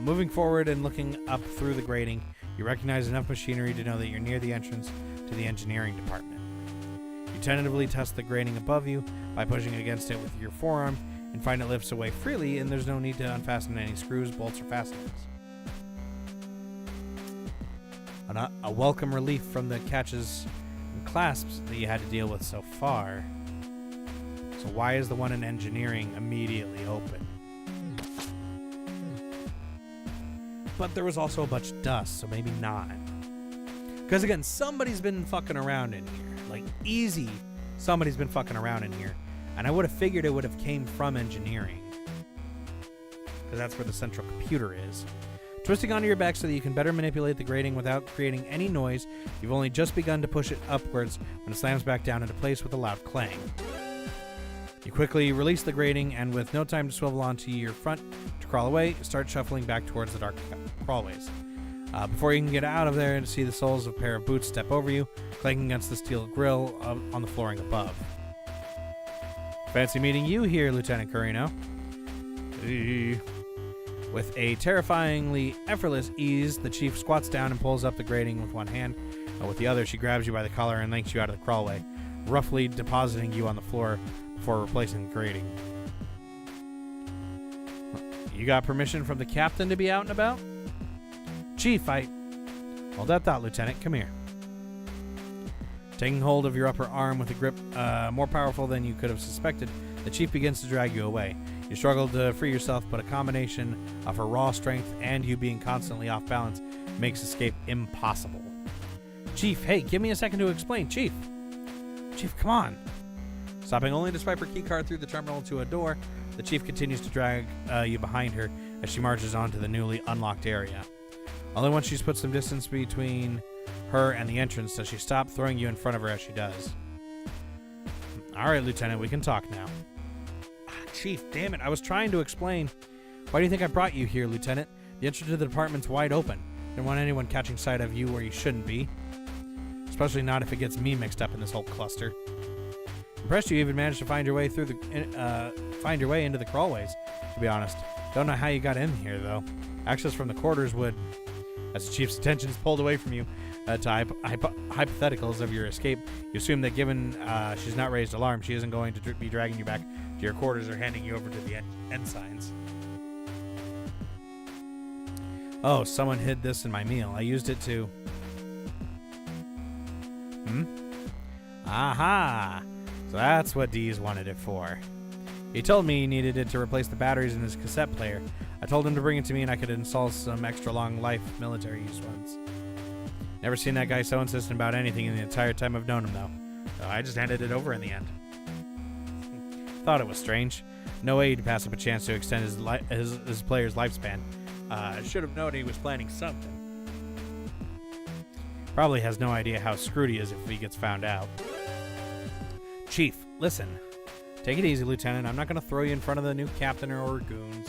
Moving forward and looking up through the grating, you recognize enough machinery to know that you're near the entrance to the engineering department. You tentatively test the grating above you by pushing against it with your forearm and find it lifts away freely, and there's no need to unfasten any screws, bolts, or fastenings. A welcome relief from the catches and clasps that you had to deal with so far. So why is the one in engineering immediately open? But there was also a bunch of dust, so maybe not. Because again, somebody's been fucking around in here. Like, easy, somebody's been fucking around in here. And I would have figured it would have came from engineering. Because that's where the central computer is. Twisting onto your back so that you can better manipulate the grating without creating any noise, you've only just begun to push it upwards when it slams back down into place with a loud clang. You quickly release the grating, and with no time to swivel onto your front to crawl away, start shuffling back towards the dark crawlways. Before you can get out of there and see the soles of a pair of boots step over you, clanking against the steel grill on the flooring above. Fancy meeting you here, Lieutenant Carino. With a terrifyingly effortless ease, the chief squats down and pulls up the grating with one hand. With the other, she grabs you by the collar and yanks you out of the crawlway, roughly depositing you on the floor before replacing the grating. You got permission from the captain to be out and about? Chief, Hold that thought, Lieutenant. Come here. Taking hold of your upper arm with a grip more powerful than you could have suspected, the chief begins to drag you away. You struggle to free yourself, but a combination of her raw strength and you being constantly off balance makes escape impossible. Chief, hey, give me a second to explain. Chief, come on. Stopping only to swipe her keycard through the terminal to a door, the chief continues to drag you behind her as she marches onto the newly unlocked area. Only once she's put some distance between her and the entrance does she stop, throwing you in front of her as she does. All right, Lieutenant, we can talk now. Chief, damn it, I was trying to explain. Why do you think I brought you here, Lieutenant? The entrance to the department's wide open. Didn't want anyone catching sight of you where you shouldn't be. Especially not if it gets me mixed up in this whole cluster. Impressed you even managed to find your way into the crawlways, to be honest. Don't know how you got in here, though. Access from the quarters would, as the chief's attention is pulled away from you to hypotheticals of your escape, you assume that given she's not raised alarm, she isn't going to be dragging you back to your quarters or handing you over to the ensigns. Oh, someone hid this in my meal. I used it to... Aha! So that's what Dees wanted it for. He told me he needed it to replace the batteries in his cassette player. I told him to bring it to me and I could install some extra long life military use ones. Never seen that guy so insistent about anything in the entire time I've known him, though. So I just handed it over in the end. Thought it was strange. No way he'd pass up a chance to extend his player's lifespan. Should have known he was planning something. Probably has no idea how screwed he is if he gets found out. Chief, listen. Take it easy, Lieutenant. I'm not going to throw you in front of the new captain or goons.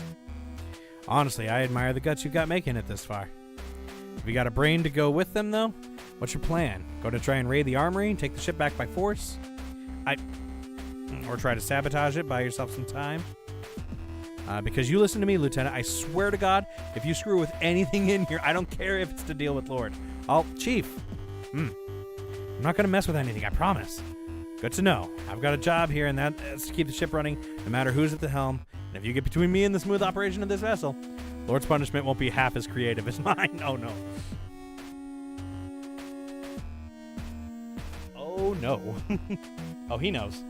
Honestly, I admire the guts you've got making it this far. Have you got a brain to go with them, though? What's your plan? Go to try and raid the armory and take the ship back by force? Or try to sabotage it, buy yourself some time? Because you listen to me, Lieutenant, I swear to God, if you screw with anything in here, I don't care if it's to deal with Lord. Chief. I'm not going to mess with anything, I promise. Good to know. I've got a job here, and that's to keep the ship running, no matter who's at the helm. And if you get between me and the smooth operation of this vessel, Lord's punishment won't be half as creative as mine. Oh, no. Oh, no. Oh, he knows.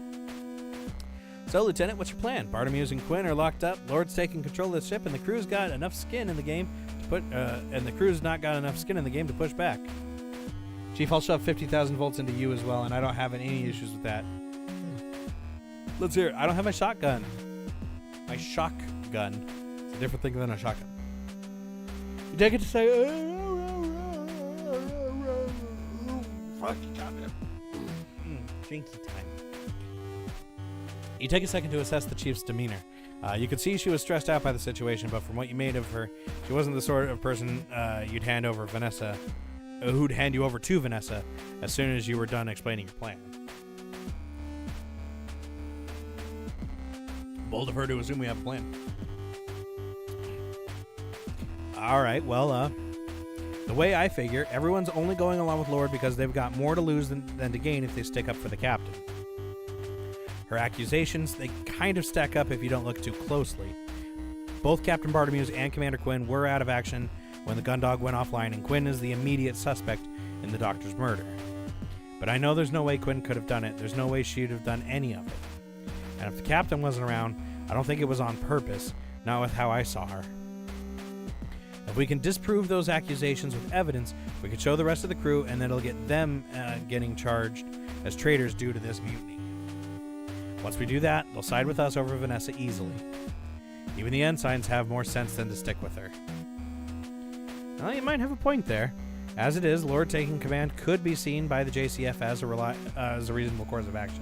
So, Lieutenant, what's your plan? Bartomeu and Quinn are locked up. Lord's taking control of the ship, and the crew's got enough skin in the game to put. And the crew's not got enough skin in the game to push back. Chief, I'll shove 50,000 volts into you as well, and I don't have any issues with that. Let's hear it. I don't have my shotgun. My shock gun. It's a different thing than a shotgun. You take it to say. Fuck, drinky time. You take a second to assess the chief's demeanor. You could see she was stressed out by the situation, but from what you made of her, she wasn't the sort of person you'd hand over Vanessa, who'd hand you over to Vanessa as soon as you were done explaining your plan. Bold of her to assume we have a plan. All right, well, the way I figure, everyone's only going along with Lord because they've got more to lose than to gain if they stick up for the captain. Her accusations, they kind of stack up if you don't look too closely. Both Captain Bartomeu and Commander Quinn were out of action when the Gundog went offline, and Quinn is the immediate suspect in the Doctor's murder. But I know there's no way Quinn could have done it. There's no way she'd have done any of it. And if the captain wasn't around, I don't think it was on purpose, not with how I saw her. If we can disprove those accusations with evidence, we could show the rest of the crew, and then it'll get them getting charged as traitors due to this mutiny. Once we do that, they'll side with us over Vanessa easily. Even the ensigns have more sense than to stick with her. Well, you might have a point there. As it is, Lord taking command could be seen by the JCF as a reasonable course of action,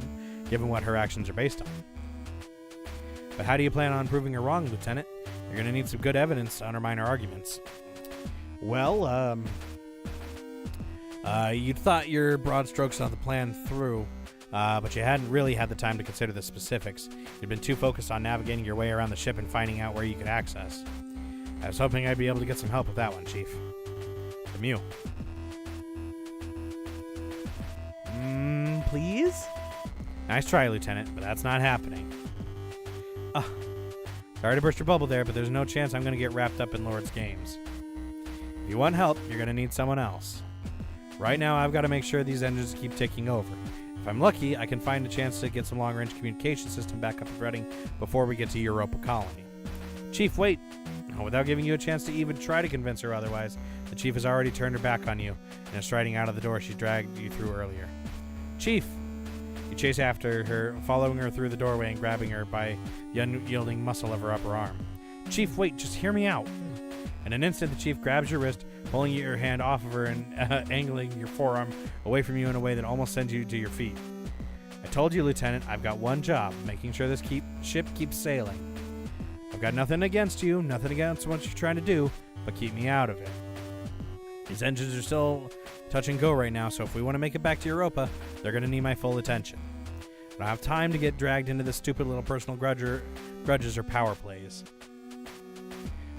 given what her actions are based on. But how do you plan on proving her wrong, Lieutenant? You're going to need some good evidence to undermine her arguments. Well, you'd thought your broad strokes on the plan through, but you hadn't really had the time to consider the specifics. You'd been too focused on navigating your way around the ship and finding out where you could access. I was hoping I'd be able to get some help with that one, Chief. From you. Please? Nice try, Lieutenant, but that's not happening. Sorry to burst your bubble there, but there's no chance I'm going to get wrapped up in Lord's games. If you want help, you're going to need someone else. Right now, I've got to make sure these engines keep ticking over. If I'm lucky, I can find a chance to get some long-range communication system back up and running before we get to Europa Colony. Chief, wait! Without giving you a chance to even try to convince her otherwise, the Chief has already turned her back on you and is striding out of the door she dragged you through earlier. Chief! You chase after her, following her through the doorway and grabbing her by the unyielding muscle of her upper arm. Chief, wait, just hear me out. In an instant, the Chief grabs your wrist, pulling your hand off of her and angling your forearm away from you in a way that almost sends you to your feet. I told you, Lieutenant, I've got one job, making sure this ship keeps sailing. I've got nothing against you, nothing against what you're trying to do, but keep me out of it. These engines are still touch and go right now, so if we want to make it back to Europa, they're going to need my full attention. I don't have time to get dragged into this stupid little personal grudges or power plays.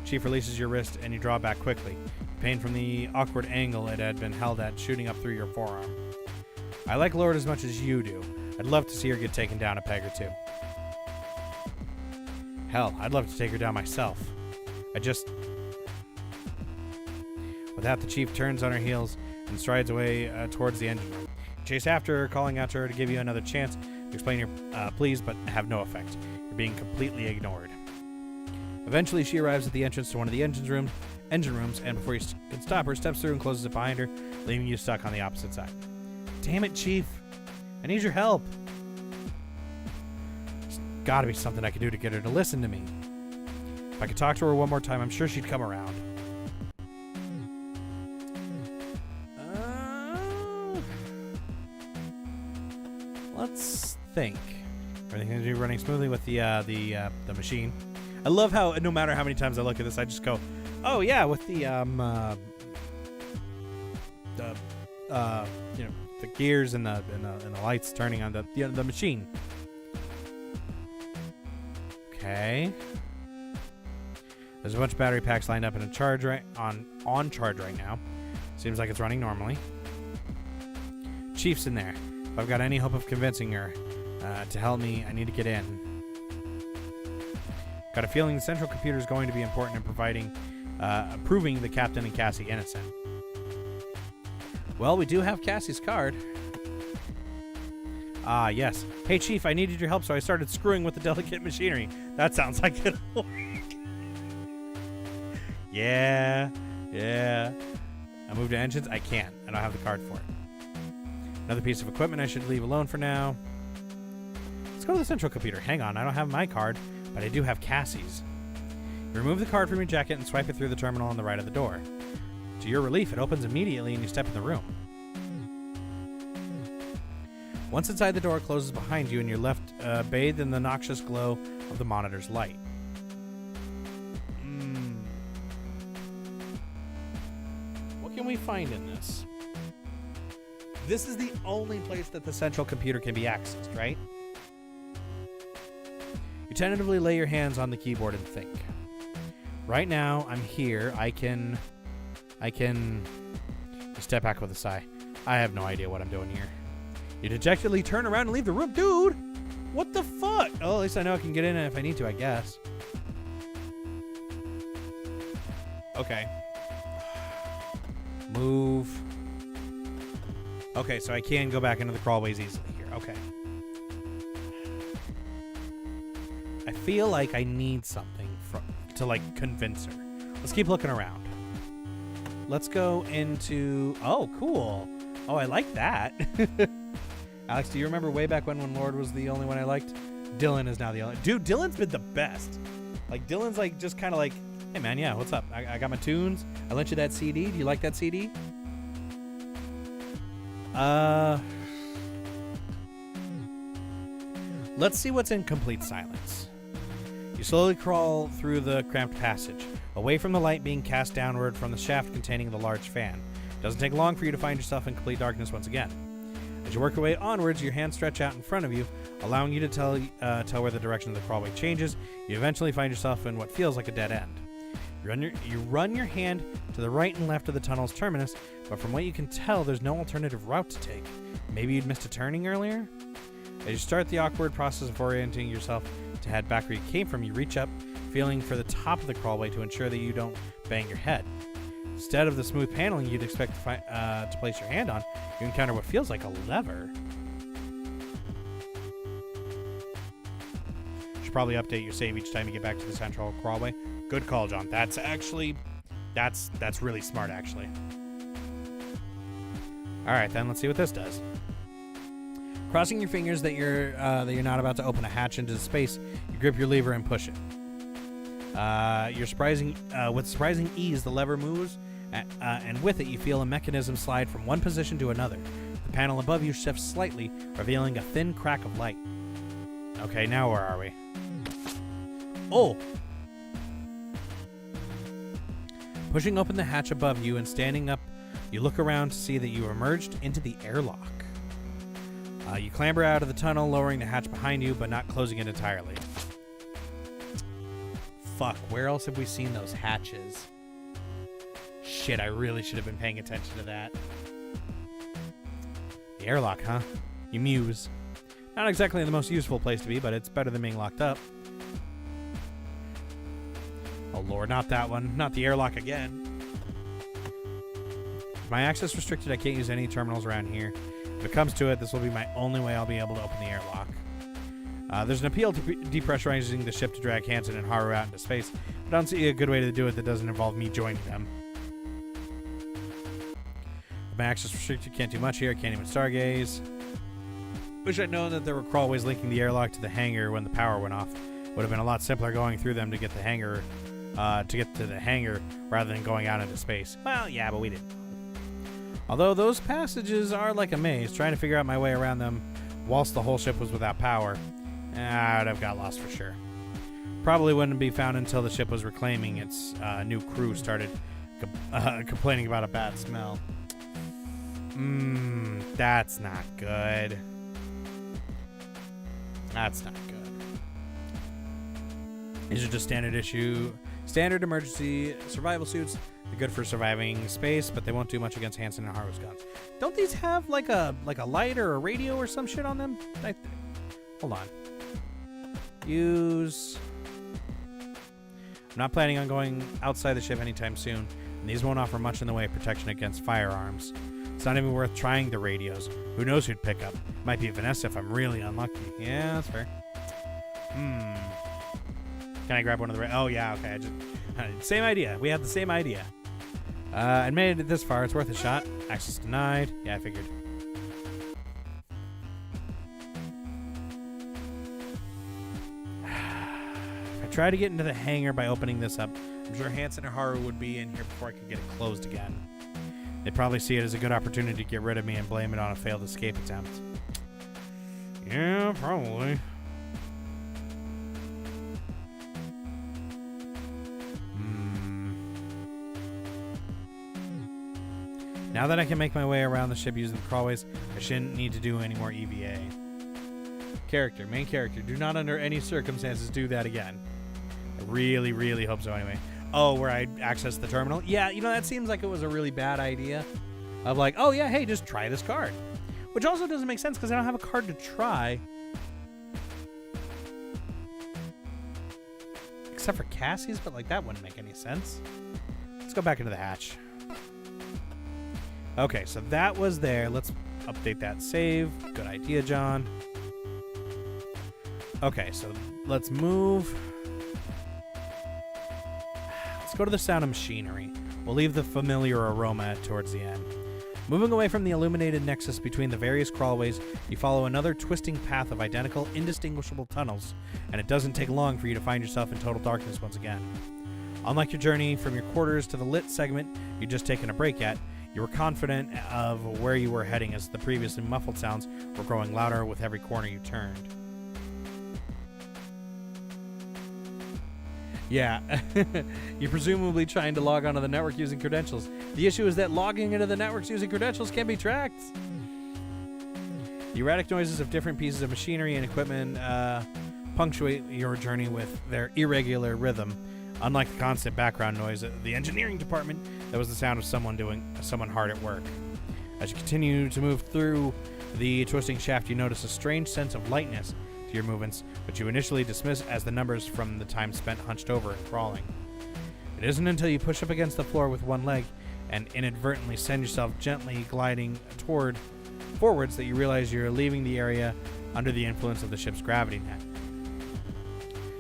Chief releases your wrist and you draw back quickly, pain from the awkward angle it had been held at shooting up through your forearm. I like Lord as much as you do. I'd love to see her get taken down a peg or two. Hell, I'd love to take her down myself. With that, the Chief turns on her heels and strides away towards the engine room. Chase after her, calling out to her to give you another chance to explain your pleas, but have no effect. You're being completely ignored. Eventually, she arrives at the entrance to one of the engine rooms, and before you can stop her, steps through and closes it behind her, leaving you stuck on the opposite side. Damn it, Chief. I need your help. There's gotta be something I can do to get her to listen to me. If I could talk to her one more time, I'm sure she'd come around. Let's think. Everything's gonna be running smoothly with the machine. I love how no matter how many times I look at this, I just go, "Oh yeah," with the the gears and the lights turning on the machine. Okay. There's a bunch of battery packs lined up in a charge on charge right now. Seems like it's running normally. Chief's in there. If I've got any hope of convincing her to help me, I need to get in. Got a feeling the central computer is going to be important in proving the captain and Cassie innocent. Well, we do have Cassie's card. Ah, yes. Hey, Chief, I needed your help, so I started screwing with the delicate machinery. That sounds like it'll work. Yeah. I moved to engines? I can't. I don't have the card for it. Another piece of equipment I should leave alone for now. Let's go to the central computer. Hang on, I don't have my card, but I do have Cassie's. You remove the card from your jacket and swipe it through the terminal on the right of the door. To your relief, it opens immediately and you step in the room. Once inside, the door closes behind you and you're left bathed in the noxious glow of the monitor's light. What can we find in this? This is the only place that the central computer can be accessed, right? You tentatively lay your hands on the keyboard and think. Right now, I'm here. I can... Step back with a sigh. I have no idea what I'm doing here. You dejectedly turn around and leave the room. Dude! What the fuck? Oh, at least I know I can get in if I need to, I guess. Okay. Move. Okay, so I can go back into the crawlways easily here. Okay. I feel like I need something to, like, convince her. Let's keep looking around. Let's go into... Oh, cool. Oh, I like that. Alex, do you remember way back when Lord was the only one I liked? Dylan is now the only... Dude, Dylan's been the best. Like, Dylan's, like, just kind of like, hey, man, yeah, what's up? I got my tunes. I lent you that CD. Do you like that CD? Let's see what's in complete silence. You slowly crawl through the cramped passage, away from the light being cast downward from the shaft containing the large fan. It doesn't take long for you to find yourself in complete darkness once again. As you work your way onwards, your hands stretch out in front of you, allowing you to tell where the direction of the crawlway changes. You eventually find yourself in what feels like a dead end. You run your hand to the right and left of the tunnel's terminus, but from what you can tell, there's no alternative route to take. Maybe you'd missed a turning earlier? As you start the awkward process of orienting yourself to head back where you came from, you reach up, feeling for the top of the crawlway to ensure that you don't bang your head. Instead of the smooth paneling you'd expect to place your hand on, you encounter what feels like a lever. You should probably update your save each time you get back to the central crawlway. Good call, John. That's really smart, actually. All right, then let's see what this does. Crossing your fingers that you're not about to open a hatch into space, you grip your lever and push it. With surprising ease, the lever moves, and with it, you feel a mechanism slide from one position to another. The panel above you shifts slightly, revealing a thin crack of light. Okay, now where are we? Oh! Pushing open the hatch above you and standing up, you look around to see that you emerged into the airlock. You clamber out of the tunnel, lowering the hatch behind you, but not closing it entirely. Fuck, where else have we seen those hatches? Shit, I really should have been paying attention to that. The airlock, huh? You muse. Not exactly the most useful place to be, but it's better than being locked up. Oh lord, not that one. Not the airlock again. With my access restricted, I can't use any terminals around here. If it comes to it, this will be my only way I'll be able to open the airlock. There's an appeal to depressurizing the ship to drag Hansen and Haru out into space, but I don't see a good way to do it that doesn't involve me joining them. With my access restricted, can't do much here. I can't even stargaze. Wish I'd known that there were crawlways linking the airlock to the hangar when the power went off. Would have been a lot simpler going through them to get the hangar, to the hangar rather than going out into space. Well, yeah, but we didn't. Although those passages are like a maze, trying to figure out my way around them whilst the whole ship was without power, I'd have got lost for sure. Probably wouldn't be found until the ship was reclaiming its new crew started complaining about a bad smell. That's not good. That's not good. These are just standard emergency survival suits. They're good for surviving space, but they won't do much against Hansen and Haru's guns. Don't these have like a light or a radio or some shit on them? Hold on. Use. I'm not planning on going outside the ship anytime soon, and these won't offer much in the way of protection against firearms. It's not even worth trying the radios. Who knows who'd pick up? Might be Vanessa if I'm really unlucky. Yeah, that's fair. Can I grab one of the... Oh, yeah, okay. Same idea. We had the same idea. I made it this far. It's worth a shot. Access denied. Yeah, I figured. If I try to get into the hangar by opening this up, I'm sure Hansen or Haru would be in here before I could get it closed again. They'd probably see it as a good opportunity to get rid of me and blame it on a failed escape attempt. Yeah, probably. Now that I can make my way around the ship using the crawlways, I shouldn't need to do any more EVA. Main character, do not under any circumstances do that again. I really, really hope so anyway. Oh, where I access the terminal? Yeah, you know, that seems like it was a really bad idea. Of like, oh yeah, hey, just try this card. Which also doesn't make sense because I don't have a card to try. Except for Cassie's, but like that wouldn't make any sense. Let's go back into the hatch. Okay, so that was there. Let's update that save. Good idea, John. Okay, so let's move. Let's go to the sound of machinery. We'll leave the familiar aroma towards the end. Moving away from the illuminated nexus between the various crawlways, you follow another twisting path of identical, indistinguishable tunnels, and it doesn't take long for you to find yourself in total darkness once again. Unlike your journey from your quarters to the lit segment you'd just taken a break at, you were confident of where you were heading as the previously muffled sounds were growing louder with every corner you turned. Yeah, you're presumably trying to log onto the network using credentials. The issue is that logging into the networks using credentials can be tracked. The erratic noises of different pieces of machinery and equipment punctuate your journey with their irregular rhythm. Unlike the constant background noise of the engineering department, that was the sound of someone hard at work. As you continue to move through the twisting shaft, you notice a strange sense of lightness to your movements, which you initially dismiss as the numbers from the time spent hunched over and crawling. It isn't until you push up against the floor with one leg and inadvertently send yourself gently gliding forwards that you realize you're leaving the area under the influence of the ship's gravity net.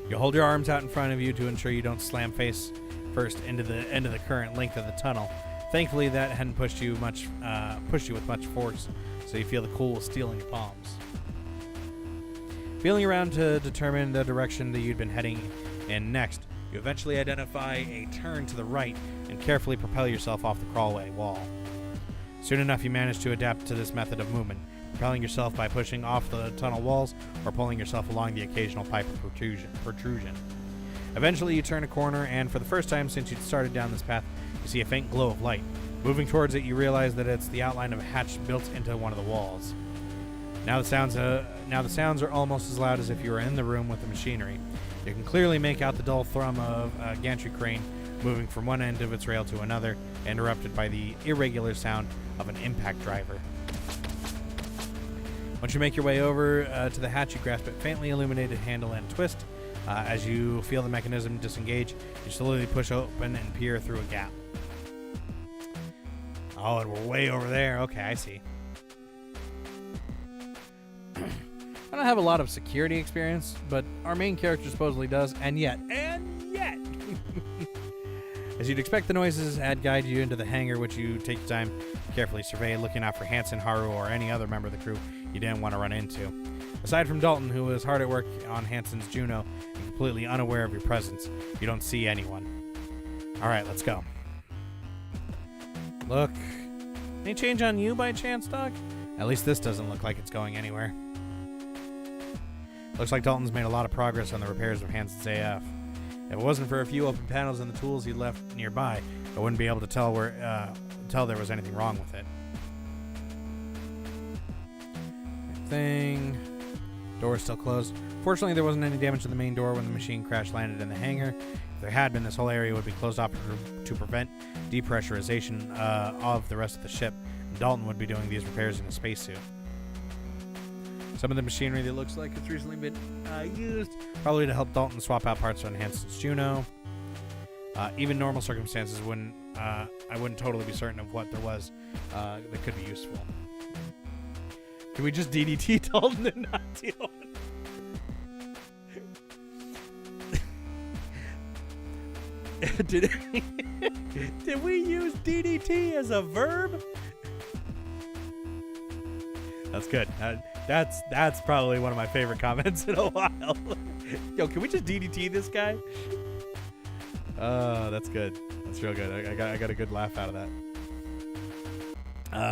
You hold your arms out in front of you to ensure you don't slam face first into the end of the current length of the tunnel. Thankfully, that hadn't pushed you with much force, so you feel the cool steel in your palms. Feeling around to determine the direction that you'd been heading in next, you eventually identify a turn to the right and carefully propel yourself off the crawlway wall. Soon enough, you manage to adapt to this method of movement, propelling yourself by pushing off the tunnel walls or pulling yourself along the occasional pipe of protrusion. Eventually, you turn a corner, and for the first time since you'd started down this path, you see a faint glow of light. Moving towards it, you realize that it's the outline of a hatch built into one of the walls. Now the sounds are almost as loud as if you were in the room with the machinery. You can clearly make out the dull thrum of a gantry crane moving from one end of its rail to another, interrupted by the irregular sound of an impact driver. Once you make your way over to the hatch, you grasp a faintly illuminated handle and twist. As you feel the mechanism disengage, you slowly push open and peer through a gap. Oh, and we're way over there. Okay, I see. I don't have a lot of security experience, but our main character supposedly does, and yet. As you'd expect, the noises had guided you into the hangar, which you take your time to carefully survey, looking out for Hansen, Haru, or any other member of the crew you didn't want to run into. Aside from Dalton, who was hard at work on Hansen's Juno and completely unaware of your presence, you don't see anyone. Alright, let's go. Look. Any change on you by chance, Doc? At least this doesn't look like it's going anywhere. Looks like Dalton's made a lot of progress on the repairs of Hansen's AF. If it wasn't for a few open panels and the tools he left nearby, I wouldn't be able to tell there was anything wrong with it. Door's still closed. Fortunately, there wasn't any damage to the main door when the machine crash landed in the hangar. If there had been, this whole area would be closed off to prevent depressurization of the rest of the ship. Dalton would be doing these repairs in a spacesuit. Some of the machinery that looks like it's recently been used, probably to help Dalton swap out parts on Hansen's Juno. Even normal circumstances wouldn't. I wouldn't totally be certain of what there was that could be useful. Can we just DDT Dalton and not deal? Did we use DDT as a verb? That's good. That's probably one of my favorite comments in a while. Yo, can we just DDT this guy? That's good. That's real good. I got a good laugh out of that.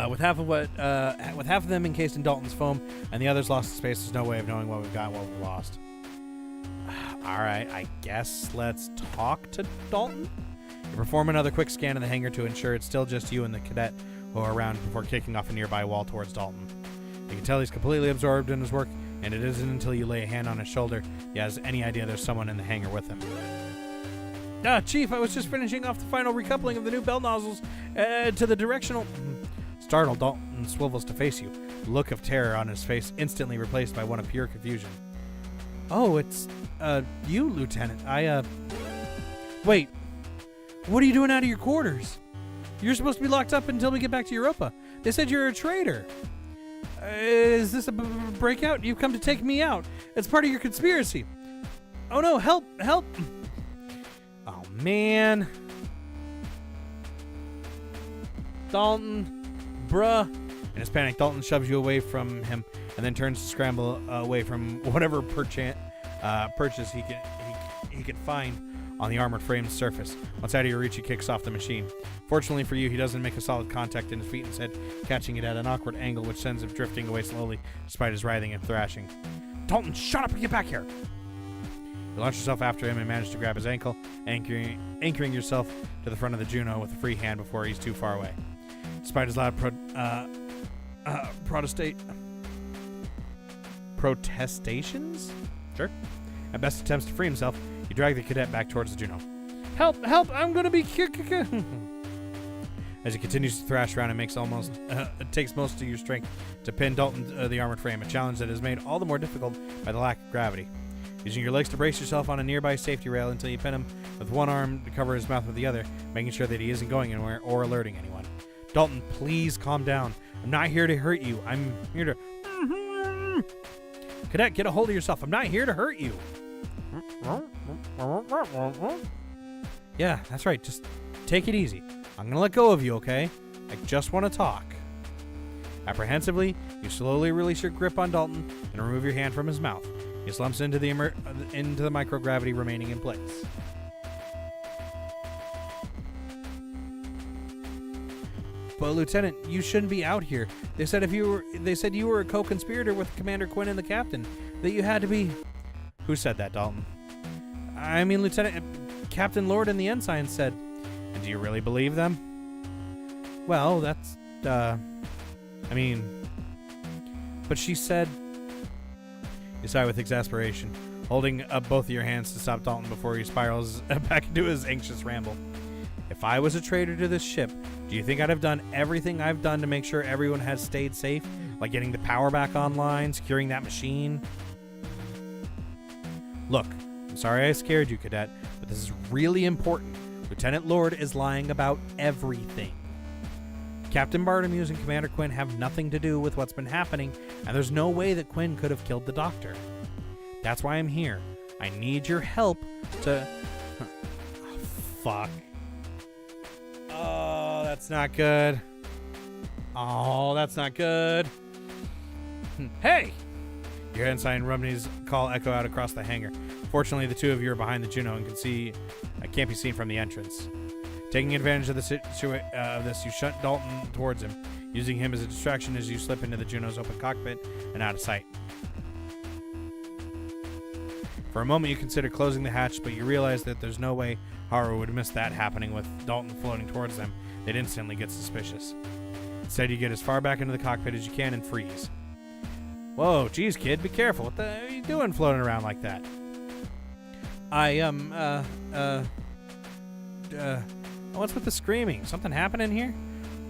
With half of them encased in Dalton's foam and the others lost in space, there's no way of knowing what we've got and what we've lost. All right, I guess let's talk to Dalton. You perform another quick scan of the hangar to ensure it's still just you and the cadet who are around before kicking off a nearby wall towards Dalton. You can tell he's completely absorbed in his work, and it isn't until you lay a hand on his shoulder he has any idea there's someone in the hangar with him. Chief, I was just finishing off the final recoupling of the new bell nozzles to the directional... Startled, Dalton swivels to face you. The look of terror on his face instantly replaced by one of pure confusion. Oh, it's, you, Lieutenant. Wait. What are you doing out of your quarters? You're supposed to be locked up until we get back to Europa. They said you're a traitor. Is this a breakout? You've come to take me out. It's part of your conspiracy. Oh no, help, help. Oh man. Dalton, bruh. In his panic, Dalton shoves you away from him and then turns to scramble away from whatever purchase he can find on the armored frame's surface. Once out of your reach, he kicks off the machine. Fortunately for you, he doesn't make a solid contact in his feet, instead catching it at an awkward angle which sends him drifting away slowly despite his writhing and thrashing. Dalton, shut up and get back here! You launch yourself after him and manage to grab his ankle, anchoring yourself to the front of the Juno with a free hand before he's too far away. Despite his loud protestations? Sure. At best attempts to free himself, you drag the cadet back towards the Juno. Help! Help! I'm gonna be As he continues to thrash around, it takes most of your strength to pin Dalton to the armored frame, a challenge that is made all the more difficult by the lack of gravity. Using your legs to brace yourself on a nearby safety rail until you pin him with one arm to cover his mouth with the other, making sure that he isn't going anywhere or alerting anyone. Dalton, please calm down. I'm not here to hurt you. I'm here to... Cadet, get a hold of yourself. I'm not here to hurt you. Yeah, that's right. Just take it easy. I'm going to let go of you, okay? I just want to talk. Apprehensively, you slowly release your grip on Dalton and remove your hand from his mouth. He slumps into the microgravity, remaining in place. But Lieutenant, you shouldn't be out here. They said you were a co-conspirator with Commander Quinn and the captain. That you had to be... Who said that, Dalton? I mean, Lieutenant, Captain Lord and the Ensign said. And do you really believe them? Well, that's, but she said... You sigh with exasperation, holding up both of your hands to stop Dalton before he spirals back into his anxious ramble. If I was a traitor to this ship, do you think I'd have done everything I've done to make sure everyone has stayed safe? Like getting the power back online, securing that machine? Look, I'm sorry I scared you, Cadet, but this is really important. Lieutenant Lord is lying about everything. Captain Bartlemews and Commander Quinn have nothing to do with what's been happening, and there's no way that Quinn could have killed the Doctor. That's why I'm here. I need your help to... Oh, fuck. Oh, that's not good. Oh, that's not good. Hey! Your ensign Rumney's call echo out across the hangar. Fortunately, the two of you are behind the Juno and can't be seen from the entrance. Taking advantage of this, you shunt Dalton towards him, using him as a distraction as you slip into the Juno's open cockpit and out of sight. For a moment, you consider closing the hatch, but you realize that there's no way Haru would miss that happening with Dalton floating towards them. They'd instantly get suspicious. Instead, you get as far back into the cockpit as you can and freeze. Whoa, geez, kid, be careful. What the hell are you doing floating around like that? What's with the screaming? Something happening here?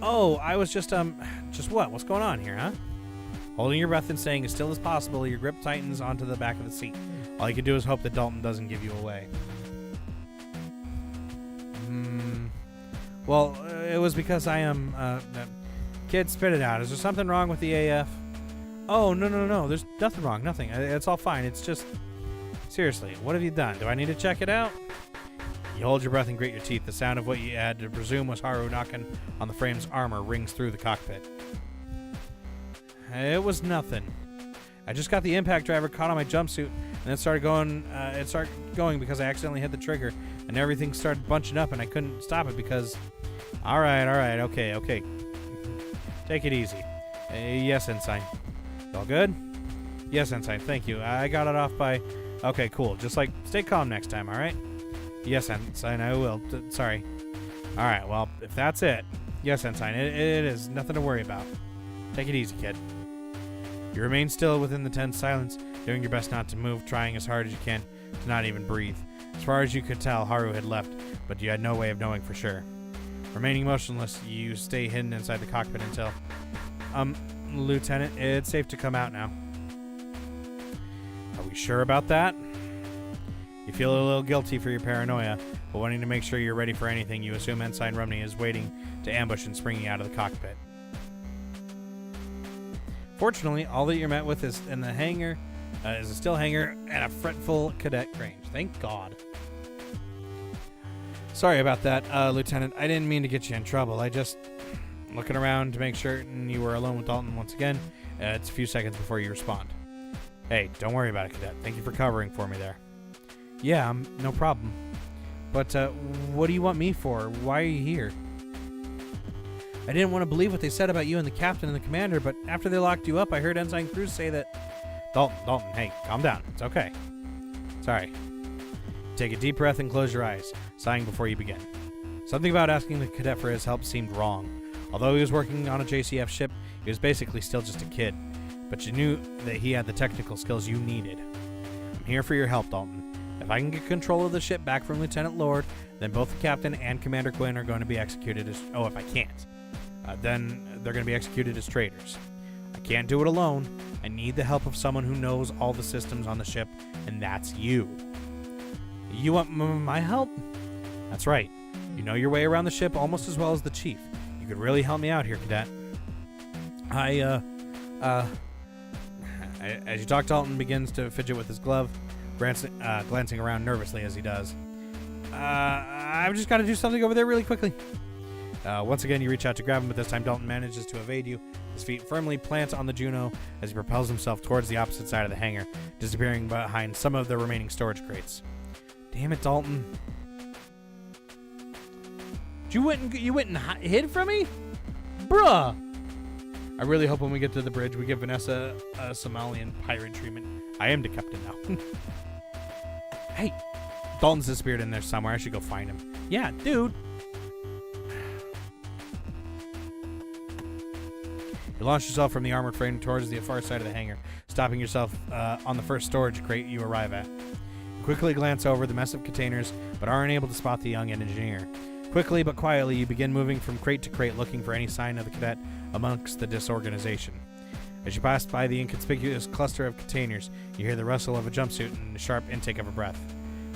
Oh, I was just what? What's going on here, huh? Holding your breath and staying as still as possible, your grip tightens onto the back of the seat. All you can do is hope that Dalton doesn't give you away. Well, it was because I am, kid, spit it out. Is there something wrong with the AF? Oh, no. There's nothing wrong. Nothing. It's all fine. It's just, seriously, what have you done? Do I need to check it out? You hold your breath and grit your teeth. The sound of what you had to presume was Haru knocking on the frame's armor rings through the cockpit. It was nothing. I just got the impact driver caught on my jumpsuit, and then started going. It started going because I accidentally hit the trigger, and everything started bunching up, and I couldn't stop it because. All right, okay. Take it easy. Yes, Ensign. All good? Yes, Ensign. Thank you. I got it off by. Okay, cool. Just like stay calm next time. All right. Yes, Ensign. I will. Sorry. All right. Well, if that's it. Yes, Ensign. It is nothing to worry about. Take it easy, kid. You remain still within the tense silence, doing your best not to move, trying as hard as you can to not even breathe. As far as you could tell, Haru had left, but you had no way of knowing for sure. Remaining motionless, you stay hidden inside the cockpit until... Lieutenant, it's safe to come out now. Are we sure about that? You feel a little guilty for your paranoia, but wanting to make sure you're ready for anything, you assume Ensign Rumney is waiting to ambush and springing out of the cockpit. Fortunately, all that you're met with is in the hangar, is a still hangar and a fretful cadet Grange. Thank God. Sorry about that, Lieutenant. I didn't mean to get you in trouble. I just looking around to make certain you were alone with Dalton once again. It's a few seconds before you respond. Hey, don't worry about it, Cadet. Thank you for covering for me there. Yeah, no problem. But what do you want me for? Why are you here? I didn't want to believe what they said about you and the captain and the commander, but after they locked you up, I heard Ensign Cruz say that... Dalton, hey, calm down. It's okay. Sorry. Take a deep breath and close your eyes, sighing before you begin. Something about asking the cadet for his help seemed wrong. Although he was working on a JCF ship, he was basically still just a kid. But you knew that he had the technical skills you needed. I'm here for your help, Dalton. If I can get control of the ship back from Lieutenant Lord, then both the captain and Commander Quinn are going to be executed as... Oh, if I can't. Then they're going to be executed as traitors. I can't do it alone. I need the help of someone who knows all the systems on the ship, and that's you. You want my help? That's right. You know your way around the ship almost as well as the chief. You could really help me out here, Cadet. As you talk, Dalton begins to fidget with his glove, glancing around nervously as he does. I've just got to do something over there really quickly. Once again, you reach out to grab him, but this time Dalton manages to evade you. His feet firmly plant on the Juno as he propels himself towards the opposite side of the hangar, disappearing behind some of the remaining storage crates. Damn it, Dalton. You went and hid from me? Bruh! I really hope when we get to the bridge, we give Vanessa a Somalian pirate treatment. I am the captain now. Hey, Dalton's disappeared in there somewhere. I should go find him. Yeah, dude. You launch yourself from the armored frame towards the far side of the hangar, stopping yourself on the first storage crate you arrive at. You quickly glance over the mess of containers, but aren't able to spot the young engineer. Quickly but quietly, you begin moving from crate to crate, looking for any sign of the cadet amongst the disorganization. As you pass by the inconspicuous cluster of containers, you hear the rustle of a jumpsuit and a sharp intake of a breath.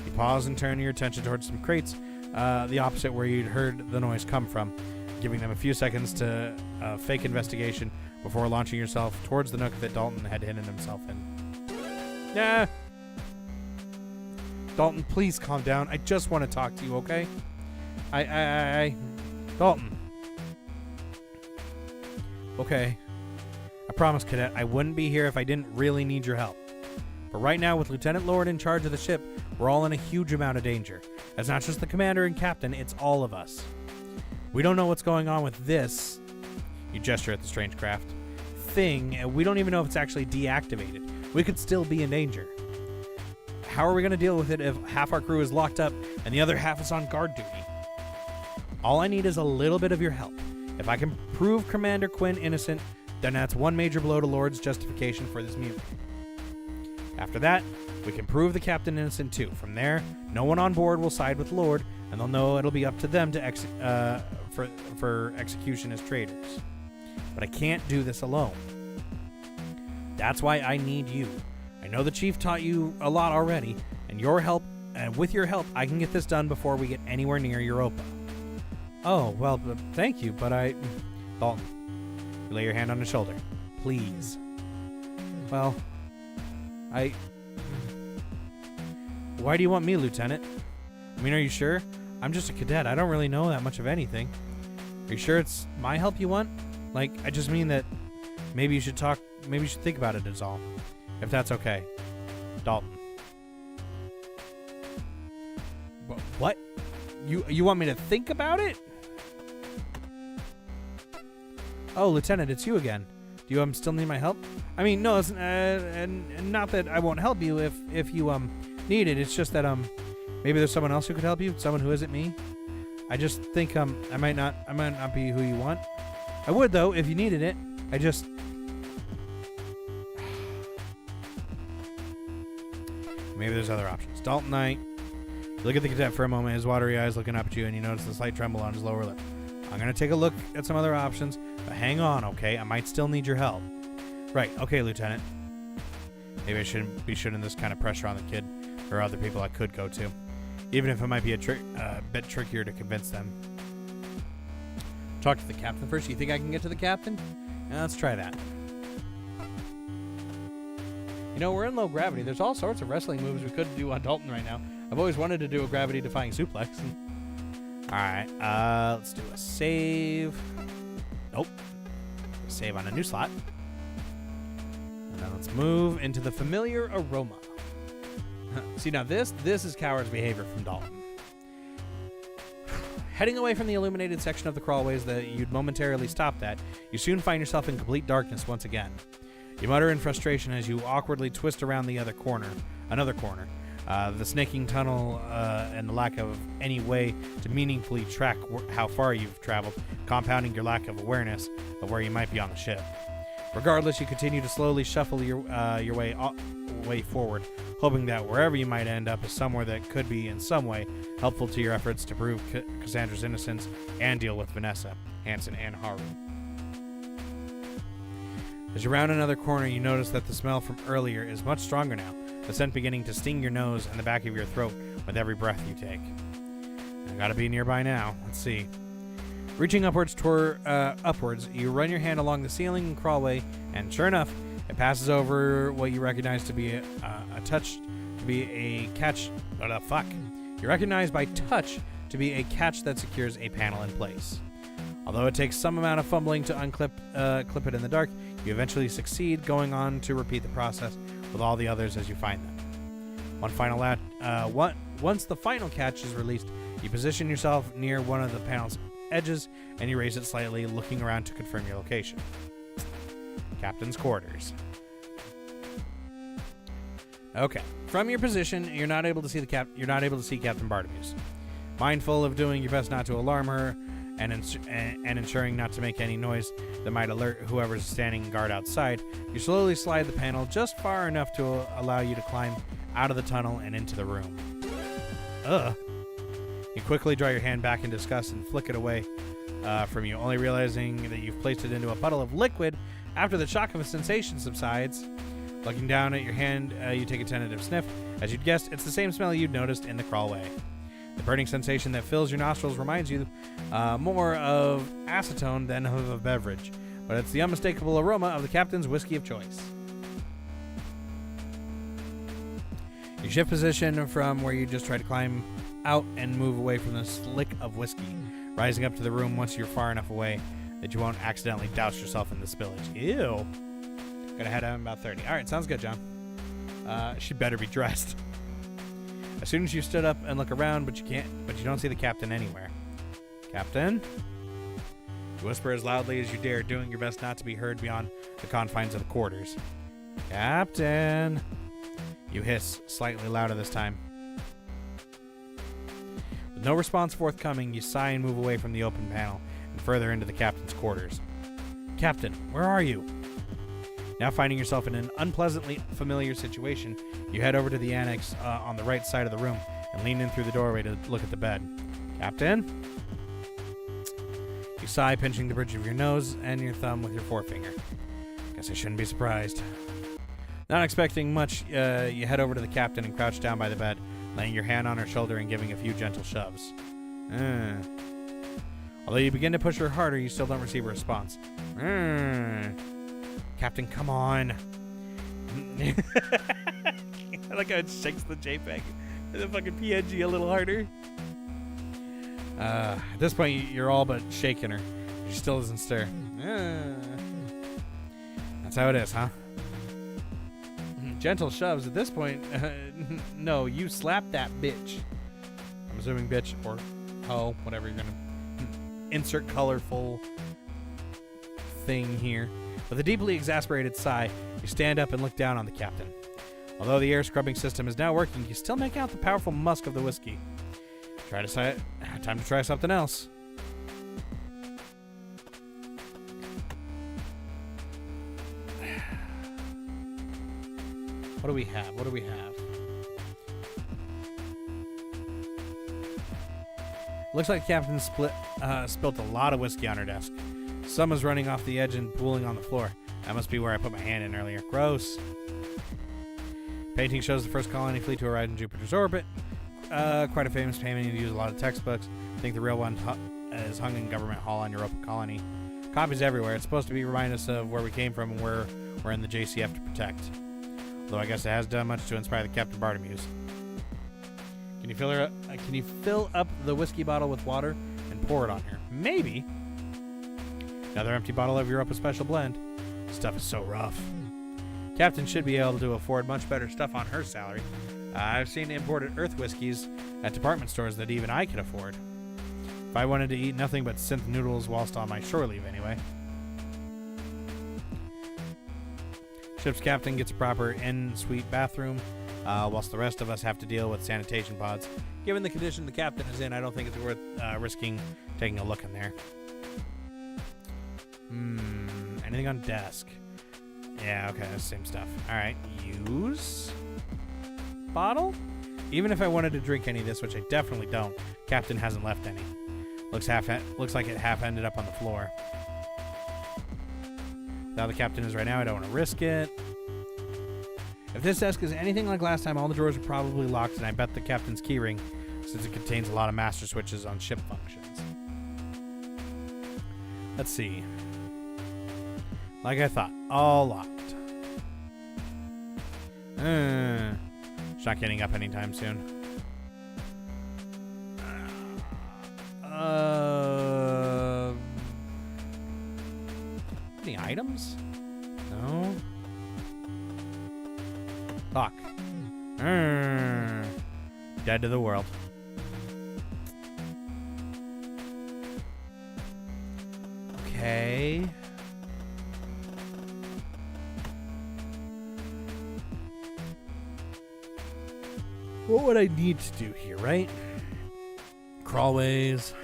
You pause and turn your attention towards some crates, the opposite where you'd heard the noise come from, giving them a few seconds to fake investigation before launching yourself towards the nook that Dalton had hidden himself in. Nah. Dalton, please calm down. I just want to talk to you, okay? Dalton. Okay. I promise, Cadet, I wouldn't be here if I didn't really need your help. But right now, with Lieutenant Lord in charge of the ship, we're all in a huge amount of danger. It's not just the commander and captain, it's all of us. We don't know what's going on with this, you gesture at the strange craft, thing, and we don't even know if it's actually deactivated. We could still be in danger. How are we going to deal with it if half our crew is locked up and the other half is on guard duty? All I need is a little bit of your help. If I can prove Commander Quinn innocent, then that's one major blow to Lord's justification for this mutiny. After that, we can prove the captain innocent too. From there, no one on board will side with Lord, and they'll know it'll be up to them to for execution as traitors. But I can't do this alone. That's why I need you. I know the chief taught you a lot already, and with your help, I can get this done before we get anywhere near Europa. Oh, well, thank you, but I... Dalton, you lay your hand on his shoulder. Please. Well, Why do you want me, Lieutenant? I mean, are you sure? I'm just a cadet. I don't really know that much of anything. Are you sure it's my help you want? Like, I just mean that maybe you should think about it is all. If that's okay. Dalton. What? You want me to think about it? Oh, Lieutenant, it's you again. Do you still need my help? I mean, no, it's and not that I won't help you if you need it. It's just that maybe there's someone else who could help you, someone who isn't me. I just think I might not be who you want. I would though if you needed it. I just maybe there's other options. Dalton Knight. Look at the cadet for a moment, his watery eyes looking up at you, and you notice the slight tremble on his lower lip. I'm going to take a look at some other options, but hang on, okay? I might still need your help. Right, okay, Lieutenant. Maybe I shouldn't be shooting this kind of pressure on the kid. There are other people I could go to, even if it might be a bit trickier to convince them. Talk to the captain first. You think I can get to the captain? Let's try that. You know, we're in low gravity. There's all sorts of wrestling moves we could do on Dalton right now. I've always wanted to do a gravity-defying suplex. Alright, let's do a save. Nope. Save on a new slot. And then let's move into the familiar aroma. See, now this is coward's behavior from Dalton. Heading away from the illuminated section of the crawlways that you'd momentarily stopped at, you soon find yourself in complete darkness once again. You mutter in frustration as you awkwardly twist around another corner. The snaking tunnel and the lack of any way to meaningfully track how far you've traveled, compounding your lack of awareness of where you might be on the ship. Regardless, you continue to slowly shuffle your way forward, hoping that wherever you might end up is somewhere that could be in some way helpful to your efforts to prove Cassandra's innocence and deal with Vanessa, Hansen, and Haru. As you round another corner, you notice that the smell from earlier is much stronger now, the scent beginning to sting your nose and the back of your throat with every breath you take. I gotta be nearby now. Let's see. Reaching upwards, you run your hand along the ceiling and crawlway, and sure enough, it passes over what you recognize to be a catch. What the fuck? You recognize by touch to be a catch that secures a panel in place. Although it takes some amount of fumbling to clip it in the dark, you eventually succeed, going on to repeat the process with all the others as you find them. Once the final catch is released, you position yourself near one of the panel's edges and you raise it slightly, looking around to confirm your location. Captain's quarters. Okay, from your position, you're not able to see Captain Bartimeus. Mindful of doing your best not to alarm her, and ensuring not to make any noise that might alert whoever's standing guard outside, you slowly slide the panel just far enough to allow you to climb out of the tunnel and into the room. Ugh. You quickly draw your hand back in disgust and flick it away from you, only realizing that you've placed it into a puddle of liquid after the shock of a sensation subsides. Looking down at your hand, you take a tentative sniff. As you'd guessed, it's the same smell you'd noticed in the crawlway. The burning sensation that fills your nostrils reminds you more of acetone than of a beverage, but it's the unmistakable aroma of the captain's whiskey of choice. You shift position from where you just tried to climb out and move away from the slick of whiskey, rising up to the room once you're far enough away that you won't accidentally douse yourself in the spillage. Ew. Gonna head out in about 30. Alright, sounds good, John. She better be dressed. As soon as you stood up and look around, but you don't see the captain anywhere. Captain? You whisper as loudly as you dare, doing your best not to be heard beyond the confines of the quarters. Captain! You hiss, slightly louder this time. With no response forthcoming, you sigh and move away from the open panel and further into the captain's quarters. Captain, where are you? Now finding yourself in an unpleasantly familiar situation, you head over to the annex on the right side of the room and lean in through the doorway to look at the bed. Captain? You sigh, pinching the bridge of your nose and your thumb with your forefinger. Guess I shouldn't be surprised. Not expecting much, you head over to the captain and crouch down by the bed, laying your hand on her shoulder and giving a few gentle shoves. Although you begin to push her harder, you still don't receive a response. Captain, come on. I like how it shakes the JPEG and the fucking PNG a little harder. At this point, you're all but shaking her. She still doesn't stir. That's how it is, huh? Gentle shoves. At this point, no, you slap that bitch. I'm assuming bitch or hoe, whatever you're gonna insert colorful thing here. With a deeply exasperated sigh, you stand up and look down on the captain. Although the air scrubbing system is now working, you still make out the powerful musk of the whiskey. Time to try something else. What do we have? Looks like the captain spilt a lot of whiskey on her desk. Some was running off the edge and pooling on the floor. That must be where I put my hand in earlier. Gross. Painting shows the first colony fleet to arrive in Jupiter's orbit. Quite a famous painting. Used a lot of textbooks. I think the real one is hung in Government Hall on Europa Colony. Copies everywhere. It's supposed to remind us of where we came from and where we're in the JCF to protect. Although I guess it has done much to inspire the Captain Bartimeus. Can you fill up the whiskey bottle with water and pour it on her? Maybe. Another empty bottle of Europa Special Blend. Stuff is so rough. Captain should be able to afford much better stuff on her salary. I've seen imported Earth whiskeys at department stores that even I could afford. If I wanted to eat nothing but synth noodles whilst on my shore leave anyway. Ship's captain gets a proper en-suite bathroom, whilst the rest of us have to deal with sanitation pods. Given the condition the captain is in, I don't think it's worth risking taking a look in there. Anything on desk? Yeah, okay, that's the same stuff. Alright, use bottle? Even if I wanted to drink any of this, which I definitely don't, captain hasn't left any. Looks like it half ended up on the floor. Now the captain is right now, I don't want to risk it. If this desk is anything like last time, all the drawers are probably locked, and I bet the captain's keyring, since it contains a lot of master switches on ship functions. Let's see. Like I thought, all locked. It's not getting up anytime soon. Any items? No. Fuck. Dead to the world. Okay. What would I need to do here, right? Crawlways.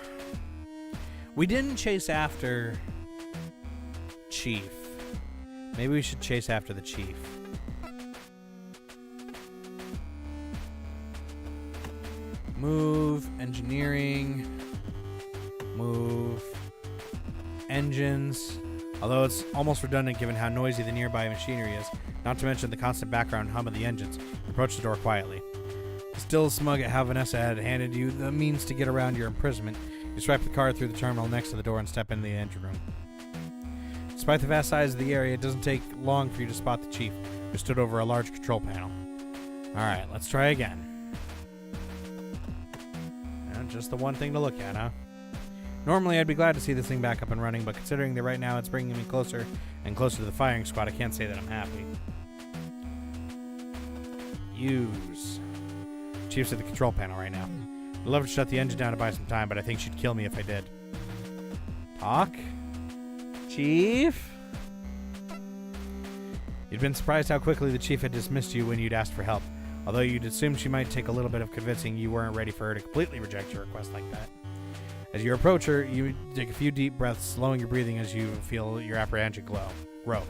We didn't chase after Chief. Maybe we should chase after the Chief. Move, engineering, move, engines. Although it's almost redundant given how noisy the nearby machinery is, not to mention the constant background hum of the engines. Approach the door quietly. Still smug at how Vanessa had handed you the means to get around your imprisonment, you swipe the card through the terminal next to the door and step into the engine room. Despite the vast size of the area, it doesn't take long for you to spot the Chief, who stood over a large control panel. Alright, let's try again. Just the one thing to look at, huh? Normally, I'd be glad to see this thing back up and running, but considering that right now it's bringing me closer and closer to the firing squad, I can't say that I'm happy. Use. Chief's at the control panel right now. I'd love to shut the engine down to buy some time, but I think she'd kill me if I did. Talk? Chief? You'd been surprised how quickly the Chief had dismissed you when you'd asked for help. Although you'd assumed she might take a little bit of convincing, you weren't ready for her to completely reject your request like that. As you approach her, you take a few deep breaths, slowing your breathing as you feel your apprehension grow.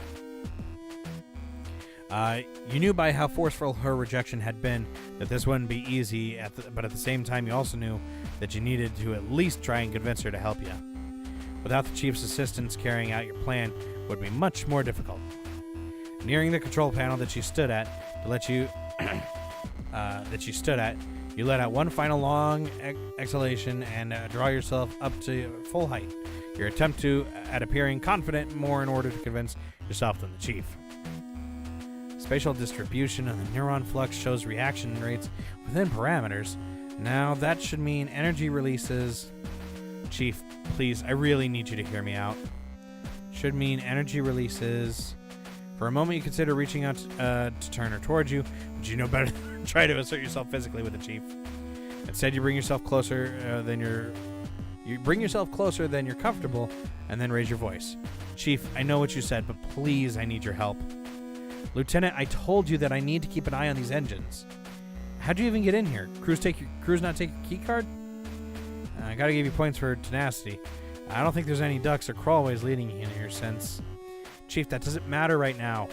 You knew by how forceful her rejection had been that this wouldn't be easy, but at the same time you also knew that you needed to at least try and convince her to help you. Without the Chief's assistance, carrying out your plan would be much more difficult. Nearing the control panel that she stood at, you You let out one final long exhalation and draw yourself up to full height. Your attempt at appearing confident more in order to convince yourself than the chief. Spatial distribution of the neuron flux shows reaction rates within parameters. Now that should mean energy releases. Chief, please, I really need you to hear me out. Should mean energy releases. For a moment, you consider reaching out to turn her towards you, but you know better than try to assert yourself physically with the chief. Instead, you bring yourself closer than you're comfortable, and then raise your voice. Chief, I know what you said, but please, I need your help. Lieutenant, I told you that I need to keep an eye on these engines. How'd you even get in here? Crews not take your key card? I gotta give you points for tenacity. I don't think there's any ducks or crawlways leading you in here since... Chief, that doesn't matter right now.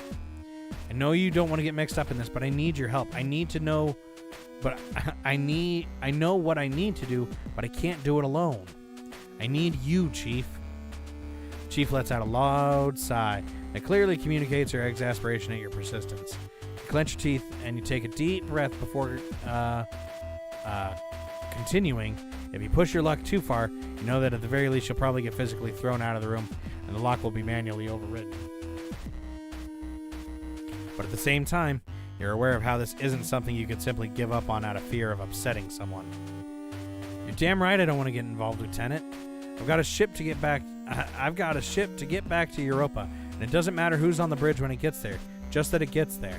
I know you don't want to get mixed up in this, but I need your help. I need to know... But I know what I need to do, but I can't do it alone. I need you, Chief. Chief lets out a loud sigh that clearly communicates her exasperation at your persistence. You clench your teeth and you take a deep breath before continuing. If you push your luck too far, you know that at the very least you'll probably get physically thrown out of the room and the lock will be manually overridden. But at the same time, you're aware of how this isn't something you could simply give up on out of fear of upsetting someone. You're damn right I don't want to get involved, Lieutenant. I've got a ship to get back to Europa, and it doesn't matter who's on the bridge when it gets there, just that it gets there.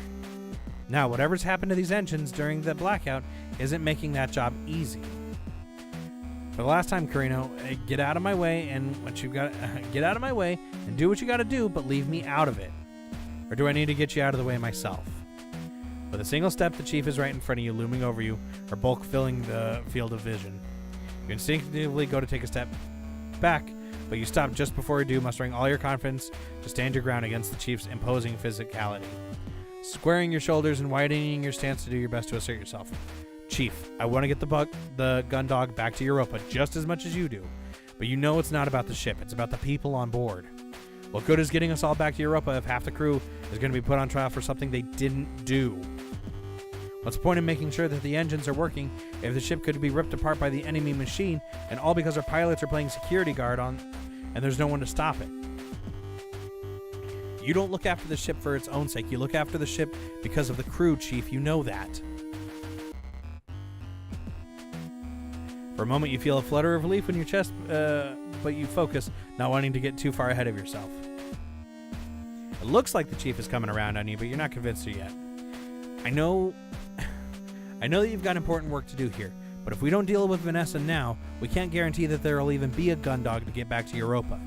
Now, whatever's happened to these engines during the blackout isn't making that job easy. For the last time, Carino, get out of my way and get out of my way and do what you got to do, but leave me out of it. Or do I need to get you out of the way myself? With a single step, the chief is right in front of you, looming over you, her bulk filling the field of vision. You instinctively go to take a step back, but you stop just before you do, mustering all your confidence to stand your ground against the chief's imposing physicality. Squaring your shoulders and widening your stance to do your best to assert yourself. Chief, I want to get the gun dog back to Europa just as much as you do, but you know it's not about the ship, it's about the people on board. What good is getting us all back to Europa if half the crew is going to be put on trial for something they didn't do? What's the point of making sure that the engines are working if the ship could be ripped apart by the enemy machine, and all because our pilots are playing security guard on, and there's no one to stop it? You don't look after the ship for its own sake. You look after the ship because of the crew, Chief. You know that. For a moment, you feel a flutter of relief in your chest, but you focus, not wanting to get too far ahead of yourself. It looks like the chief is coming around on you, but you're not convinced yet. I know that you've got important work to do here, but if we don't deal with Vanessa now, we can't guarantee that there will even be a gun dog to get back to Europa.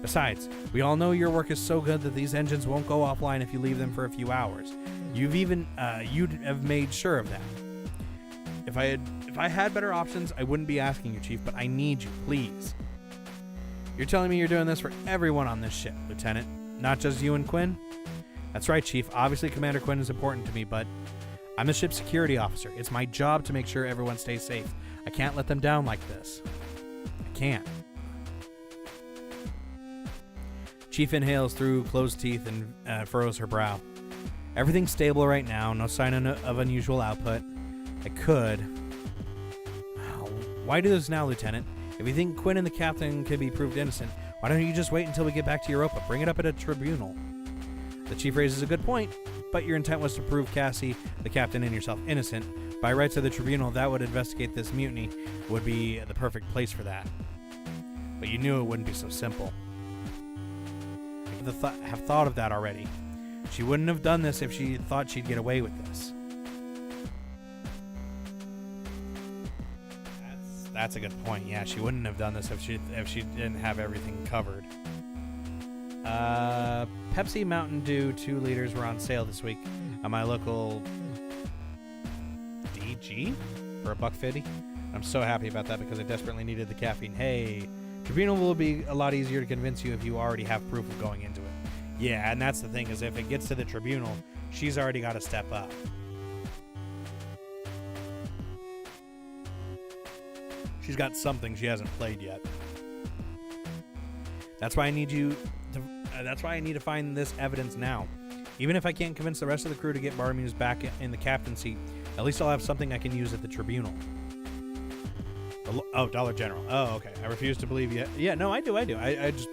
Besides, we all know your work is so good that these engines won't go offline if you leave them for a few hours. You'd have made sure of that. If I had better options, I wouldn't be asking you, Chief, but I need you, please. You're telling me you're doing this for everyone on this ship, Lieutenant, not just you and Quinn? That's right, Chief. Obviously, Commander Quinn is important to me, but I'm the ship's security officer. It's my job to make sure everyone stays safe. I can't let them down like this. I can't. Chief inhales through closed teeth and furrows her brow. Everything's stable right now. No sign of unusual output. I could. Why do this now, Lieutenant? If you think Quinn and the captain could be proved innocent, why don't you just wait until we get back to Europa? Bring it up at a tribunal. The chief raises a good point, but your intent was to prove Cassie, the captain, and yourself innocent. By rights of the tribunal that would investigate this mutiny would be the perfect place for that. But you knew it wouldn't be so simple. Have thought of that already. She wouldn't have done this if she thought she'd get away with this. That's a good point. Yeah, she wouldn't have done this if she didn't have everything covered. Pepsi Mountain Dew 2 liters were on sale this week at my local DG for $1.50. I'm so happy about that because I desperately needed the caffeine. Hey, Tribunal will be a lot easier to convince you if you already have proof of going into it. Yeah, and that's the thing, is if it gets to the Tribunal, she's already got to step up. She's got something she hasn't played yet. That's why I need to find this evidence now. Even if I can't convince the rest of the crew to get Barmuse back in the captain's seat, At least I'll have something I can use at the tribunal. Oh, Dollar General. Oh, okay. I refuse to believe you. Yeah, no, I do. I just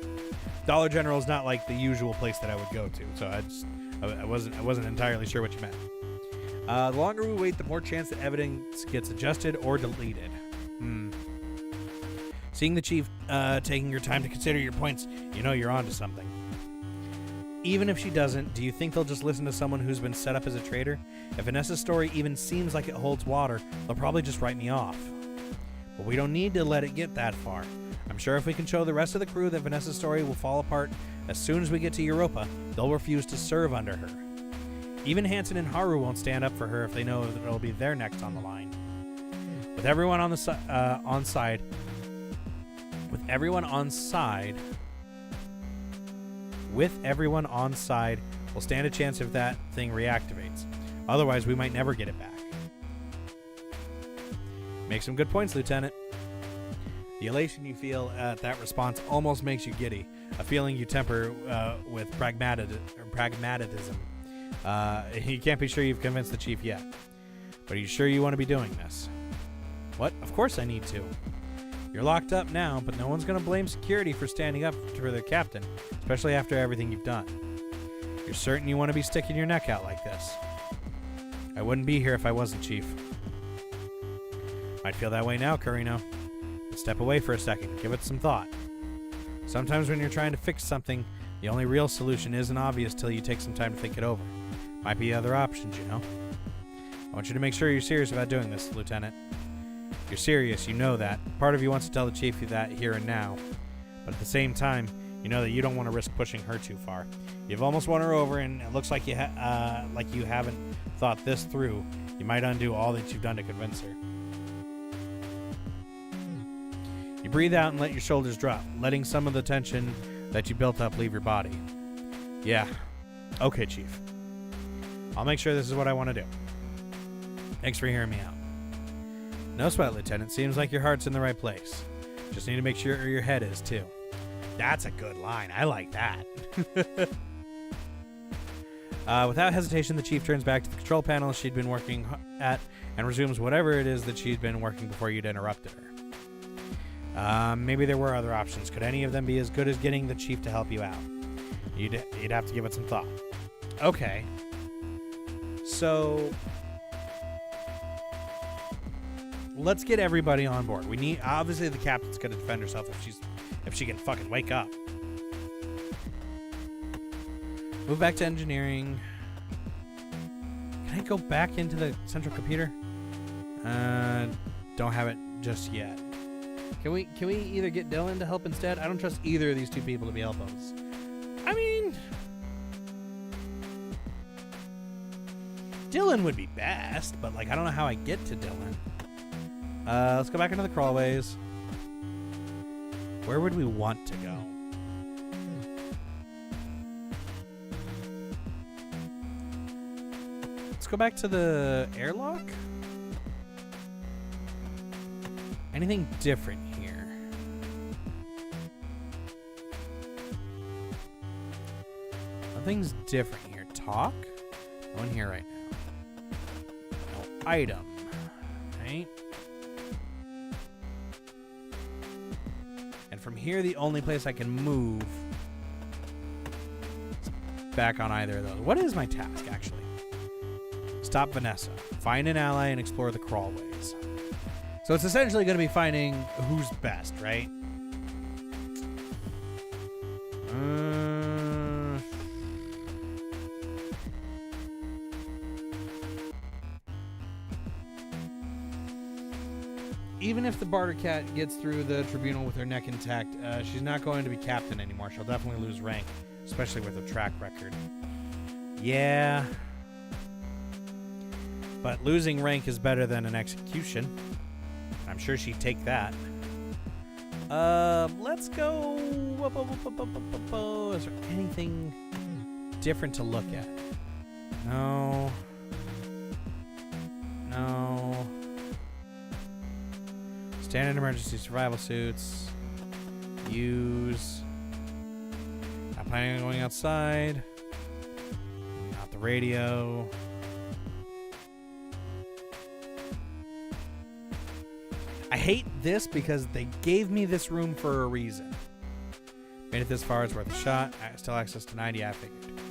Dollar General is not like the usual place that I would go to, so I wasn't entirely sure what you meant. The longer we wait, the more chance that evidence gets adjusted or deleted. Seeing the chief taking your time to consider your points, you know you're onto something. Even if she doesn't, do you think they'll just listen to someone who's been set up as a traitor? If Vanessa's story even seems like it holds water, they'll probably just write me off. But we don't need to let it get that far. I'm sure if we can show the rest of the crew that Vanessa's story will fall apart as soon as we get to Europa, they'll refuse to serve under her. Even Hansen and Haru won't stand up for her if they know that it'll be their next on the line. With everyone on side, we'll stand a chance if that thing reactivates. Otherwise, we might never get it back. Make some good points, Lieutenant. The elation you feel at that response almost makes you giddy, a feeling you temper with pragmatism. You can't be sure you've convinced the chief yet. But are you sure you want to be doing this? What? Of course I need to. You're locked up now, but no one's going to blame security for standing up for their captain, especially after everything you've done. You're certain you want to be sticking your neck out like this? I wouldn't be here if I wasn't, Chief. Might feel that way now, Carino. But step away for a second. Give it some thought. Sometimes when you're trying to fix something, the only real solution isn't obvious till you take some time to think it over. Might be other options, you know? I want you to make sure you're serious about doing this, Lieutenant. You're serious, you know that. Part of you wants to tell the chief that here and now. But at the same time, you know that you don't want to risk pushing her too far. You've almost won her over, and it looks like you haven't thought this through. You might undo all that you've done to convince her. You breathe out and let your shoulders drop, letting some of the tension that you built up leave your body. Yeah. Okay, Chief. I'll make sure this is what I want to do. Thanks for hearing me out. No sweat, Lieutenant. Seems like your heart's in the right place. Just need to make sure your head is, too. That's a good line. I like that. Without hesitation, the chief turns back to the control panel she'd been working at and resumes whatever it is that she'd been working before you'd interrupted her. Maybe there were other options. Could any of them be as good as getting the chief to help you out? You'd have to give it some thought. Okay. So let's get everybody on board. We need, obviously the captain's gonna defend herself if she can fucking wake up. Move back to engineering. Can I go back into the central computer? Don't have it just yet. Can we either get Dylan to help instead? I don't trust either of these two people to be help us. I mean, Dylan would be best, but like I don't know how I get to Dylan. Let's go back into the crawlways. Where would we want to go? Let's go back to the airlock. Anything different here? Nothing's different here. Talk? No one here right now. No item. Right? And from here, the only place I can move is back on either of those. What is my task, actually? Stop Vanessa. Find an ally and explore the crawlways. So it's essentially going to be finding who's best, right? Even if the Barter Cat gets through the tribunal with her neck intact, she's not going to be captain anymore. She'll definitely lose rank, especially with her track record. Yeah. But losing rank is better than an execution. I'm sure she'd take that. Let's go. Is there anything different to look at? No. No. Standard emergency survival suits. Use. Not planning on going outside. Not the radio. I hate this because they gave me this room for a reason. Made it this far is worth a shot. Still access to 90, I figured.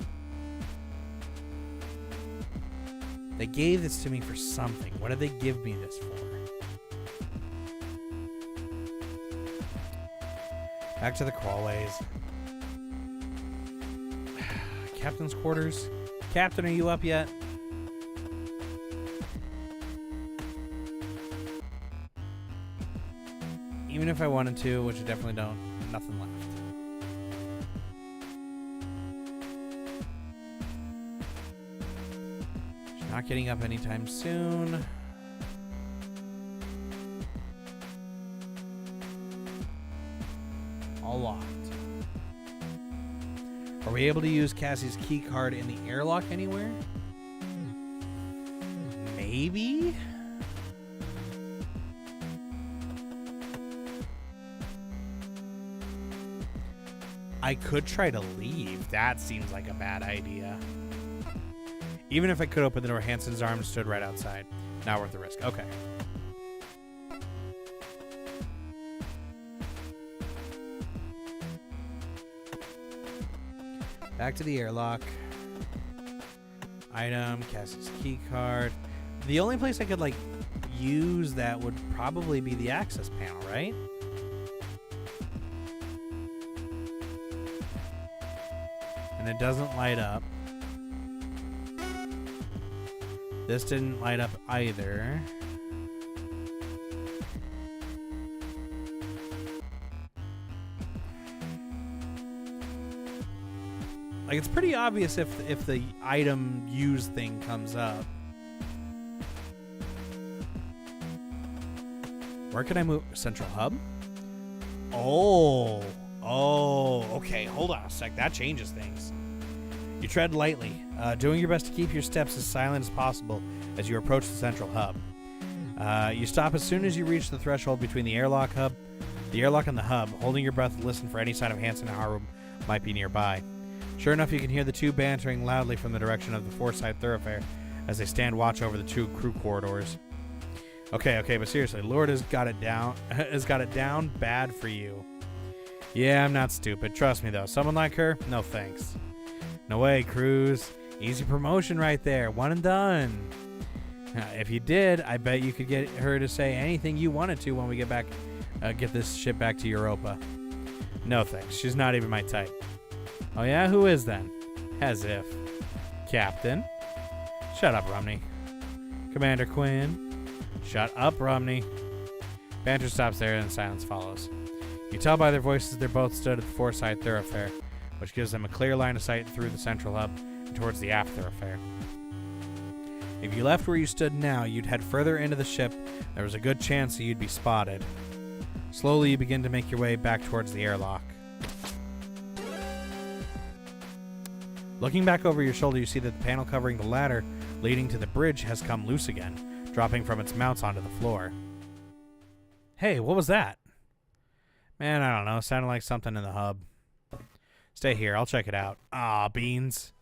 They gave this to me for something. What did they give me this for? Back to the crawlways. Captain's quarters. Captain, are you up yet? Even if I wanted to, which I definitely don't, nothing left. She's not getting up anytime soon. All locked. Are we able to use Cassie's key card in the airlock anywhere? Maybe? I could try to leave. That seems like a bad idea. Even if I could open the door, Hansen's arm stood right outside. Not worth the risk. Okay. Back to the airlock. Item, Cassie's key card. The only place I could, like, use that would probably be the access panel, right? And it doesn't light up. This didn't light up either. Like, it's pretty obvious if the item use thing comes up. Where can I move? Central hub? Oh, okay. Hold on a sec. That changes things. You tread lightly, doing your best to keep your steps as silent as possible as you approach the central hub. You stop as soon as you reach the threshold between the airlock and the hub, holding your breath to listen for any sign of Hansen and Haru might be nearby. Sure enough, you can hear the two bantering loudly from the direction of the four-side thoroughfare as they stand watch over the two crew corridors. Okay, but seriously, Lord has got it down. Has got it down bad for you. Yeah, I'm not stupid. Trust me, though. Someone like her? No thanks. No way, Cruz. Easy promotion right there. One and done. If you did, I bet you could get her to say anything you wanted to when we get back, get this ship back to Europa. No thanks. She's not even my type. Oh yeah? Who is then? As if. Captain. Shut up, Rumney. Commander Quinn. Shut up, Rumney. Banter stops there and silence follows. You tell by their voices they're both stood at the four-side thoroughfare, which gives them a clear line of sight through the central hub and towards the aft thoroughfare. If you left where you stood now, you'd head further into the ship. There was a good chance that you'd be spotted. Slowly, you begin to make your way back towards the airlock. Looking back over your shoulder, you see that the panel covering the ladder leading to the bridge has come loose again, dropping from its mounts onto the floor. Hey, what was that? Man, I don't know. Sounded like something in the hub. Stay here. I'll check it out. Ah, beans.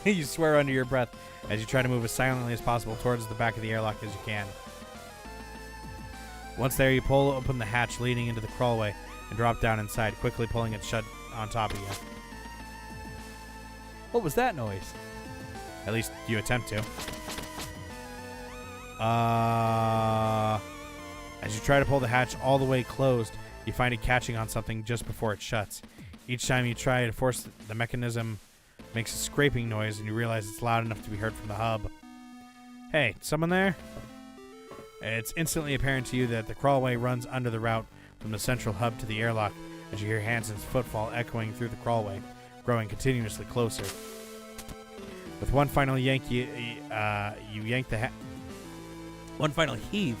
You swear under your breath as you try to move as silently as possible towards the back of the airlock as you can. Once there, you pull open the hatch leading into the crawlway and drop down inside, quickly pulling it shut on top of you. What was that noise? At least you attempt to. As you try to pull the hatch all the way closed, you find it catching on something just before it shuts. Each time you try to force the mechanism makes a scraping noise, and you realize it's loud enough to be heard from the hub. Hey, someone there? It's instantly apparent to you that the crawlway runs under the route from the central hub to the airlock as you hear Hansen's footfall echoing through the crawlway, growing continuously closer. With one final yank, you yank the one final heave.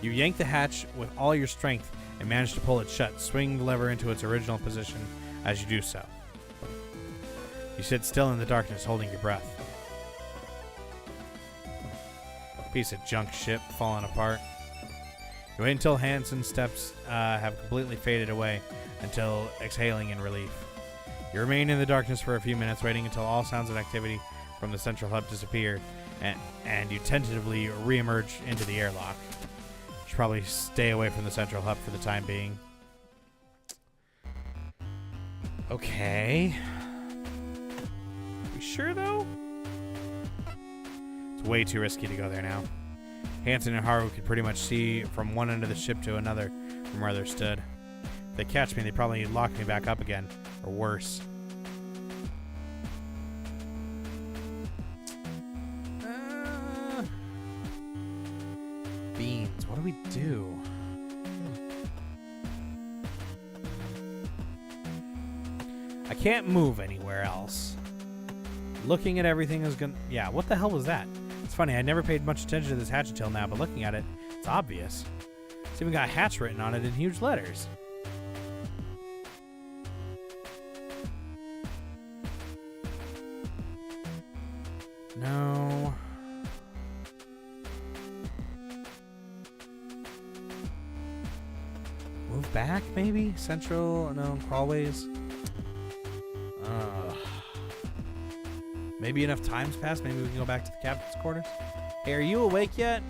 You yank the hatch with all your strength and manage to pull it shut, swinging the lever into its original position as you do so. You sit still in the darkness, holding your breath. Piece of junk ship falling apart. You wait until Hansen's steps have completely faded away, until exhaling in relief. You remain in the darkness for a few minutes, waiting until all sounds of activity from the central hub disappear, and you tentatively re-emerge into the airlock. Should probably stay away from the central hub for the time being. Okay. We sure, though? It's way too risky to go there now. Hanson and Haru could pretty much see from one end of the ship to another from where they stood. If they catch me, they probably lock me back up again, or worse. Beans, what do we do? I can't move anywhere else. Looking at everything is gonna... Yeah, what the hell was that? It's funny, I never paid much attention to this hatch until now, but looking at it, it's obvious. It's even got hatch written on it in huge letters. No. Move back, maybe? Central? No, crawlways. Maybe enough time's passed. Maybe we can go back to the captain's quarters. Hey, are you awake yet?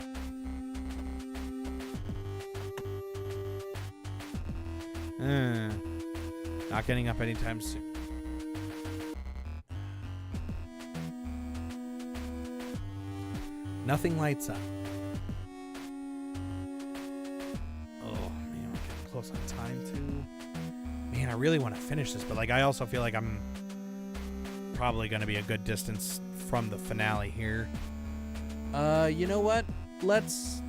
Not getting up anytime soon. Nothing lights up. Oh, man, we're getting close on time, too. Man, I really want to finish this, but, like, I also feel like I'm probably going to be a good distance from the finale here. You know what? Let's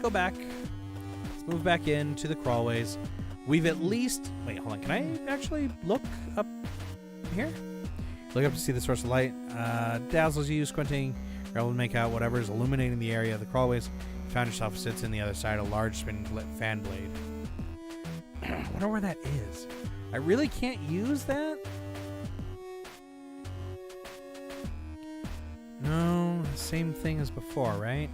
go back. Let's move back into the crawlways. We've at least... Wait, hold on. Can I actually look up here? Look up to see the source of light. Dazzles you, squinting. You're able to make out whatever is illuminating the area of the crawlways. You found yourself sits in the other side, a large spinning fan blade. I wonder where that is. I really can't use that? No, same thing as before, right?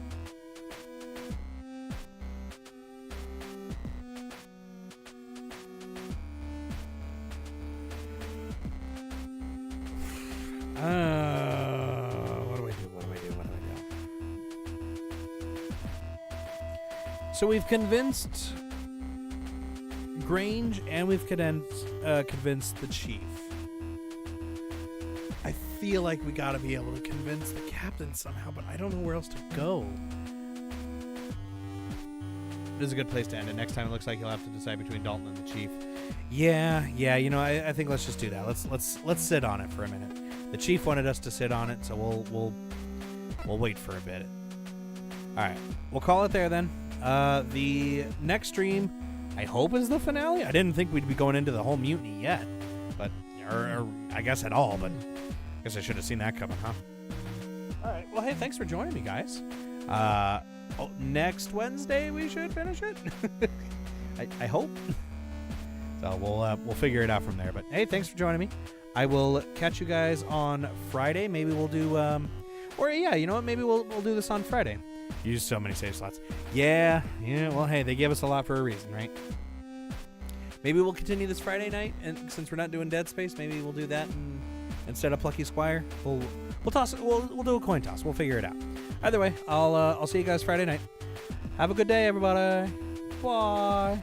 What do I do? So we've convinced Grange and we've convinced the chief. I feel like we gotta be able to convince the captain somehow, but I don't know where else to go. It is a good place to end it. Next time it looks like he'll have to decide between Dalton and the chief. Yeah, you know, I think let's just do that. Let's sit on it for a minute. The chief wanted us to sit on it, so we'll wait for a bit. All right, we'll call it there then. The next stream, I hope, is the finale. I didn't think we'd be going into the whole mutiny yet, but or I guess at all. But I guess I should have seen that coming, huh? All right. Well, hey, thanks for joining me, guys. Next Wednesday we should finish it. I hope. So we'll figure it out from there. But hey, thanks for joining me. I will catch you guys on Friday. Maybe we'll do or yeah, you know what? Maybe we'll do this on Friday. Use so many save slots. Yeah. Well, hey, they gave us a lot for a reason, right? Maybe we'll continue this Friday night, and since we're not doing Dead Space, maybe we'll do that instead of Plucky Squire. We'll toss it. We'll do a coin toss. We'll figure it out. Either way, I'll see you guys Friday night. Have a good day, everybody. Bye.